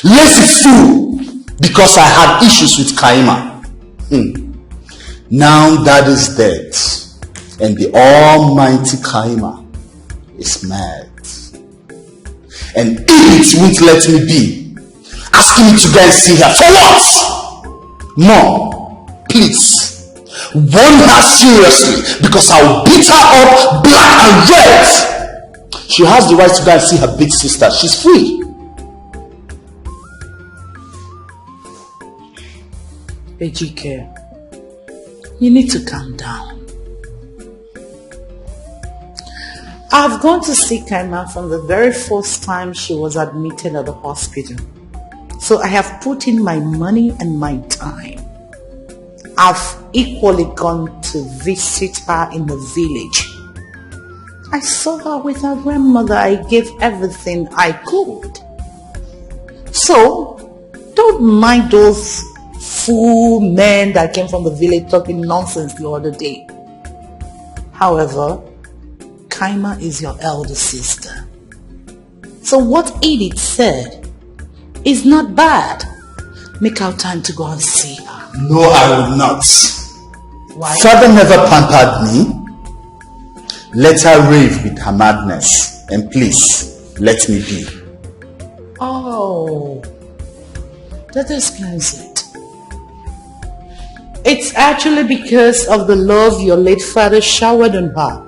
lazy fool, because I had issues with Kaima. Now Daddy's dead, and the almighty Kaima is mad. And it won't let me be, asking me to go and see her. For what? No, please. Warn her seriously, because I'll beat her up black and red. She has the right to go and see her big sister. She's free. Dikeh, you need to calm down. I've gone to see Kaima from the very first time she was admitted at the hospital. So I have put in my money and my time. I've equally gone to visit her in the village. I saw her with her grandmother. I gave everything I could. So, don't mind those fool men that came from the village talking nonsense the other day. However, Kaima is your elder sister. So what Edith said is not bad. Make out time to go and see her. No, I will not. Why? Father never pampered me. Let her rave with her madness. And please, let me be. Oh, that explains it. It's actually because of the love your late father showered on her.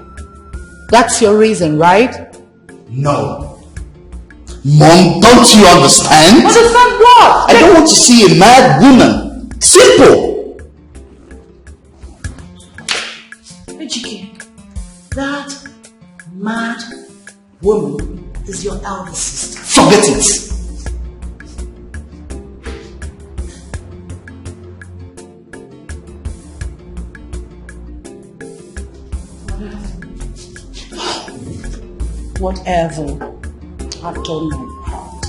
That's your reason, right? No. Mom, don't you understand? Understand what? I don't want to see a mad woman. Simple. Dikeh, that mad woman is your elder sister. Forget it. Whatever, I've done my part.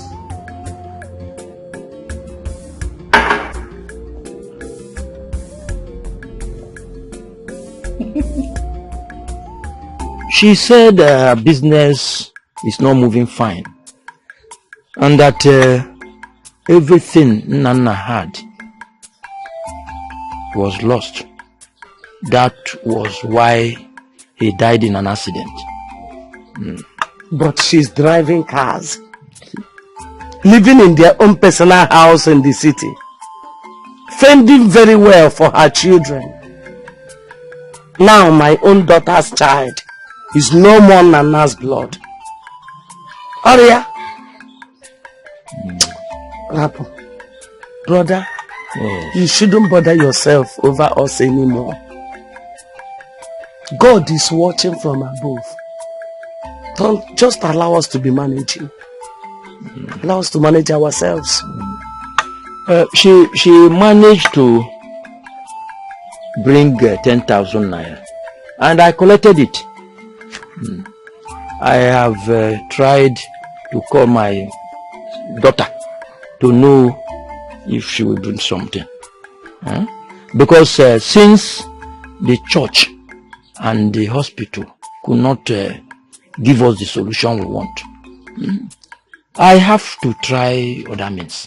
She said her business is not moving fine, and that everything Nana had was lost. That was why he died in an accident. But she's driving cars, living in their own personal house in the city, fending very well for her children. Now my own daughter's child is no more Nana's blood. Aria, Rapo, brother, you shouldn't bother yourself over us anymore. God is watching from above. Don't just allow us to be managing. Allow us to manage ourselves. She managed to bring 10,000 naira, and I collected it. I have tried to call my daughter to know if she will bring something. Because since the church and the hospital could not give us the solution we want, I have to try other means.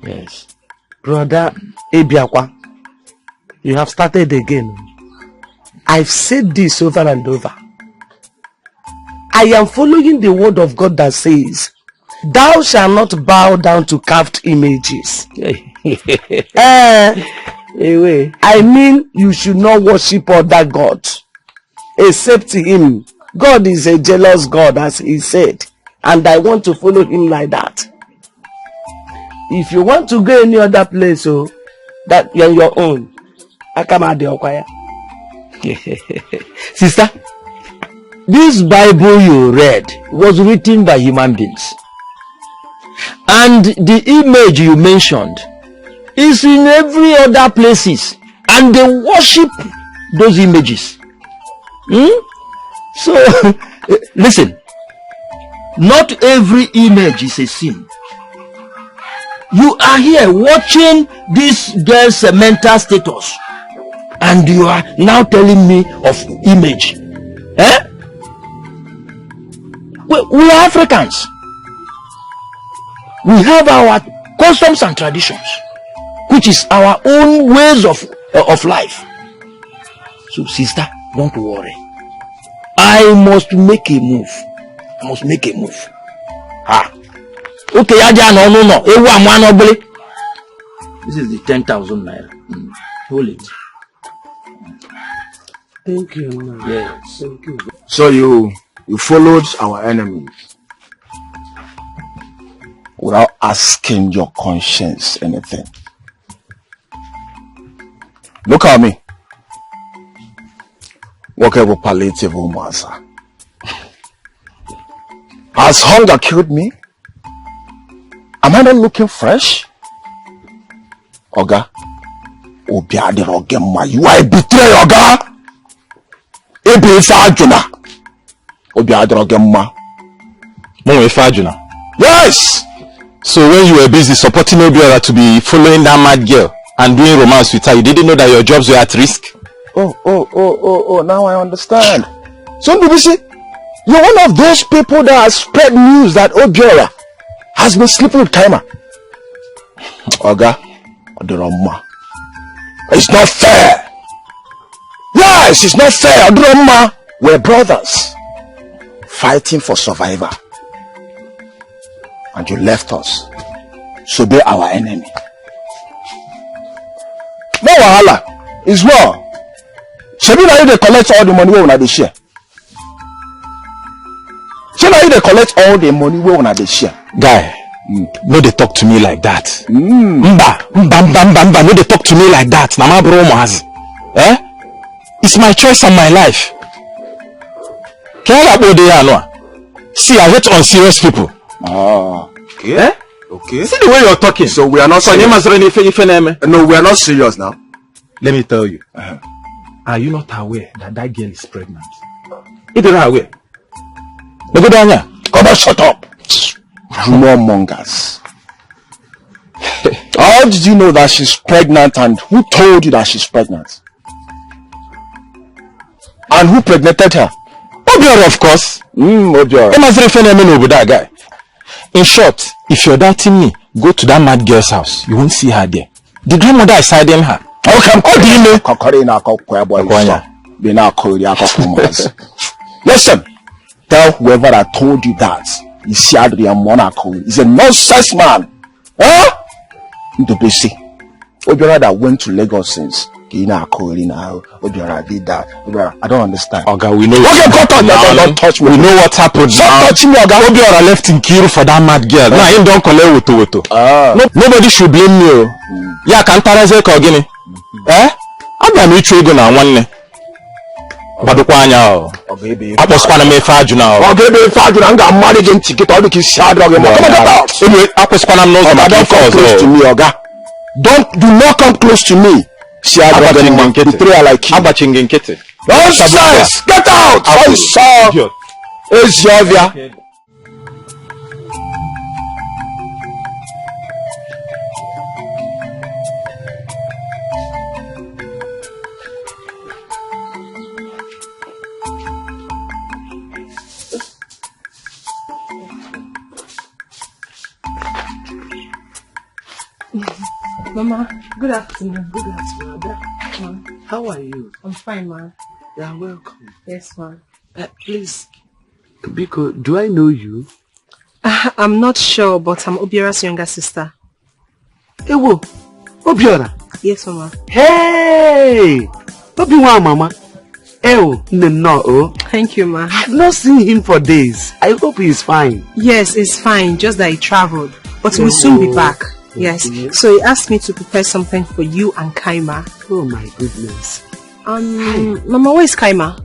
Yes. Brother Ebiakwa, you have started again. I've said this over and over. I am following the word of God that says, thou shalt not bow down to carved images. I mean, you should not worship other gods except him. God is a jealous God, as he said, and I want to follow him like that. If you want to go any other place, that you're your own, I come out the choir. Sister, this Bible you read was written by human beings, and the image you mentioned is in every other places, and they worship those images. So listen, not every image is a sin. You are here watching this girl's mental status, and you are now telling me of image. We are Africans. We have our customs and traditions, which is our own ways of life. So sister, don't worry. I must make a move. I must make a move. Okay, no. This is the 10,000 naira. Hold it. Thank you, man. Yes. Thank you. So you followed our enemies without asking your conscience anything. Look at me. Whatever palliative master. Has hunger killed me? Am I not looking fresh? Oga, you are a betrayer, Oga. Yes. So when you were busy supporting Obiora to be following that mad girl and doing romance with her, you didn't know that your jobs were at risk? Oh, now I understand. So BBC, you're one of those people that has spread news that Obiora has been sleeping with Kaima. Oga, Odoroma. It's not fair. Yes, it's not fair. Odoroma. We're brothers fighting for survival. And you left us. So be our enemy. No wahala. It's well. Shebi na you dey collect all the money we una dey share. Shebi na you dey collect all the money we una dey share. Guy, no dey talk to me like that. Mba, no dey talk to me like that. Na my bro Mohazi. It's my choice and my life. See, I hate unserious people. Okay. Okay. See the way you're talking. So we are not serious. No, we are not serious now. Let me tell you. Are you not aware that that girl is pregnant? If you're not aware. Come on, shut up. Rumor mongers. How did you know that she's pregnant, and who told you that she's pregnant? And who pregnated her? Obiora, of course. Obiora. Guy. In short, if you're doubting me, go to that mad girl's house. You won't see her there. The grandmother is hiding her. Listen, tell whoever I told you that he's a nonsense man. Obiora that went to Lagos since. Obiora did that. I don't understand. Oga, we know. Don't touch me. We know what happened. Stop touching me, Oga. Obiora left in Kiru for that mad girl. Now him don't collect woto. Nobody should blame me. Yeah, can't Kogini. I'm not sure na one. Badukwanya. Aposwana me faju now. Baby faju na nga manage him ticket all the kids sad dog. Come on. Anyway, Aposwana knows don't come close to me, Oga. Do not come close to me. Betrayer like you. Nonsense! Get out! It's Jovia. Mama, good afternoon. Good afternoon. How are you? I'm fine, ma. You are welcome. Yes, ma. Please, Biko, do I know you? I'm not sure, but I'm Obiora's younger sister. Ewo, Obiora? Yes, Mama. Hey! Obiwa, Mama. Ewo, no. Thank you, ma. I've not seen him for days. I hope he's fine. Yes, he's fine, just that he traveled. But we'll soon be back. Yes. So he asked me to prepare something for you and Kaima. Oh my goodness. Mama, where is Kaima?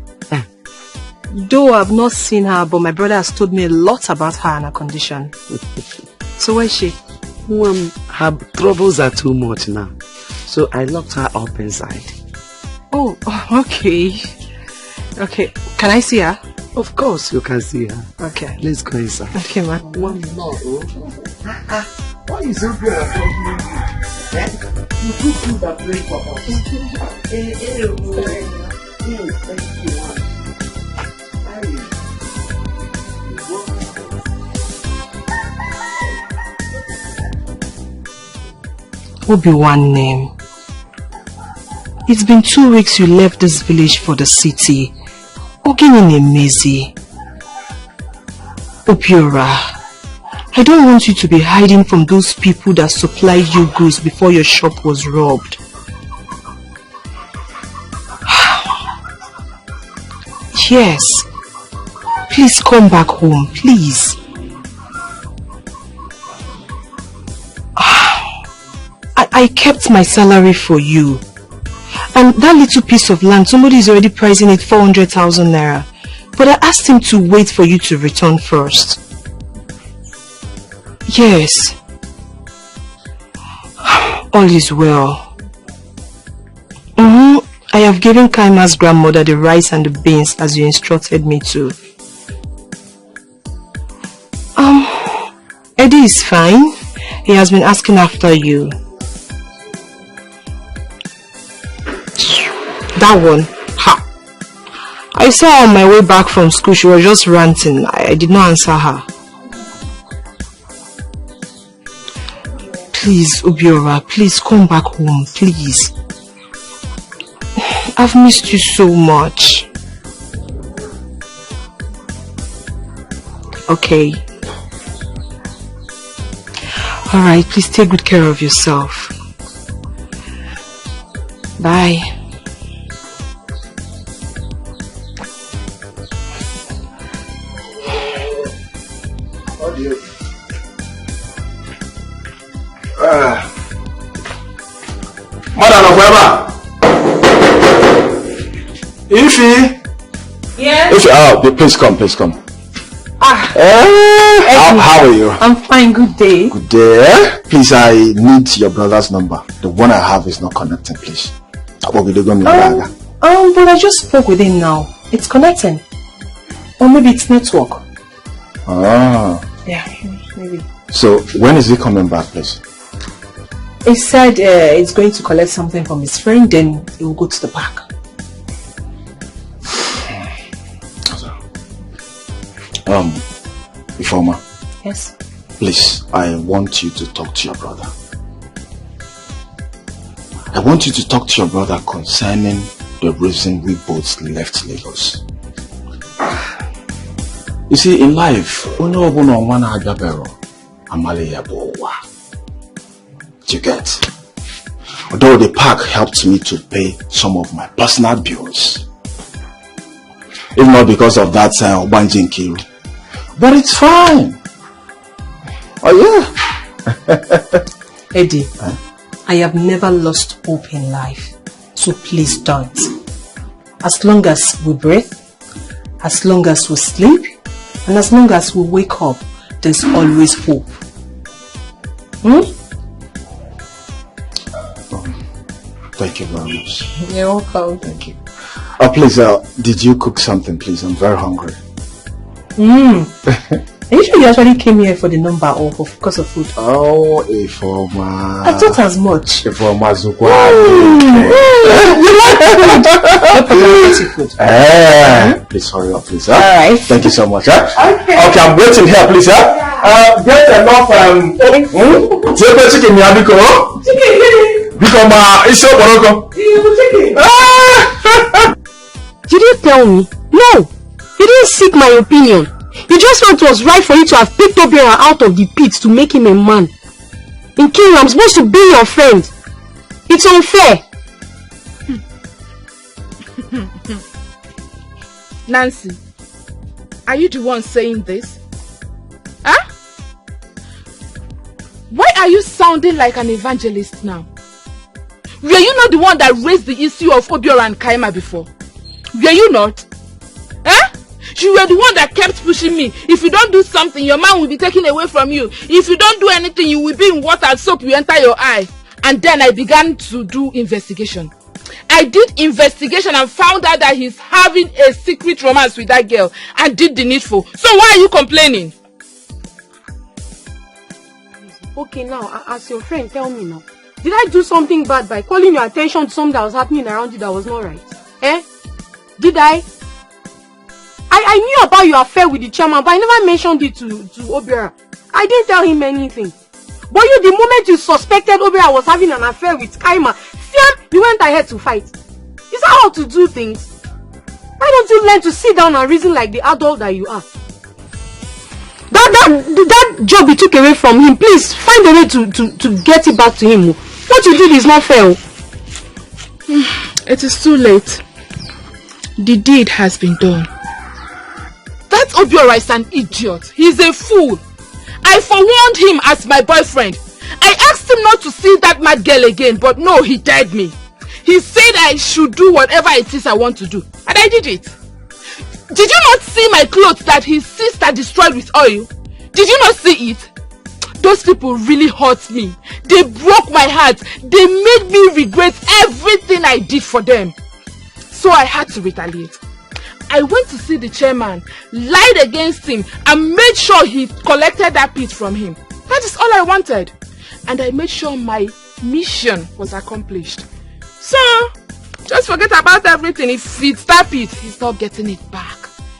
Though I've not seen her, but my brother has told me a lot about her and her condition. So where is she? Her troubles are too much now. So I locked her up inside. Oh, okay. Okay. Can I see her? Of course you can see her. Okay. Let's go inside. Okay, ma. One more. Why is so good at talking? You put food and play for us. Obi-Wan name. It's been 2 weeks you left this village for the city. Ogini Nemezi. Obiora, I don't want you to be hiding from those people that supplied you goods before your shop was robbed. Yes. Please come back home, please. I kept my salary for you. And that little piece of land, somebody is already pricing it 400,000 naira. But I asked him to wait for you to return first. Yes. All is well. I have given Kaima's grandmother the rice and the beans as you instructed me to. Eddie is fine. He has been asking after you. That one, ha! I saw her on my way back from school. She was just ranting. I did not answer her. Please, Obiora, please come back home, please. I've missed you so much. Okay. Alright, please take good care of yourself. Bye. Madam Okwema. Ify. Yes? Ify, please come, please come. How are you? I'm fine, good day. Good day. Please, I need your brother's number. The one I have is not connecting, please. But I just spoke with him now. It's connecting. Or maybe it's network. Ah. Yeah, maybe. So, when is he coming back, please? He said he's going to collect something from his friend, then he will go to the park. Ifeoma. Yes? Please, I want you to talk to your brother. I want you to talk to your brother concerning the reason we both left Lagos. You see, in life, do you get? Although the park helped me to pay some of my personal bills, if not because of that Obanjin Kiru. But it's fine. Oh yeah. Eddie, I have never lost hope in life. So please don't. As long as we breathe, as long as we sleep, and as long as we wake up, there's always hope. Thank you very much. You're welcome. Thank you. Please, did you cook something, please? I'm very hungry. Are you sure you actually came here for the number or because of food? Oh, Ifeoma. I thought as much. Ifeoma Zukwa. You like food? Please hurry up, please. Alright. Thank you so much. Okay, I'm waiting here, please. Get enough chicken, it's Did you tell me? No. You didn't seek my opinion. You just felt it was right for you to have picked Obiora out of the pit to make him a man. In King, I'm supposed to be your friend. It's unfair. Nancy, are you the one saying this? Huh? Why are you sounding like an evangelist now? Were you not the one that raised the issue of Obiora and Kaima before? Were you not? Huh? You were the one that kept pushing me. If you don't do something, your man will be taken away from you. If you don't do anything, you will be in water and soap will enter your eye. And then I began to do investigation. I did investigation and found out that he's having a secret romance with that girl and did the needful. So why are you complaining? Okay, now, as your friend, tell me now. Did I do something bad by calling your attention to something that was happening around you that was not right? Did I? I knew about your affair with the chairman, but I never mentioned it to Obiora. I didn't tell him anything. But you, the moment you suspected Obiora was having an affair with Kaima, you went ahead to fight. Is that how to do things? Why don't you learn to sit down and reason like the adult that you are? That job you took away from him, please find a way to get it back to him. What you did is not fair. It is too late. The deed has been done. That Obiora is an idiot. He's a fool. I forewarned him as my boyfriend. I asked him not to see that mad girl again, but no, he dared me. He said I should do whatever it is I want to do, and I did it. Did you not see my clothes that his sister destroyed with oil? Did you not see it? Those people really hurt me. They broke my heart. They made me regret everything I did for them. So I had to retaliate. I went to see the chairman, lied against him, and made sure he collected that pit from him. That is all I wanted. And I made sure my mission was accomplished. So, just forget about everything. If it's that pit, he's not getting it back.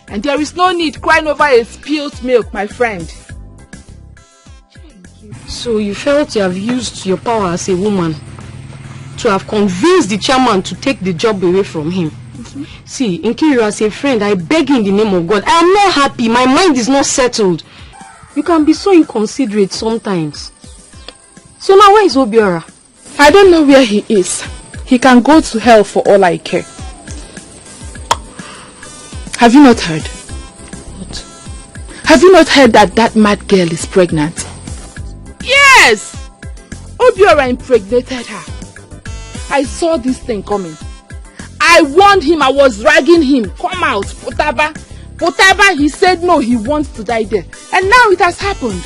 And there is no need crying over a spilled milk, my friend. So you felt you have used your power as a woman to have convinced the chairman to take the job away from him. See, Nkiru, as a friend, I beg you in the name of God, I am not happy. My mind is not settled. You can be so inconsiderate sometimes. So now where is Obiora? I don't know where he is. He can go to hell for all I care. Have you not heard? What? Have you not heard that that mad girl is pregnant? Yes! Obiora impregnated her. I saw this thing coming. I warned him, I was dragging him. Come out, Potaba. Potaba, he said no, he wants to die there. And now it has happened.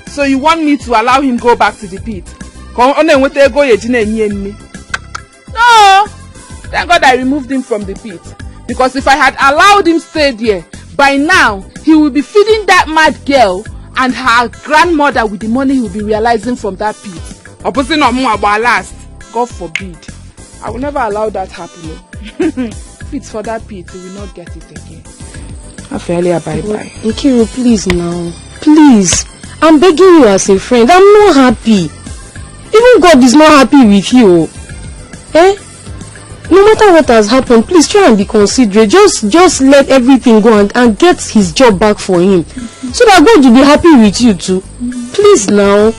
So you want me to allow him go back to the pit? No! Thank God I removed him from the pit. Because if I had allowed him stay there, by now, he will be feeding that mad girl and her grandmother with the money he will be realizing from that pit. Opposing on last. God forbid. I will never allow that happen. If it's for that pit, we will not get it again. Afelia, bye-bye. Nkiru, please now. Please. I'm begging you as a friend. I'm not happy. Even God is not happy with you. Eh? No matter what has happened, please try and be considerate. Just let everything go and get his job back for him. So that God will be happy with you too. Please now.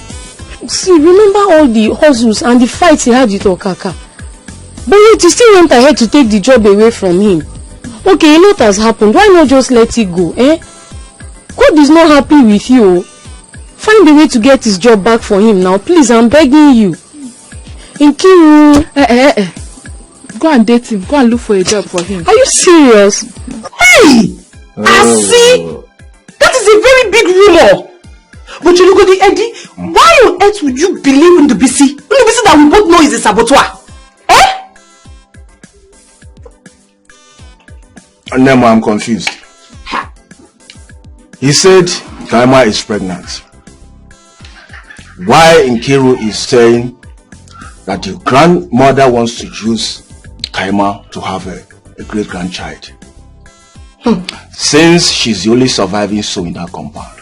See, remember all the hustles and the fights he had with Okaka. But yet he still went ahead to take the job away from him. Okay, a lot has happened. Why not just let it go? Eh? God is not happy with you. Find a way to get his job back for him now. Please, I'm begging you. Nkiru. Go and date him. Go and look for a job for him. Are you serious? Hey! I see! That is a very big rumor. But you look at the Eddie. Why on earth would you believe in the BC? The BC that we both know is a saboteur. Eh? And then I'm confused. He said Kaima is pregnant. Why Nkiru is saying that the grandmother wants to use Kaima to have a great grandchild. Since she's the only surviving soul in that compound.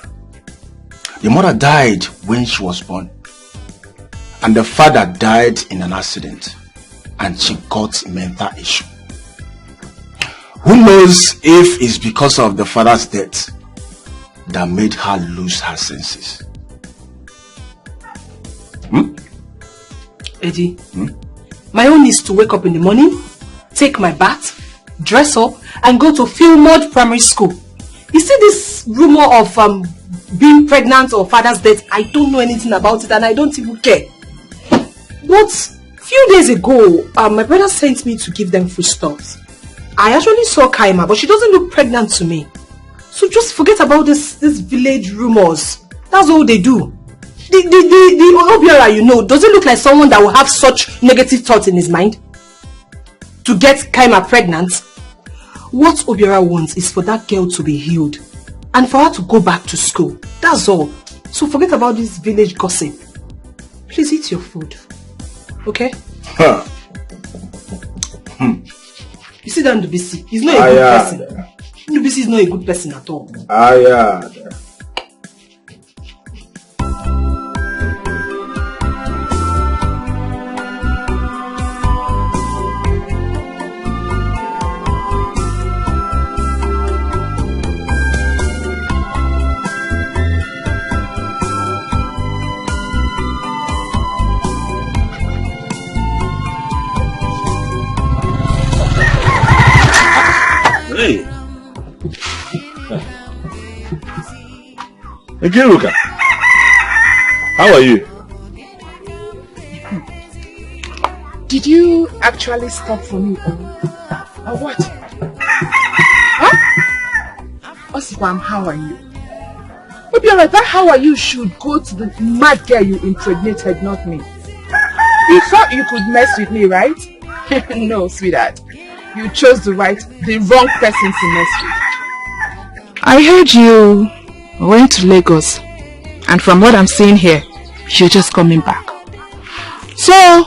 The mother died when she was born. And the father died in an accident. And she got mental issue. Who knows if it's because of the father's death that made her lose her senses. Eddie, my own is to wake up in the morning, take my bath, dress up, and go to Fieldmont Primary School. You see this rumor of being pregnant or father's death, I don't know anything about it and I don't even care. But a few days ago, my brother sent me to give them foodstuffs. I actually saw Kaima, but she doesn't look pregnant to me. So just forget about this village rumors. That's all they do. The Obiora, you know, does it look like someone that will have such negative thoughts in his mind? To get Kaima pregnant? What Obiora wants is for that girl to be healed. And for her to go back to school. That's all. So forget about this village gossip. Please eat your food. Okay? You see that Ndubisi? He's not a good person. Ndubisi is not a good person at all. Nkiruka, how are you? Did you actually stop for me or what? Huh? Osipam, how are you? Obiora, that how are you should go to the mad girl you impregnated, not me. You thought you could mess with me, right? No, sweetheart. You chose the wrong person to mess with. I heard you went to Lagos, and from what I'm seeing here, you're just coming back. So,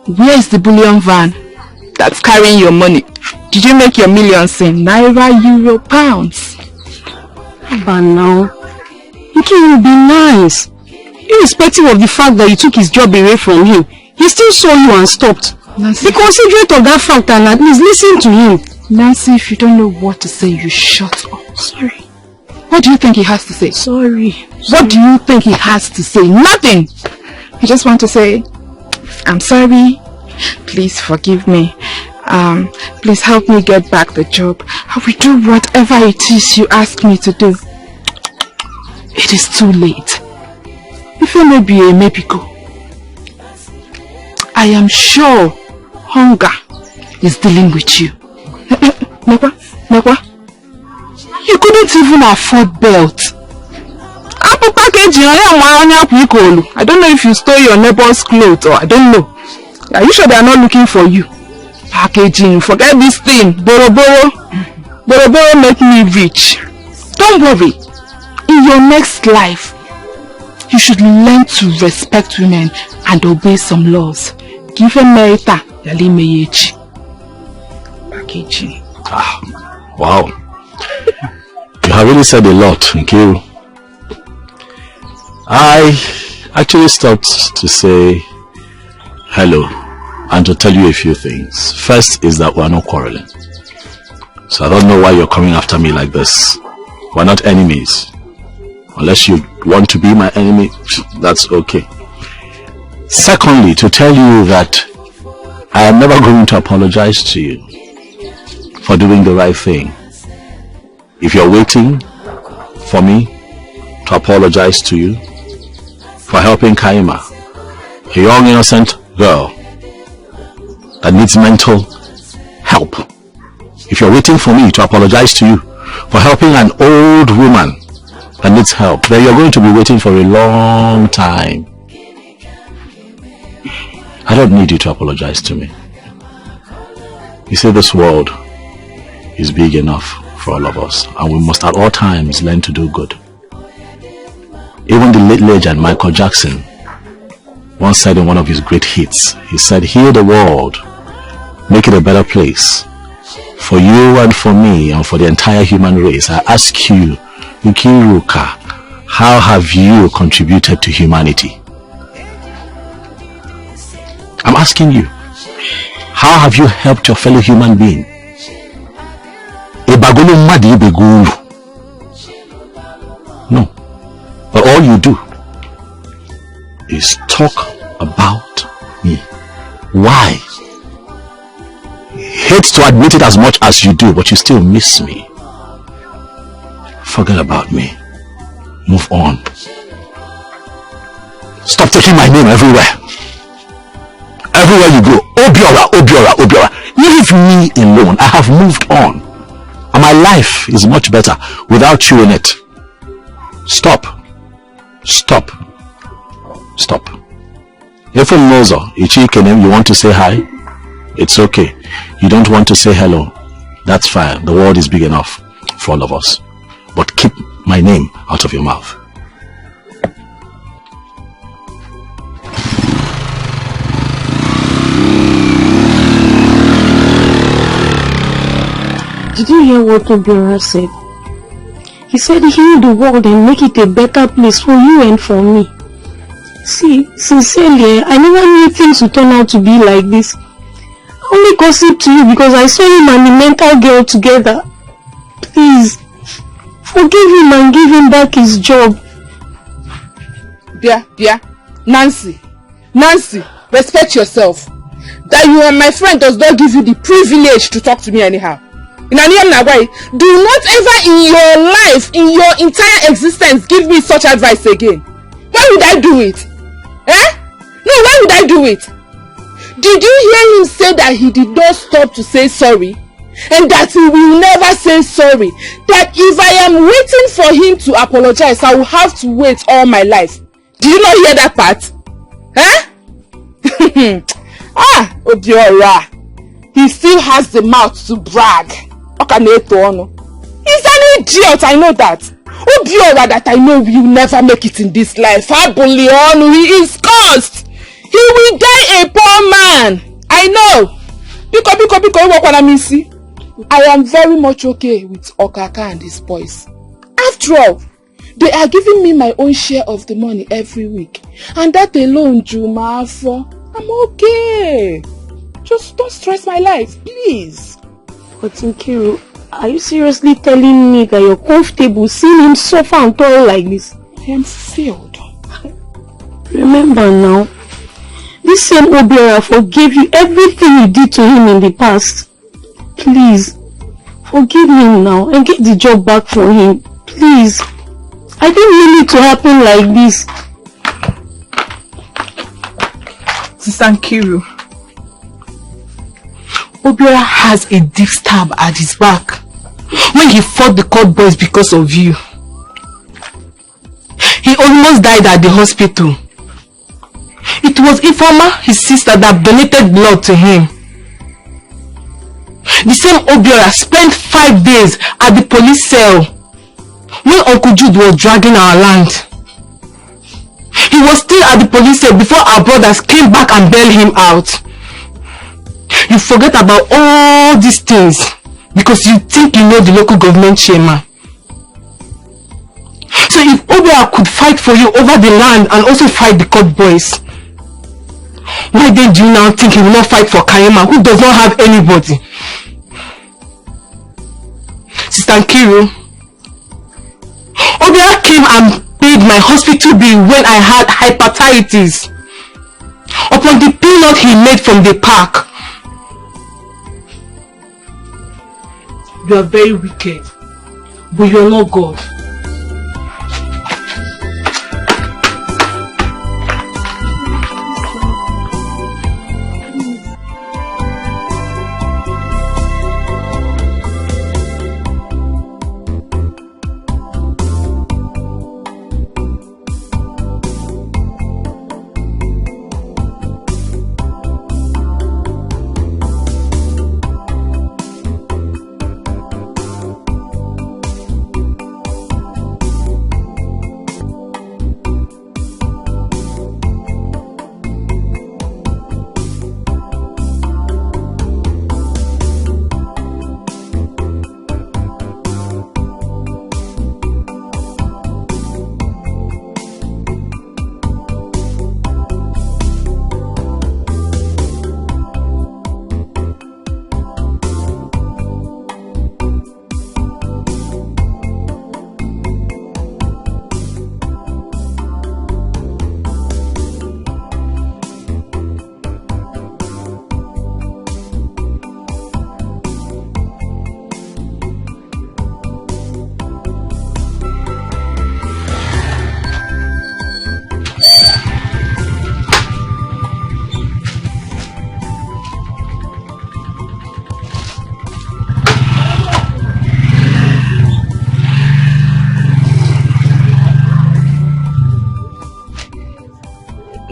where is the bullion van that's carrying your money? Did you make your millions in Naira, Euro, Pounds? But now, it will be nice. Irrespective of the fact that you took his job away from him, he still saw you and stopped. Nancy, be considerate of that fact and at least listen to him. Nancy, if you don't know what to say, you shut up. Sorry. What do you think he has to say? Sorry. What do you think he has to say? Nothing. You just want to say, I'm sorry. Please forgive me. Please help me get back the job. I will do whatever it is you ask me to do. It is too late. If you may be a maybe go. I am sure hunger is dealing with you. Nekwa, you couldn't even afford belt. I don't know if you stole your neighbor's clothes or I don't know. Are you sure they are not looking for you? Packaging, forget this thing. Boro make me rich. Don't worry. In your next life, you should learn to respect women and obey some laws. Give a merita, yali meyechi. Packaging. Ah, wow. You have really said a lot, Nkiru. I actually stopped to say hello and to tell you a few things. First is that we're not quarreling. So I don't know why you're coming after me like this. We're not enemies. Unless you want to be my enemy, that's okay. Secondly, to tell you that I am never going to apologize to you for doing the right thing. If you're waiting for me to apologize to you for helping Kaima, a young innocent girl that needs mental help, if you're waiting for me to apologize to you for helping an old woman that needs help, then you're going to be waiting for a long time. I don't need you to apologize to me. You see, this world is big enough for all of us, and we must at all times learn to do good. Even the late legend Michael Jackson once said in one of his great hits, he said, heal the world, make it a better place for you and for me and for the entire human race. I ask you, Nkiruka, how have you contributed to humanity? I'm asking you, how have you helped your fellow human being? No. But all you do is talk about me. Why? Hate to admit it as much as you do, but you still miss me. Forget about me. Move on. Stop taking my name everywhere. Everywhere you go, Obiora, Obiora, Obiora. Leave me alone. I have moved on. And my life is much better without you in it. Stop. Stop. Stop. If you want to say hi, it's okay. You don't want to say hello, that's fine. The world is big enough for all of us. But keep my name out of your mouth. Did you hear what Obiora said? He said heal the world and make it a better place for you and for me. See, sincerely, I never knew things would turn out to be like this. I only gossip to you because I saw him and the mental girl together. Please, forgive him and give him back his job. Dear, Nancy, respect yourself. That you are my friend does not give you the privilege to talk to me anyhow. Do not ever in your life, in your entire existence, give me such advice again. Why would I do it? Eh? No, why would I do it? Did you hear him say that he did not stop to say sorry? And that he will never say sorry? That if I am waiting for him to apologize, I will have to wait all my life. Did you not hear that part? Eh? Obiora. He still has the mouth to brag. He's an idiot, I know that. Obiora that I know will never make it in this life. He is cursed. He will die a poor man. I know. I am very much okay with Okaka and his boys. After all, they are giving me my own share of the money every week. And that alone, Juma, I'm okay. Just don't stress my life, please. But Nkiru, are you seriously telling me that you're comfortable seeing him suffer and toil like this? I am filled. Remember now, this same Obiora forgave you everything you did to him in the past. Please, forgive him now and get the job back for him. Please. I didn't mean it to happen like this. Sister Nkiru, Obiora has a deep stab at his back when he fought the court boys because of you. He almost died at the hospital. It was Ifeoma, his sister, that donated blood to him. The same Obiora spent 5 days at the police cell when Uncle Jude was dragging our land. He was still at the police cell before our brothers came back and bailed him out. You forget about all these things because you think you know the local government chairman. So if Obiora could fight for you over the land and also fight the court boys, why then do you now think he will not fight for Karima, who does not have anybody? Sister Nkiru, Obiora came and paid my hospital bill when I had hepatitis upon the peanut he made from the park. You are very wicked, but you are not God.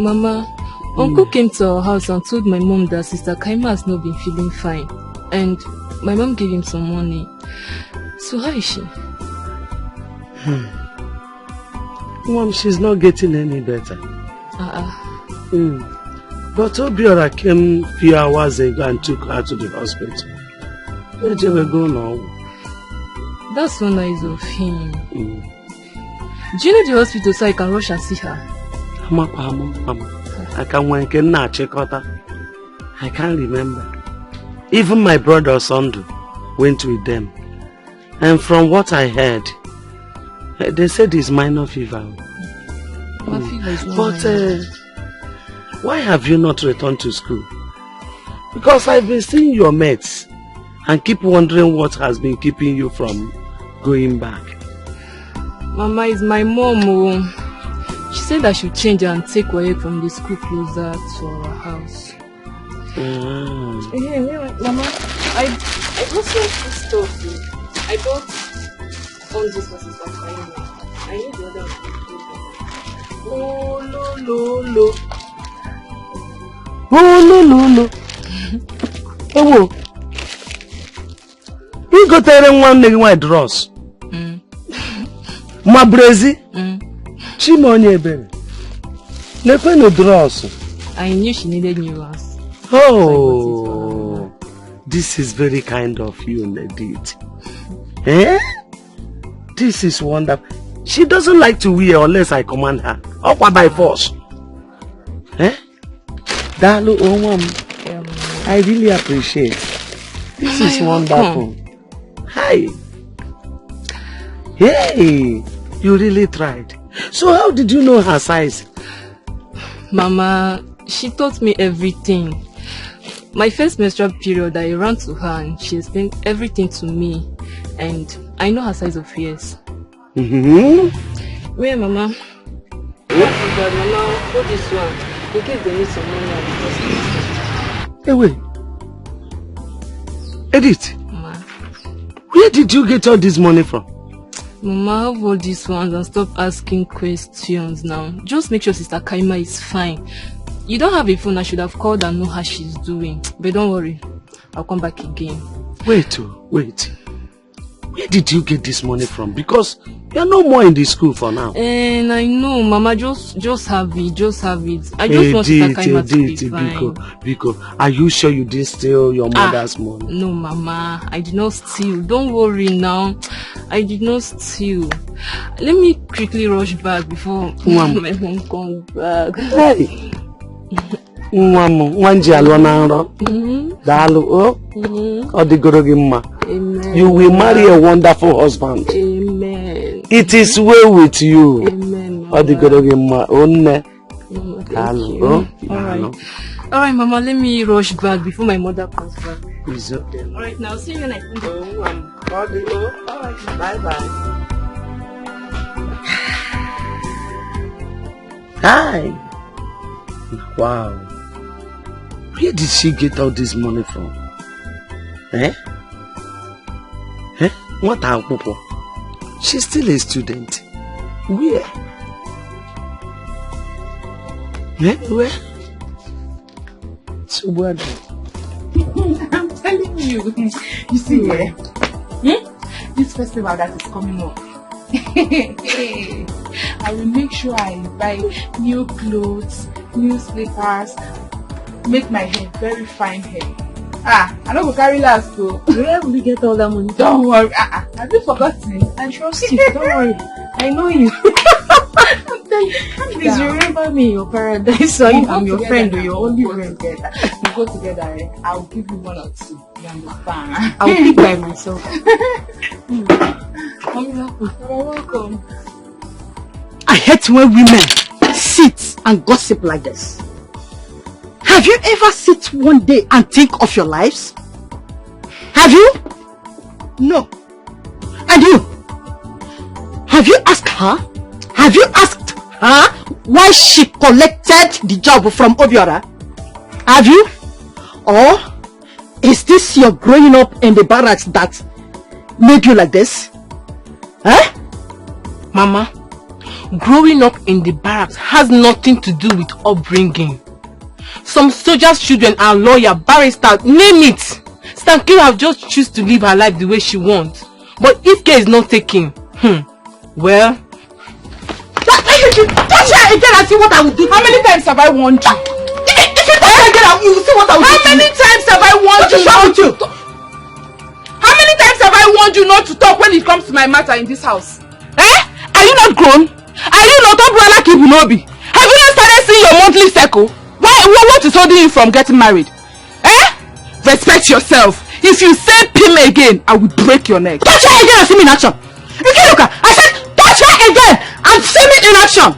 Mama, Uncle came to our house and told my mom that Sister Kaima has not been feeling fine. And my mom gave him some money. So how is she? Mom, she's not getting any better. But Obiora came a few hours ago and took her to the hospital. Where did we go now? That's so nice of him. Do you know the hospital so I can rush and see her? I can't remember. Even my brother Sondu went with them. And from what I heard, they said it's minor fever. Fever is not but why have you not returned to school? Because I've been seeing your mates and keep wondering what has been keeping you from going back. Mama is my mom. Oh. She said I should change and take away from the school closer to our house. Mama, I also stuff. I bought all these horses for Kaima. I need the other one. Oh, no. Oh, no. Oh, you got there one nigga white dross. My brazy. Chimonye Ben. Never no dross. I knew she needed new ones. Oh, this is very kind of you, Nedit. Eh? This is wonderful. She doesn't like to wear unless I command her. Or by force. Eh? Dalu Omam. I really appreciate. This is wonderful. Hi. Hey, you really tried. So how did you know her size? Mama, she taught me everything. My first menstrual period, I ran to her and she explained everything to me. And I know her size of ears. Where, Mama? Mama, hold this one. In case they need some money. Hey, wait. Edith. Mama. Where did you get all this money from? Mama, have all these ones and stop asking questions now. Just make sure Sister Kaima is fine. You don't have a phone, I should have called and know how she's doing. But don't worry, I'll come back again. Wait. Where did you get this money from? Because you're no more in the school for now. And I know, Mama, just have it. I just want Sister Kaima to be fine. Biko, are you sure you didn't steal your mother's money? No, Mama, I did not steal. Don't worry now. I did not steal. Let me quickly rush back before my mom comes back. Hey! Amen. You will marry a wonderful husband. Amen. It is well with you. Amen. Alright, Mama, let me rush back before my mother comes back. Alright, now see you when I come back. Alright, bye. Hi. Wow. Where did she get all this money from? What are Popo? She's still a student. Where? Where? So what? I'm telling you. You see, this festival that is coming up. I will make sure I buy new clothes, new slippers, make my hair very fine hair. I don't go carry last though. Where will you get all that money? Don't worry. Have you forgotten? I trust you. Don't worry. I know you. Please remember me in your paradise. So I'm your friend or your only friend. We go together. I'll give you one or two. You understand? I'll pick by myself. You're welcome. I hate when women sit and gossip like this. Have you ever sit one day and think of your lives? Have you? No. And you? Have you asked her? Have you asked her why she collected the job from Obiora? Have you? Or is this your growing up in the barracks that made you like this? Mama, growing up in the barracks has nothing to do with upbringing. Some soldiers' children are lawyer, barrister, name it. Stankiru have just choose to live her life the way she wants. But if care is not taken, well... Touch her again and see what I will do. How many times have I warned you? If you touch her again, you will see what I will do. How many times have I warned you not to? How many times have I warned you not to talk when it comes to my matter in this house? Are you not grown? Are you not umbrella Kibunobi? Have you not started seeing your monthly cycle? What is holding you from getting married? Respect yourself. If you say pim again, I will break your neck. Touch her again and see me in action. Look, I said touch her again and see me in action.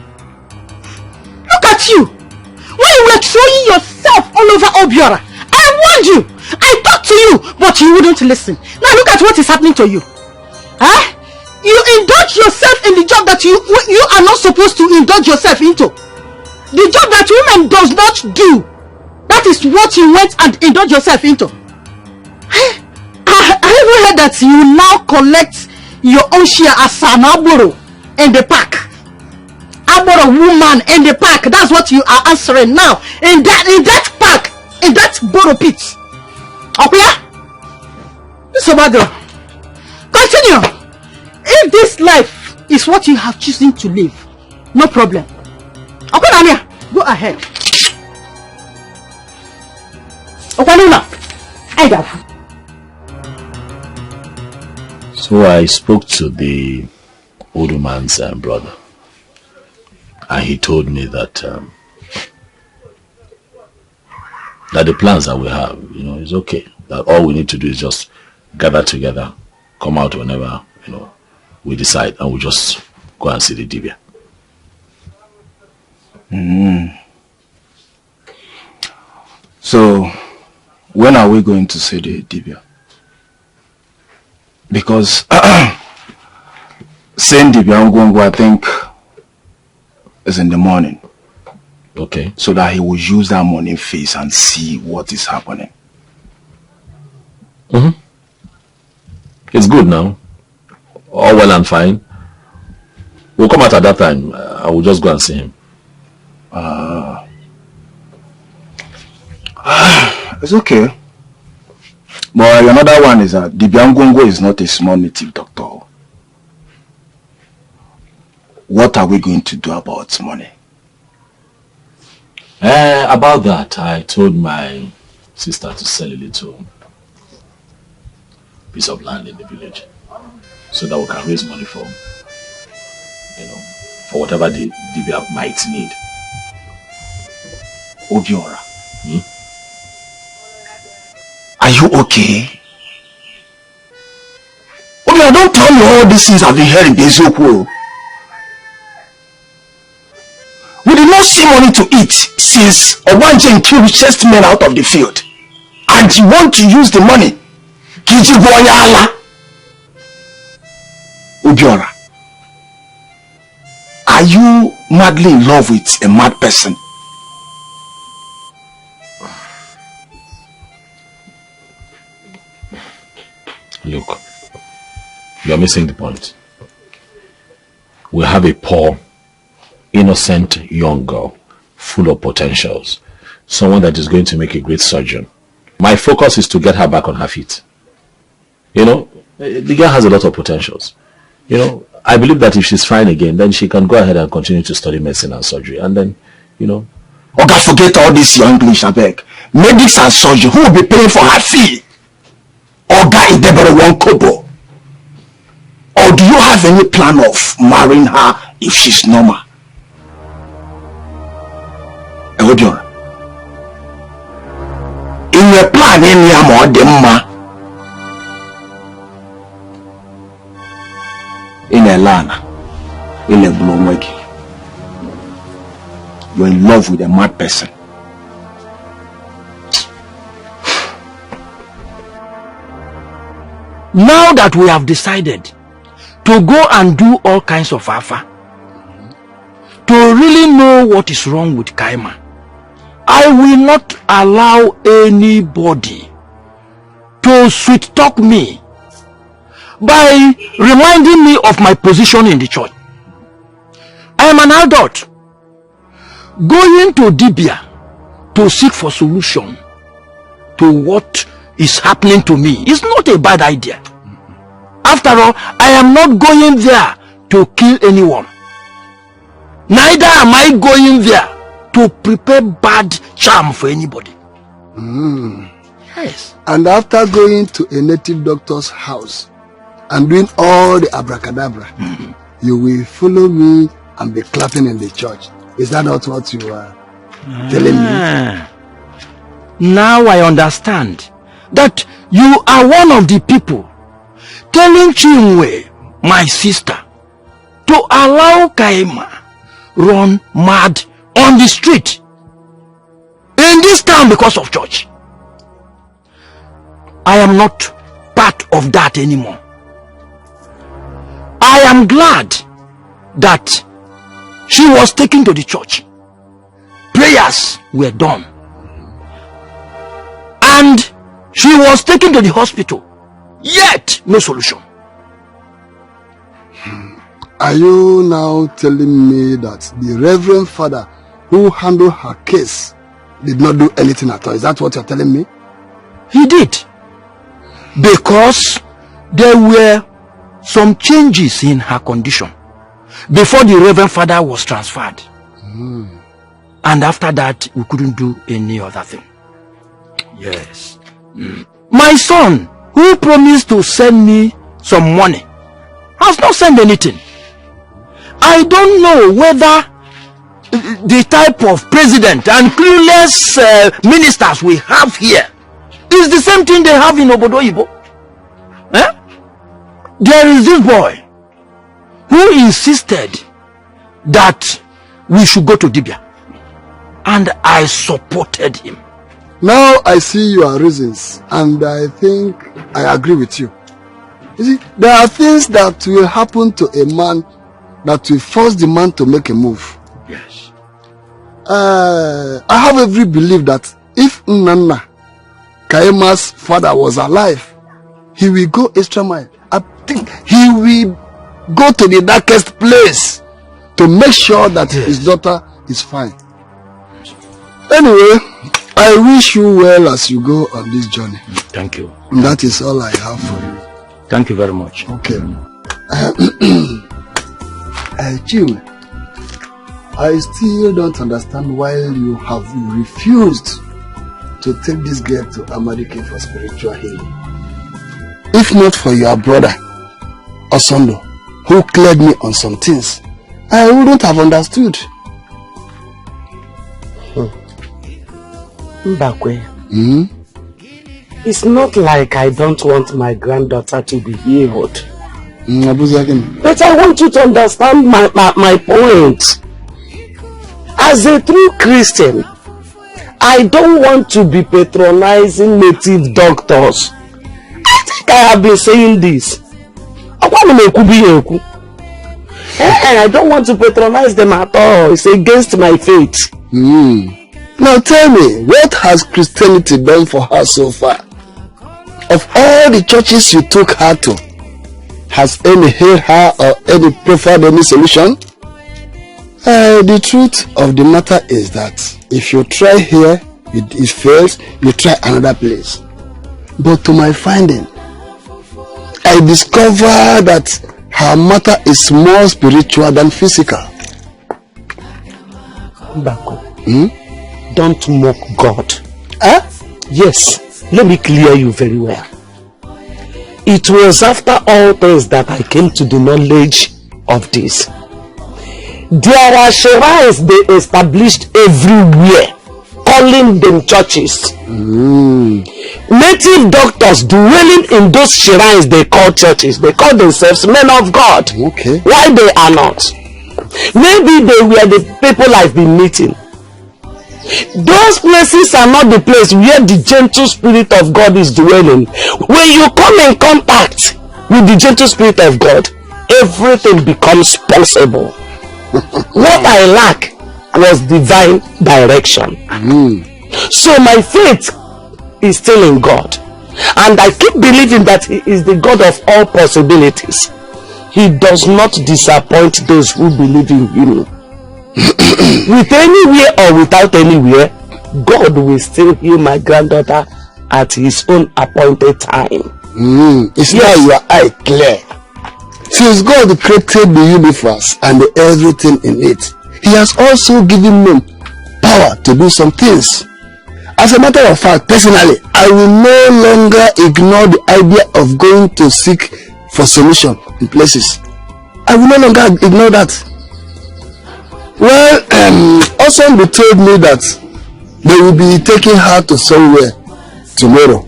Look at you. When you were throwing yourself all over Obiora, I warned you. I talked to you, but you wouldn't listen. Now look at what is happening to you. Huh? You indulge yourself in the job that you are not supposed to indulge yourself into. The job that women does not do. That is what you went and indulge yourself into. I even heard that you now collect your own share as an aboro in the park. Aboro woman in the park. That's what you are answering now. In that park. In that boro pit. Okay? This is a bad girl. Continue. If this life is what you have chosen to live, no problem. Okay, Nania, go ahead. Okay, Nuna, I got her. So I spoke to the older man's brother, and he told me that that the plans that we have, is okay. That all we need to do is just gather together, come out whenever, we decide, and we just go and see the Dibia. So, when are we going to see the Dibia? Because saying Dibia Ngongo, I think, is in the morning. Okay. So that he will use that morning face and see what is happening. It's good now. All well and fine. We'll come out at that time. I will just go and see him. It's okay. But another one is that Dibia Ngongo is not a small native doctor. What are we going to do about money? About that, I told my sister to sell a little piece of land in the village, so that we can raise money for whatever the Dibia might need. Obiora, are you okay? Obiora, don't tell me all these things I've been hearing. We did not see money to eat since Obanjen killed chased men out of the field, and you want to use the money? Obiora, are you madly in love with a mad person? Look, you are missing the point. We have a poor, innocent young girl, full of potentials, someone that is going to make a great surgeon. My focus is to get her back on her feet. The girl has a lot of potentials. I believe that if she's fine again, then she can go ahead and continue to study medicine and surgery, and then, Okay, forget all this your English, I beg. Medics and surgery, who will be paying for her fee? Oga Idebere one kobo. Or do you have any plan of marrying her if she's normal? Obiora, in your plan, any more demma in a lana, in a blue wig. You're in love with a mad person. Now that we have decided to go and do all kinds of afa, to really know what is wrong with Kaima, I will not allow anybody to sweet talk me by reminding me of my position in the church. I am an adult. Going to Dibia to seek for solution to what is happening to me is not a bad idea. After all, I am not going there to kill anyone. Neither am I going there to prepare bad charm for anybody. Yes. And after going to a native doctor's house and doing all the abracadabra, you will follow me and be clapping in the church. Is that not what you are telling me? Now I understand that you are one of the people telling Chinwe, my sister, to allow Kaima run mad on the street in this town because of church. I am not part of that anymore. I am glad that she was taken to the church. Prayers were done. And she was taken to the hospital. Yet, no solution. Are you now telling me that the Reverend Father who handled her case did not do anything at all? Is that what you're telling me? He did. Because there were some changes in her condition before the Reverend Father was transferred. And after that, we couldn't do any other thing. Yes. My son, who promised to send me some money, has not sent anything. I don't know whether the type of president and clueless ministers we have here is the same thing they have in Obodo Ibo. There is this boy who insisted that we should go to Dibia, and I supported him. Now I see your reasons, and I think I agree with you. You see, there are things that will happen to a man that will force the man to make a move. Yes. I have every belief that if Nana Kaima's father was alive, he will go extra mile. I think he will go to the darkest place to make sure that his daughter is fine. Anyway, I wish you well as you go on this journey. Thank you. And that is all I have for you. Thank you very much. Okay. Chiwe, I still don't understand why you have refused to take this girl to Amadike for spiritual healing. If not for your brother, Osondo, who cleared me on some things, I wouldn't have understood. Mbakwe, it's not like I don't want my granddaughter to be healed. But I want you to understand my point. As a true Christian, I don't want to be patronizing native doctors. I think I have been saying this. And I don't want to patronize them at all. It's against my faith. Now tell me, what has Christianity done for her so far? Of all the churches you took her to, has any healed her or any preferred any solution? The truth of the matter is that if you try here, it fails, you try another place. But to my finding, I discover that her matter is more spiritual than physical. Mbako, don't mock God. Yes, let me clear you very well. It was after all things that I came to the knowledge of this. There are shrines they established everywhere, calling them churches. Native doctors dwelling in those shrines they call churches, they call themselves men of God. Okay. Why they are not? Maybe they were the people I've been meeting. Those places are not the place where the gentle spirit of God is dwelling. When you come in contact with the gentle spirit of God, everything becomes possible. What I lack was divine direction. So my faith is still in God, and I keep believing that He is the God of all possibilities. He does not disappoint those who believe in Him. With anywhere or without anywhere, God will still heal my granddaughter at His own appointed time. It's now your eye clear. Since God created the universe and everything in it, He has also given men power to do some things. As a matter of fact, personally, I will no longer ignore the idea of going to seek for solution in places. I will no longer ignore that. Well, also they told me that they will be taking her to somewhere tomorrow.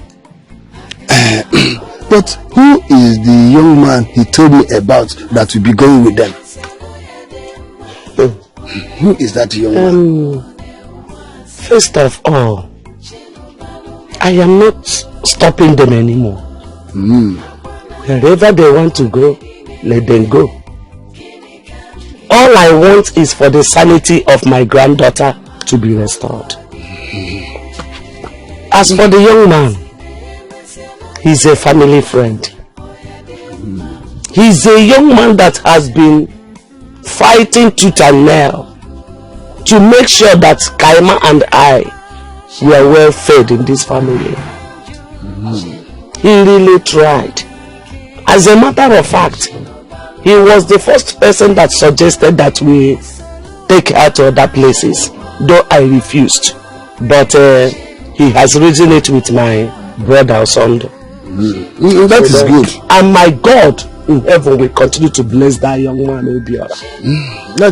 But who is the young man he told me about that will be going with them? Who is that young man? First of all, I am not stopping them anymore. Wherever they want to go, let them go. All I want is for the sanity of my granddaughter to be restored. As for the young man, he's a family friend. He's a young man that has been fighting tooth and nail to make sure that Kaima and I were well fed in this family. He really tried. As a matter of fact, he was the first person that suggested that we take her to other places, though I refused. But he has reasoned it with my brother or son. That is good. And my God in heaven will continue to bless that young man, Obiora.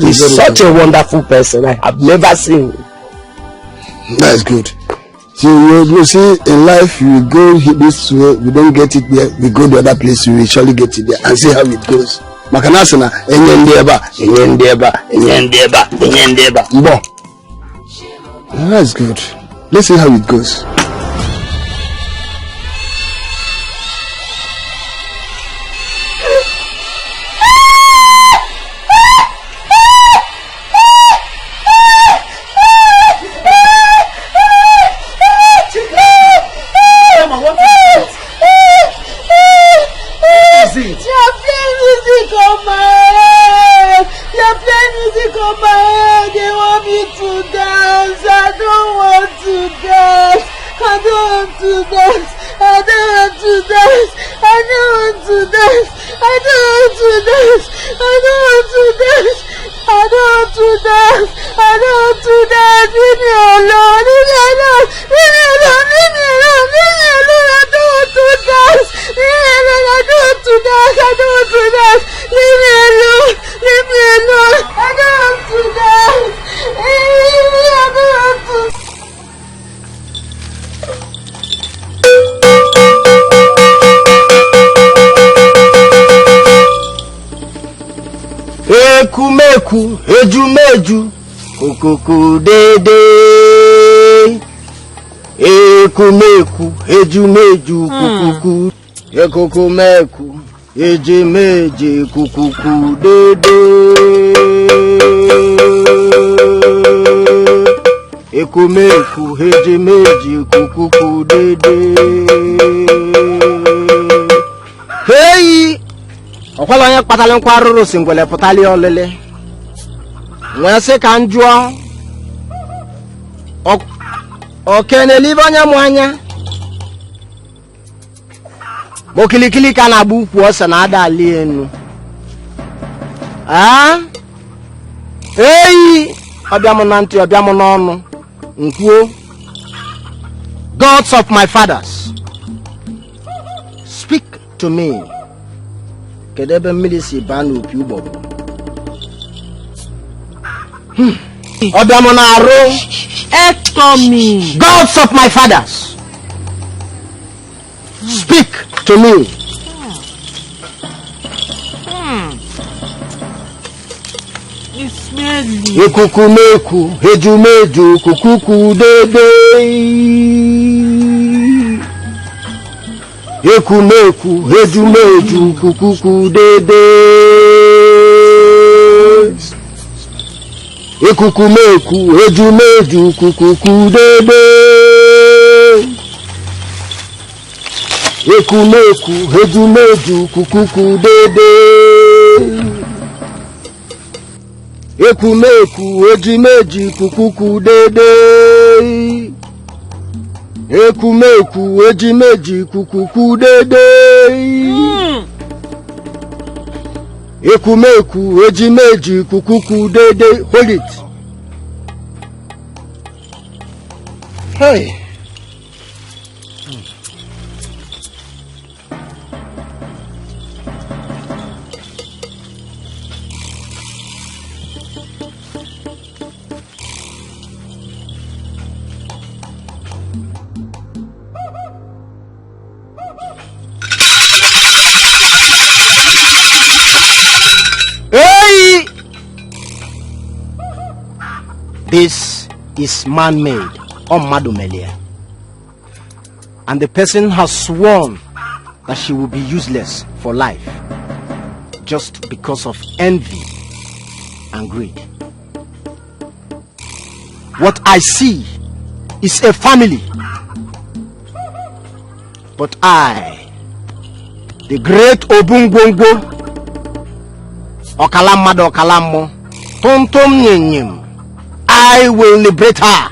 He's such a wonderful person. I have never seen him. That is good. So you see, in life you go this way, we don't get it there, we go the other place, we will surely get it there and see how it goes. Makanasana, enyendeba. That's good. Let's see how it goes. Ekumeku, ejumeju, kukuku dede. Ekumeku, ejumeju, kukuku. Ekumeku, ejumeju, kukuku dede. Ekumeku, ejumeju, kukuku dede. Hey! Okwala onye kpatala nkwa arụrụ si ngwele pụtali olele. Nwee sị ka njụọ. Okenelibe onye mụ anya. Mokilikili ka na-agba ukwu ose na ada ali enu. Eyi! Ọbịa mụ na ntị, ọbịa mụ n'ọnụ. Nkwuo. Gods of my fathers, speak to me. Kedebe milisi banu pi ubobo. Obiamonaro. Ectomy. Gods of my fathers, speak to me. Ekukumeku, ejumeju, kukuku dede. Ekumeku, ejumeju, kukuku dede. Ekukumeku, ejumeju, kukuku dede. Ekumeku, ejumeju, kukuku dede. Ekumeku, ejumeju, kukuku dede. Ekumeku, ejimeji, kukuku dede. Ekumeku, ejimeji, kukuku dede. Hold it. Hey. Hey! This is man-made on Madumelia. And the person has sworn that she will be useless for life just because of envy and greed. What I see is a family. But I, the great Obungbongbo, Okalamado Okalamo, Tontom Nyenyim, I will liberate her.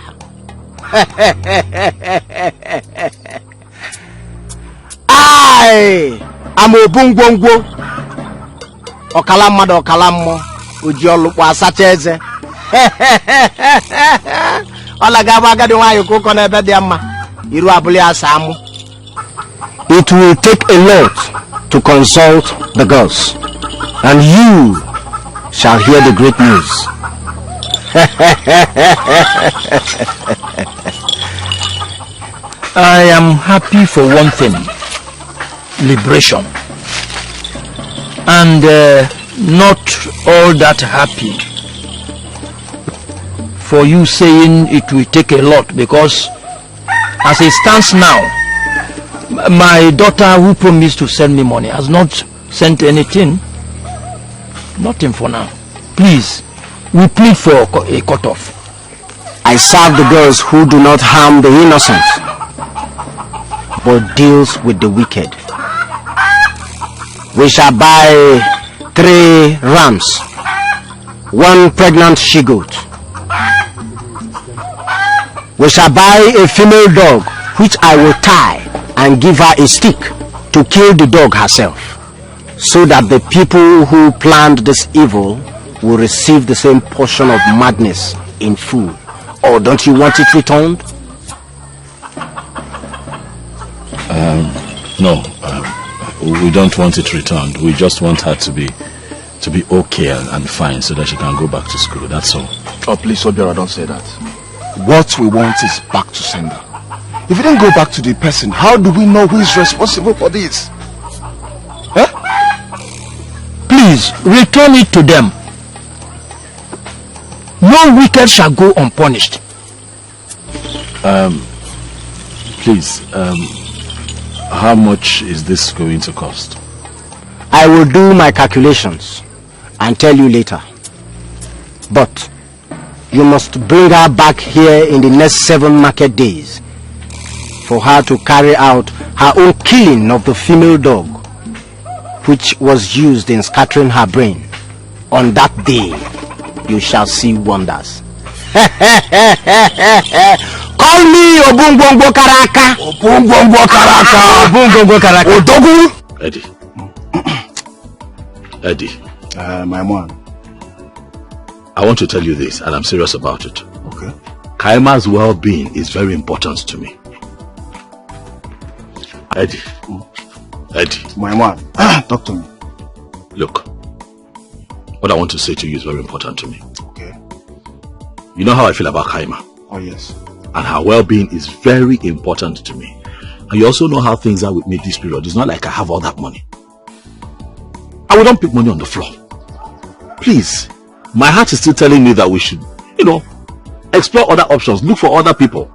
I am Obungbongbo, Okalamado Okalamo, Ujiolukwa Sacheze. It will take a lot to consult the gods, and you shall hear the great news. I am happy for one thing, liberation, and not all that happy for you saying it will take a lot, because as it stands now, my daughter who promised to send me money has not sent anything. Nothing for now. Please, we plead for a cutoff. I serve the girls who do not harm the innocent, but deals with the wicked. We shall buy 3 rams, 1 pregnant she-goat. We shall buy a female dog, which I will tie and give her a stick to kill the dog herself, so that the people who planned this evil will receive the same portion of madness in full. Or don't you want it returned? No, we don't want it returned. We just want her to be okay and fine, so that she can go back to school. That's all. Oh, please, Obiora, don't say that. What we want is back to sender. If we don't go back to the person, how do we know who is responsible for this? Huh? Please, return it to them. No wicked shall go unpunished. Please, how much is this going to cost? I will do my calculations and tell you later. But you must bring her back here in the next 7 market days for her to carry out her own killing of the female dog, which was used in scattering her brain. On that day, you shall see wonders. Call me Obungbongbo Karaka. Obungbongbo Karaka. Obungbongbo Karaka. Odogu. Eddie. My man. I want to tell you this, and I'm serious about it. Okay. Kaima's well-being is very important to me. Eddie. My man. Talk to me. Look, what I want to say to you is very important to me. Okay. You know how I feel about Kaima. Oh, yes. And her well-being is very important to me. And you also know how things are with me this period. It's not like I have all that money. I will not pick money on the floor. Please. My heart is still telling me that we should, explore other options, look for other people.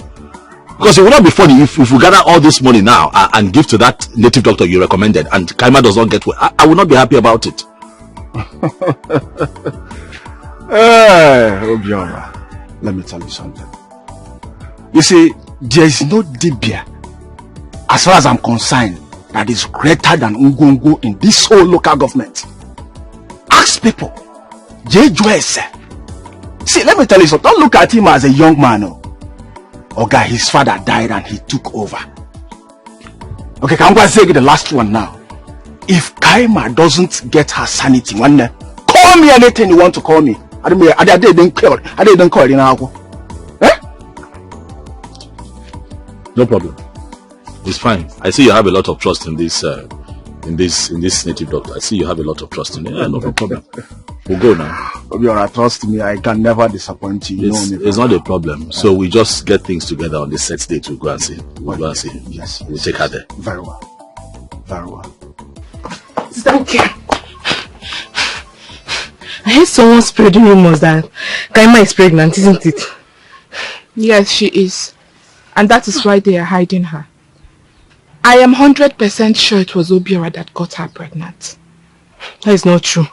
Because it would not be funny if we gather all this money now and give to that native doctor you recommended and Kaima does not get well. I will not be happy about it. Obiora, let me tell you something. You see, there is no Dibia, as far as I'm concerned, that is greater than Ngongo in this whole local government. Ask people. See, let me tell you something. Don't look at him as a young man. Okay, his father died and he took over. Okay, can I say the last one now? If Kaima doesn't get her sanity, call me anything you want to call me. I didn't call it now. No problem. It's fine. I see you have a lot of trust in this native doctor. I see you have a lot of trust in it. Yeah, no problem. We'll go now. Obiora, trust me, I can never disappoint you. It's not a problem. So we just get things together on the set day to go and see. We'll go and see. Yes. We'll take her there. Very well. Very well. Thank you. I heard someone spreading rumors that Kaima is pregnant, isn't it? Yes, she is. And that is why they are hiding her. I am 100% sure it was Obiora that got her pregnant. That is not true.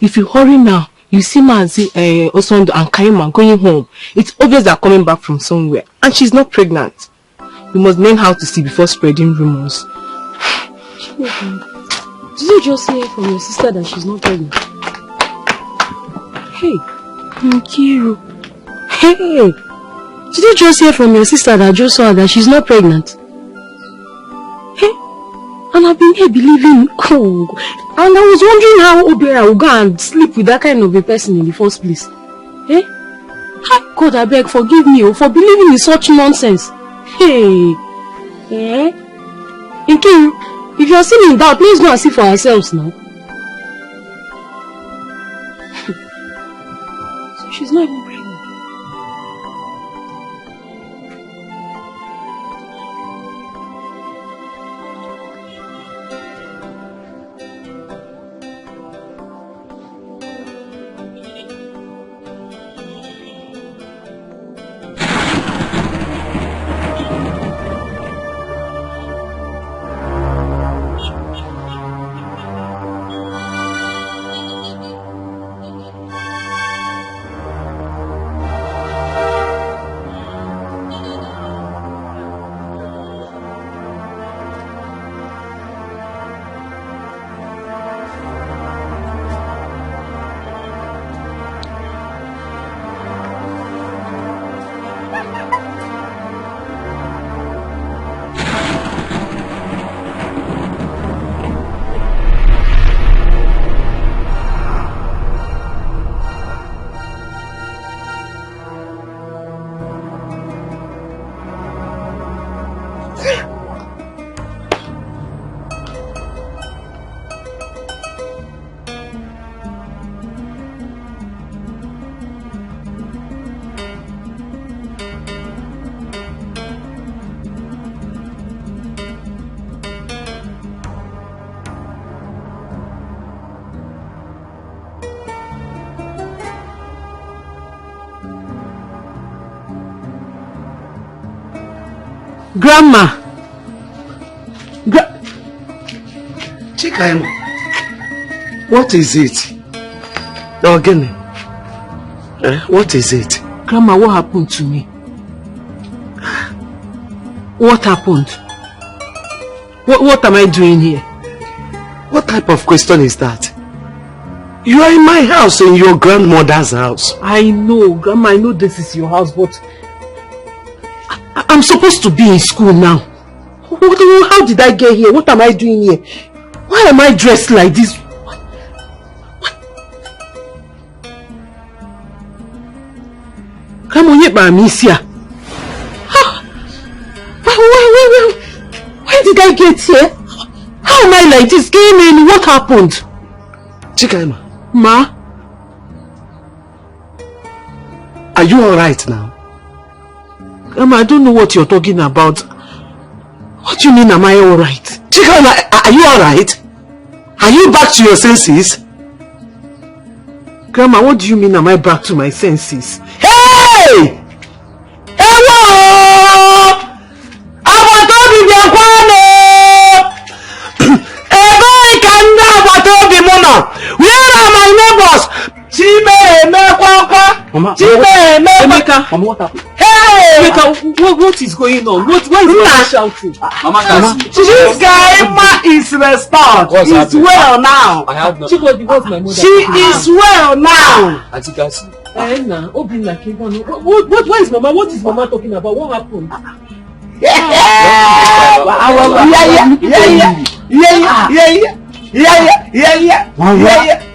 If you hurry now, you see Mazi, Osondo and Kaima going home. It's obvious they're coming back from somewhere. And she's not pregnant. We must learn how to see before spreading rumors. Did you just hear from your sister that she's not pregnant? Hey, Nkiru. Hey, did you just hear from your sister that just saw that she's not pregnant? Hey, and I've been here believing. Oh, and I was wondering how Obiora would go and sleep with that kind of a person in the first place. Hey, God, I beg, forgive me for believing in such nonsense. Hey, Nkiru, if you're still in doubt, let's go and see for ourselves now. So she's not even pregnant. Grandma! Chikaima, what is it? Again, what is it? Grandma, what happened to me? What happened? What am I doing here? What type of question is that? You are in my house, in your grandmother's house. I know, Grandma, I know this is your house, but I'm supposed to be in school now. How did I get here? What am I doing here? Why am I dressed like this? Come on, where did I get here? How am I like this? Came in, what happened? Chikaima. Ma? Are you alright now? Grandma, I don't know what you're talking about. What do you mean, am I alright? Chikaima, are you alright? Are you back to your senses? Grandma, what do you mean, am I back to my senses? Hey! Hello! Where are my neighbors? Mama, what happened? Hey! What is going on? Why is Mama shouting? Mama, this guy is restored. He's well now. I have not. What's my mother? She is well now. What is Mama? What is Mama talking about? What happened?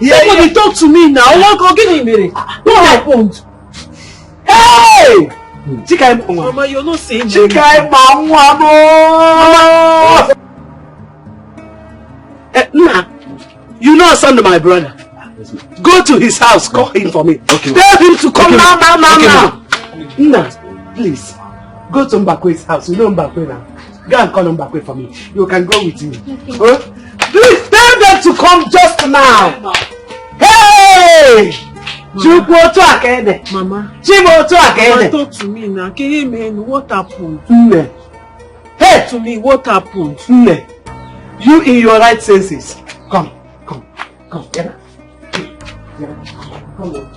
Somebody talk to me now. What happened? Hey! Mama, you're not saying you know son of my brother. Go to his house, call him for me. Okay. Tell him to come now. Nna, please. Go to Mbakwe's house. You know Mbakwe now. Go and call Mbakwe for me. You can go with me. Huh? Please tell them to come just now. Hey! Mama, Mama, talk to me now. What happened? Hey! Hey! to me, what happened? Nne, you in your right senses. Come, get up. Come on.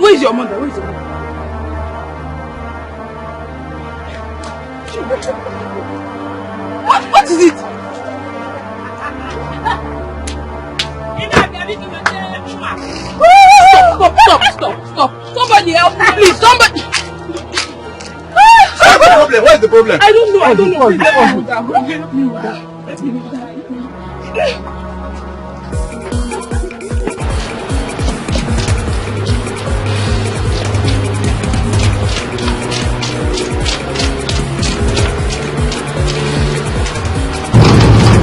Where is your mother? Where is your mother? What is it? Stop. Somebody help me, please. Somebody. What's the problem? What is the problem? I don't know. Please, let me with that. Let me with that.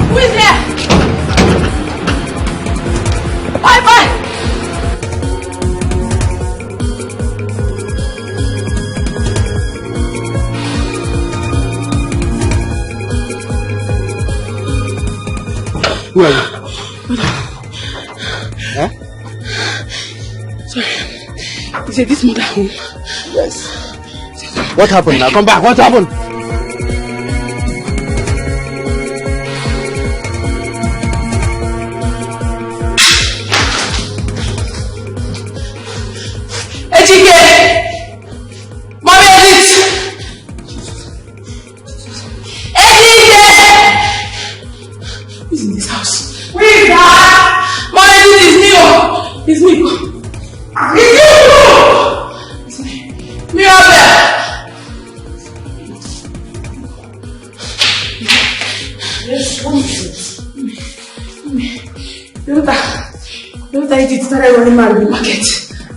Who is there? Bye. Who are you? Huh? Sorry. Is this mother home? Yes. What happened now? Come back. What happened? Dikeh! Mommy, exit! Dikeh! Who's in this house? Who is that? Mommy, this is me. It's me. It's you! Mirabel! Yes, what is it? Don't I did started running mad in the market?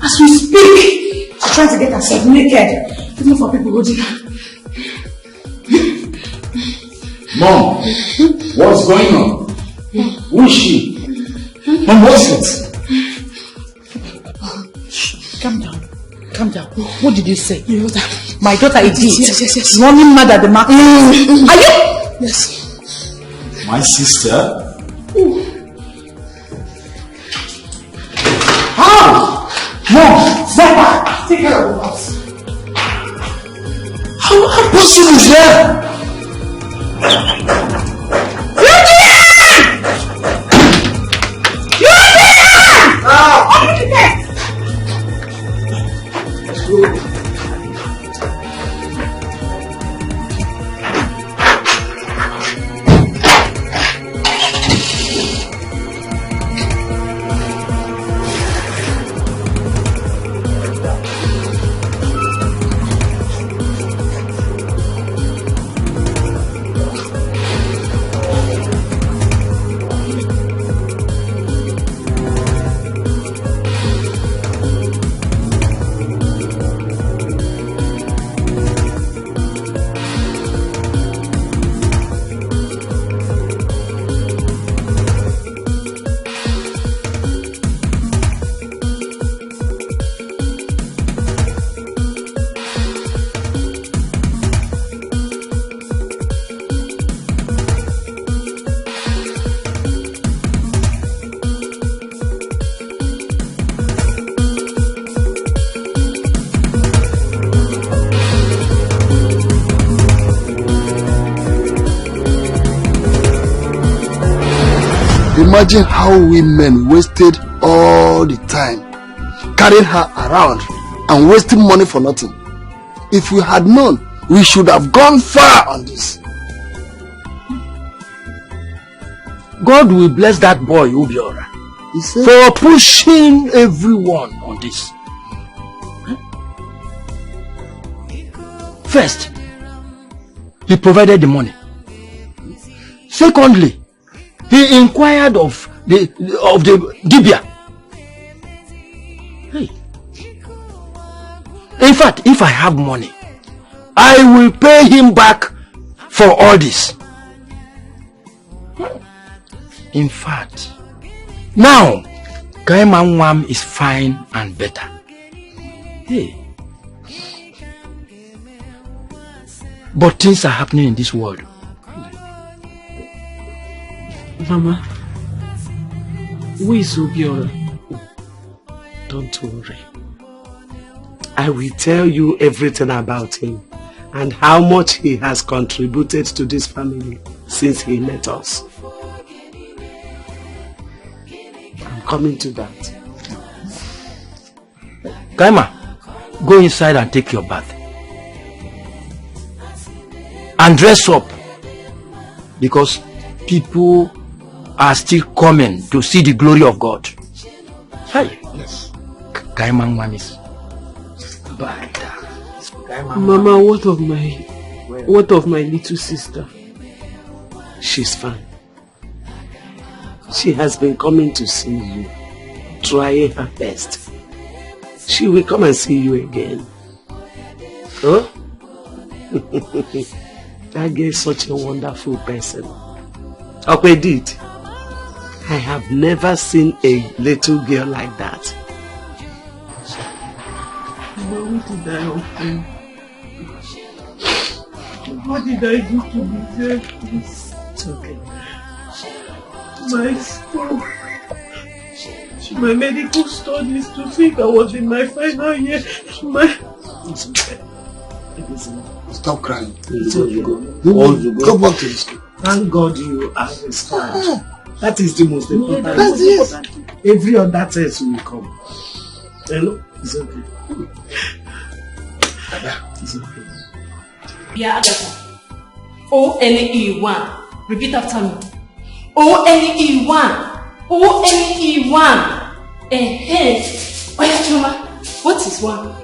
As we speak, she's trying to get herself naked, even for people holding her. Mom, what's going on? Who is she? Mom, what's it? Calm down. What did you say? My daughter is yes. Running mad at the market. Are you? Yes. My sister? How? Mom, Zeppa, take care of the house. How possible is that? Imagine how women wasted all the time carrying her around and wasting money for nothing. If we had known, we should have gone far on this. God will bless that boy, Ubiora, for pushing everyone on this. First, he provided the money. Secondly, he inquired of the Dibia. Hey. In fact, if I have money, I will pay him back for all this. In fact, now Kaiman Wam is fine and better. Hey. But things are happening in this world. Mama, who is Obiora? Don't worry. I will tell you everything about him and how much he has contributed to this family since he met us. I'm coming to that. Kaima, go inside and take your bath. And dress up. Because people are still coming to see the glory of God. Hey. Yes. Kaima one is bad. Mama, what of my little sister? She's fine. She has been coming to see you, trying her best. She will come and see you again. Huh? That girl is such a wonderful person. Okwedit, I have never seen a little girl like that. What did I offend? What did I do to deserve this? It's okay. My school, my medical studies, to think I was in my final year. It's okay. Stop crying. It's okay. Go back to the school. Thank God you understand. That is the most important. That's it. Every other test will come. Hello? It's okay. It's okay. Yeah, Agatha. O-N-E-1. Repeat after me. O-N-E-1. O-N-E-1. Oya Chuma, what is one?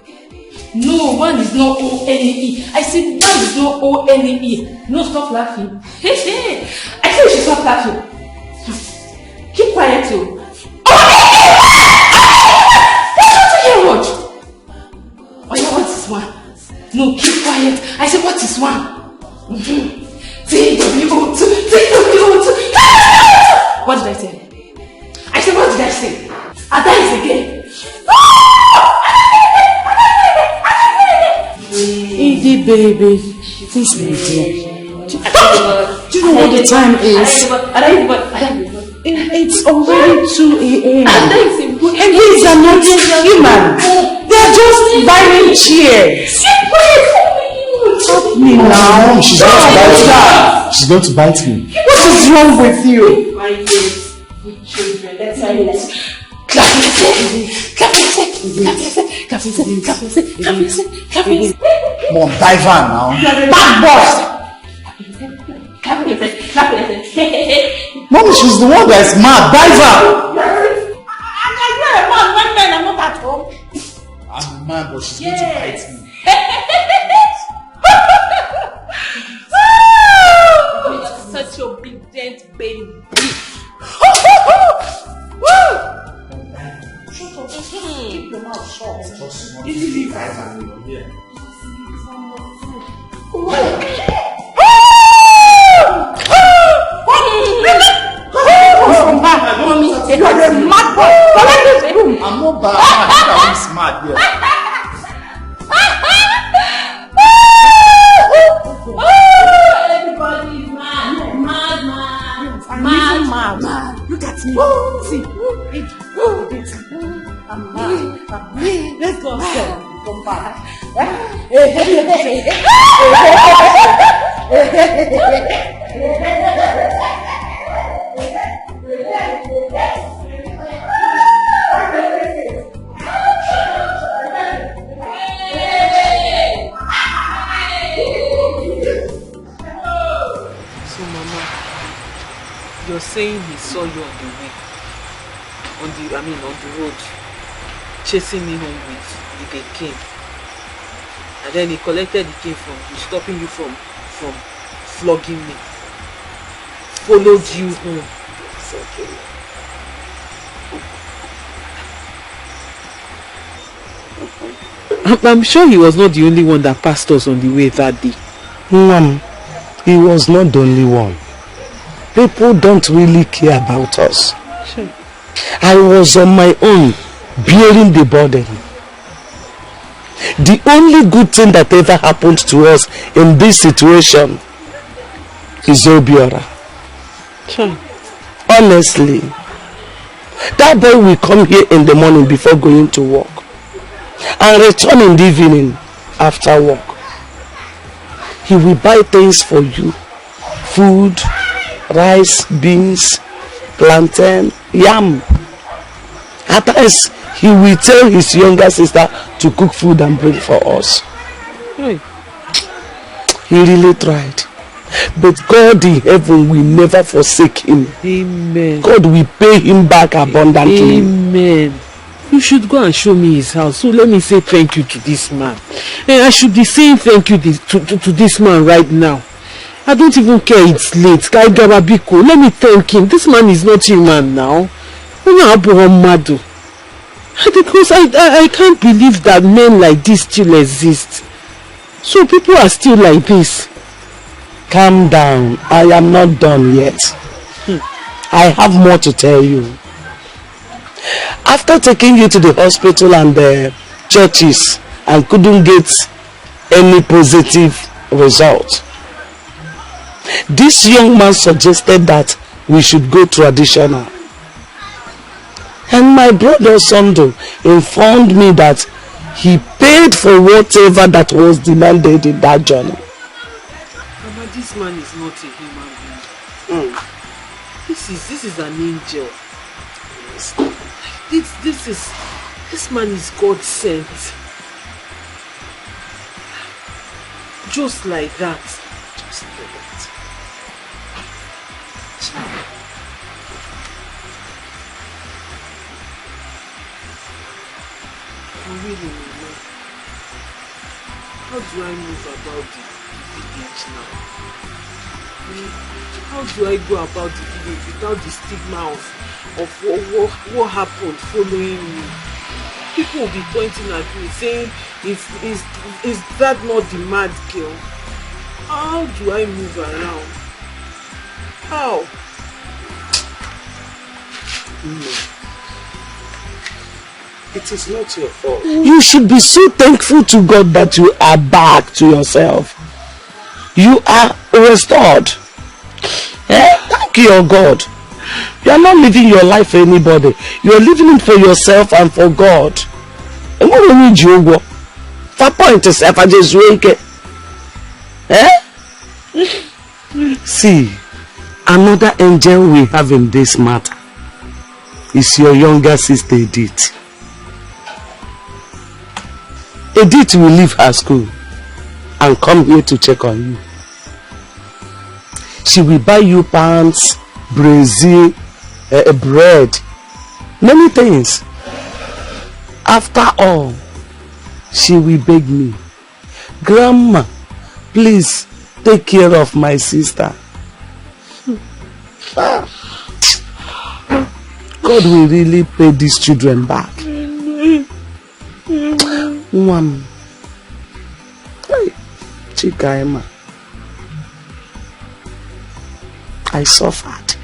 No, one is not O-N-E. I said one is not O-N-E. No, stop laughing. I said you should stop laughing. Keep quiet too. What? Oya, what is one? No, keep quiet. I said, what is one? TWO2. What did I say? I said, what did I say? Ada is again. Easy, baby. Please be here. Do you know what the time is? It's already 2 a.m. And these are not human. They're just buying chairs. Stop me now. She's going to bite me. She's going to bite me. What is wrong with you? My kids, good children. Let's try this. Clap it. Mom, dive on now. Bad boss. Mommy, she's the one that's mad. Dive on. You're a man. One man, I'm not at home. I'm a man, but she's going to bite me. Such obedient baby. Keep your mouth shut. You leave right now. Yeah. Mommy, you're a mad boy. Collect this room. I'm not bad. I think I'm smart. Yeah. Everybody's mad. Look at me. See. I'm mad. Let's go. Come back. So, Mama, you're saying he saw you on the way, on the road, chasing me home with a cane, and then he collected the cane from you, stopping you from flogging me, followed you home. It's okay. I'm sure he was not the only one that passed us on the way that day. Mom, he was not the only one. People don't really care about us. Sure. I was on my own, bearing the burden. The only good thing that ever happened to us in this situation is Obiora. Sure. Honestly, that boy will come here in the morning before going to work and return in the evening after work. He will buy things for you: food, rice, beans, plantain, yam. At times, he will tell his younger sister to cook food and bring for us. Hey. He really tried. But God in heaven will never forsake him. Amen. God will pay him back abundantly. Amen. You should go and show me his house. So let me say thank you to this man. And I should be saying thank you to this man right now. I don't even care it's late. Let me thank him. This man is not human now. Because I can't believe that men like this still exist. So people are still like this. Calm down. I am not done yet. I have more to tell you. After taking you to the hospital and the churches and couldn't get any positive result, this young man suggested that we should go traditional. And my brother Sondo informed me that he paid for whatever that was demanded in that journey. Mama, this man is not a human being. This is an angel. This man is God sent. Just like that. Just like that. Really, how do I move about the village now? How do I go about the village without the stigma of what happened following me? People will be pointing at me saying, is that not the mad girl? How do I move around? How? No. It is not your fault. You should be so thankful to God that you are back to yourself. You are restored. Thank your God. You are not living your life for anybody. You are living it for yourself and for God. And what do you need you? For point yourself, I just wake. See, another angel we have in this matter is your younger sister Edith. Edith will leave her school and come here to check on you. She will buy you pants, brazier, bread, many things. After all, she will beg me, Grandma, please take care of my sister. God will really pay these children back. Hey, Chika Emma, I suffered.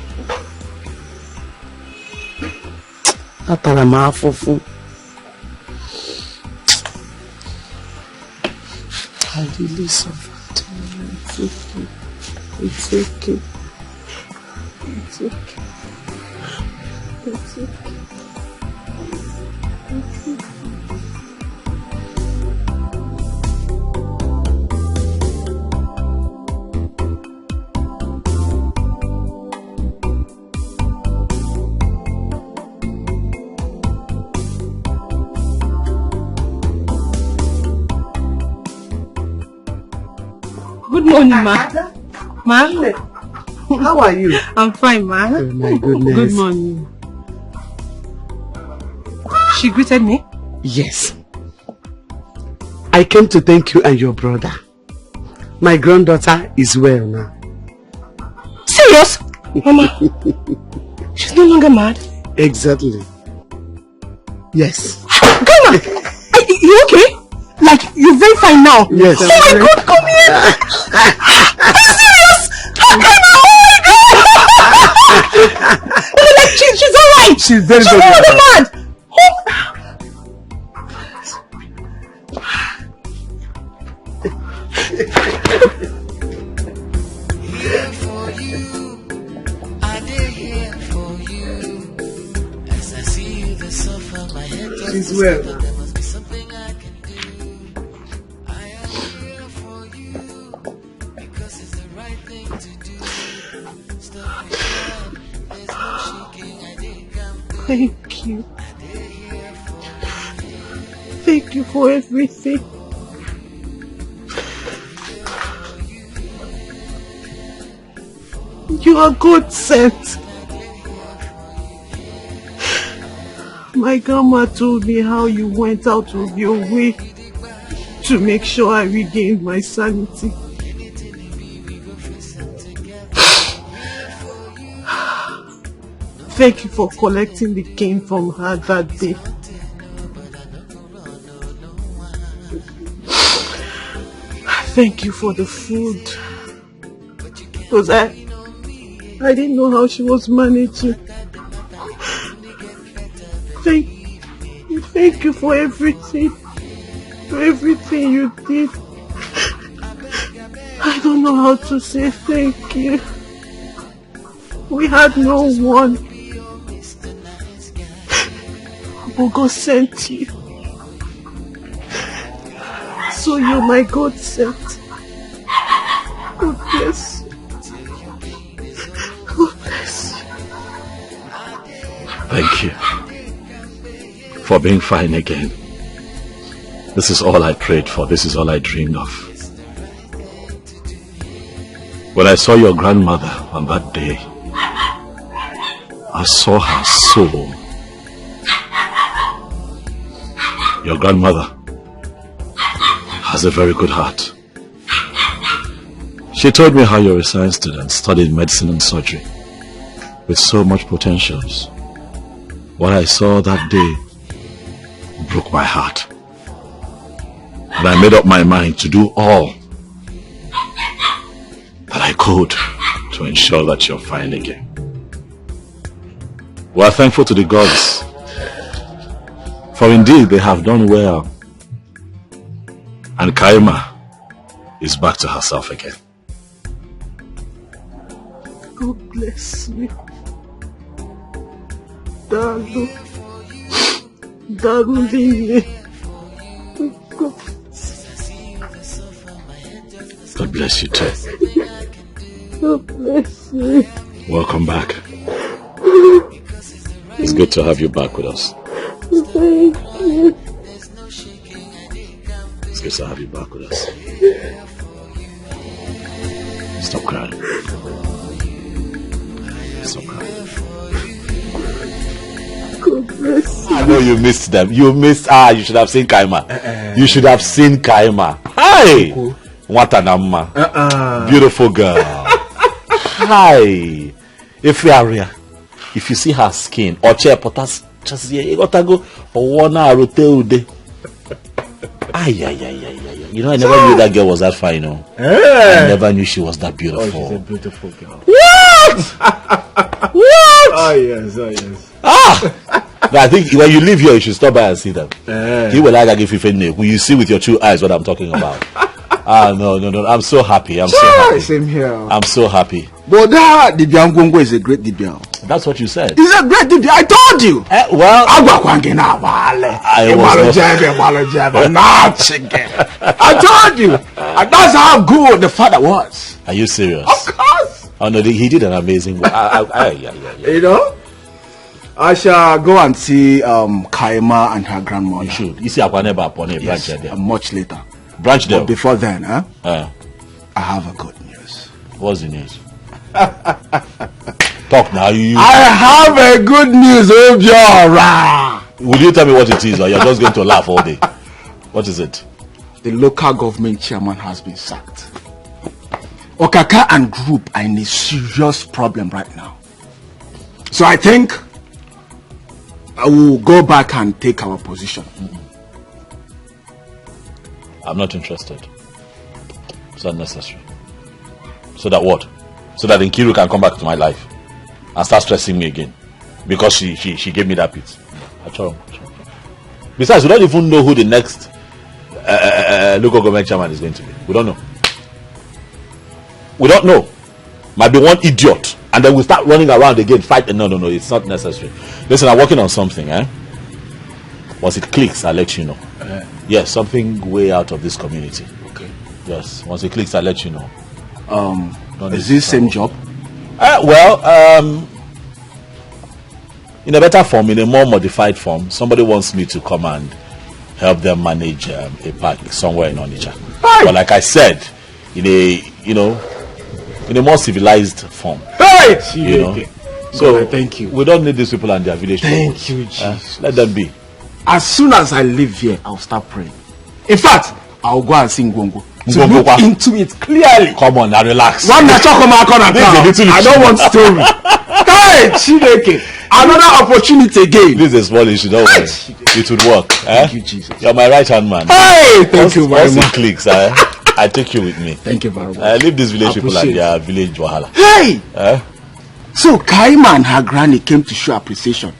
I really suffered. It's okay. It's okay. It's okay. It's okay. It's okay. Good morning, ma. Ma? How are you? I'm fine, ma. Oh my goodness. Good morning. She greeted me? Yes. I came to thank you and your brother. My granddaughter is well now. Serious? Mama, she's no longer mad? Exactly. Yes. Grandma, you okay? Like, you're very fine now? Yes. Oh my God, come here! Are you serious? She's alright. She's very, she's very not alright. mad. Here for you, I did here for you. As I see you, the suffer, my head just She's well. there must be something I can do. I am here for you because it's the right thing to do. Stop your love, there's no shaking. I did come through. Thank you. Thank you for everything. You are God sent. My grandma told me how you went out of your way to make sure I regained my sanity. Thank you for collecting the cane from her that day. Thank you for the food. Because I didn't know how she was managing. Thank you for everything. For everything you did. I don't know how to say thank you. We had no one. But God sent you. So you're my God sent. God bless you. God bless you. Thank you for being fine again. This is all I prayed for. This is all I dreamed of. When I saw your grandmother on that day, I saw her soul. Your grandmother has a very good heart. She told me how you're a science student, studied medicine and surgery, with so much potentials. What I saw that day broke my heart. And I made up my mind to do all that I could to ensure that you're fine again. We are thankful to the gods, for indeed they have done well. And Kaima is back to herself again. God bless you. Dalu. God bless you too. God bless you. Welcome back. It's good to have you back with us. Thank you. It's good to have you back with us. Stop crying. Stop crying. God bless you. I know you missed them. You should have seen Kaima. You should have seen Kaima. Hi! What an amma. Beautiful girl. Hi! If you see her skin, or chair potas, just you gotta go for 1 hour rotate. You know, I never knew that girl was that fine, you know. I never knew she was that beautiful. Oh, she's a beautiful girl. What? What? Oh yes. But I think when you live here, you should stop by and see them. He will like give you when you see with your 2 eyes what I'm talking about. No. I'm so happy. So happy. Same here. I'm so happy. But that Dibiang Gongo is a great Dibiang. That's what you said. He's a great Dibiang. I told you. Well, I told you. And that's how good the father was. Are you serious? Of course. Oh no, he did an amazing work. You know? I shall go and see Kaima and her grandmother. You should. You see Akwaneba upon a branch there. Much later. Branch there. But before then, I have a good news. What's the news? Talk now. I have a good news, Obiora. Will you tell me what it is, or you're just going to laugh all day? What is it? The local government chairman has been sacked. Okaka and group are in a serious problem right now. So I think I will go back and take our position. I'm not interested. It's unnecessary. So that what? So that Nkiru can come back to my life and start stressing me again. because she gave me that pit. Besides, we don't even know who the next local government chairman is going to be. We don't know. We don't know. Might be one idiot, and then we start running around again, fighting. No, it's not necessary. Listen, I'm working on something. Once it clicks, I'll let you know. Yes, something way out of this community. Okay. Yes, once it clicks, I'll let you know. Is this same job? In a better form, in a more modified form, somebody wants me to come and help them manage a park somewhere in Onitsha. But like I said, in a more civilized form. Right. So thank you. We don't need these people and their village. Thank you, Jesus. Let them be. As soon as I leave here, I'll start praying. In fact, I'll go and sing Ngongo. To look into it clearly. Come on, now relax. One I don't want story. Hey, Chineke. Another opportunity again. This is small issue, don't worry. It would work. Thank you, Jesus. You're my right hand man. Hey, thank you very much. Once it clicks, I take you with me. Thank you very much. I leave this village people and their village wahala. Hey! So Kaima and her granny came to show appreciation.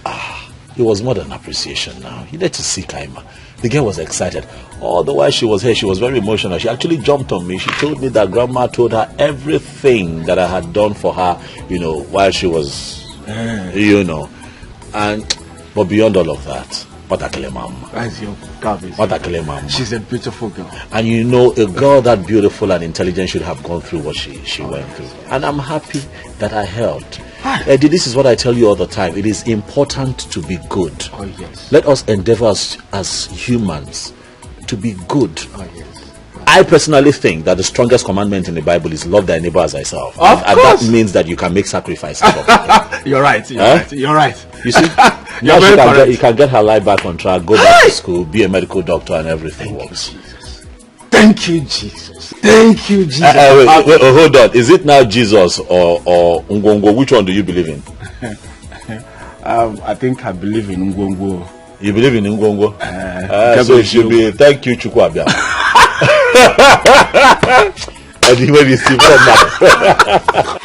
It was more than appreciation now. You need to see Kaima. The girl was excited. All the while she was here, she was very emotional. She actually jumped on me. She told me that grandma told her everything that I had done for her, while she was, but beyond all of that, Patakele Mama. That's your garbage. Patakele Mama. She's a beautiful girl. And a girl that beautiful and intelligent should have gone through what she went through. And I'm happy that I helped. Eddie, this is what I tell you all the time. It is important to be good. Oh, yes. Let us endeavor as humans to be good. Oh, yes. I personally think that the strongest commandment in the Bible is love thy neighbor as thyself. Of and course. That means that you can make sacrifices. You're right. You're right. You see, you can get her life back on track, go back to school, be a medical doctor, and everything works. Thank you, Jesus. Thank you, Jesus. Wait, hold on. Is it now Jesus or Ngongo? Which one do you believe in? I think I believe in Ngongo. You believe in Ngongo? So it should be thank you, Chukwabia. And you may see now.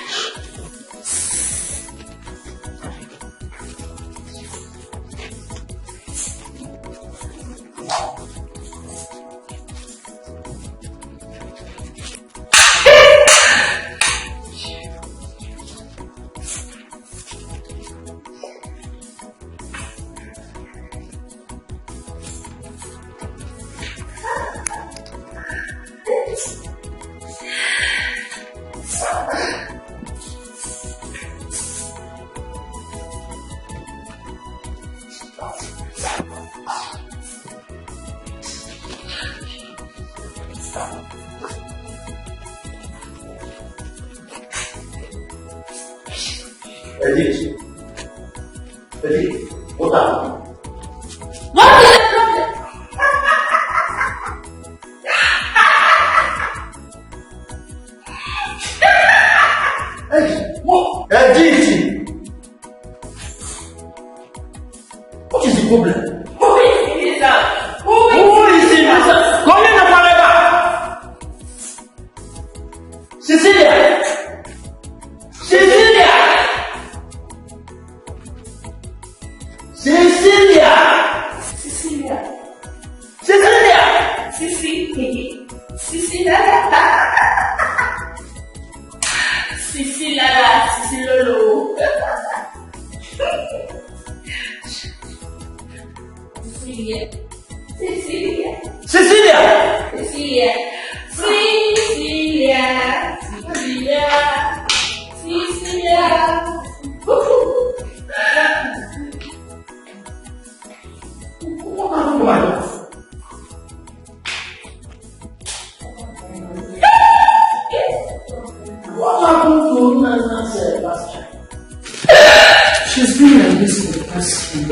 She's been like this for the past few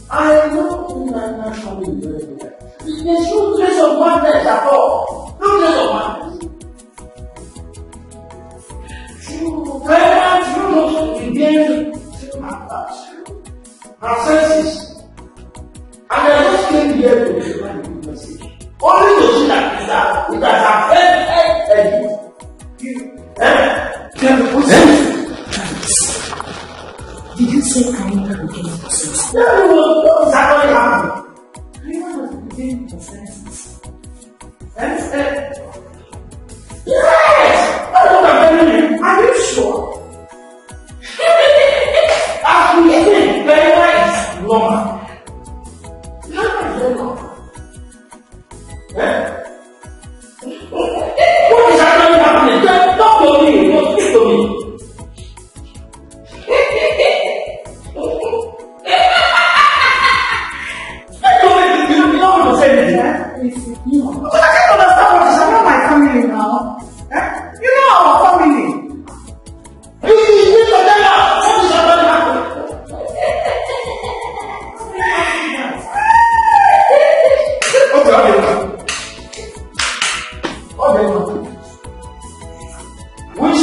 I know Nana coming very well. There's no trace of madness at all. No trace of madness. Clement knows regain her senses. And I just came here to deliver the message. Only to see that Did you say Karina became possessed? Yeah, what is actually happening? Karina became possessed. Yes! That's what I'm telling you. Are you sure? As we think, Karina is normal. Karina is very normal. What is actually happening? Talk to me. Don't speak to me. But I can't understand what is happening. My family now. You know our family. You need to tell us what is happening. Okay. Which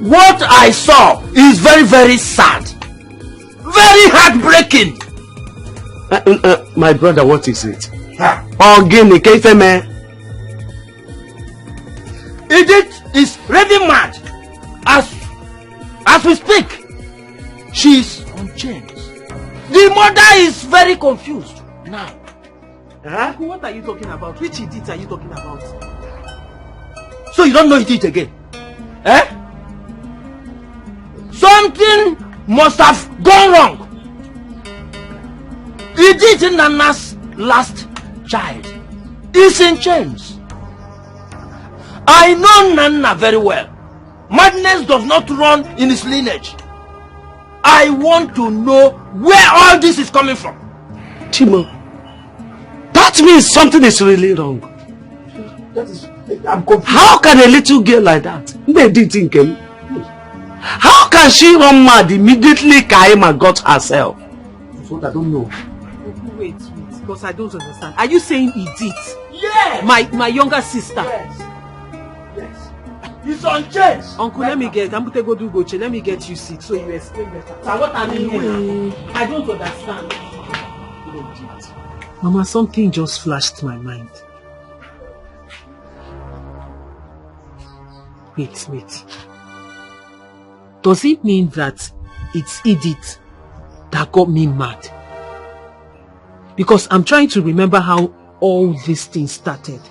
What I saw is very, very sad. Very heartbreaking. My brother, what is it? Ogini, Keifeme. Edith is ready mad. As we speak, she is on chains. The mother is very confused now. Uncle, what are you talking about? Which Edith are you talking about? So you don't know Edith again? Something must have gone wrong. Edith Nana's last child is in chains. I know Nana very well. Madness does not run in his lineage. I want to know where all this is coming from. Chimo, that means something is really wrong. I'm confused. How can a little girl like that? How can she run mad immediately Kaima got herself? That's what I don't know. Wait, because I don't understand. Are you saying Edith? Yes! My younger sister? Yes. He's on chains. Uncle, let me get you seat so you explain better. So what I mean here, I don't understand. Mama, something just flashed my mind. Wait. Does it mean that it's Edith that got me mad? Because I'm trying to remember how all these things started.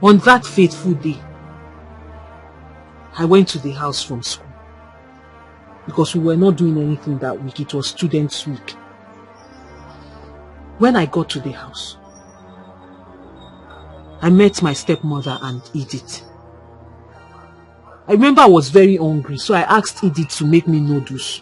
On that fateful day, I went to the house from school. Because we were not doing anything that week. It was Students' Week. When I got to the house, I met my stepmother and Edith. I remember I was very hungry, so I asked Edith to make me noodles.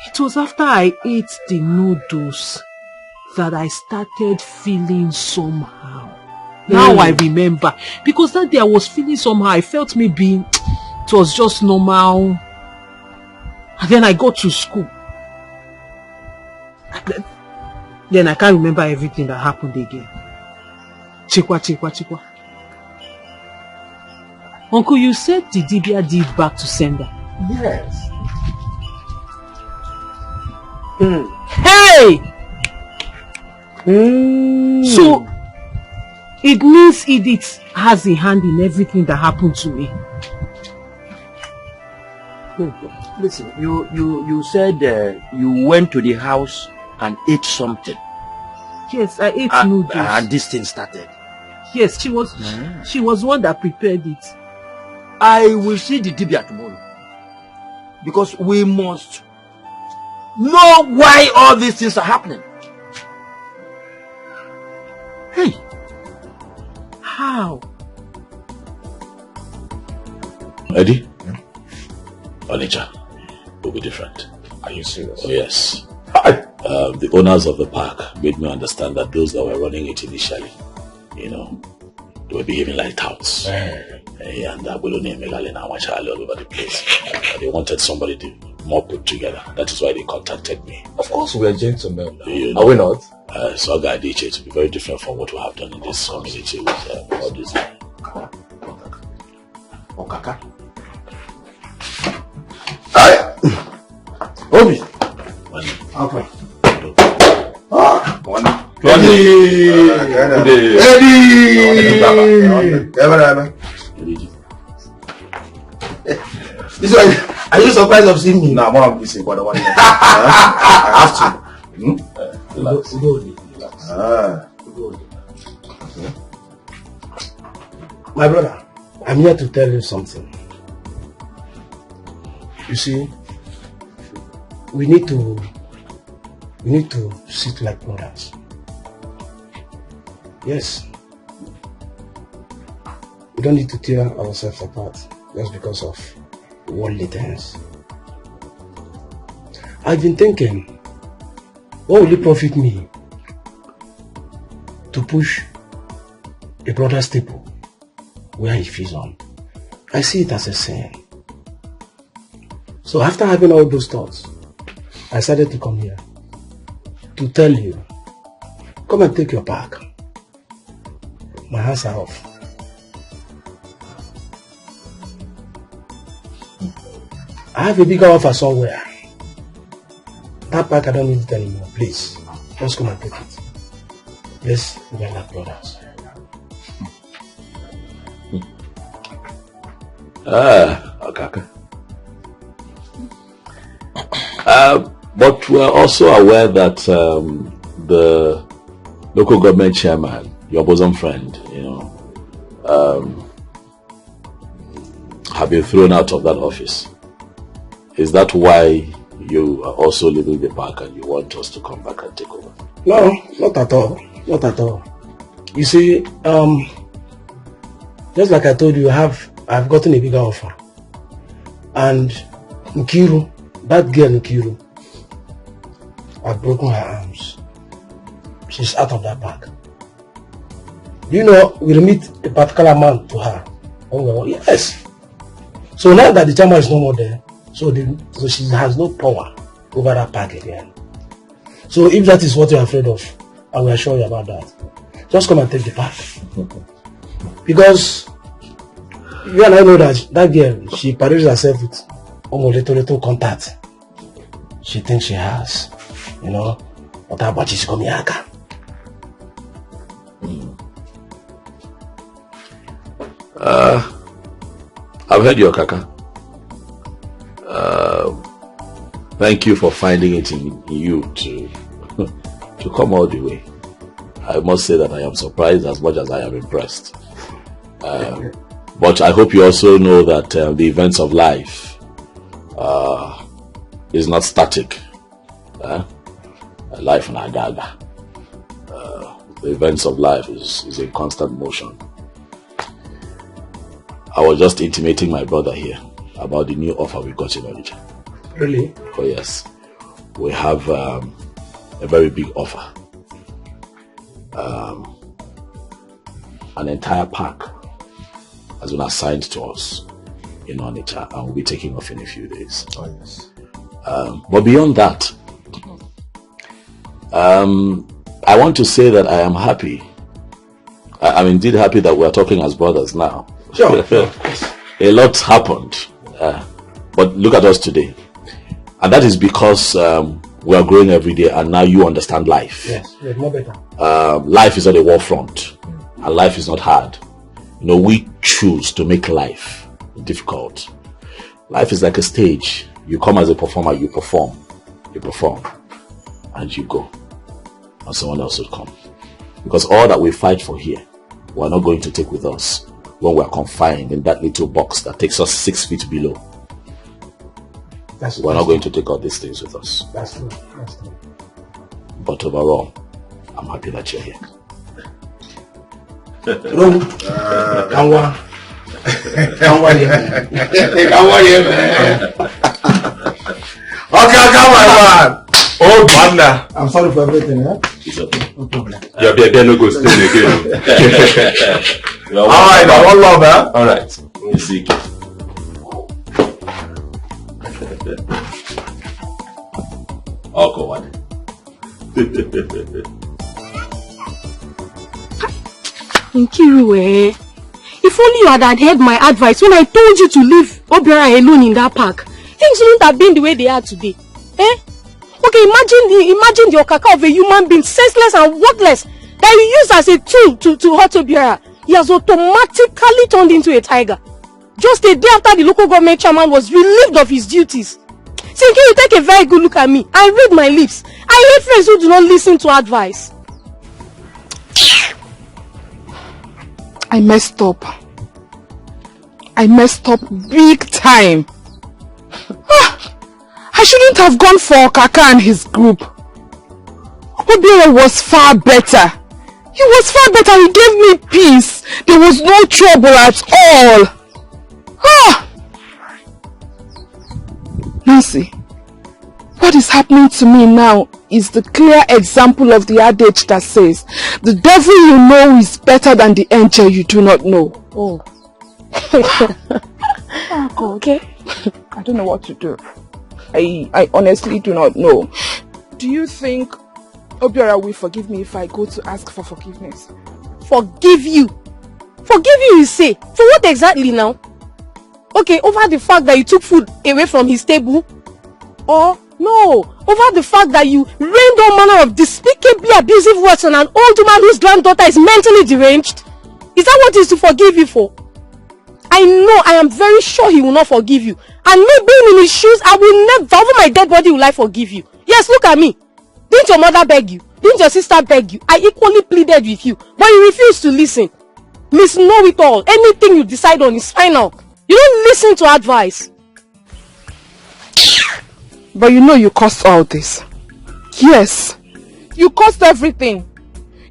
It was after I ate the noodles that I started feeling somehow. Now I remember. Because that day I was feeling somehow. I felt maybe it was just normal. And then I got to school. Then I can't remember everything that happened again. Chikwa. Uncle, you said the Dibia did back to sender. Yes. Hey! So, it means Edith has a hand in everything that happened to me. Listen, you said you went to the house and ate something. Yes, I ate noodles. And this thing started. Yes, she was one that prepared it. I will see the Dibia tomorrow. Because we must know why all these things are happening. Hey. How? Eddie? Onitsha will be different. Are you serious? Oh, yes. The owners of the park made me understand that those that were running it initially, they were behaving like touts. And that all over the place. They wanted somebody more put together. That is why they contacted me. Of course, we are gentlemen. Are we not? So Dikeh to be very different from what we have done in this community with all this. Okaka. Obi. Okay. This one, are you surprised of seeing me? No, I'm not busy, but I want to. I have to. My brother, I'm here to tell you something. You see, we need to sit like brothers. Yes. We don't need to tear ourselves apart just because of worldly things. I've been thinking, what will it profit me to push a brother's staple where he feeds on? I see it as a sin. So after having all those thoughts, I decided to come here to tell you, come and take your bag. My hands are off. I have a bigger offer somewhere. That bag, I don't need it anymore. Please, just come and take it. Let's be like brothers. Okay. But we're also aware that the local government chairman, your bosom friend, have been thrown out of that office. Is that why you are also leaving the park and you want us to come back and take over? No, not at all. Not at all. You see, just like I told you, I've gotten a bigger offer. And Nkiru, that girl Nkiru, I've broken her arms. She's out of that park. We'll meet a particular man to her. Oh, yes. So now that the chairman is no more there, so she has no power over that park again. So if that is what you're afraid of, I will assure you about that. Just come and take the park. Because you and I know that girl, she parades herself with almost little contact. She thinks she has, but she's coming here. I've heard your kaka. Thank you for finding it in you to come all the way. I must say that I am surprised as much as I am impressed. But I hope you also know that the events of life is not static. Life in Agaga. The events of life is in constant motion. I was just intimating my brother here about the new offer we got in Onitsha. Really? Oh yes. We have a very big offer. An entire park has been assigned to us in Onitsha and we'll be taking off in a few days. Oh yes. But beyond that, I want to say that I am happy. I'm indeed happy that we're talking as brothers now. Sure. A lot happened. But look at us today. And that is because we are growing every day, and now you understand life. Yes, more better. Life is not a war front, and life is not hard. You know, we choose to make life difficult. Life is like a stage. You come as a performer, you perform, and you go. And someone else will come. Because all that we fight for here, we're not going to take with us when we're confined in that little box that takes us 6 feet below. We're not going to take all these things with us. That's true. But overall, I'm happy that you're here. Okay, come on. Oh, man. I'm sorry for everything, eh? It's okay. No problem. You're there, no go stay again. Alright, now one love, eh? Alright. You see. Oh, go on. Nkiru, if only you had heard my advice when I told you to leave Obiora alone in that park, things wouldn't have been the way they are today. Eh? Okay, imagine the okaka of a human being, senseless and worthless, that you use as a tool to hurt Obiora. He has automatically turned into a tiger. Just a day after the local government chairman was relieved of his duties. See, can you take a very good look at me and read my lips? I hate friends who do not listen to advice. I messed up. I messed up big time. I shouldn't have gone for Kaka and his group. Obiora was far better. He was far better. He gave me peace. There was no trouble at all. Nancy, what is happening to me now is the clear example of the adage that says, the devil you know is better than the angel you do not know. Oh. Okay. I don't know what to do. I honestly do not know. Do you think Obiora will forgive me if I go to ask for forgiveness? Forgive you? Forgive you, you say? For what exactly now? Okay, over the fact that you took food away from his table? Or, no, over the fact that you rained all manner of despicably abusive words on an old woman whose granddaughter is mentally deranged? Is that what he is to forgive you for? I know, I am very sure he will not forgive you. And me being in his shoes, I will never, over my dead body, will I forgive you. Yes, look at me. Didn't your mother beg you? Didn't your sister beg you? I equally pleaded with you, but you refused to listen. Miss Know-it-all, anything you decide on is final. You don't listen to advice. But you know you caused all this. Yes, you caused everything.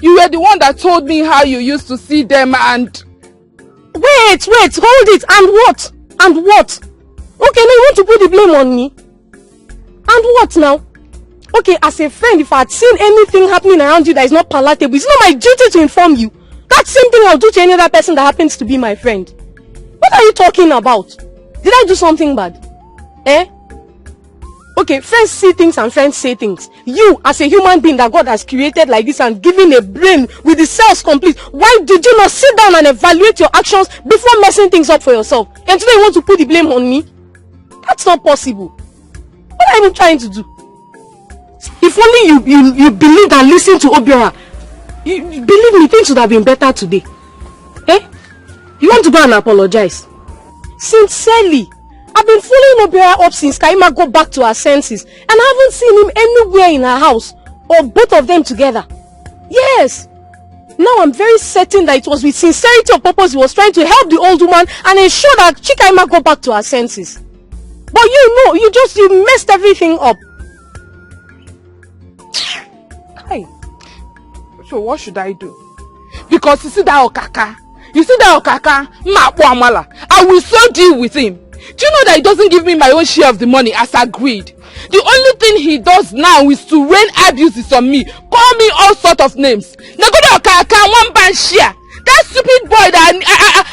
You were the one that told me how you used to see them and... Wait, hold it. And what? And what? Okay, now you want to put the blame on me? And what now? Okay, as a friend, if I had seen anything happening around you that is not palatable, it's not my duty to inform you. That same thing I'll do to any other person that happens to be my friend. What are you talking about? Did I do something bad? Eh? Okay, friends see things and friends say things. You, as a human being that God has created like this and given a brain with the cells complete, why did you not sit down and evaluate your actions before messing things up for yourself? And today you want to put the blame on me? That's not possible. What are you even trying to do? If only you believed and listened to Obiora, you believe me, things would have been better today. Eh? You want to go and apologize? Sincerely, I've been following Obiora up since Kaima got back to her senses, and I haven't seen him anywhere in her house, or both of them together. Yes. Now I'm very certain that it was with sincerity of purpose he was trying to help the old woman and ensure that Chikaima got back to her senses. But you know, you messed everything up. Hi. So what should I do? Because you see that Okaka, I will so deal with him. Do you know that he doesn't give me my own share of the money as agreed? The only thing he does now is to rain abuses on me, call me all sort of names. That stupid boy that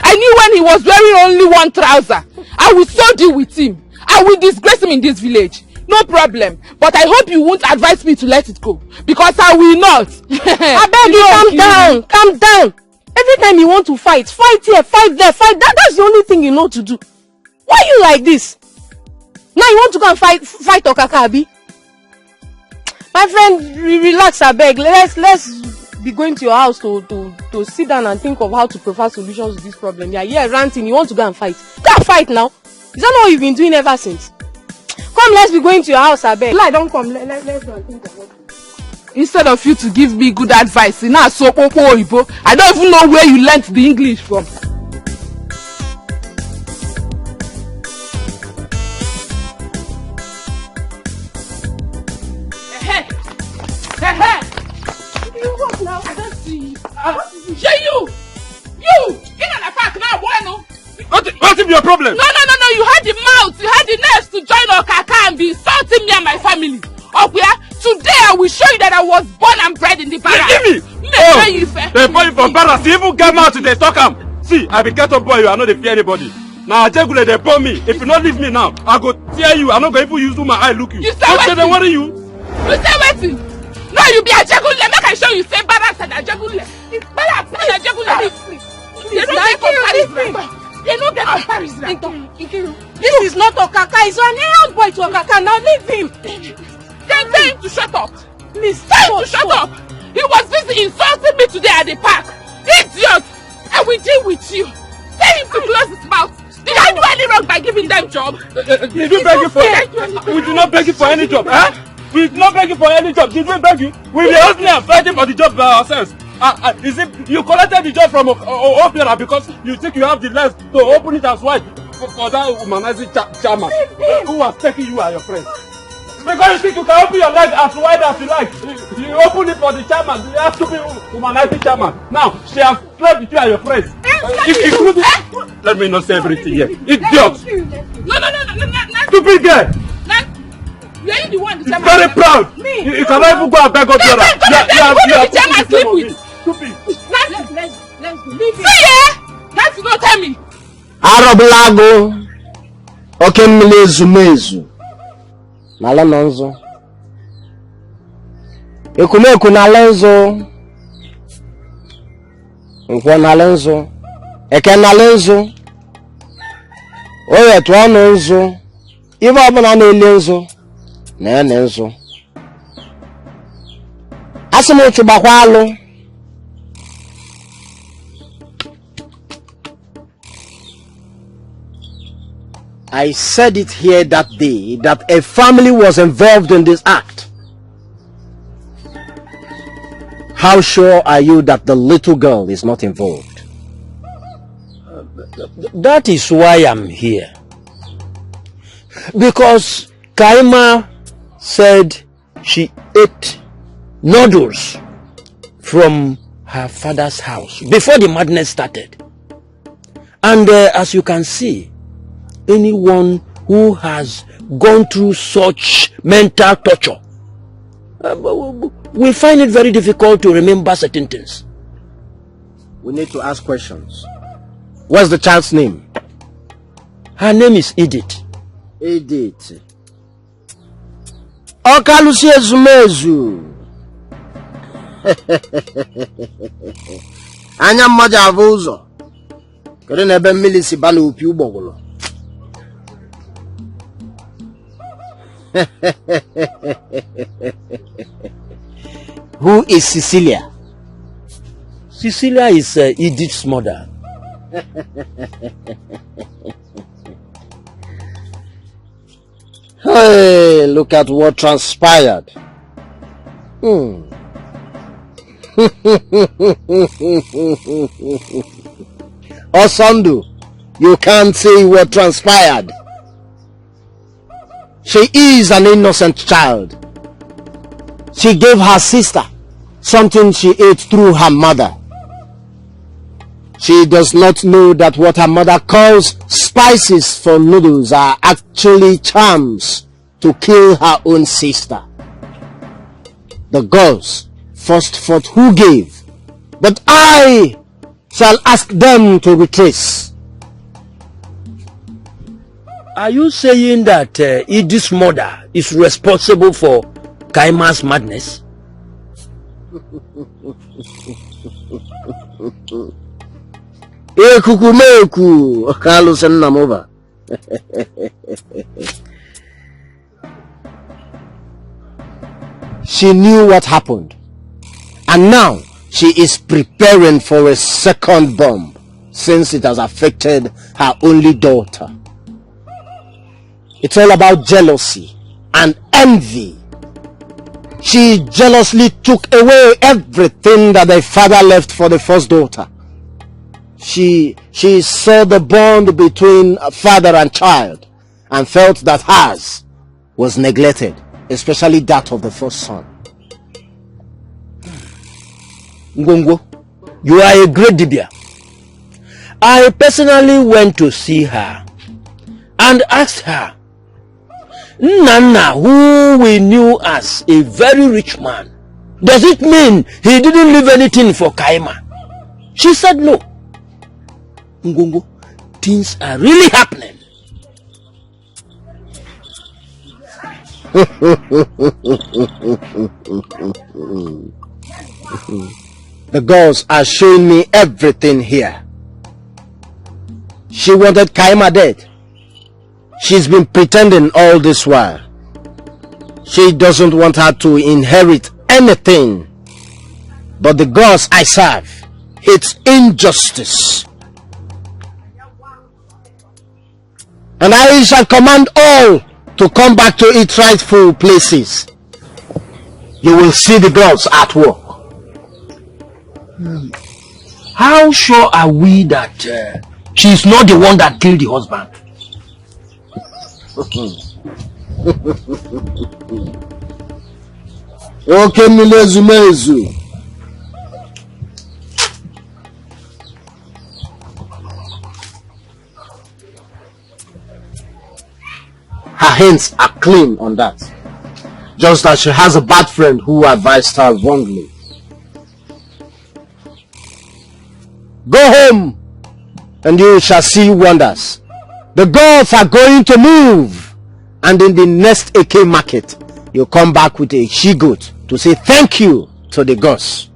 I knew when he was wearing only one trouser. I will so deal with him. I will disgrace him in this village. No problem. But I hope you won't advise me to let it go. Because I will not. I beg you, calm down. Calm down. Every time you want to fight here, fight there, fight that. That's the only thing you know to do. Why are you like this? Now you want to go and fight Okaka, Abi? My friend, relax, abeg. Let's be going to your house to sit down and think of how to provide solutions to this problem. Yeah, ranting. You want to go and fight? Go and fight now. Is that not what you've been doing ever since? Come, let's be going to your house, abeg. Lie, don't come. Let's go and think about it. Instead of you to give me good advice, I don't even know where you learnt the English from. Hey! You walk now. I don't see you. You! In the park now, boy, no? What is your problem? No. You had the mouth, you had the nerves to join Okaka and be insulting me and my family. Today I will show you that I was born and bred in the barracks. Give me! They boy from barracks. You even come out, they talk am. See, I be get up boy, I know they fear anybody. Now Jegule, they bomb me. If you not leave me now, I go tear you. I'm not going to use my eye look you. You say what? They worry you. You say waiting. No, you be a Jegule. Make I show you say barracks and a Jegule. It's barracks and a Jegule. They don't get comparison. They don't get comparison. This is not Okaka. It's an errand boy to Okaka. Now leave him. Then tell him to shut up. Please, tell him to shut up. He was busy insulting me today at the park. Idiot! I will deal with you. Tell him to close his mouth. Did I do any wrong by giving them job? Did we beg you for? We did not beg you for any job, huh? We did not beg you for any job. Did we beg you? We were hustling and fighting for the job by ourselves. Is it you collected the job from Opera because you think you have the left to open it as wide for that humanizing chairman who was taking you and your friends? Because you think you can open your leg as wide as you like. You open it for the chairman. You have to be humanizing chairman. Now, she has slept with you and your friends. Let me not say everything here. Idiot! No. Stupid girl! You are the one the chairman. Very proud! Me. You cannot even go and beg God. You are chairman sleep with. Stupid! Let's leave it. See ya! That's not tell me. Arablago. Okay, Mezu. Nala nonzo. Ekumeku nalenzo. Nkwo nalenzo. Eke nalenzo. Oye tuwa nonzo. Iwa abuna nelenzo. Nenenzo. Asimu chubakwalo. I said it here that day that a family was involved in this act. How sure are you that the little girl is not involved? That is why I'm here. Because Kaima said she ate noodles from her father's house before the madness started. And as you can see, anyone who has gone through such mental torture will find it very difficult to remember certain things. We need to ask questions. What's the child's name? Her name is Edith. Edith. Okalusi ezumezu. Anya mmadụ avụ ụzọ. Kedu na ebe mmiri si bala opi ụgbọgụlụ? Who is Cecilia? Cecilia is Edith's mother. Hey, look at what transpired. Osandu, you can't say what transpired. She is an innocent child. She gave her sister something she ate through her mother. She does not know that what her mother calls spices for noodles are actually charms to kill her own sister. The girls first thought who gave, but I shall ask them to retrace. Are you saying that Edith's mother is responsible for Kaima's madness? Kukumeku, Carlos and Namova. She knew what happened, and now she is preparing for a second bomb since it has affected her only daughter. It's all about jealousy and envy. She jealously took away everything that the father left for the first daughter. She saw the bond between father and child and felt that hers was neglected, especially that of the first son. Ngongo, you are a great Dibia. I personally went to see her and asked her, Nana, who we knew as a very rich man, does it mean he didn't leave anything for Kaima? She said no. Ngongo, things are really happening. The girls are showing me everything here. She wanted Kaima dead. She's been pretending all this while. She doesn't want her to inherit anything. But the gods I serve, it's injustice. And I shall command all to come back to its rightful places. You will see the gods at work. How sure are we that she's not the one that killed the husband? Okay, Milezumezu. Her hands are clean on that. Just as she has a bad friend who advised her wrongly. Go home and you shall see wonders. The gods are going to move, and in the next AK market you come back with a she-goat to say thank you to the gods.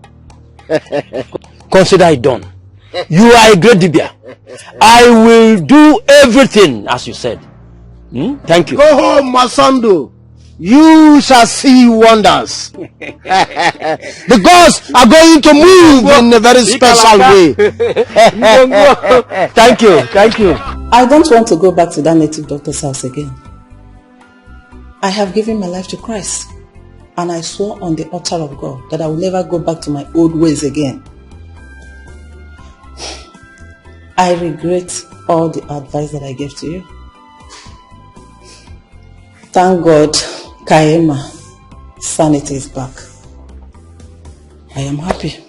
Consider it done. You are a great Dibia. I will do everything as you said. Thank you. Go home, Masando. You shall see wonders. The gods are going to move in a very special way. Thank you. Thank you. I don't want to go back to that native doctor's house again. I have given my life to Christ, and I swore on the altar of God that I will never go back to my old ways again. I regret all the advice that I gave to you. Thank God, Kaima, sanity is back. I am happy.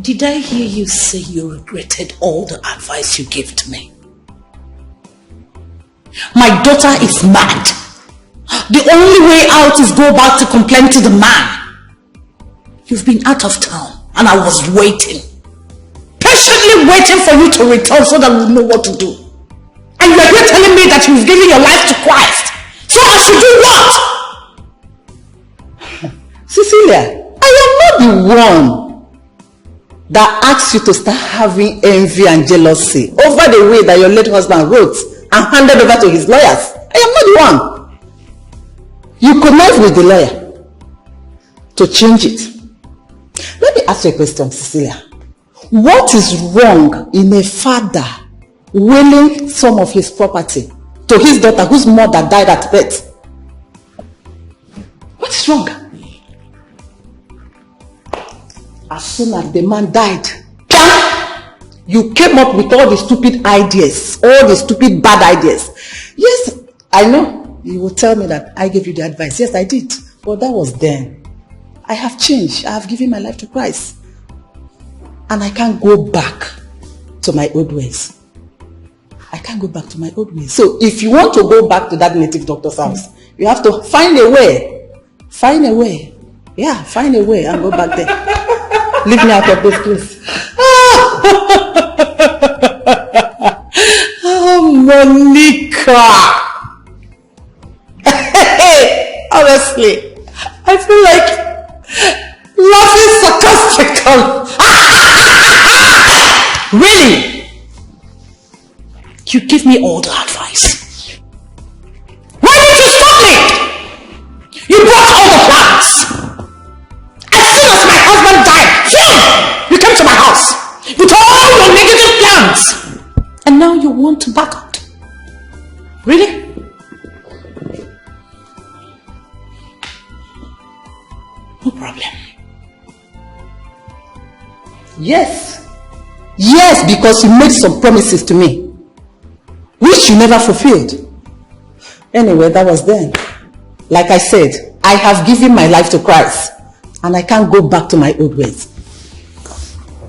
Did I hear you say you regretted all the advice you gave to me? My daughter is mad. The only way out is go back to complain to the man. You've been out of town and I was waiting. Patiently waiting for you to return so that we know what to do. And you are here telling me that you've given your life to Christ. So I should do what? Cecilia, I am not the one that asked you to start having envy and jealousy over the way that your late husband wrote and handed over to his lawyers. I am not the one. You connived with the lawyer to change it. Let me ask you a question, Cecilia. What is wrong in a father willing some of his property to his daughter whose mother died at birth? What is wrong? As soon as the man died, you came up with all the stupid ideas, all the stupid bad ideas. Yes, I know you will tell me that I gave you the advice. Yes, I did. But that was then. I have changed. I have given my life to Christ. And I can't go back to my old ways. I can't go back to my old ways. So if you want to go back to that native doctor's house, you have to find a way. Find a way. Yeah, find a way and go back there. Leave me out of this place. Oh, Monica. Honestly, I feel like laughing sarcastically. Really? You give me all the advice. Why did you stop me? You brought all the plans. As soon as my husband died, you came to my house with all your negative plans. And now you want to back out. Really? No problem. Yes. Yes, because you made some promises to me, which you never fulfilled. Anyway, that was then. Like I said, I have given my life to Christ, and I can't go back to my old ways.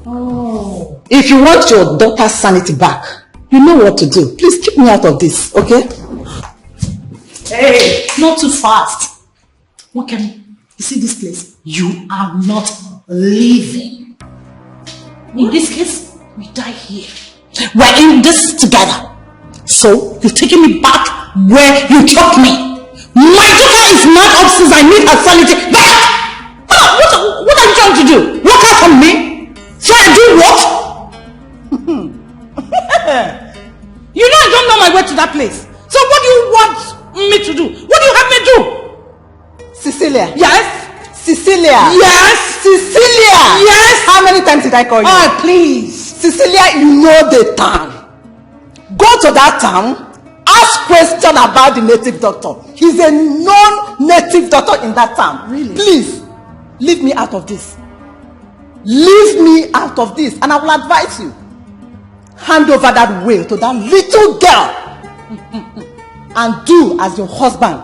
Oh. If you want your daughter's sanity back, you know what to do. Please keep me out of this, okay? Hey, not too fast. What can you see this place? You are not leaving. In this case, we die here. We're in this together. So, you're taking me back where you took me. My daughter is not up since I need her sanity back. What are you trying to do? Walk out on me? Try and do what? You know I don't know my way to that place. So what do you want me to do? What do you have me do? Cecilia. Yes? Cecilia. Yes? Cecilia. Yes? How many times did I call you? Oh, please. Cecilia, you know the town. Go to that town. Ask question about the native doctor. He's a non-native doctor in that town. Really? Please, leave me out of this. Leave me out of this, and I will advise you. Hand over that will to that little girl and do as your husband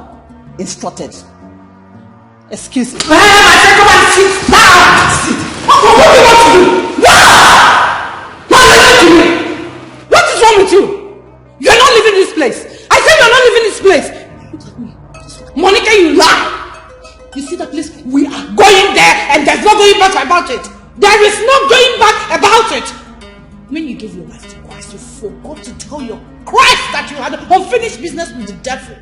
instructed. Excuse me. I said come and sit down. Sit. What do you want to do? What is to me? What is wrong with you? You're not leaving this place. I said you're not leaving this place. Monica, you lie. You see that place? We are going there and there's no going back about it. There is no going back about it. When you gave your life to Christ, you forgot to tell your Christ that you had unfinished business with the devil.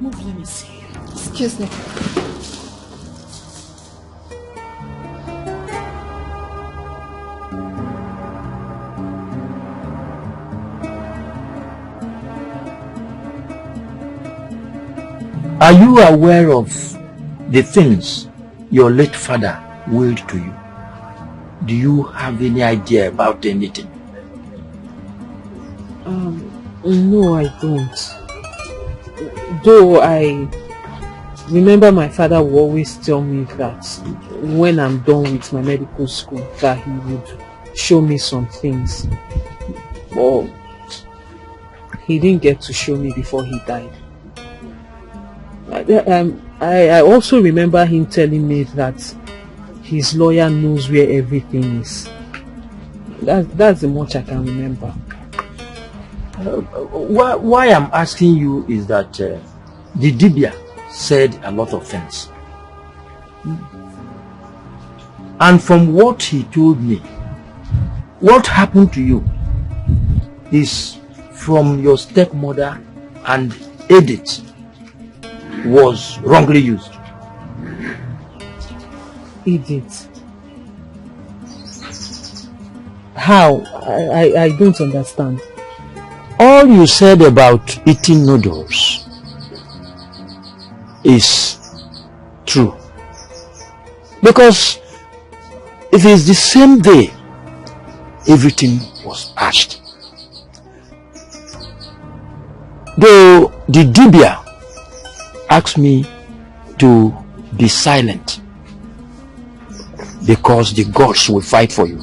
Move, let me see. Excuse me. Are you aware of the things your late father willed to you? Do you have any idea about anything? No, I don't. Though I remember my father would always tell me that when I'm done with my medical school, that he would show me some things. But he didn't get to show me before he died. I also remember him telling me that his lawyer knows where everything is. That's the much I can remember. Why I'm asking you is that the Dibia said a lot of things. And from what he told me, what happened to you is from your stepmother, and Edith was wrongly used. Edith? How? I don't understand. All you said about eating noodles is true. Because it is the same day everything was hatched. Though the Dibia asked me to be silent because the gods will fight for you.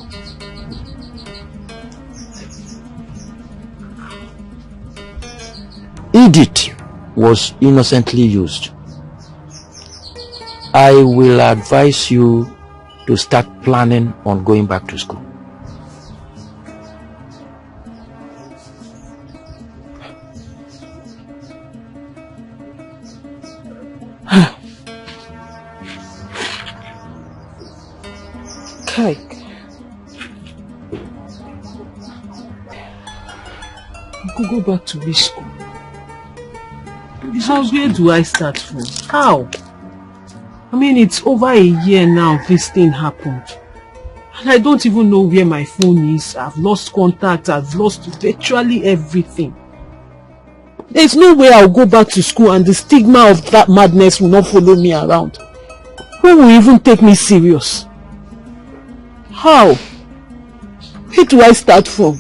Edith was innocently used. I will advise you to start planning on going back to school. Kai. I could go back to this school. Where do I start from? How? I mean, it's over a year now this thing happened. And I don't even know where my phone is. I've lost contact. I've lost virtually everything. There's no way I'll go back to school and the stigma of that madness will not follow me around. Who will even take me serious? How? Where do I start from?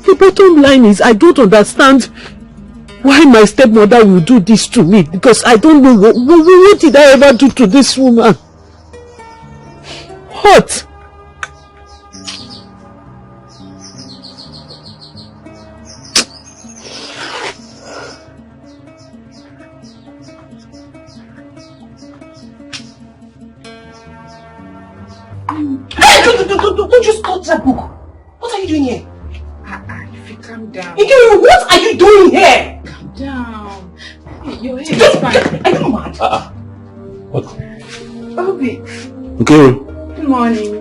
The bottom line is I don't understand why my stepmother will do this to me, because I don't know what did I ever do to this woman? What? Hey, don't just touch that book. What are you doing here? Calm down. Ike, what are you doing here? Calm down. Your head is fine. Are you mad? What? Obi. Okay. Good morning.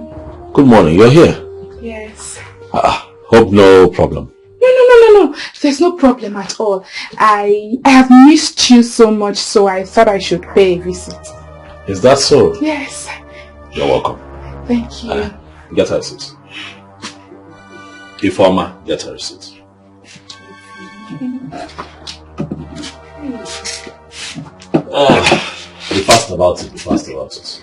Good morning. You're here? Yes. Hope no problem. No. There's no problem at all. I have missed you so much, so I thought I should pay a visit. Is that so? Yes. You're welcome. Thank you. Get her a seat. Informer, get her a seat. Be fast about it. Be fast about it.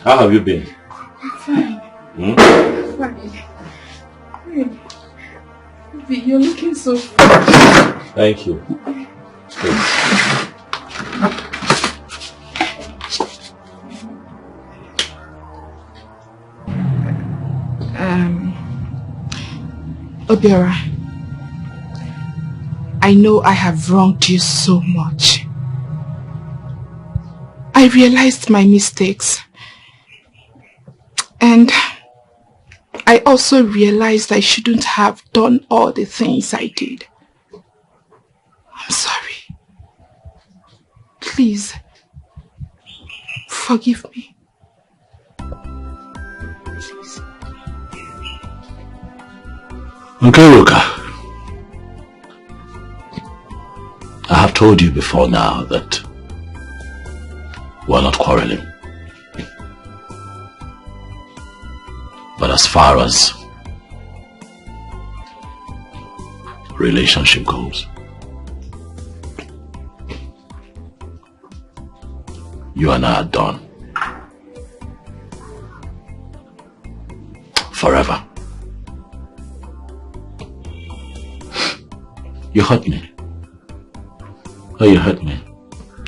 How have you been? I'm fine. Hmm? Fine. You're looking so fresh. Thank you. Obiora, I know I have wronged you so much. I realized my mistakes. And I also realized I shouldn't have done all the things I did. I'm sorry. Please, forgive me. Please. Okay, Ruka. I have told you before now that we're not quarreling. But as far as relationship goes, you and I are done. Forever. You hurt me. Oh, you hurt me.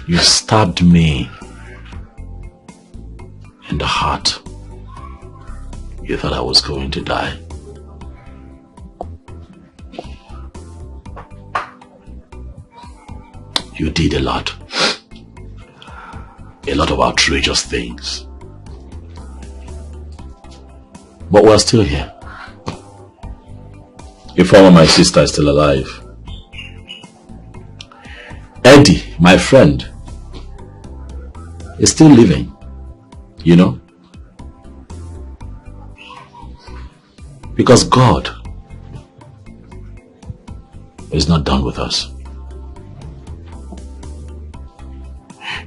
You stabbed me in the heart. You thought I was going to die. You did a lot of outrageous things. But we're still here. Informer, my sister, is still alive. Eddie, my friend, is still living, you know? Because God is not done with us.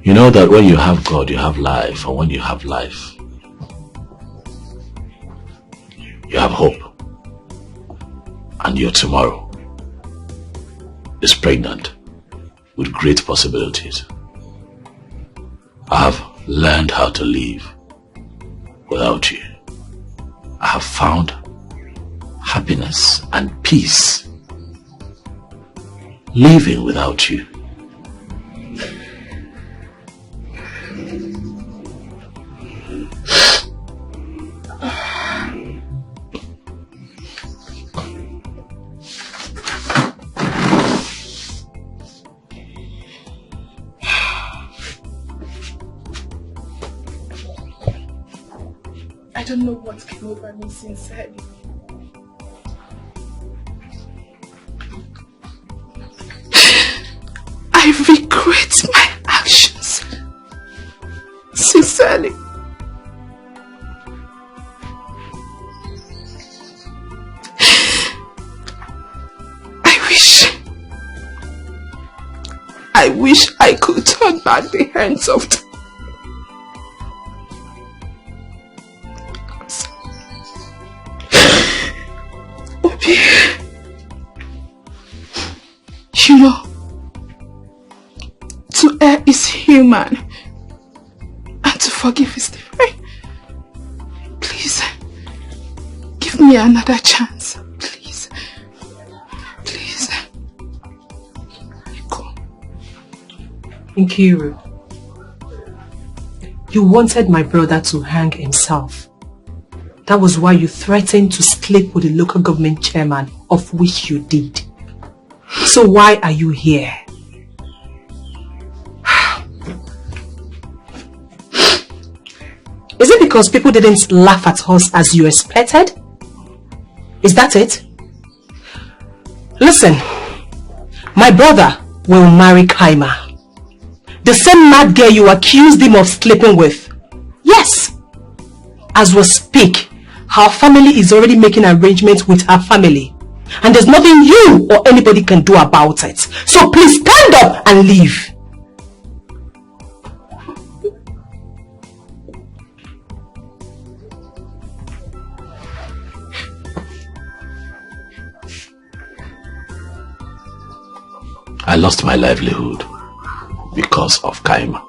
You know that when you have God, you have life, and when you have life, you have hope. And your tomorrow is pregnant with great possibilities. I have learned how to live without you. I have found happiness and peace living without you. I don't know what came over me sincerely. I regret my actions. Sincerely. I wish I at the hands of the... Obi, you know, to err is human and to forgive is divine. Please, give me another chance. Please. Please. Go. Nkiru, you wanted my brother to hang himself. That was why you threatened to sleep with the local government chairman, of which you did. So why are you here? Is it because people didn't laugh at us as you expected? Is that it? Listen, my brother will marry Kaima. The same mad girl you accused him of sleeping with. Yes. As we speak, her family is already making arrangements with her family. And there's nothing you or anybody can do about it. So please stand up and leave. I lost my livelihood because of Kaima.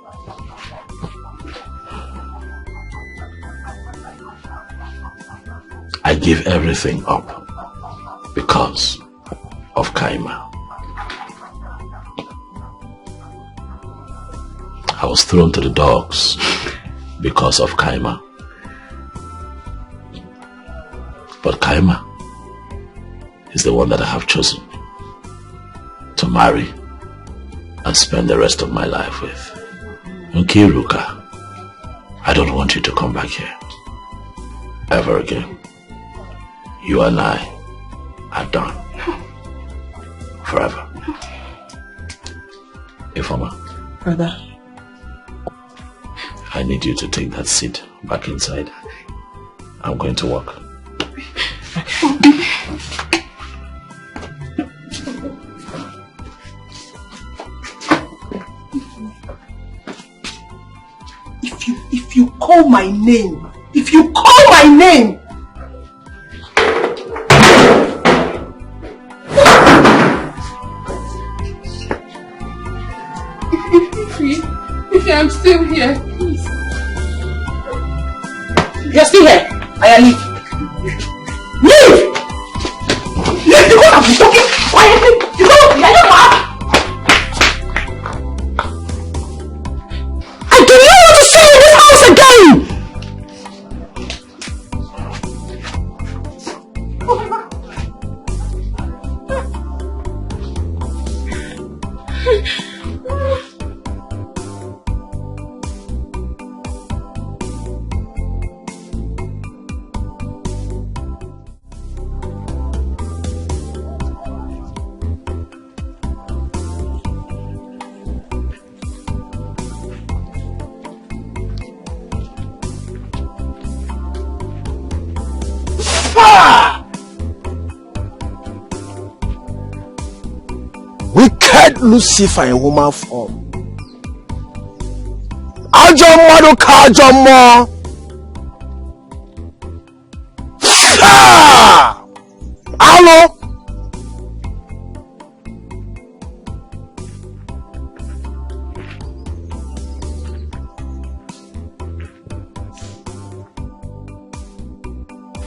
I gave everything up because of Kaima. I was thrown to the dogs because of Kaima. But Kaima is the one that I have chosen to marry and spend the rest of my life with. Nkiruka, I don't want you to come back here ever again. You and I are done. Forever. Ifoma. Brother. I need you to take that seat back inside. I'm going to work. If you call my name, if you call my name, If I'm still here, please. You're still here. I leave. Leave! Leave! You can't be talking quietly. You don't laugh. I do not want to see you in this house again. Wicked Lucifer in woman form. Ajomo Kajomo. Hello.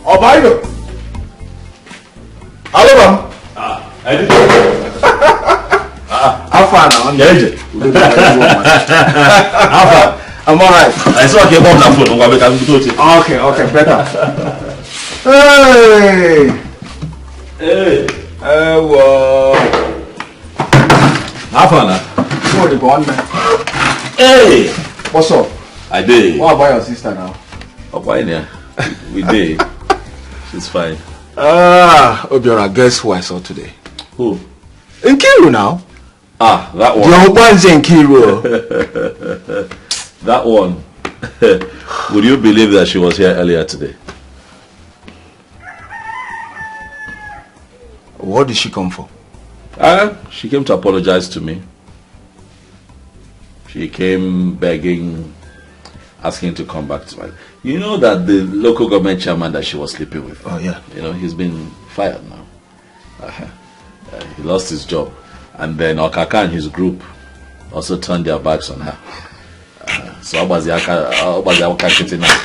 Obayo. Hello, ma'am. I did. How far now? I'm the How far? I'm alright. I saw you on the phone. Okay, better. Hey. Hey. Well. How far now? What the bond, man? Hey. What's up? I did. What about your sister now? Obayo, we did. She's fine. Obiora, guess who I saw today? Who? Nkiru now. Ah, that one. Your one's Nkiru. That one. Would you believe that she was here earlier today? What did she come for? She came to apologize to me. She came begging, asking to come back to my... You know that the local government chairman that she was sleeping with? Oh, yeah. You know, he's been fired now. He lost his job. And then Okaka and his group also turned their backs on her. So how was the Okaka now?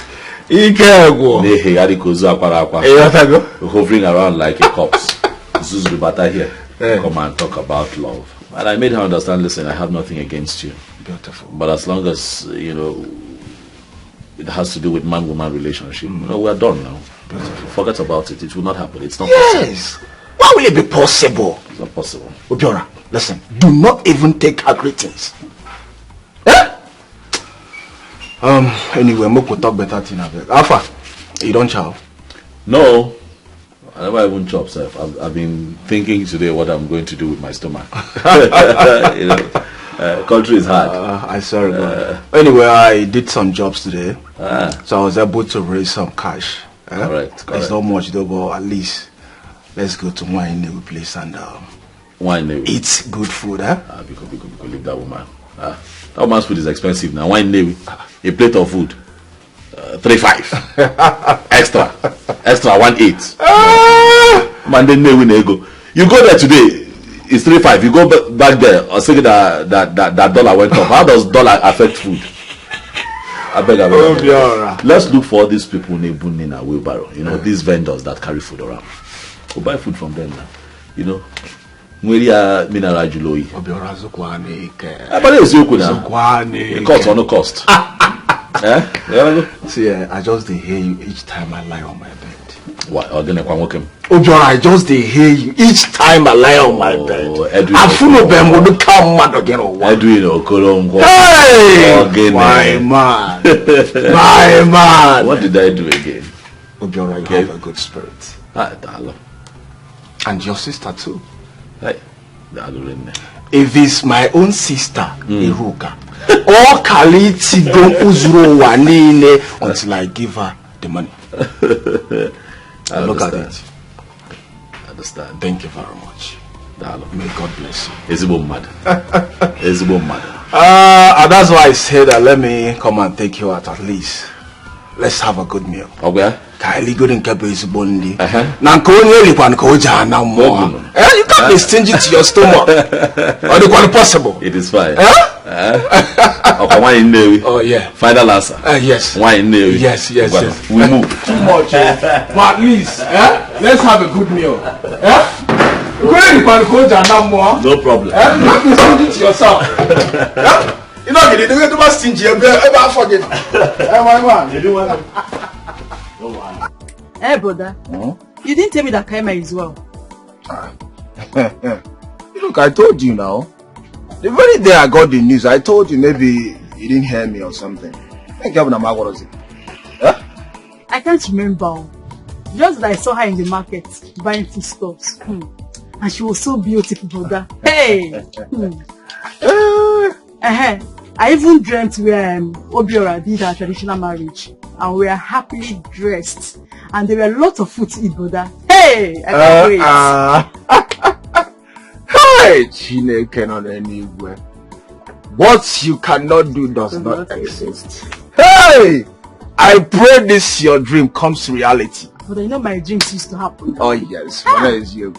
Hovering around like a corpse. Zuzubata here. Come and talk about love. And I made her understand, listen, I have nothing against you. Beautiful. But as long as, you know, it has to do with man-woman relationship, you know, we're done now. Beautiful. Forget about it. It will not happen. It's not possible. Yes. Why will it be possible? It's not possible. Obiora, listen, do not even take her greetings. Anyway, Moko talk better thing. Alpha, you don't chow? No. I never even chop, sir. I've been thinking today what I'm going to do with my stomach. You know, country is hard. I sorry, anyway, I did some jobs today, so I was able to raise some cash. Correct. It's not much though, but at least let's go to Wine Newy place and eat good food. Because leave that woman. That woman's food is expensive now. Wine Newy, a plate of food, 3.5 extra 1.8. Man, then you go there today, it's 3.5. You go back there, or say that dollar went up. How does dollar affect food? I beg. Let's look for these people in a wheelbarrow. You know, these vendors that carry food around. We'll buy food from them now. You know, mineral juloi. But it's yoku now. It costs or no cost. See, I just hear you each time I lie on my bed. What? Obiora, I just hear you each time I lie on my bed. I'm full of them will come mad again or what? Hey! My man. My man. What did I do again? Obiora, you have a good spirit. And your sister too. Hey. If it's my own sister, Iruka, or Kaliti don't uzuro wanine until I give her the money. Look at it. Understand. Thank you very much. May God bless you. It's a mad. It's a mad. And that's why I said that let me come and take you out at least. Let's have a good meal. Okay. Kylie good in Capri's Bondi. You can't be stingy to your stomach. Or the one possible. It is fine. Oh yeah. Final answer. Yes. Wine Navy. Yes. We move. Too much. But at least, let's have a good meal. No problem. You can't be stingy to yourself. You know, you don't get stingy. Ever forget. My man. You do what? Hey, brother. You didn't tell me that Kaima is well. Look, I told you now. The very day I got the news, I told you maybe you didn't hear me or something. What was it? I can't remember. Just that I saw her in the market buying foodstuffs. And she was so beautiful, brother. Hey! I even dreamt where Obiora did her traditional marriage. And we are happily dressed. And there were lots of food to eat, brother. Hey! I can't wait. Hey! Chine cannot anywhere. What you cannot do does not exist. Hey! I pray this your dream comes reality. But you know my dreams used to happen. Oh yes. What is you?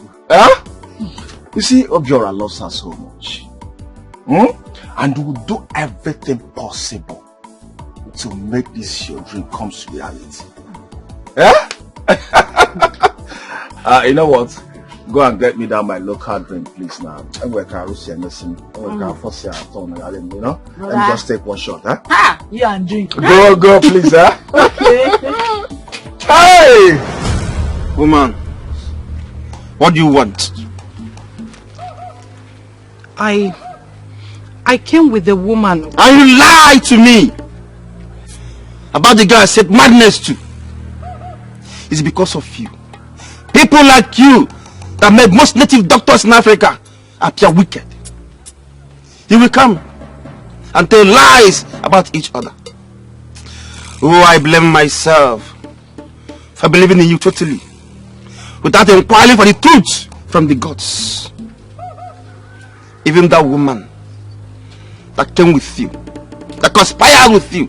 You see, Obiora loves her so much. And will do everything possible to make this your dream come to reality. You know what? Go and get me down my local drink, please now. I'm going to you know? Let me just take one shot, You and drink. Go, please, Okay. Hey! Woman, what do you want? I came with the woman. And you lied to me about the guy I said madness to. It's because of you. People like you that make most native doctors in Africa appear wicked. You will come and tell lies about each other. Oh, I blame myself for believing in you totally, without inquiring for the truth from the gods. Even that woman that came with you, that conspired with you,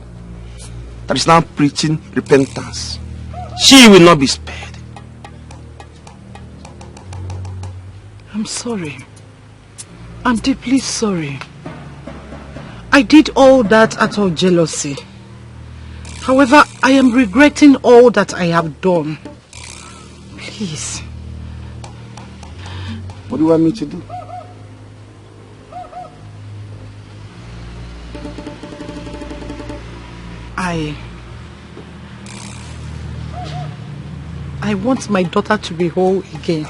that is now preaching repentance, she will not be spared. I'm sorry. I'm deeply sorry. I did all that out of jealousy. However, I am regretting all that I have done. Please. What do you want me to do? I want my daughter to be whole again.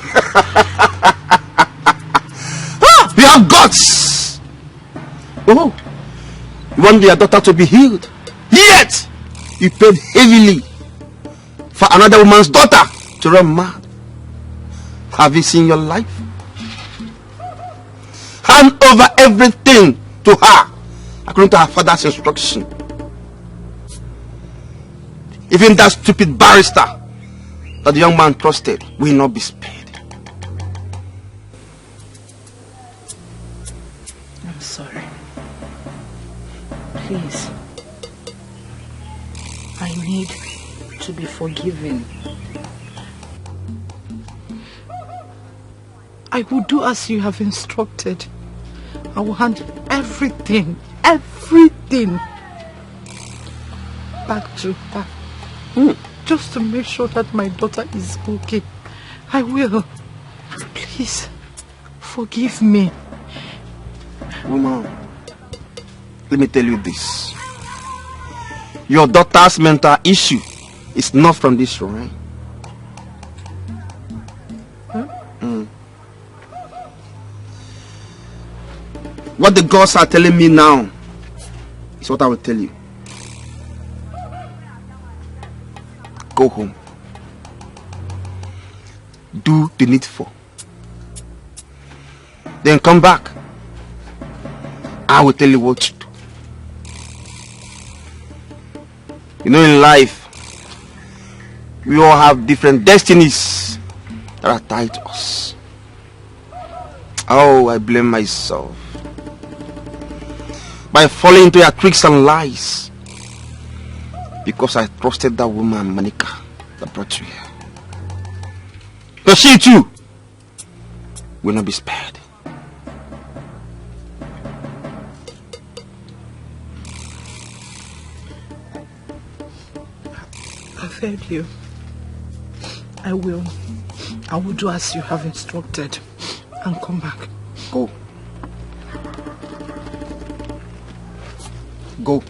You have guts! Oh, you want your daughter to be healed. Yet, you paid heavily for another woman's daughter to run mad. Have you seen your life? Hand over everything to her according to her father's instruction. Even that stupid barrister that the young man trusted will not be spared. I'm sorry. Please. I need to be forgiven. I will do as you have instructed. I will hand everything back to her. Just to make sure that my daughter is okay. I will. Please, forgive me. Woman, let me tell you this. Your daughter's mental issue is not from this shrine. What the gods are telling me now is what I will tell you. Go home. Do the needful. Then come back. I will tell you what to do. You know, in life, we all have different destinies that are tied to us. Oh, I blame myself by falling into your tricks and lies because I trusted that woman, Monica, that brought you here. But she too will not be spared. I've heard you. I will do as you have instructed and come back. Go. Go.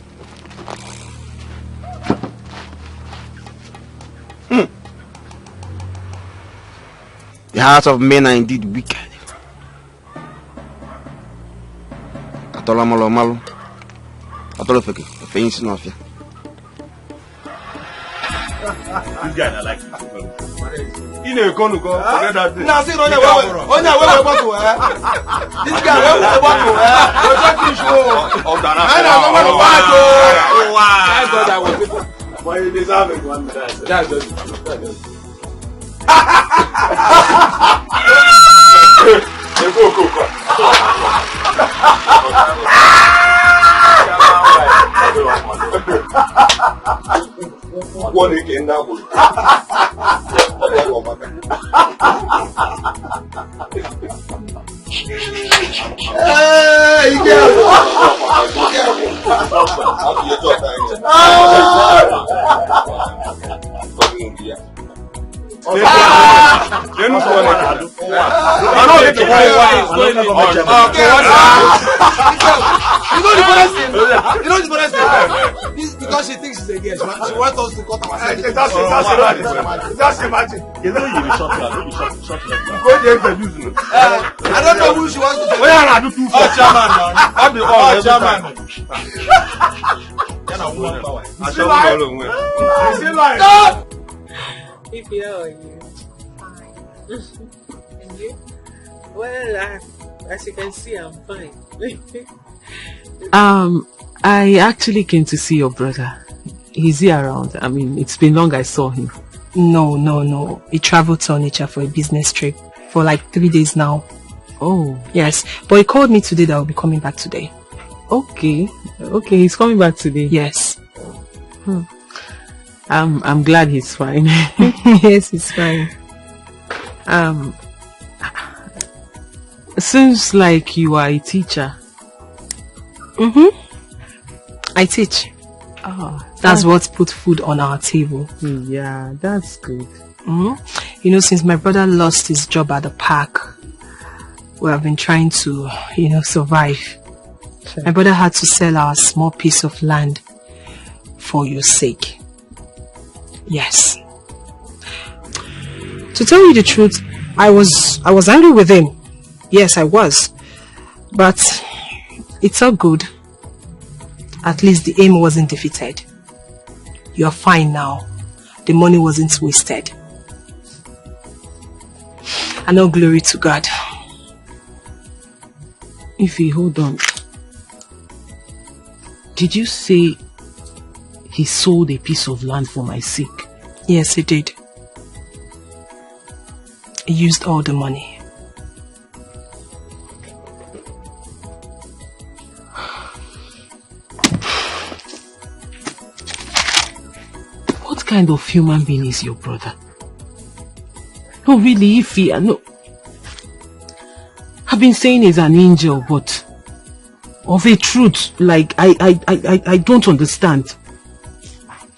The hearts of men are indeed wicked. Atola malo malo. Atola feke. Feinsi no afia. This guy I like. Ini Edo go forget that thing. Now see on the way bottle This guy where bottle go just finish oh. Thank God I was people. Why you deserve it one minute. That's just What again now? Because she thinks she's a guest, she wants us to cut ourselves. Just imagine. You know you be short. Go there for you. I don't know who she wants to say. Where are you two? Chairman now. I'll be all chairman. If you are you. And you? Well, as you can see, I'm fine. I actually came to see your brother. Is he around? I mean, it's been long I saw him. No. He traveled to Onitsha for a business trip for like 3 days now. Oh. Yes, but he called me today that I'll be coming back today. Okay. Okay, he's coming back today. Yes. I'm glad he's fine. Yes, he's fine. Seems like you are a teacher. I teach. Oh, That's what put food on our table. Yeah, that's good. You know, since my brother lost his job at the park, we have been trying to, survive. Sure. My brother had to sell our small piece of land for your sake. Yes. To tell you the truth, I was angry with him. Yes, I was. But it's all good. At least the aim wasn't defeated. You're fine now. The money wasn't wasted. And all glory to God. Ify, hold on. Did you say he sold a piece of land for my sake? Yes, he did. He used all the money. What kind of human being is your brother? No, really, Ify, no. I've been saying he's an angel, but of a truth, like, I don't understand.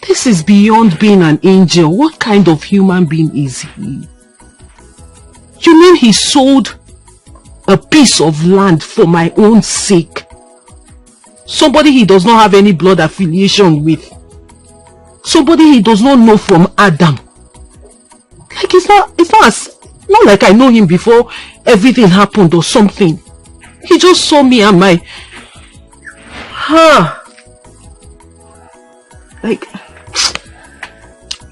This is beyond being an angel. What kind of human being is he? You mean he sold a piece of land for my own sake? Somebody he does not have any blood affiliation with. Somebody he does not know from Adam. Like, it's not like I know him before everything happened or something. He just saw me and my... Like...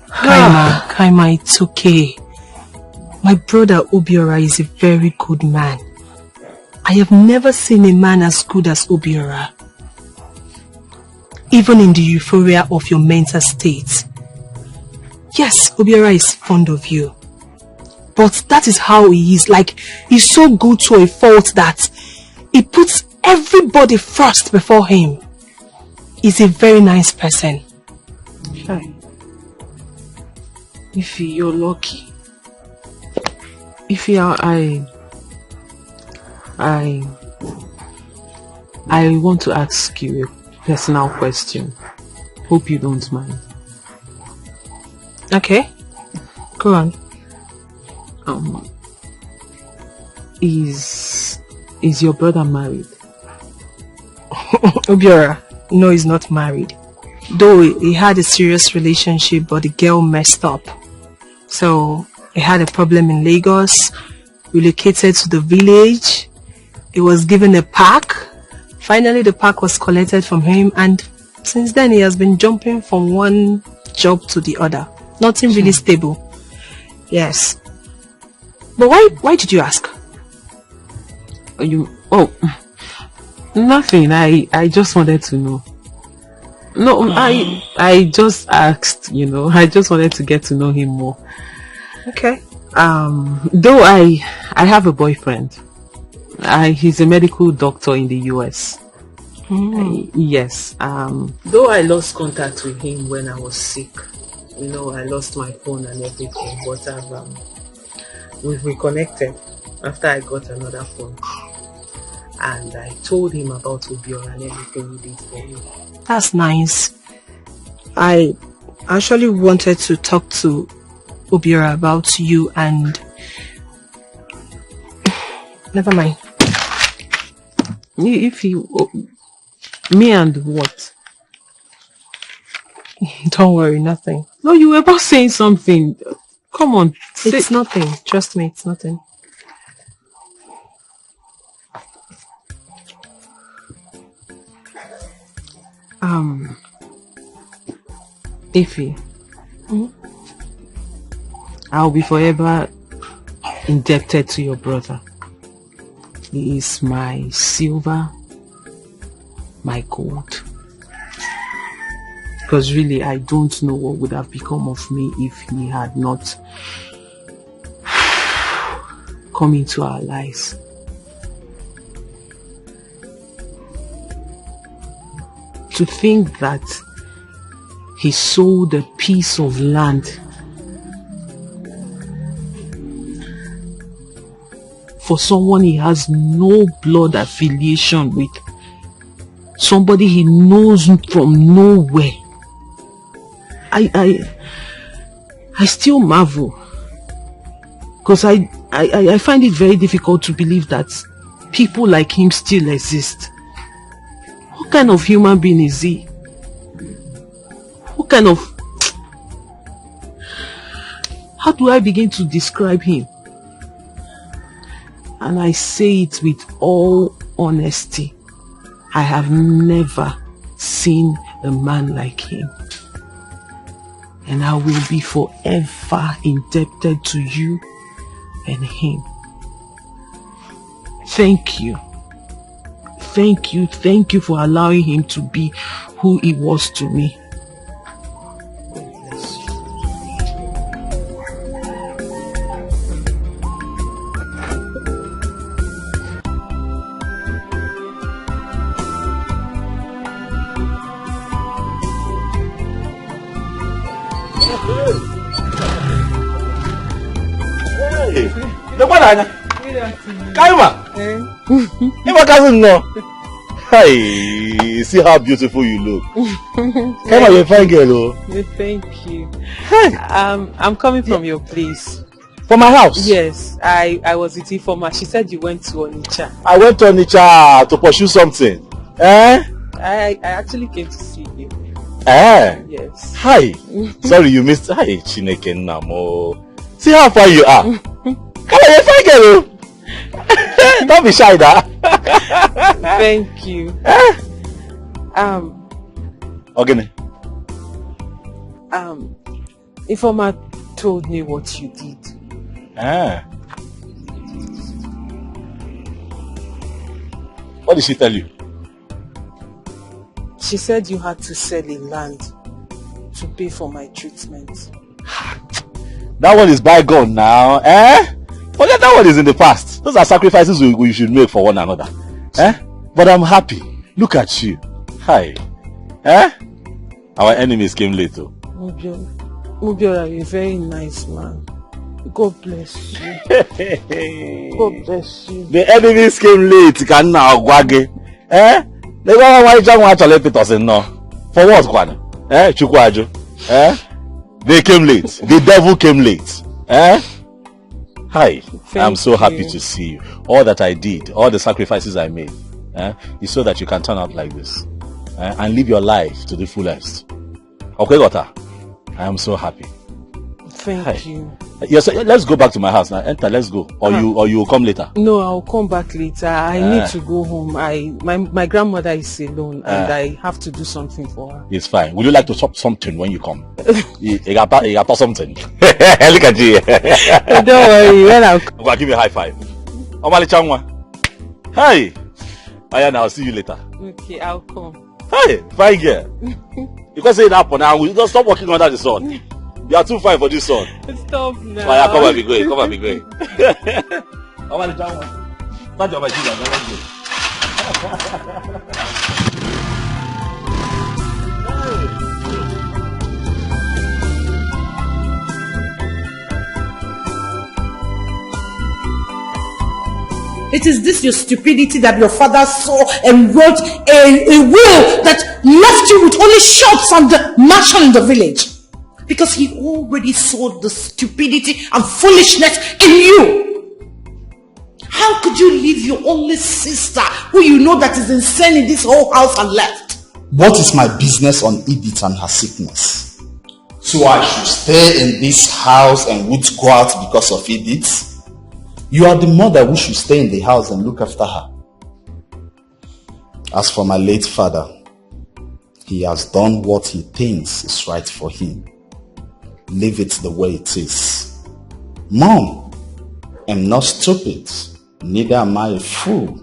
Kaima, it's okay. My brother Obiora is a very good man. I have never seen a man as good as Obiora. Even in the euphoria of your mental state. Yes, Obiora is fond of you. But that is how he is. Like, he's so good to a fault that he puts everybody first before him. He's a very nice person. Fine. Ify, you're lucky. Ify, I want to ask you a personal question. Hope you don't mind. Okay. Go on. Is your brother married? Obiora, no, he's not married. Though he had a serious relationship, but the girl messed up. So he had a problem in Lagos, relocated to the village. He was given a park. Finally, the park was collected from him, and since then he has been jumping from one job to the other. Nothing really stable. Yes. But why did you ask? Nothing. I just wanted to know. No, I just asked, I just wanted to get to know him more. Okay. Though I have a boyfriend. He's a medical doctor in the US. Yes. Though I lost contact with him when I was sick. I lost my phone and everything, but we've reconnected after I got another phone. And I told him about Obiora and everything he did for me. That's nice. I actually wanted to talk to Obiora about you and... Never mind. Me and what? Don't worry, nothing. No, you were about saying something. Come on. It's nothing. Trust me, it's nothing. Ify, I'll be forever indebted to your brother. He is my silver, my gold. Because really, I don't know what would have become of me if he had not come into our lives. to think that he sold a piece of land for someone he has no blood affiliation with, somebody he knows from nowhere. I still marvel, because I find it very difficult to believe that people like him still exist. What kind of human being is he? What kind of... How do I begin to describe him? And I say it with all honesty. I have never seen a man like him. And I will be forever indebted to you and him. Thank you. Thank you for allowing him to be who he was to me. Hey, see how beautiful you look. Come on, you're a fine girl, oh. Thank you. Hey. I'm coming from your place. From my house? Yes, I was with Ifoma. She said you went to Onitsha. I went to Onitsha to pursue something. Eh? I actually came to see you. Eh? Yes. Hi. Sorry you missed. Hi, Chineke Namo. See how far you are. Come on, you're a fine girl, oh. Don't be shy, da. Thank you. Okay. Ifoma told me what you did. What did she tell you? She said you had to sell a land to pay for my treatment. That one is bygone now, eh? Forget that one is in the past. Those are sacrifices we should make for one another. Eh? But I'm happy. Look at you. Hi. Eh? Our enemies came late though. Mubio, you're a very nice man. God bless you. God bless you. The enemies came late. Can now gwage. Eh? They go why John want to let it us in no. For what, Kwan? Eh? Chukwajo. Eh? They came late. The devil came late. Eh? Hi. I'm so happy to see you. All that I did, all the sacrifices I made, is so that you can turn out like this. And live your life to the fullest. Okay, Gota? I am so happy. Thank you. Yes, let's go back to my house now. Enter, let's go. Or you will come later. No, I'll come back later. I need to go home. My grandmother is alone and I have to do something for her. It's fine. Would you like to stop something when you come? You got something. Look at you. Don't worry. When I'll come. Go give me a high five. Omali Changwa. Hey. Ayana, I'll see you later. Okay, I'll come. Hey, fine girl. You can say that for now. We don't stop working under the sun. You are too fine for this sun. Stop now. Oh, yeah, come and be going. Come and be going. Omali Changwa. Start your machine. It is this your stupidity that your father saw and wrote a will that left you with only shops and the mansion in the village. Because he already saw the stupidity and foolishness in you. How could you leave your only sister, who you know that is insane in this whole house, and left? What is my business on Edith and her sickness? So I should stay in this house and would go out because of Edith? You are the mother who should stay in the house and look after her. As for my late father, he has done what he thinks is right for him. Leave it the way it is. Mom, I'm not stupid. Neither am I a fool.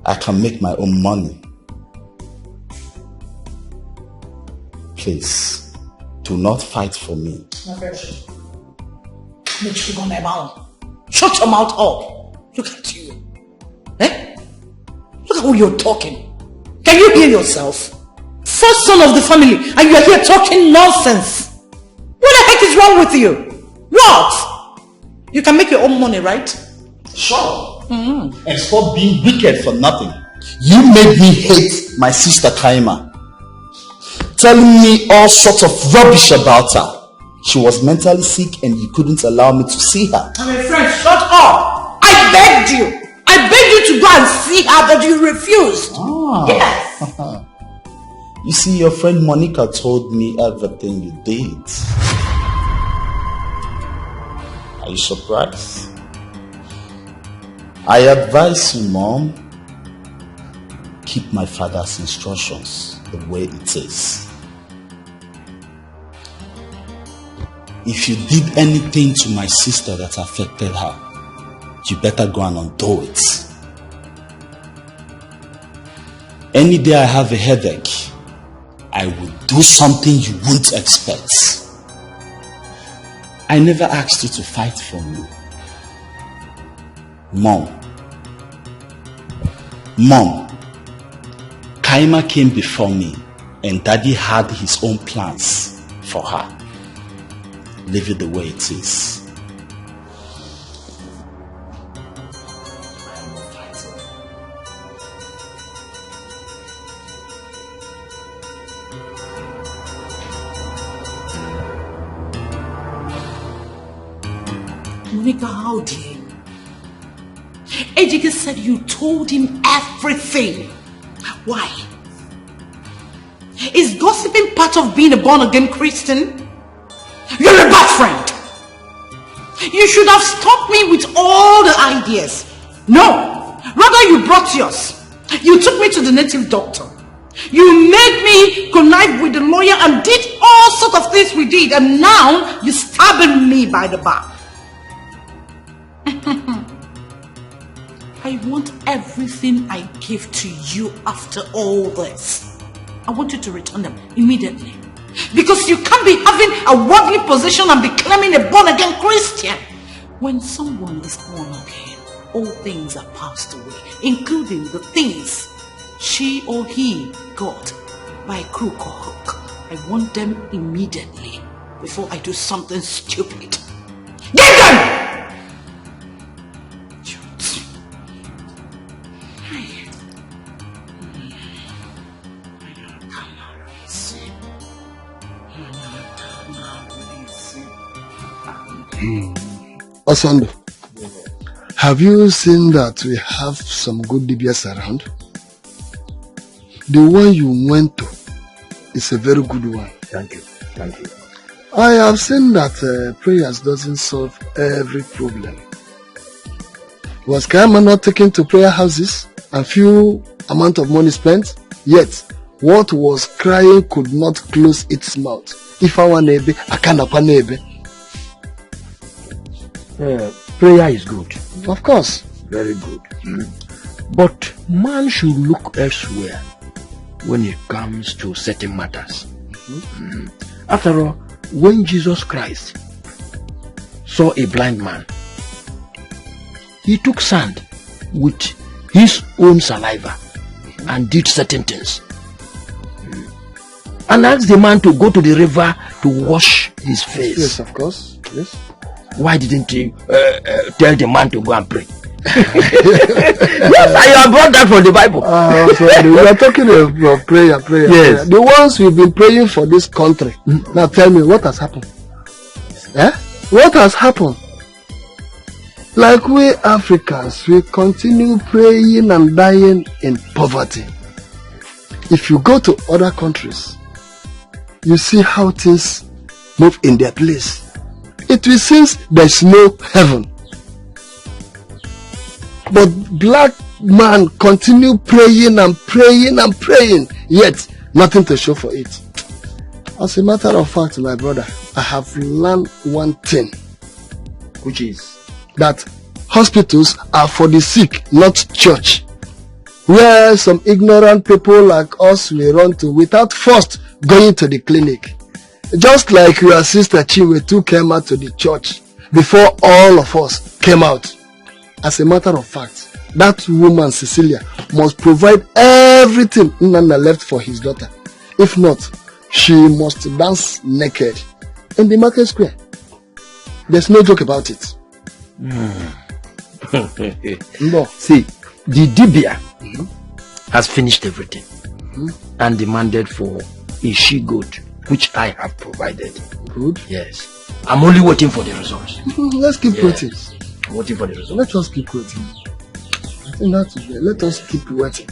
I can make my own money. Please, do not fight for me. Shut your mouth up. Look at you. Eh? Look how you're talking. Can you hear yourself? First son of the family, and you're here talking nonsense. What the heck is wrong with you? What? You can make your own money, right? Sure. And stop being wicked for nothing. You made me hate my sister Kaima. Telling me all sorts of rubbish about her. She was mentally sick and you couldn't allow me to see her. I'm a friend, shut up! I begged you! I begged you to go and see her, but you refused. Yes. You see, your friend Monica told me everything you did. Are you surprised? I advise you, Mom, keep my father's instructions the way it is. If you did anything to my sister that affected her, you better go and undo it. Any day I have a headache, I will do something you won't expect. I never asked you to fight for me. Mom, Kaima came before me and Daddy had his own plans for her. Leave it the way it is. Monica, how dare you? Ejike said you told him everything. Why? Is gossiping part of being a born-again Christian? You're a bad friend. You should have stopped me with all the ideas. No, rather you brought yours. You took me to the native doctor. You made me connive with the lawyer and did all sorts of things we did, and now you're stabbing me by the back. I want everything I gave to you after all this. I want you to return them immediately. Because you can't be having a worldly position and be claiming a born-again Christian. When someone is born again, all things are passed away, including the things she or he got by crook or hook. I want them immediately before I do something stupid. Get them! Osando, have you seen that we have some good DBS around? The one you went to is a very good one. Thank you. I have seen that prayers doesn't solve every problem. Was Kaima not taken to prayer houses and few amount of money spent? Yet, what was crying could not close its mouth. If I want nebe, I can't nebe. Prayer is good. Of course. Very good. But man should look elsewhere when it comes to certain matters. After all, when Jesus Christ saw a blind man, he took sand with his own saliva and did certain things. And asked the man to go to the river to wash his face. Yes, of course. Yes. Why didn't he tell the man to go and pray? Yes, I have brought that from the Bible. We are talking about prayer. Yes. The ones we've been praying for this country. Now tell me, what has happened? What has happened? Like we Africans, we continue praying and dying in poverty. If you go to other countries, you see how things move in their place. It will seem there's no heaven. But black man continue praying and praying and praying, yet nothing to show for it. As a matter of fact, my brother, I have learned one thing, which is that hospitals are for the sick, not church. Where some ignorant people like us will run to without first going to the clinic. Just like your sister Chinwe too came out to the church before all of us came out. As a matter of fact, that woman Cecilia must provide everything Nana left for his daughter. If not, she must dance naked in the market square. There's no joke about it. No. See, the Dibia has finished everything and demanded for a she-goat, which I have provided. Good. Yes. I'm only waiting for the results. Let's keep waiting. I'm waiting for the results. Let us keep waiting. I think that's it. Let us keep waiting.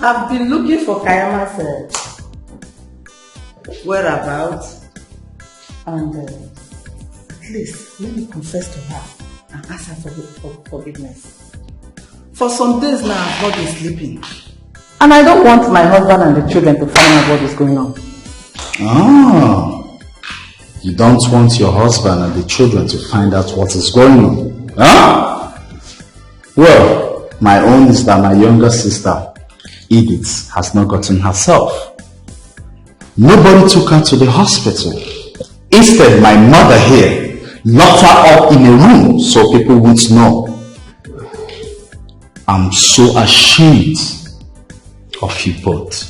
I've been looking for Kayama's whereabouts, and please let me confess to her and ask her for forgiveness. For some days now, I've not been sleeping, and I don't want my husband and the children to find out what is going on. Ah, you don't want your husband and the children to find out what is going on, huh? Well, my own is that my younger sister Edith has not gotten herself. Nobody took her to the hospital. Instead, my mother here locked her up in a room so people won't know. I'm so ashamed of you both.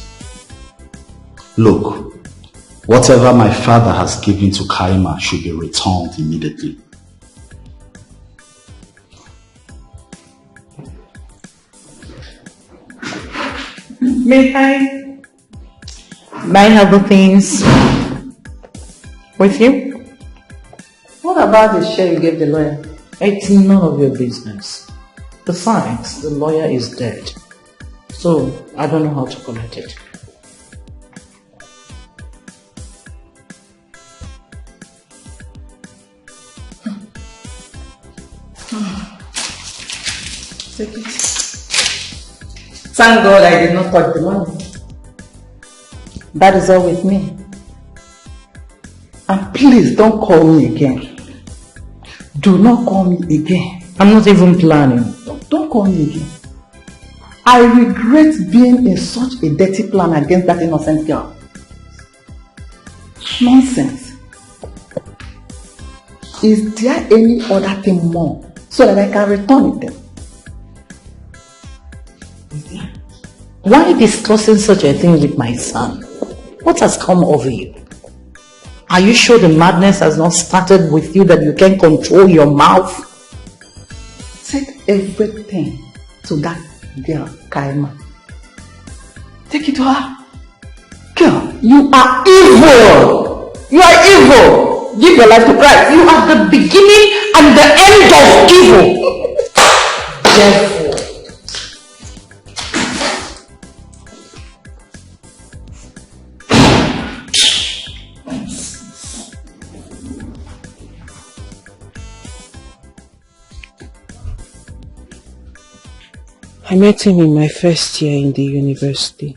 Look, whatever my father has given to Kaima should be returned immediately. May I have the things with you? What about the share you gave the lawyer? It's none of your business. Besides, the lawyer is dead, so I don't know how to collect it. Take it. Thank God I did not touch the money. That is all with me. And please don't call me again. Do not call me again. I'm not even planning. Don't call me again. I regret being in such a dirty plan against that innocent girl. Nonsense. Is there any other thing more so that I can return it then? Why discussing such a thing with my son? What has come over you? Are you sure the madness has not started with you, that you can't control your mouth? Take everything to that girl, Kaima. Take it to her. Girl, you are evil! You are evil! Give your life to Christ. You are the beginning and the end of evil. Therefore, I met him in my first year in the university.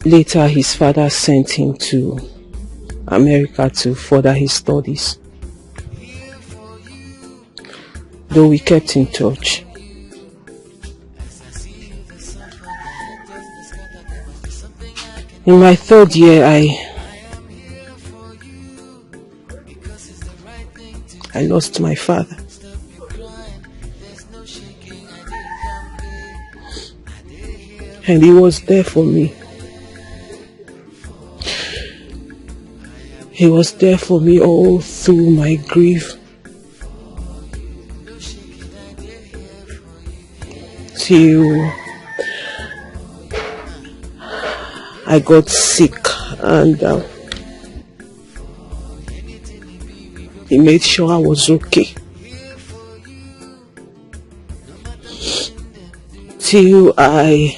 Later, his father sent him to America to further his studies. Though we kept in touch. In my third year, I lost my father. And he was there for me. He was there for me all through my grief. Till I got sick and he made sure I was okay. Till I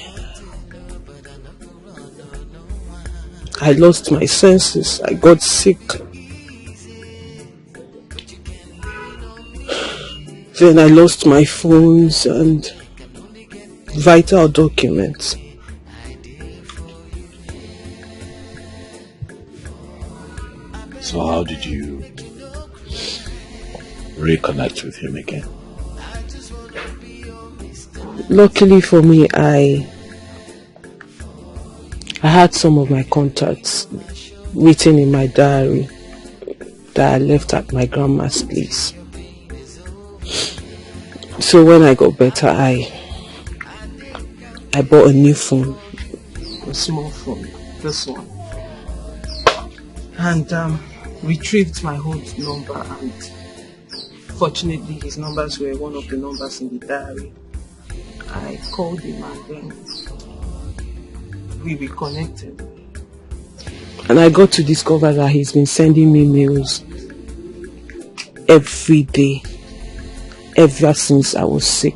lost my senses. I got sick. Then I lost my phones and vital documents. So how did you reconnect with him again? Luckily for me, I had some of my contacts written in my diary that I left at my grandma's place. So when I got better, I bought a new phone, a small phone, this one, and retrieved my old number, and fortunately his numbers were one of the numbers in the diary. I called him and then we reconnected. And I got to discover that he's been sending me mails every day ever since I was sick.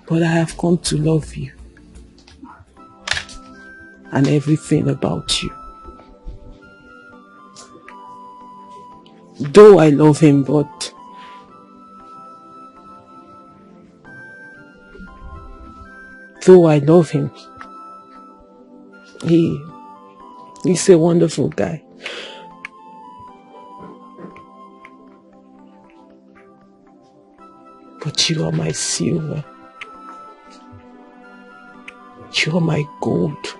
But I have come to love you and everything about you. Though I love him, but he's a wonderful guy. But you are my silver. You are my gold.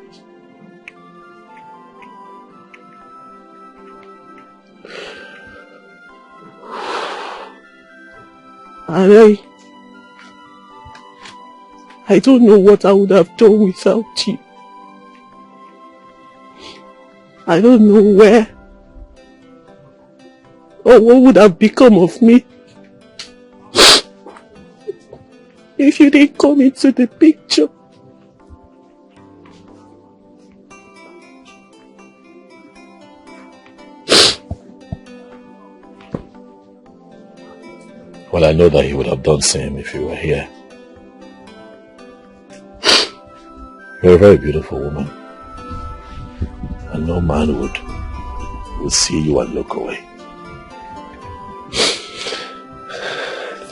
And I don't know what I would have done without you. I don't know where or what would have become of me if you didn't come into the picture. Well, I know that he would have done the same if you were here. You're a very beautiful woman. And no man would see you and look away.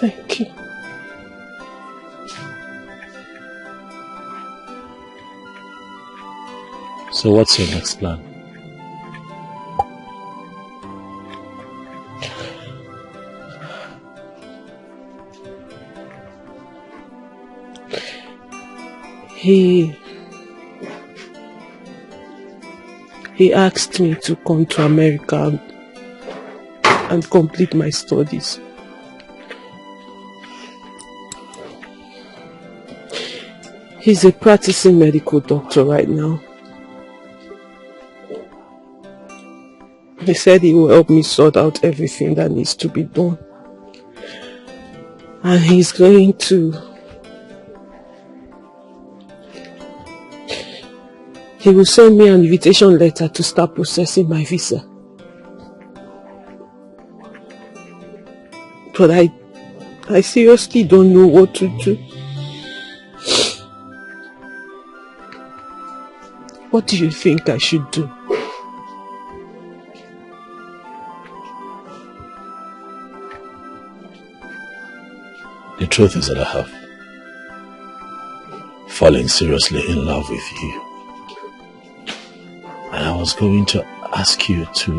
Thank you. So what's your next plan? He asked me to come to America and complete my studies. He's a practicing medical doctor right now. He said he will help me sort out everything that needs to be done. And he's going to... He will send me an invitation letter to start processing my visa. But I seriously don't know what to do. What do you think I should do? The truth is that I have fallen seriously in love with you. And I was going to ask you to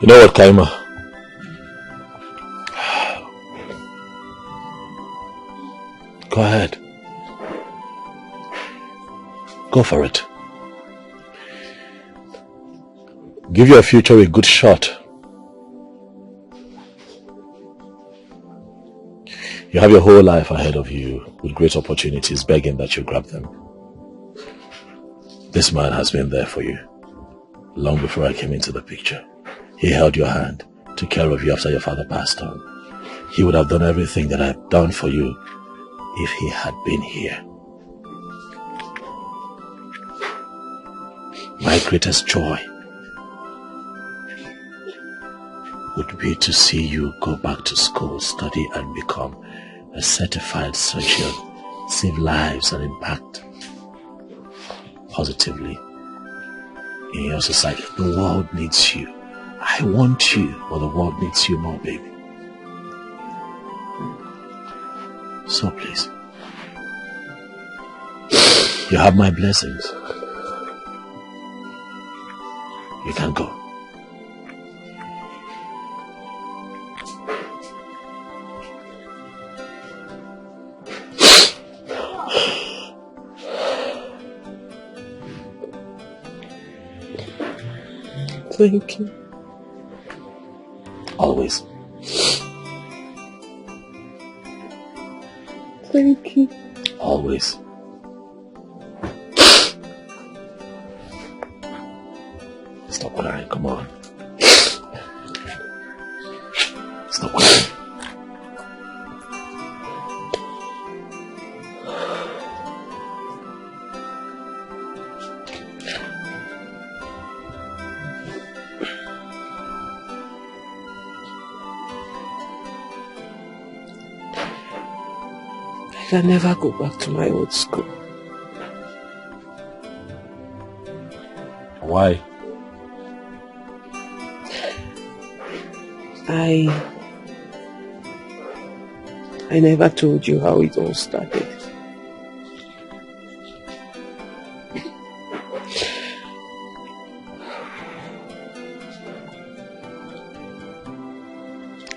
you know what, Kaima? Go ahead. Go for it. Give your future a good shot. You have your whole life ahead of you with great opportunities begging that you grab them. This man has been there for you long before I came into the picture. He held your hand, took care of you after your father passed on. He would have done everything that I've done for you if he had been here. My greatest joy would be to see you go back to school, study and become a certified surgeon, save lives and impact positively in your society. The world needs you. I want you, but the world needs you more, baby. So please, you have my blessings. You can go. Thank you. Always. Thank you. Always. Stop crying, come on. Stop crying. I can never go back to my old school. Why? I never told you how it all started.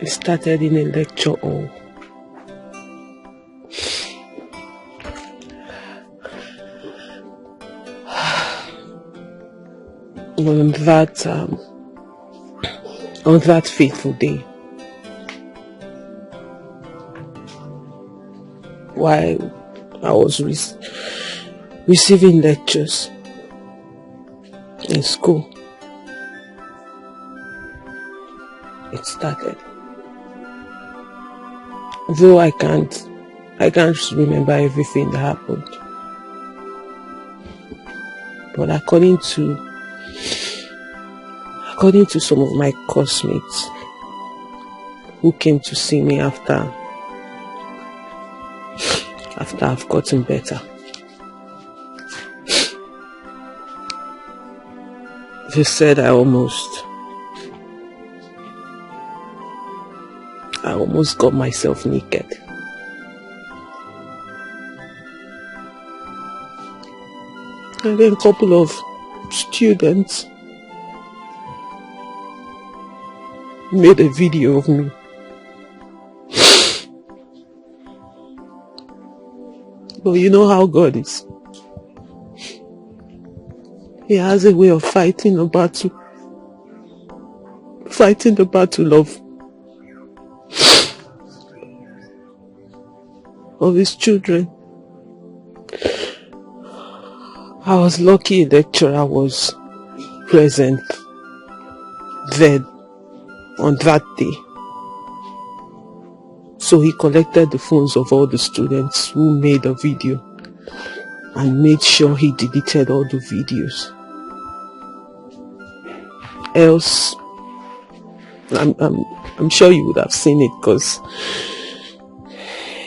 It started in a lecture hall. On that fateful day, while I was receiving lectures in school, it started. Though I can't remember everything that happened, but according to some of my classmates who came to see me after I've gotten better, they said I almost got myself naked. And then a couple of students made a video of me. But you know how God is. He has a way of fighting the battle of his children. I was lucky a lecturer was present then on that day. So he collected the phones of all the students who made a video and made sure he deleted all the videos. Else, I'm sure you would have seen it because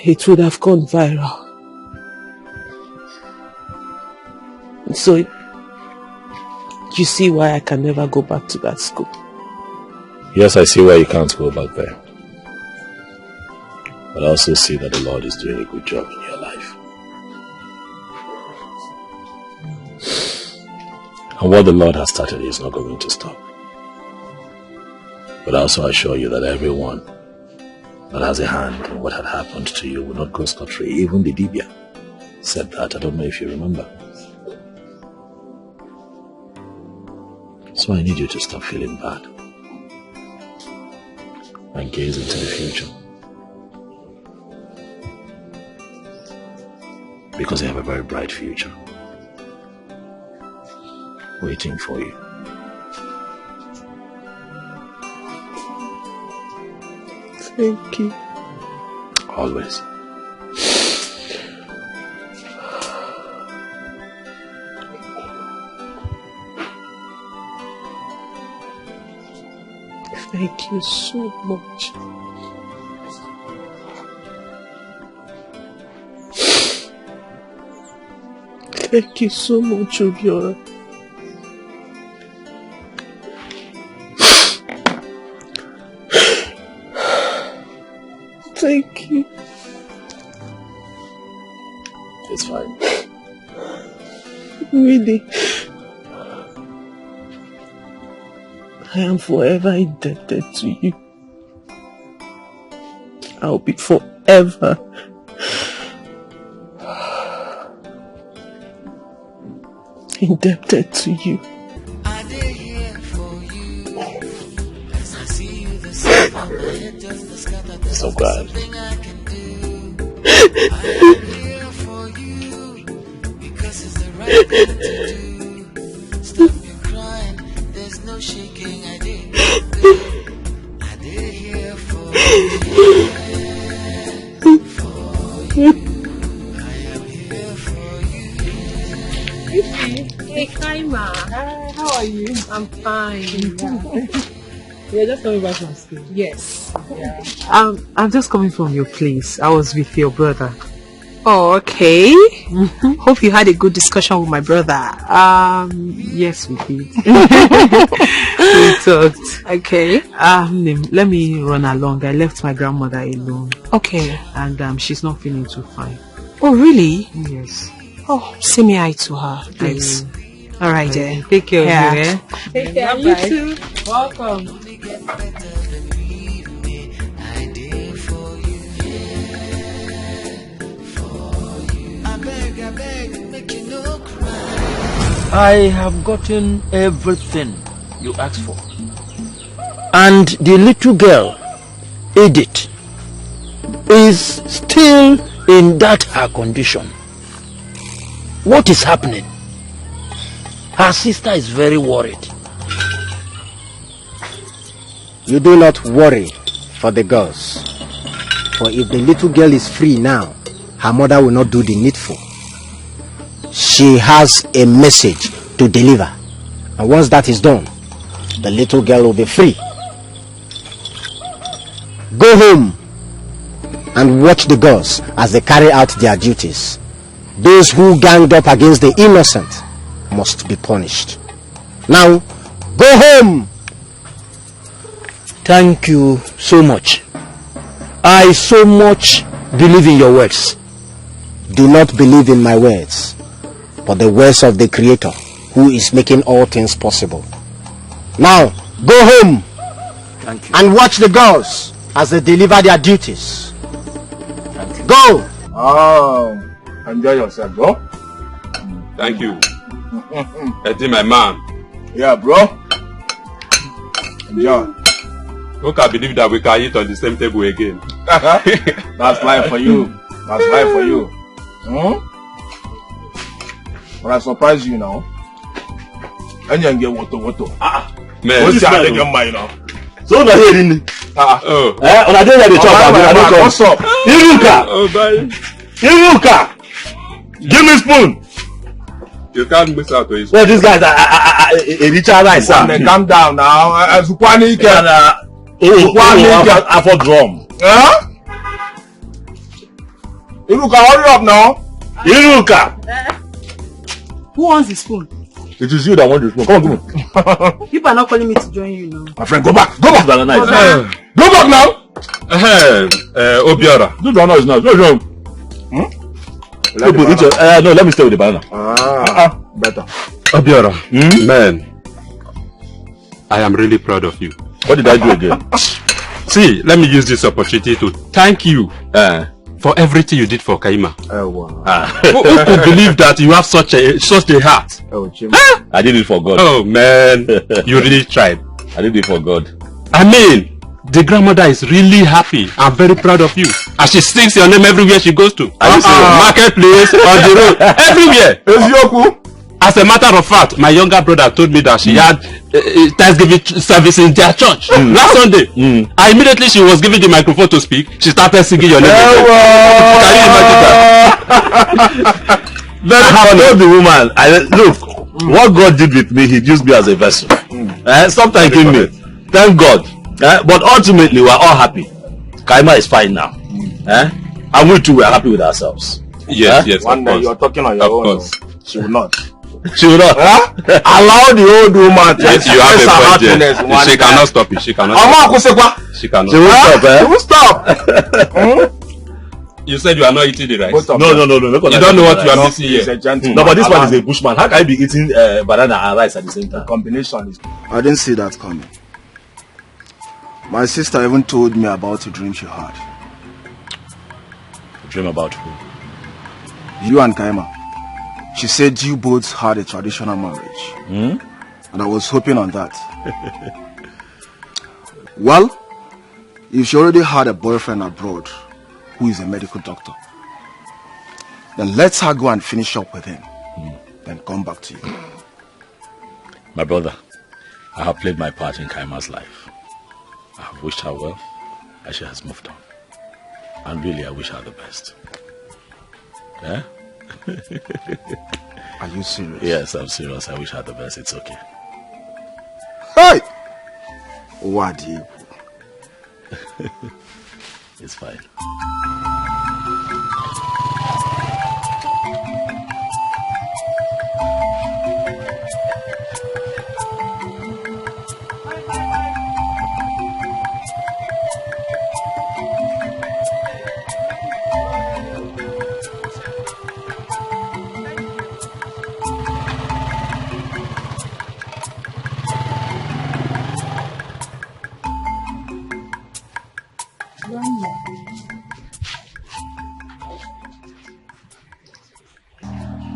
it would have gone viral. So you see why I can never go back to that school. Yes, I see why you can't go back there. But I also see that the Lord is doing a good job in your life. And what the Lord has started is not going to stop. But I also assure you that everyone that has a hand in what had happened to you will not go scot-free. Even the Dibia said that. I don't know if you remember. So I need you to stop feeling bad and gaze into the future. Because you have a very bright future waiting for you. Thank you. Always. Thank you so much. Thank you so much, Obiora. Thank you. It's fine. Really, I am forever indebted to you. I'll be forever indebted to you. So glad. Stop your crying, there's no shaking. I did here for you. Hey, Kaima. Hi, how are you? I'm fine. You're just coming back from school? Yes. Yeah. I'm just coming from your place. I was with your brother. Oh, okay. Hope you had a good discussion with my brother. Yes, we did. We talked. Okay. Let me run along. I left my grandmother alone. Okay. And she's not feeling too fine. Oh, really? Yes. Oh, say me hi to her, please. All right, then. Take care of you, eh? Take care. You Bye. too. Welcome. I have gotten everything you asked for. And the little girl, Edith, is still in that her condition. What is happening? Her sister is very worried. You do not worry for the girls. For if the little girl is free now, her mother will not do the needful. She has a message to deliver. And once that is done, the little girl will be free. Go home and watch the girls as they carry out their duties. Those who ganged up against the innocent must be punished. Now, go home. Thank you so much. I so much believe in your words. Do not believe in my words, but the words of the Creator, who is making all things possible. Now, go home. Thank you. And watch the girls as they deliver their duties. Go. Enjoy yourself, bro. Thank you. Eddie, my man. Yeah, bro. Enjoy. Who can believe that we can eat on the same table again? That's life for you. That's life for you. But I surprise you now. And you get woto. Man, what's your mind now? So na here in. Oh. On a day that they chop, I don't come. What's up? Iruka. Oh, bye. Iruka. Give me spoon. You can't miss out to his. Well, these guys are Richard Rice. Calm down now. Zukwani can. I for drum. Huh? Iruka, hurry up now. Iruka. Who wants the spoon? It is you that want the spoon. Come on. People are not calling me to join you now. My friend, go back. Go back. Banana is nice. Go back now. Obiora. This banana is nice. No, let me stay with the banana. Better. Obiora. Man, I am really proud of you. What did I do again? See, let me use this opportunity to thank you for everything you did for Kaima. Oh, wow. Who could believe that you have such a heart? Oh, Jim. Huh? I did it for God. Oh, man. You really tried. I did it for God. I mean, the grandmother is really happy and very proud of you. And she sings your name everywhere she goes to. Marketplace, on the road, everywhere. As a matter of fact, my younger brother told me that she had Thanksgiving service in their church last Sunday. And immediately she was given the microphone to speak, she started singing your name. Can you imagine that? I told the woman, look, what God did with me, He used me as a vessel. Stop thanking me. Thank God. But ultimately, we are all happy. Kaima is fine now. And we too, we are happy with ourselves. Yes, yes. One day you're talking on your own. She will not. She will not. Allow the old woman to yes, you have a point. She cannot stop it. She cannot. She cannot. She will stop. She will stop. You said you are not eating the rice. No. You don't know what you are missing here. No, but this one is a bushman. How can you be eating banana and rice at the same time? The combination is... I didn't see that coming. My sister even told me about a dream she had. A dream about who? You and Kaima. She said you both had a traditional marriage. And I was hoping on that. Well, if she already had a boyfriend abroad who is a medical doctor, then let her go and finish up with him. Then come back to you. My brother, I have played my part in Kaima's life. I have wished her well, and she has moved on. And really, I wish her the best. Eh? Are you serious? Yes, I'm serious. I wish her the best. It's okay. Hey! What do you? It's fine.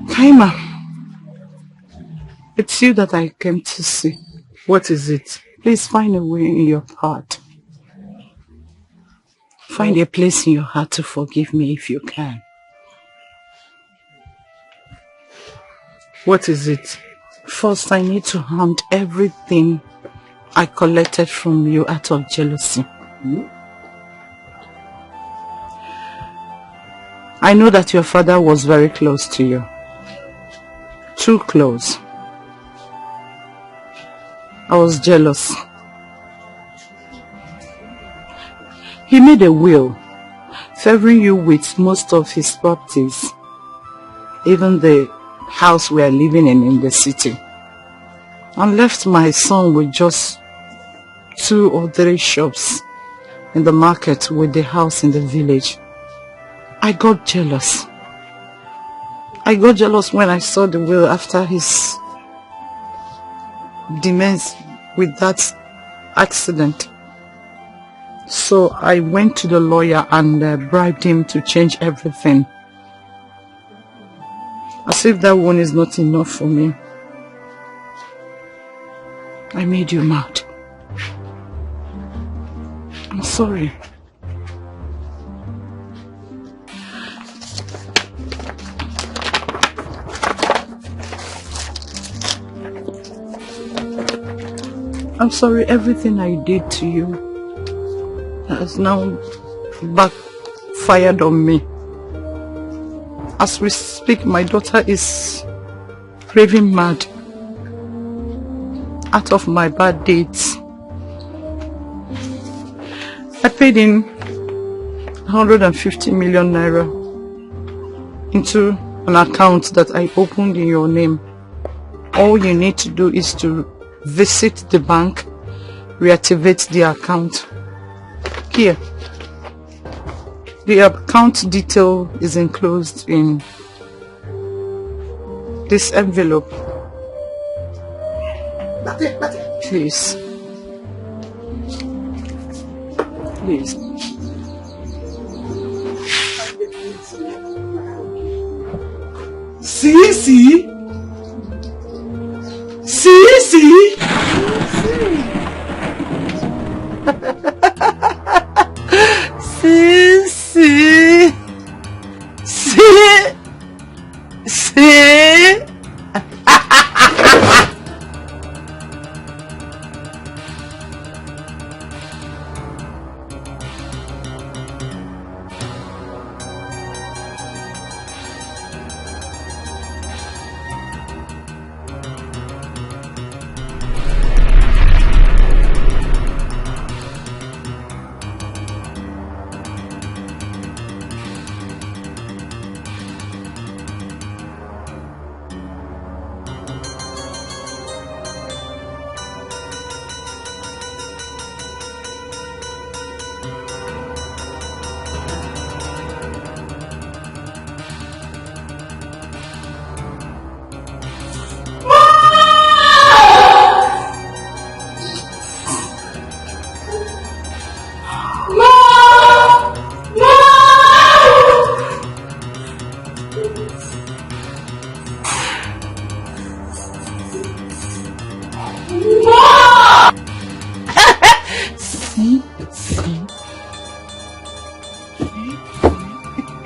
Kaima, it's you that I came to see. What is it? Please find a way in your heart. Find a place in your heart to forgive me if you can. What is it? First, I need to hand everything I collected from you out of jealousy. I know that your father was very close to you. Too close. I was jealous. He made a will, favoring you with most of his properties, even the house we are living in the city, and left my son with just 2 or 3 shops in the market with the house in the village. I got jealous. I got jealous when I saw the will after his demise with that accident. So I went to the lawyer and bribed him to change everything. As if that one is not enough for me. I made you mad. I'm sorry. I'm sorry, everything I did to you has now backfired on me. As we speak, my daughter is raving mad out of my bad deeds. I paid in 150 million naira into an account that I opened in your name. All you need to do is to visit the bank, reactivate the account. Here, the account detail is enclosed in this envelope. Please. Please. See? See?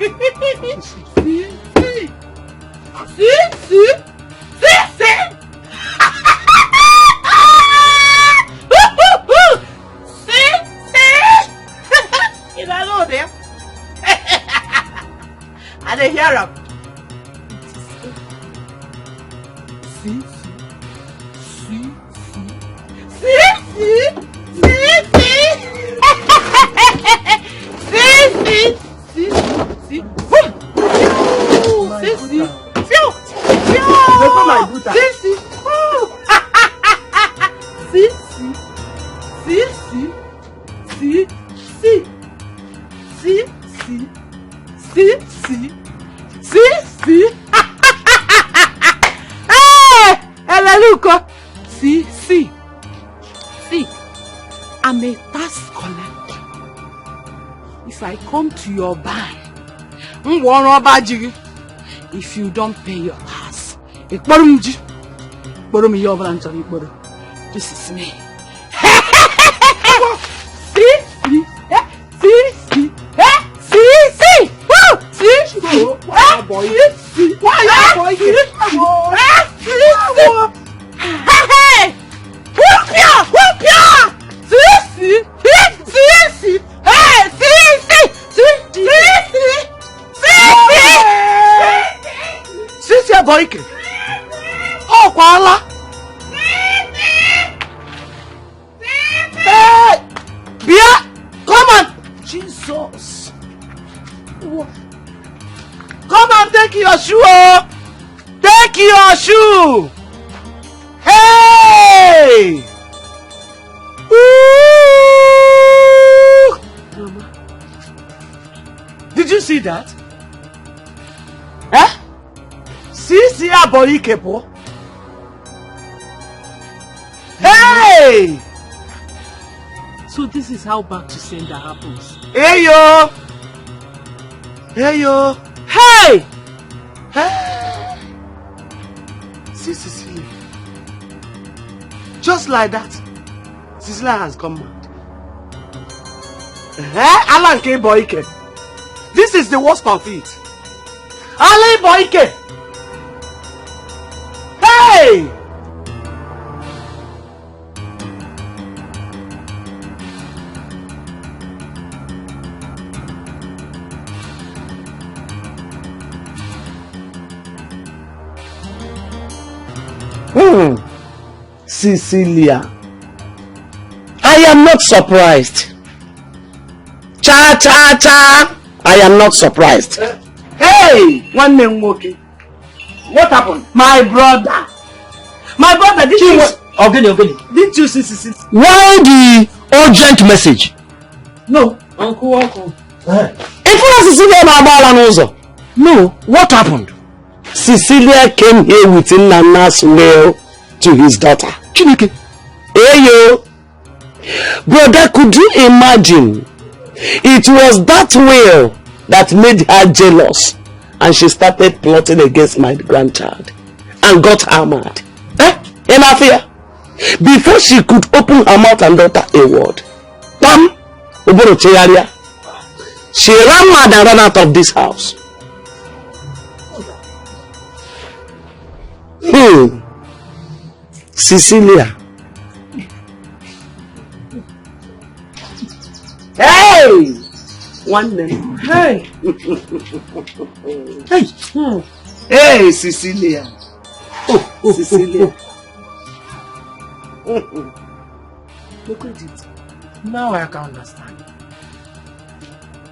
You don't know them. I didn't hear them. See? I'm a tax collector. If I come to your bank, if you don't pay your tax, this is me. Dikeh. Oh, Kuala. Hey, Bia, come on. Jesus. Come and take your shoe. Take your shoe. Hey. Ooh. Mama. Did you see that? Eh? See Dikeh, po. Hey! So this is how back to sender happens. Hey yo! Hey yo! Hey! Hey! See Cecilia. Just like that, Cecilia has come mad. Alan K. Dikeh. This is the worst of it. Alan Dikeh. Hey! Cecilia, I am not surprised. Cha cha cha! I am not surprised. Hey, one name Woki. What happened? My brother, did you didn't you see Cecilia? Why the urgent message? No, Uncle. No, what happened? Cecilia came here with Nana's mail to his daughter. Chineke. Hey yo, brother, could you imagine? It was that will that made her jealous, and she started plotting against my grandchild and got her mad. Emafia, before she could open her mouth and utter a word, she ran mad and ran out of this house. Cecilia. Hey! One name. Hey! Hey! Hey, Cecilia. Cecilia. Look at it. Now I can understand.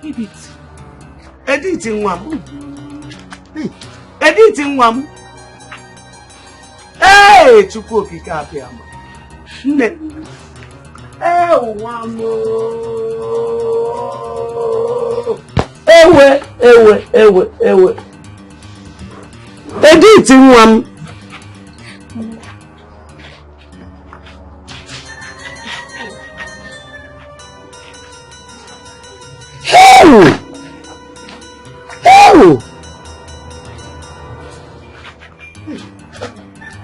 Edith. Editing one. Editing one. Hey, Chukwu Okike Abịama. Nne. Ewe. Editing one. Hey!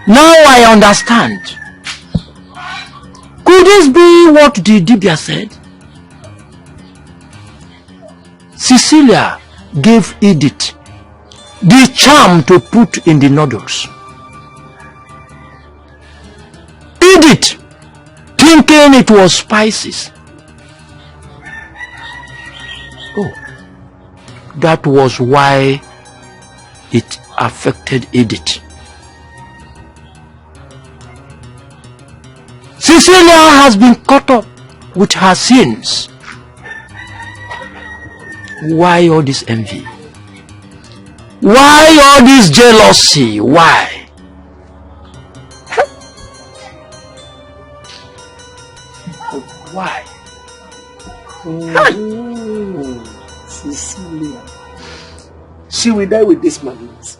Now I understand. Could this be what the Dibia said? Cecilia gave Edith the charm to put in the noodles. Edith, thinking it was spices. Oh, that was why it affected Edith. Cecilia has been caught up with her sins. Why all this envy? Why all this jealousy? Why? Why? Oh, Cecilia. She will die with this madness.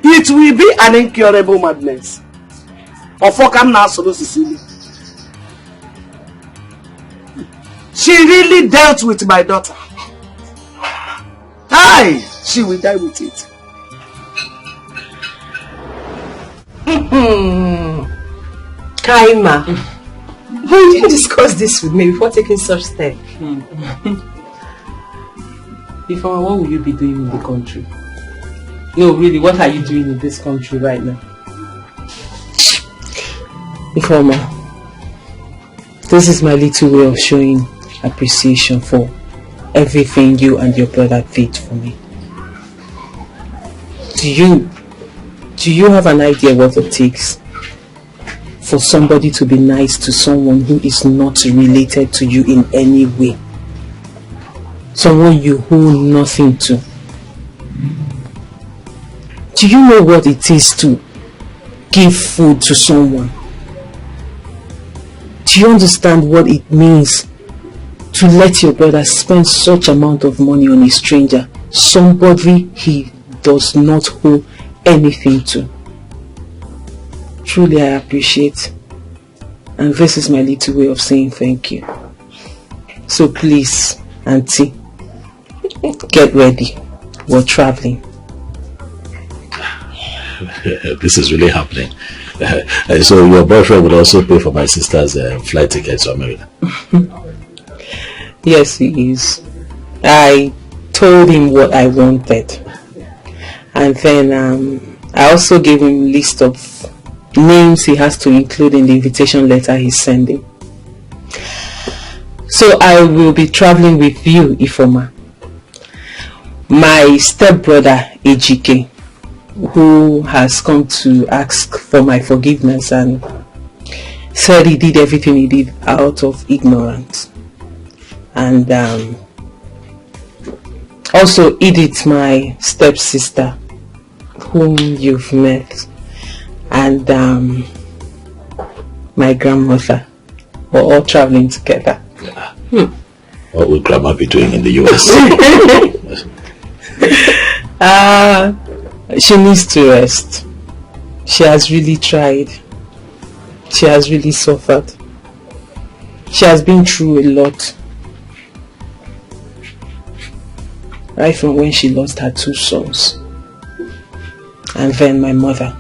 It will be an incurable madness. Of what can now solo Cecilia? She really dealt with my daughter. Aye, she will die with it. Kaima, why didn't you discuss this with me before taking such step? Ifeoma, what will you be doing in the country? No, really, what are you doing in this country right now? Ifeoma, this is my little way of showing appreciation for everything you and your brother did for me. Do you have an idea what it takes for somebody to be nice to someone who is not related to you in any way? Someone you owe nothing to. Do you know what it is to give food to someone? Do you understand what it means to let your brother spend such amount of money on a stranger, somebody he does not owe anything to? Truly I appreciate, and this is my little way of saying thank you. So please, Auntie, get ready. We're traveling. This is really happening. So your boyfriend would also pay for my sister's flight ticket to America? Yes, he is. I told him what I wanted, and then I also gave him a list of names he has to include in the invitation letter he's sending. So I will be traveling with you, Ifeoma. My stepbrother Ejike, who has come to ask for my forgiveness and said he did everything he did out of ignorance. And also Edith, my stepsister, whom you've met, and my grandmother. We're all traveling together. What will Grandma be doing in the US? She needs to rest. She has really tried. She has really suffered. She has been through a lot. Right from when she lost her 2 sons. And then my mother.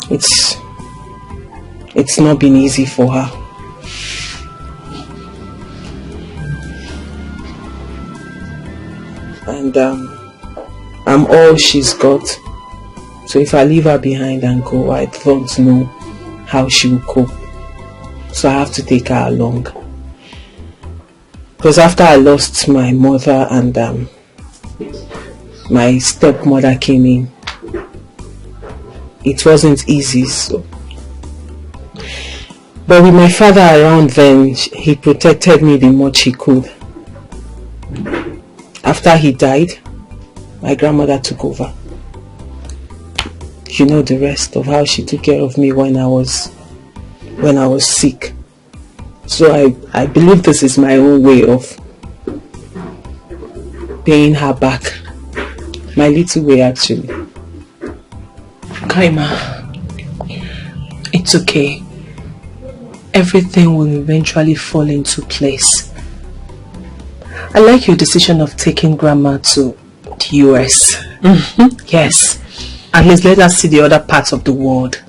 It's not been easy for her. And I'm all she's got. So if I leave her behind and go, I don't know how she will cope. So I have to take her along. Because after I lost my mother and my stepmother came in, it wasn't easy. So, but with my father around then, he protected me the much he could. After he died, my grandmother took over. You know the rest of how she took care of me when I was sick. So I believe this is my own way of paying her back. My little way, actually. Kaima, it's okay. Everything will eventually fall into place. I like your decision of taking Grandma to the US. Yes. At least let us see the other parts of the world.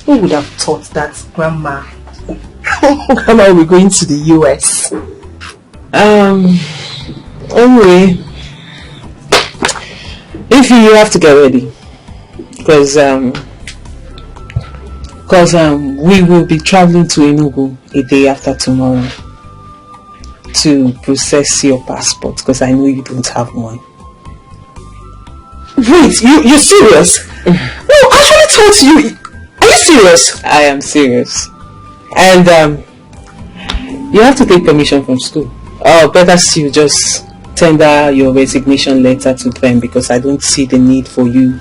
Who would have thought that Grandma will be going to the US? Anyway, if you have to get ready, because we will be traveling to Enugu a day after tomorrow to process your passport, because I know you don't have one. Wait, you're serious? No, I actually told you. Are you serious? I am serious. And you have to take permission from school. Or better still, just tender your resignation letter to them, because I don't see the need for you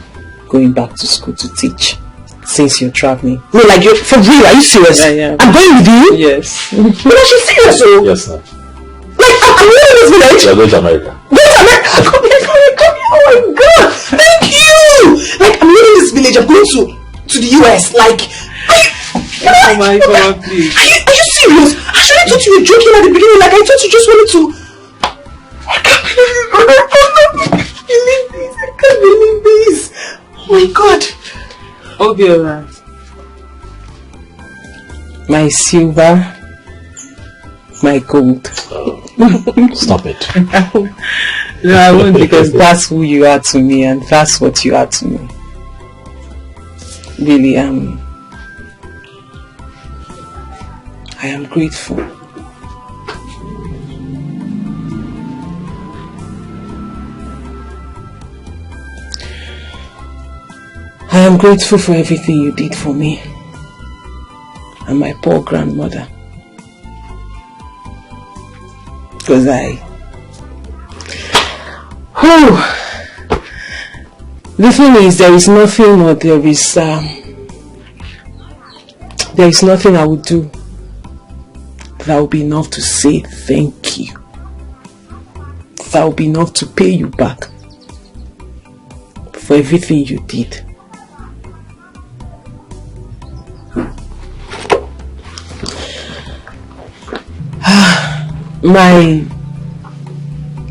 going back to school to teach since you're traveling. No, like, you're for real? Are you serious? Yeah. I'm going with you? Yes. No, she's serious, oh. Yes, sir. Like, I'm leaving this village. You're going to America. Go to America. Come here. Oh my God. Thank you. Like, I'm leaving this village. I'm going to the US. Like, oh my God, please. Are you serious? I actually thought you were joking at the beginning. Like, I thought you just wanted to. I can't believe this. I can't believe this. Oh my God. I'll be alright. My silver, my gold. Stop it. No, I won't, because that's who you are to me, and that's what you are to me. Really, I am grateful. I am grateful for everything you did for me and my poor grandmother. Because the thing is, there is nothing, or there is nothing I would do that would be enough to say thank you. That would be enough to pay you back for everything you did.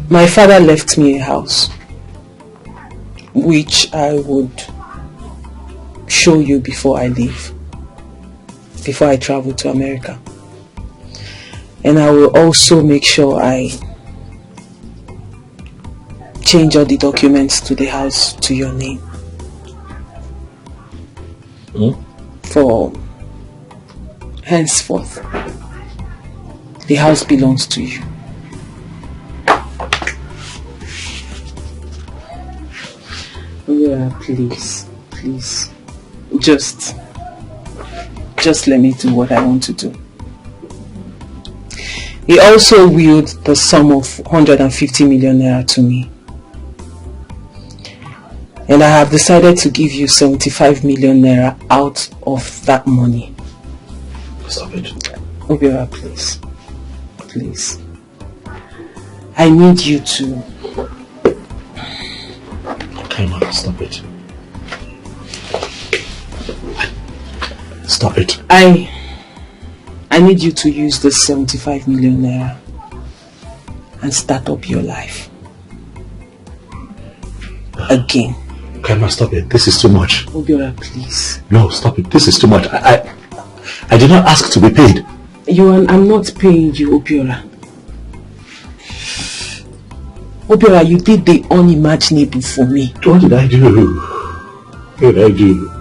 My father left me a house, which I would show you before I leave, before I travel to America. And I will also make sure I change all the documents to the house to your name. For henceforth, the house belongs to you. Yeah, please. Just let me do what I want to do. He also willed the sum of 150 million naira to me. And I have decided to give you 75 million naira out of that money. Stop it. Obiora, please. Please. I need you to... Okay, man, stop it. Stop it. I need you to use the 75 million naira and start up your life. Again. Okay, man, stop it. This is too much. Obiora, please. No, stop it. This is too much. I did not ask to be paid. I'm not paying you, Obiora. Obiora, you did the unimaginable for me. What did I do? What did I do?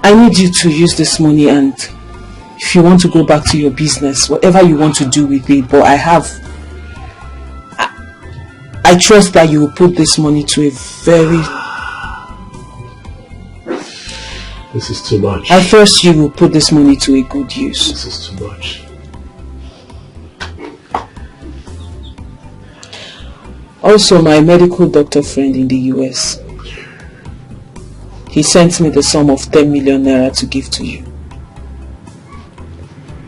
I need you to use this money, and if you want to go back to your business, whatever you want to do with it, but I trust that you will put this money to a very... This is too much. At first, you will put this money to a good use. This is too much. Also, my medical doctor friend in the US, he sent me the sum of 10 million naira to give to you.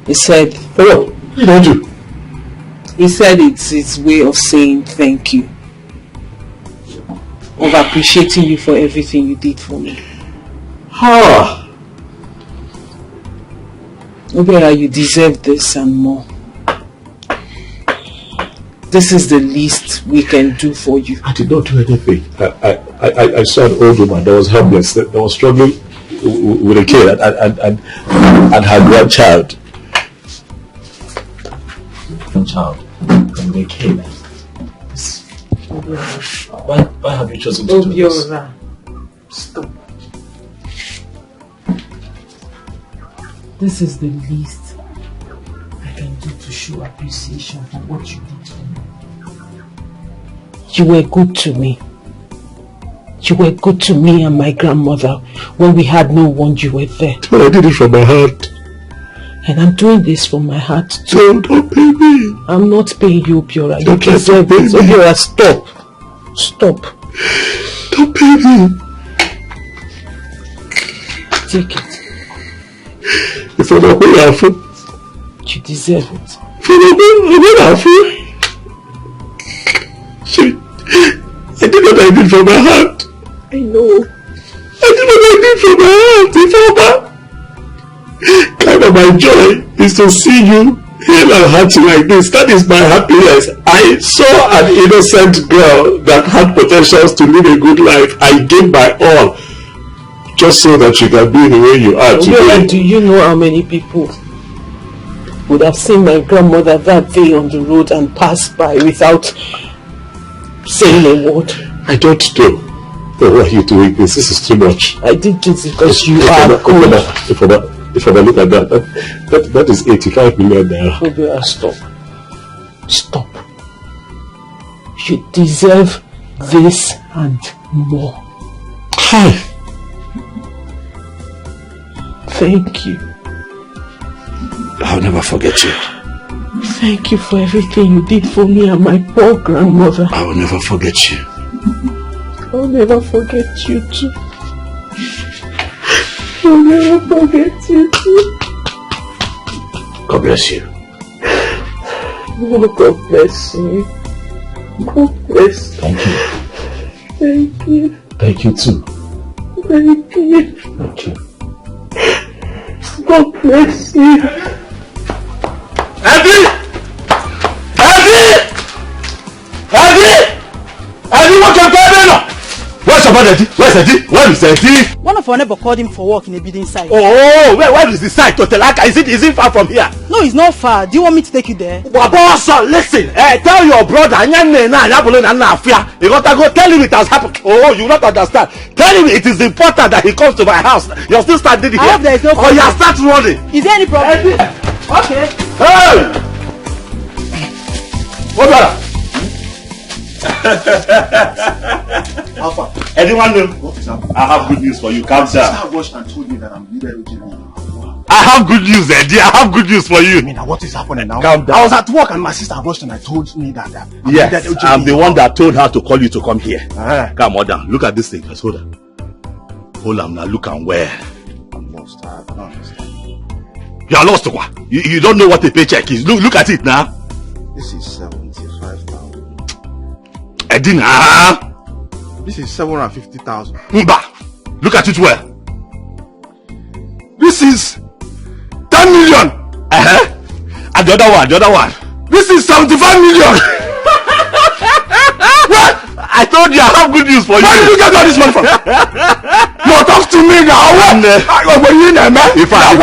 He said... Hello, you don't do. He said it's his way of saying thank you. Of appreciating you for everything you did for me. Obiora, you deserve this and more. This is the least we can do for you. I did not do anything. I saw an old woman that was helpless, that was struggling with a kid and her grandchild. communicate. Why have you chosen to do this? Stop. This is the least I can do to show appreciation for what you did for me. You were good to me. You were good to me and my grandmother when we had no one. You were there. But I did it from my heart. And I'm doing this from my heart too. No, don't pay me. I'm not paying you, Obiora. You Don't deserve it. Obiora, stop. Stop. Don't pay me. Take it. If I'm not paying, you deserve it. If I'm not I did what I did from my heart. I know. I did what I did from my heart. Kind of my joy is to see you hale and hearty like this. That is my happiness. I saw an innocent girl that had potentials to live a good life. I gave my all just so that you can be the way you are today. Do you know how many people would have seen my grandmother that day on the road and passed by without saying a word? I don't know. Why are you doing this? This is too much. I did this because you are good. If I look at that is 85 million naira. Obiora, stop. Stop. You deserve this and more. Hi. Thank you. I'll never forget you. Thank you for everything you did for me and my poor grandmother. I will never forget you. I'll never forget you too. I'll never forget you too. God bless you. Oh, God bless you. God bless you. Thank you. Thank you. Thank you too. Thank you. Thank you. God bless you. Eddie! What can I do? Where's your brother? Where's Eddie? Where is Eddie? One of our neighbor called him for work in a building site. Oh, where is the site? Totelaka? Is it far from here? No, it's not far. Do you want me to take you there? Waboso, listen. Tell your brother. You got to go tell him it has happened. Oh, you not understand. Tell him it is important that he comes to my house. You're still standing here. I hope there is no problem. Oh, you start running. Is there any problem? Eddie. Okay. Hey! What brother? Alpha. Anyone know? What is happening? I have good news for you. Calm down. Sister rushed and told me that I'm needed urgently. I have good news, Eddie. I have good news for you. I mean, what is happening now? Calm down. I was at work and my sister rushed and I told me that I'm yes, needed urgently. I'm the one that told her to call you to come here. Come on down. Look at this thing. Just hold on. Hold on now. Look and where. I'm lost. I don't understand. You are lost. You don't know what a paycheck is. Look at it now. This is 75,000. Edina. This is 750,000. Mba. Look at it well. This is 10 million. And the other one. This is 75 million. What? I told you I have good news for you. Where did you get all this money from? No, talk to me now. If I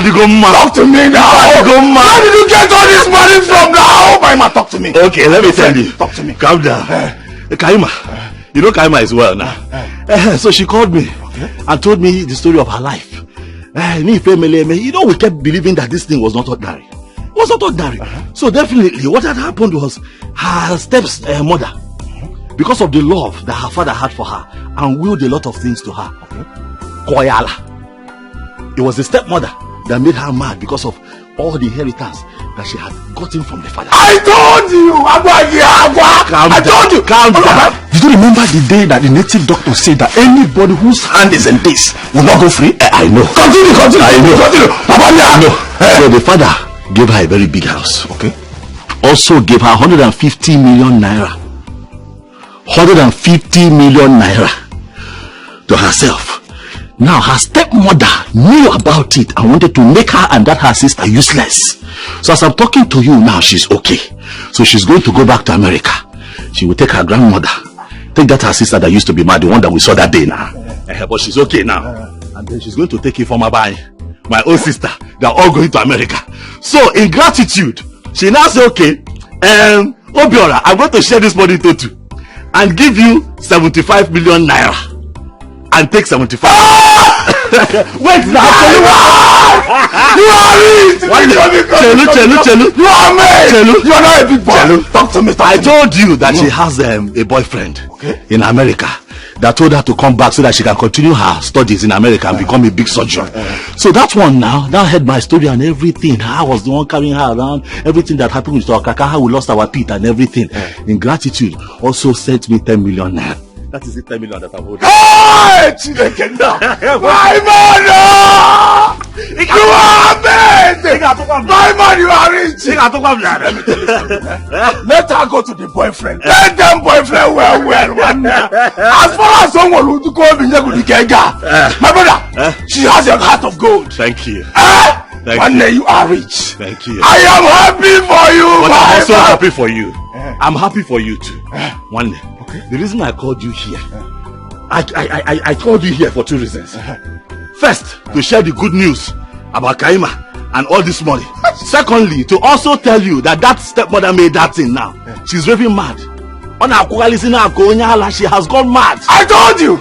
go mad. Talk to me now. Where did you get all this money from now? Kaima, talk to me. Okay, let me tell you. Talk to me. Calm down. Kaima. You know Kaima is well now. So she called me and told me the story of her life. You know, we kept believing that this thing was not ordinary. It was not ordinary. So definitely what had happened was her stepmother, because of the love that her father had for her, and willed a lot of things to her. Koyala. It was the stepmother that made her mad because of all the inheritance that she had gotten from the father. I told you! I told you! Calm down. Did you remember the day that the native doctor said that anybody whose hand is in this will not go free? I know. Continue. I know. I know. So the father gave her a very big house. Okay. Also gave her 150 million naira. 150 million naira to herself. Now her stepmother knew about it and wanted to make her and her sister useless. So as I'm talking to you now, she's okay. So she's going to go back to America. She will take her grandmother, take that her sister that used to be mad, the one that we saw that day now. But she's okay now. And then she's going to take it from my own sister. They're all going to America. So in gratitude, she now says, okay, Obiora, I'm going to share this money to Tout and give you 75 million naira and take 75. Wait now, you are rich. Chelu. You are made. You are not a big boy. Talk to me. I told you that she has a boyfriend in America that told her to come back so that she can continue her studies in America and become a big surgeon. So that one now heard my story and everything. I was the one carrying her around. Everything that happened with our kaka, how we lost our teeth and everything. In gratitude, also sent me 10 million naira. That is the 10 million that I'm holding. Hey, my mother! You are made! My man, you are rich! Let her go to the boyfriend. Let them boyfriend well. As far as someone who to call me, my brother, she has a heart of gold. Thank you. One day you are rich. Thank you. I am happy for you, but I'm also man. happy for you. I'm happy for you too. One day. The reason I called you here, I called you here for two reasons. First, to share the good news about Kaima and all this money. Secondly, to also tell you that stepmother made that thing now. She's raving mad. She has gone mad. I told you.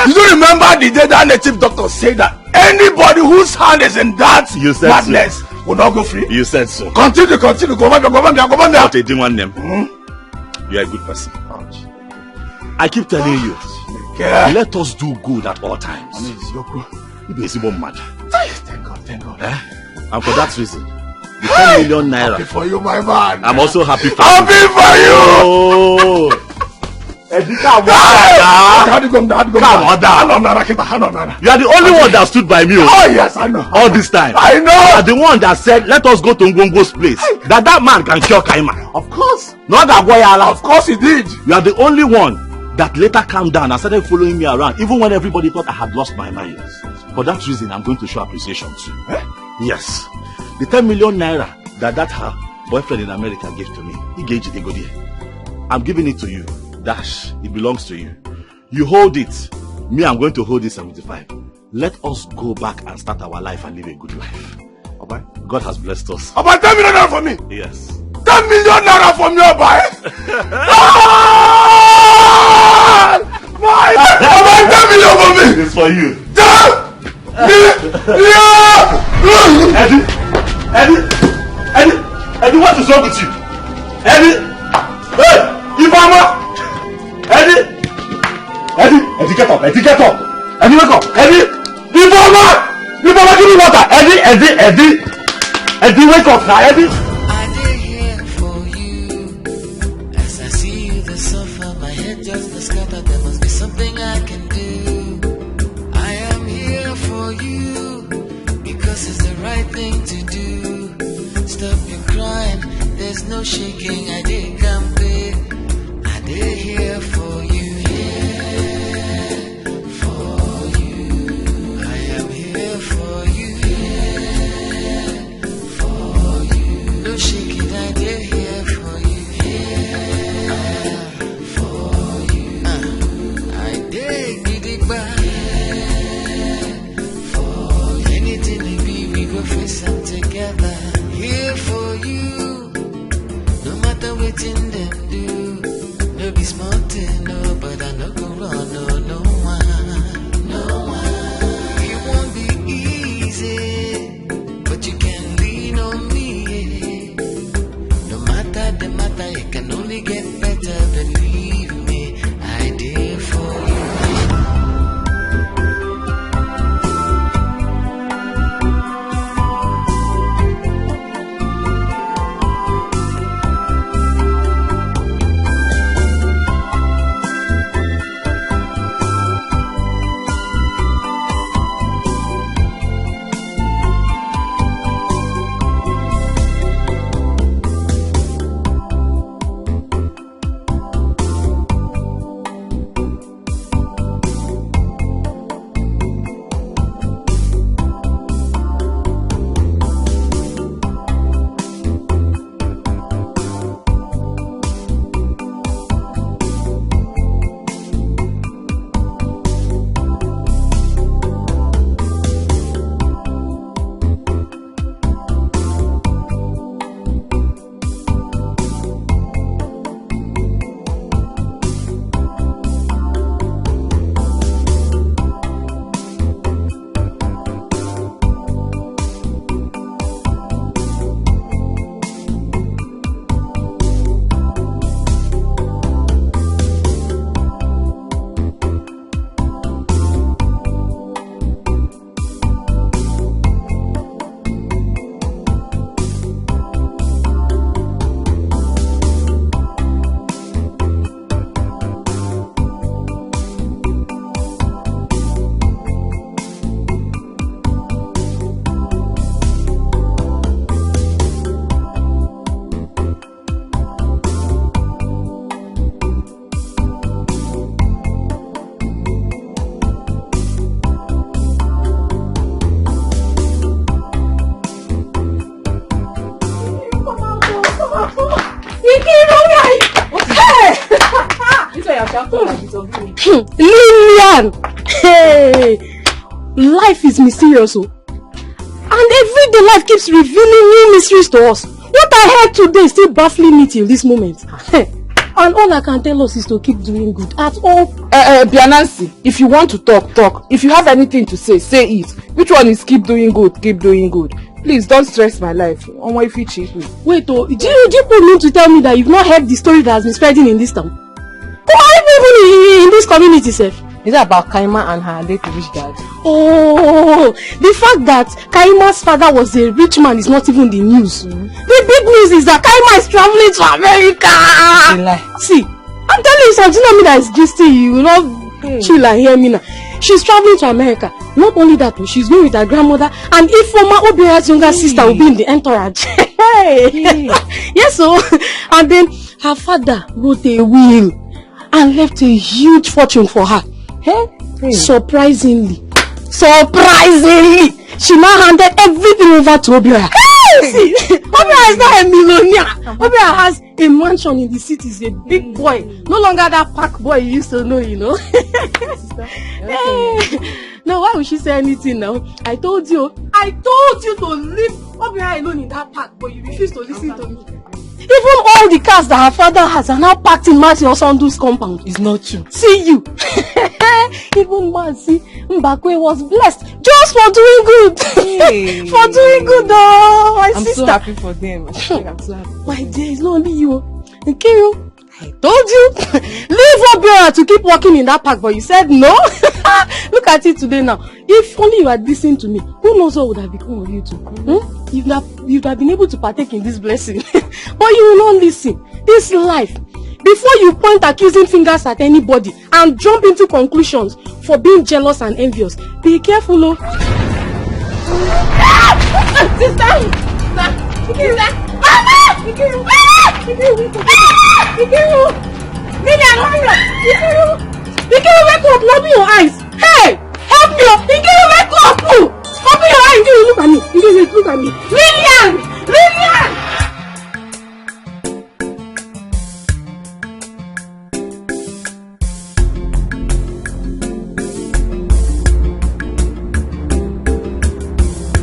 You don't remember the day that native doctor said that anybody whose hand is in that madness will not go free? You said so. Continue. Go on there. But they didn't want them. You are a good person. I keep telling you, let us do good at all times. Thank God. And for that reason, the 10 million naira. Happy for you, my man. I'm also happy for you. Happy for you. Oh. Come on down. You are the only one that stood by me. Oh yes, I know. All this time. I know. You are the one that said, let us go to Ngongo's place. That man can cure Kaima. Of course. Not that boy. Of course he did. You are the only one that later calmed down and started following me around, even when everybody thought I had lost my mind. For that reason, I'm going to show appreciation too. Yes. The 10 million naira that her boyfriend in America gave to me, he gave it a good year. I'm giving it to you. Dash, it belongs to you. You hold it. Me, I'm going to hold it 75. Let us go back and start our life and live a good life. Okay? God has blessed us. About 10 million naira for me? Yes. 10 million naira from your boy? About 10 million for me? It's for you. Eddie, what is wrong with you? Eddie! Hey! Ibama! Eddie, get up! Eddie, wake up! Eddie! Ibama, give me water! Eddie, wake up now! Eddie! I did here for you. As I see you, the suffer, my head just scattered. There must be something I can do. I am here for you because it's the right thing to do. Stop your crying, there's no shaking. I did come big. I did here for you. Together here for you, no matter what in them do, no be smart no, but I no go run, no one. It won't be easy, but you can lean on me. No matter the matter, it can only get better. Believe me, I did for you. of me. Lillian! Hey! Life is mysterious, oh. And every day life keeps revealing new mysteries to us. What I heard today is still baffling me till this moment. And all I can tell us is to keep doing good at all. Bianansi, if you want to talk, talk. If you have anything to say, say it. Which one is keep doing good, keep doing good? Please don't stress my life. On my feet, wait, oh, do you mean to tell me that you've not heard the story that has been spreading in this town? Why people in this community, sir? Is it about Kaima and her late rich dad? Oh, the fact that Kaima's father was a rich man is not even the news. The big news is that Kaima is traveling to America. See, I'm telling you something, I mean that is gisty. You will not chill and hear me now. She's traveling to America. Not only that, she's going with her grandmother, and if former Obia's younger sister will be in the entourage. Yes, so and then her father wrote a will and left a huge fortune for her. Surprisingly, she now handed everything over to Obia. See, Obia is not a millionaire. Obia has a mansion in the city. He's a big boy. No longer that park boy you used to know, you know. Now, why would she say anything now? I told you to leave Obia alone in that park, but you refuse to listen to me. Even all the cars that her father has are now packed in Marty Osondu's compound. It's not true. See you. Even Marcy Mbakwe was blessed just for doing good. For doing good, oh, my sister. I'm so happy for them. I'm so happy. My dear, it's not only you. Okay, you. I told you. Leave Obia to keep walking in that park, but you said no. Look at it today now. If only you had listened to me, who knows what would have become of you too? You'd have been able to partake in this blessing. But you will not listen. This life, before you point accusing fingers at anybody and jump into conclusions for being jealous and envious, be careful, oh. Dikeh, wake up, open your eyes. Hey, help me up. Dikeh, wake up. Open your eyes. Look at me. Dikeh, look at me. Lillian!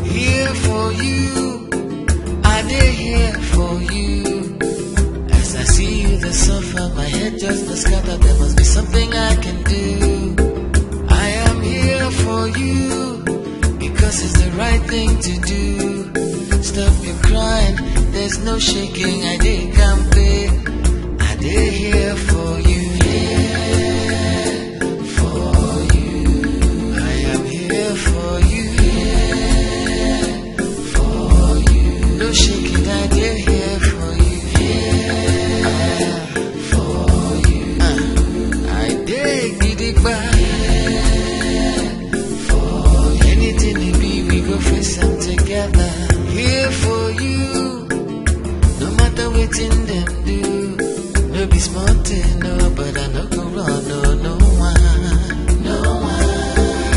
Here for you, I did here for you. As I see you, the suffer, my head just the scatter. There must be something I can do. I am here for you because it's the right thing to do. Stop your crying, there's no shaking. I did campaign, I did here for you. Here for you, I am here for you. Here for you, no shaking. I did here for you. I did get it back. Anything it be, we go face them together. Here for you, no matter what in them do. No be smart, no, but I no go wrong, no one, no one.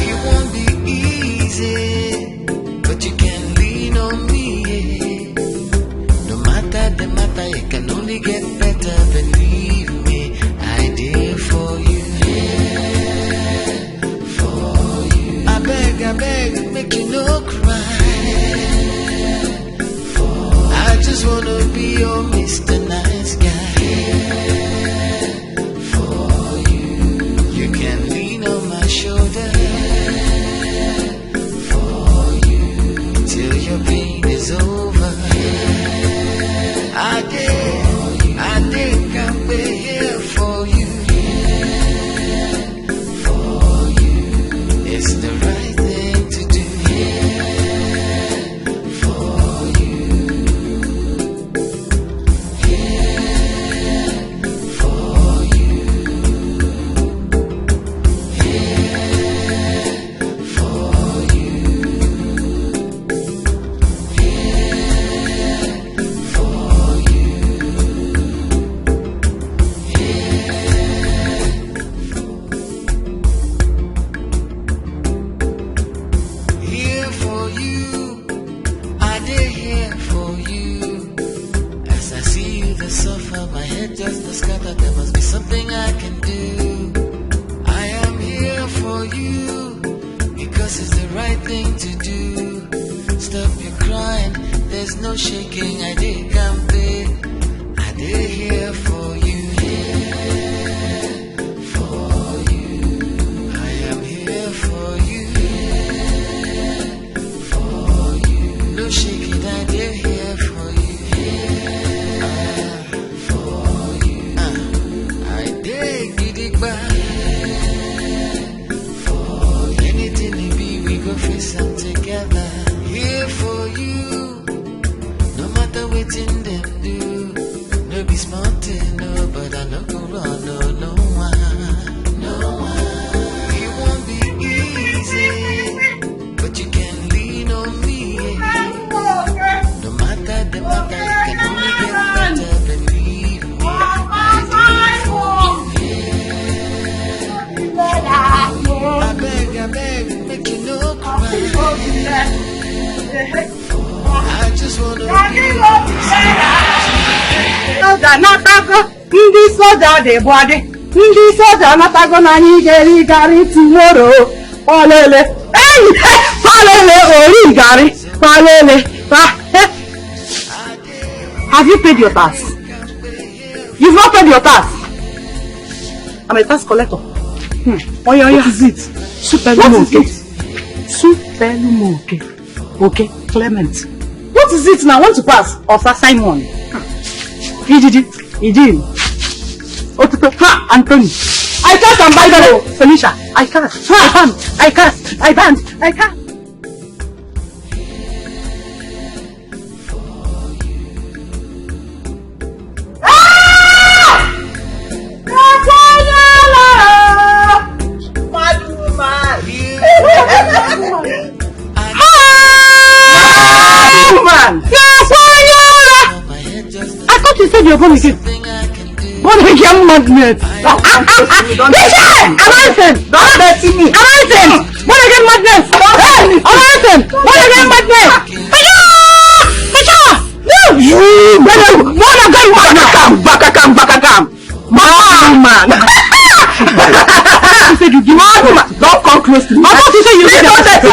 It won't be easy, but you can lean on me. No matter the matter, it can only get better. Believe me, I did for you. For you, I beg, make you no cry. I just wanna be your Mr. Nice Guy. For you, you can lean on my shoulder. For you, till your pain is over. I did come here for you. For you, it's the right thing to do. For you, for you, for here for you, I did here for you. As I see you, the suffer, my head just the scatter. There must be something I can do. because it's the right thing to do. Stop your crying, there's no shaking. I did campaign, I did here for you, here for you. I am here for you, here for you. No shaking, I did here for you, here for you. I did get it back. Anything it be, we go face them together. Here for you, no matter what in them do. No be smart, no, but I no go run, no one, no one. It won't be easy, but you can lean on me. No matter the matter, you can only get better, believe me. I beg, make you no cry. I just wanna Soja natago, ndị soja dị bọdị, ndị soja natago na anyị ga-eri garị tomorrow. Palele, palele, ori garị, palele. Have you paid your tax? You've not paid your tax. I'm a tax collector. What is it? Superlumoke. Okay, Clement. What is it now? Want to pass or Simon? He did it. Ha, Anthony. I can't and by the way, Felicia. I can't. I can't. I thought you said you're born again. Born again madness. Listen! Don't let me. Born again madness. Born again madness. Man. You said you give me. Don't come close to me. I thought you said you did. Don't touch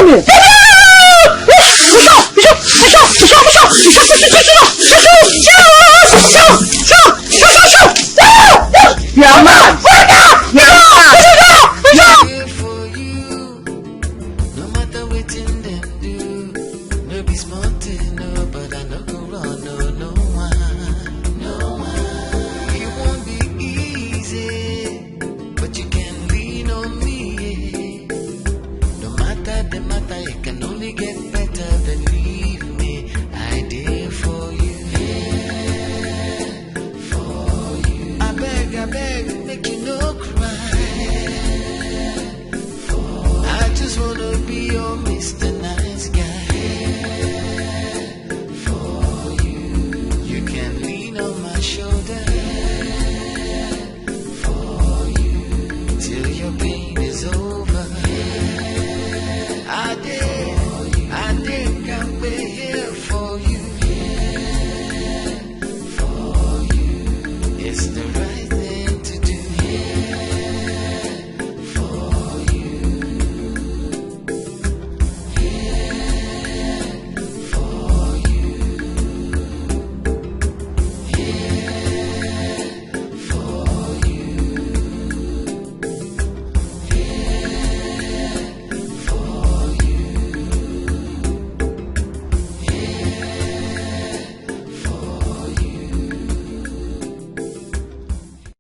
me.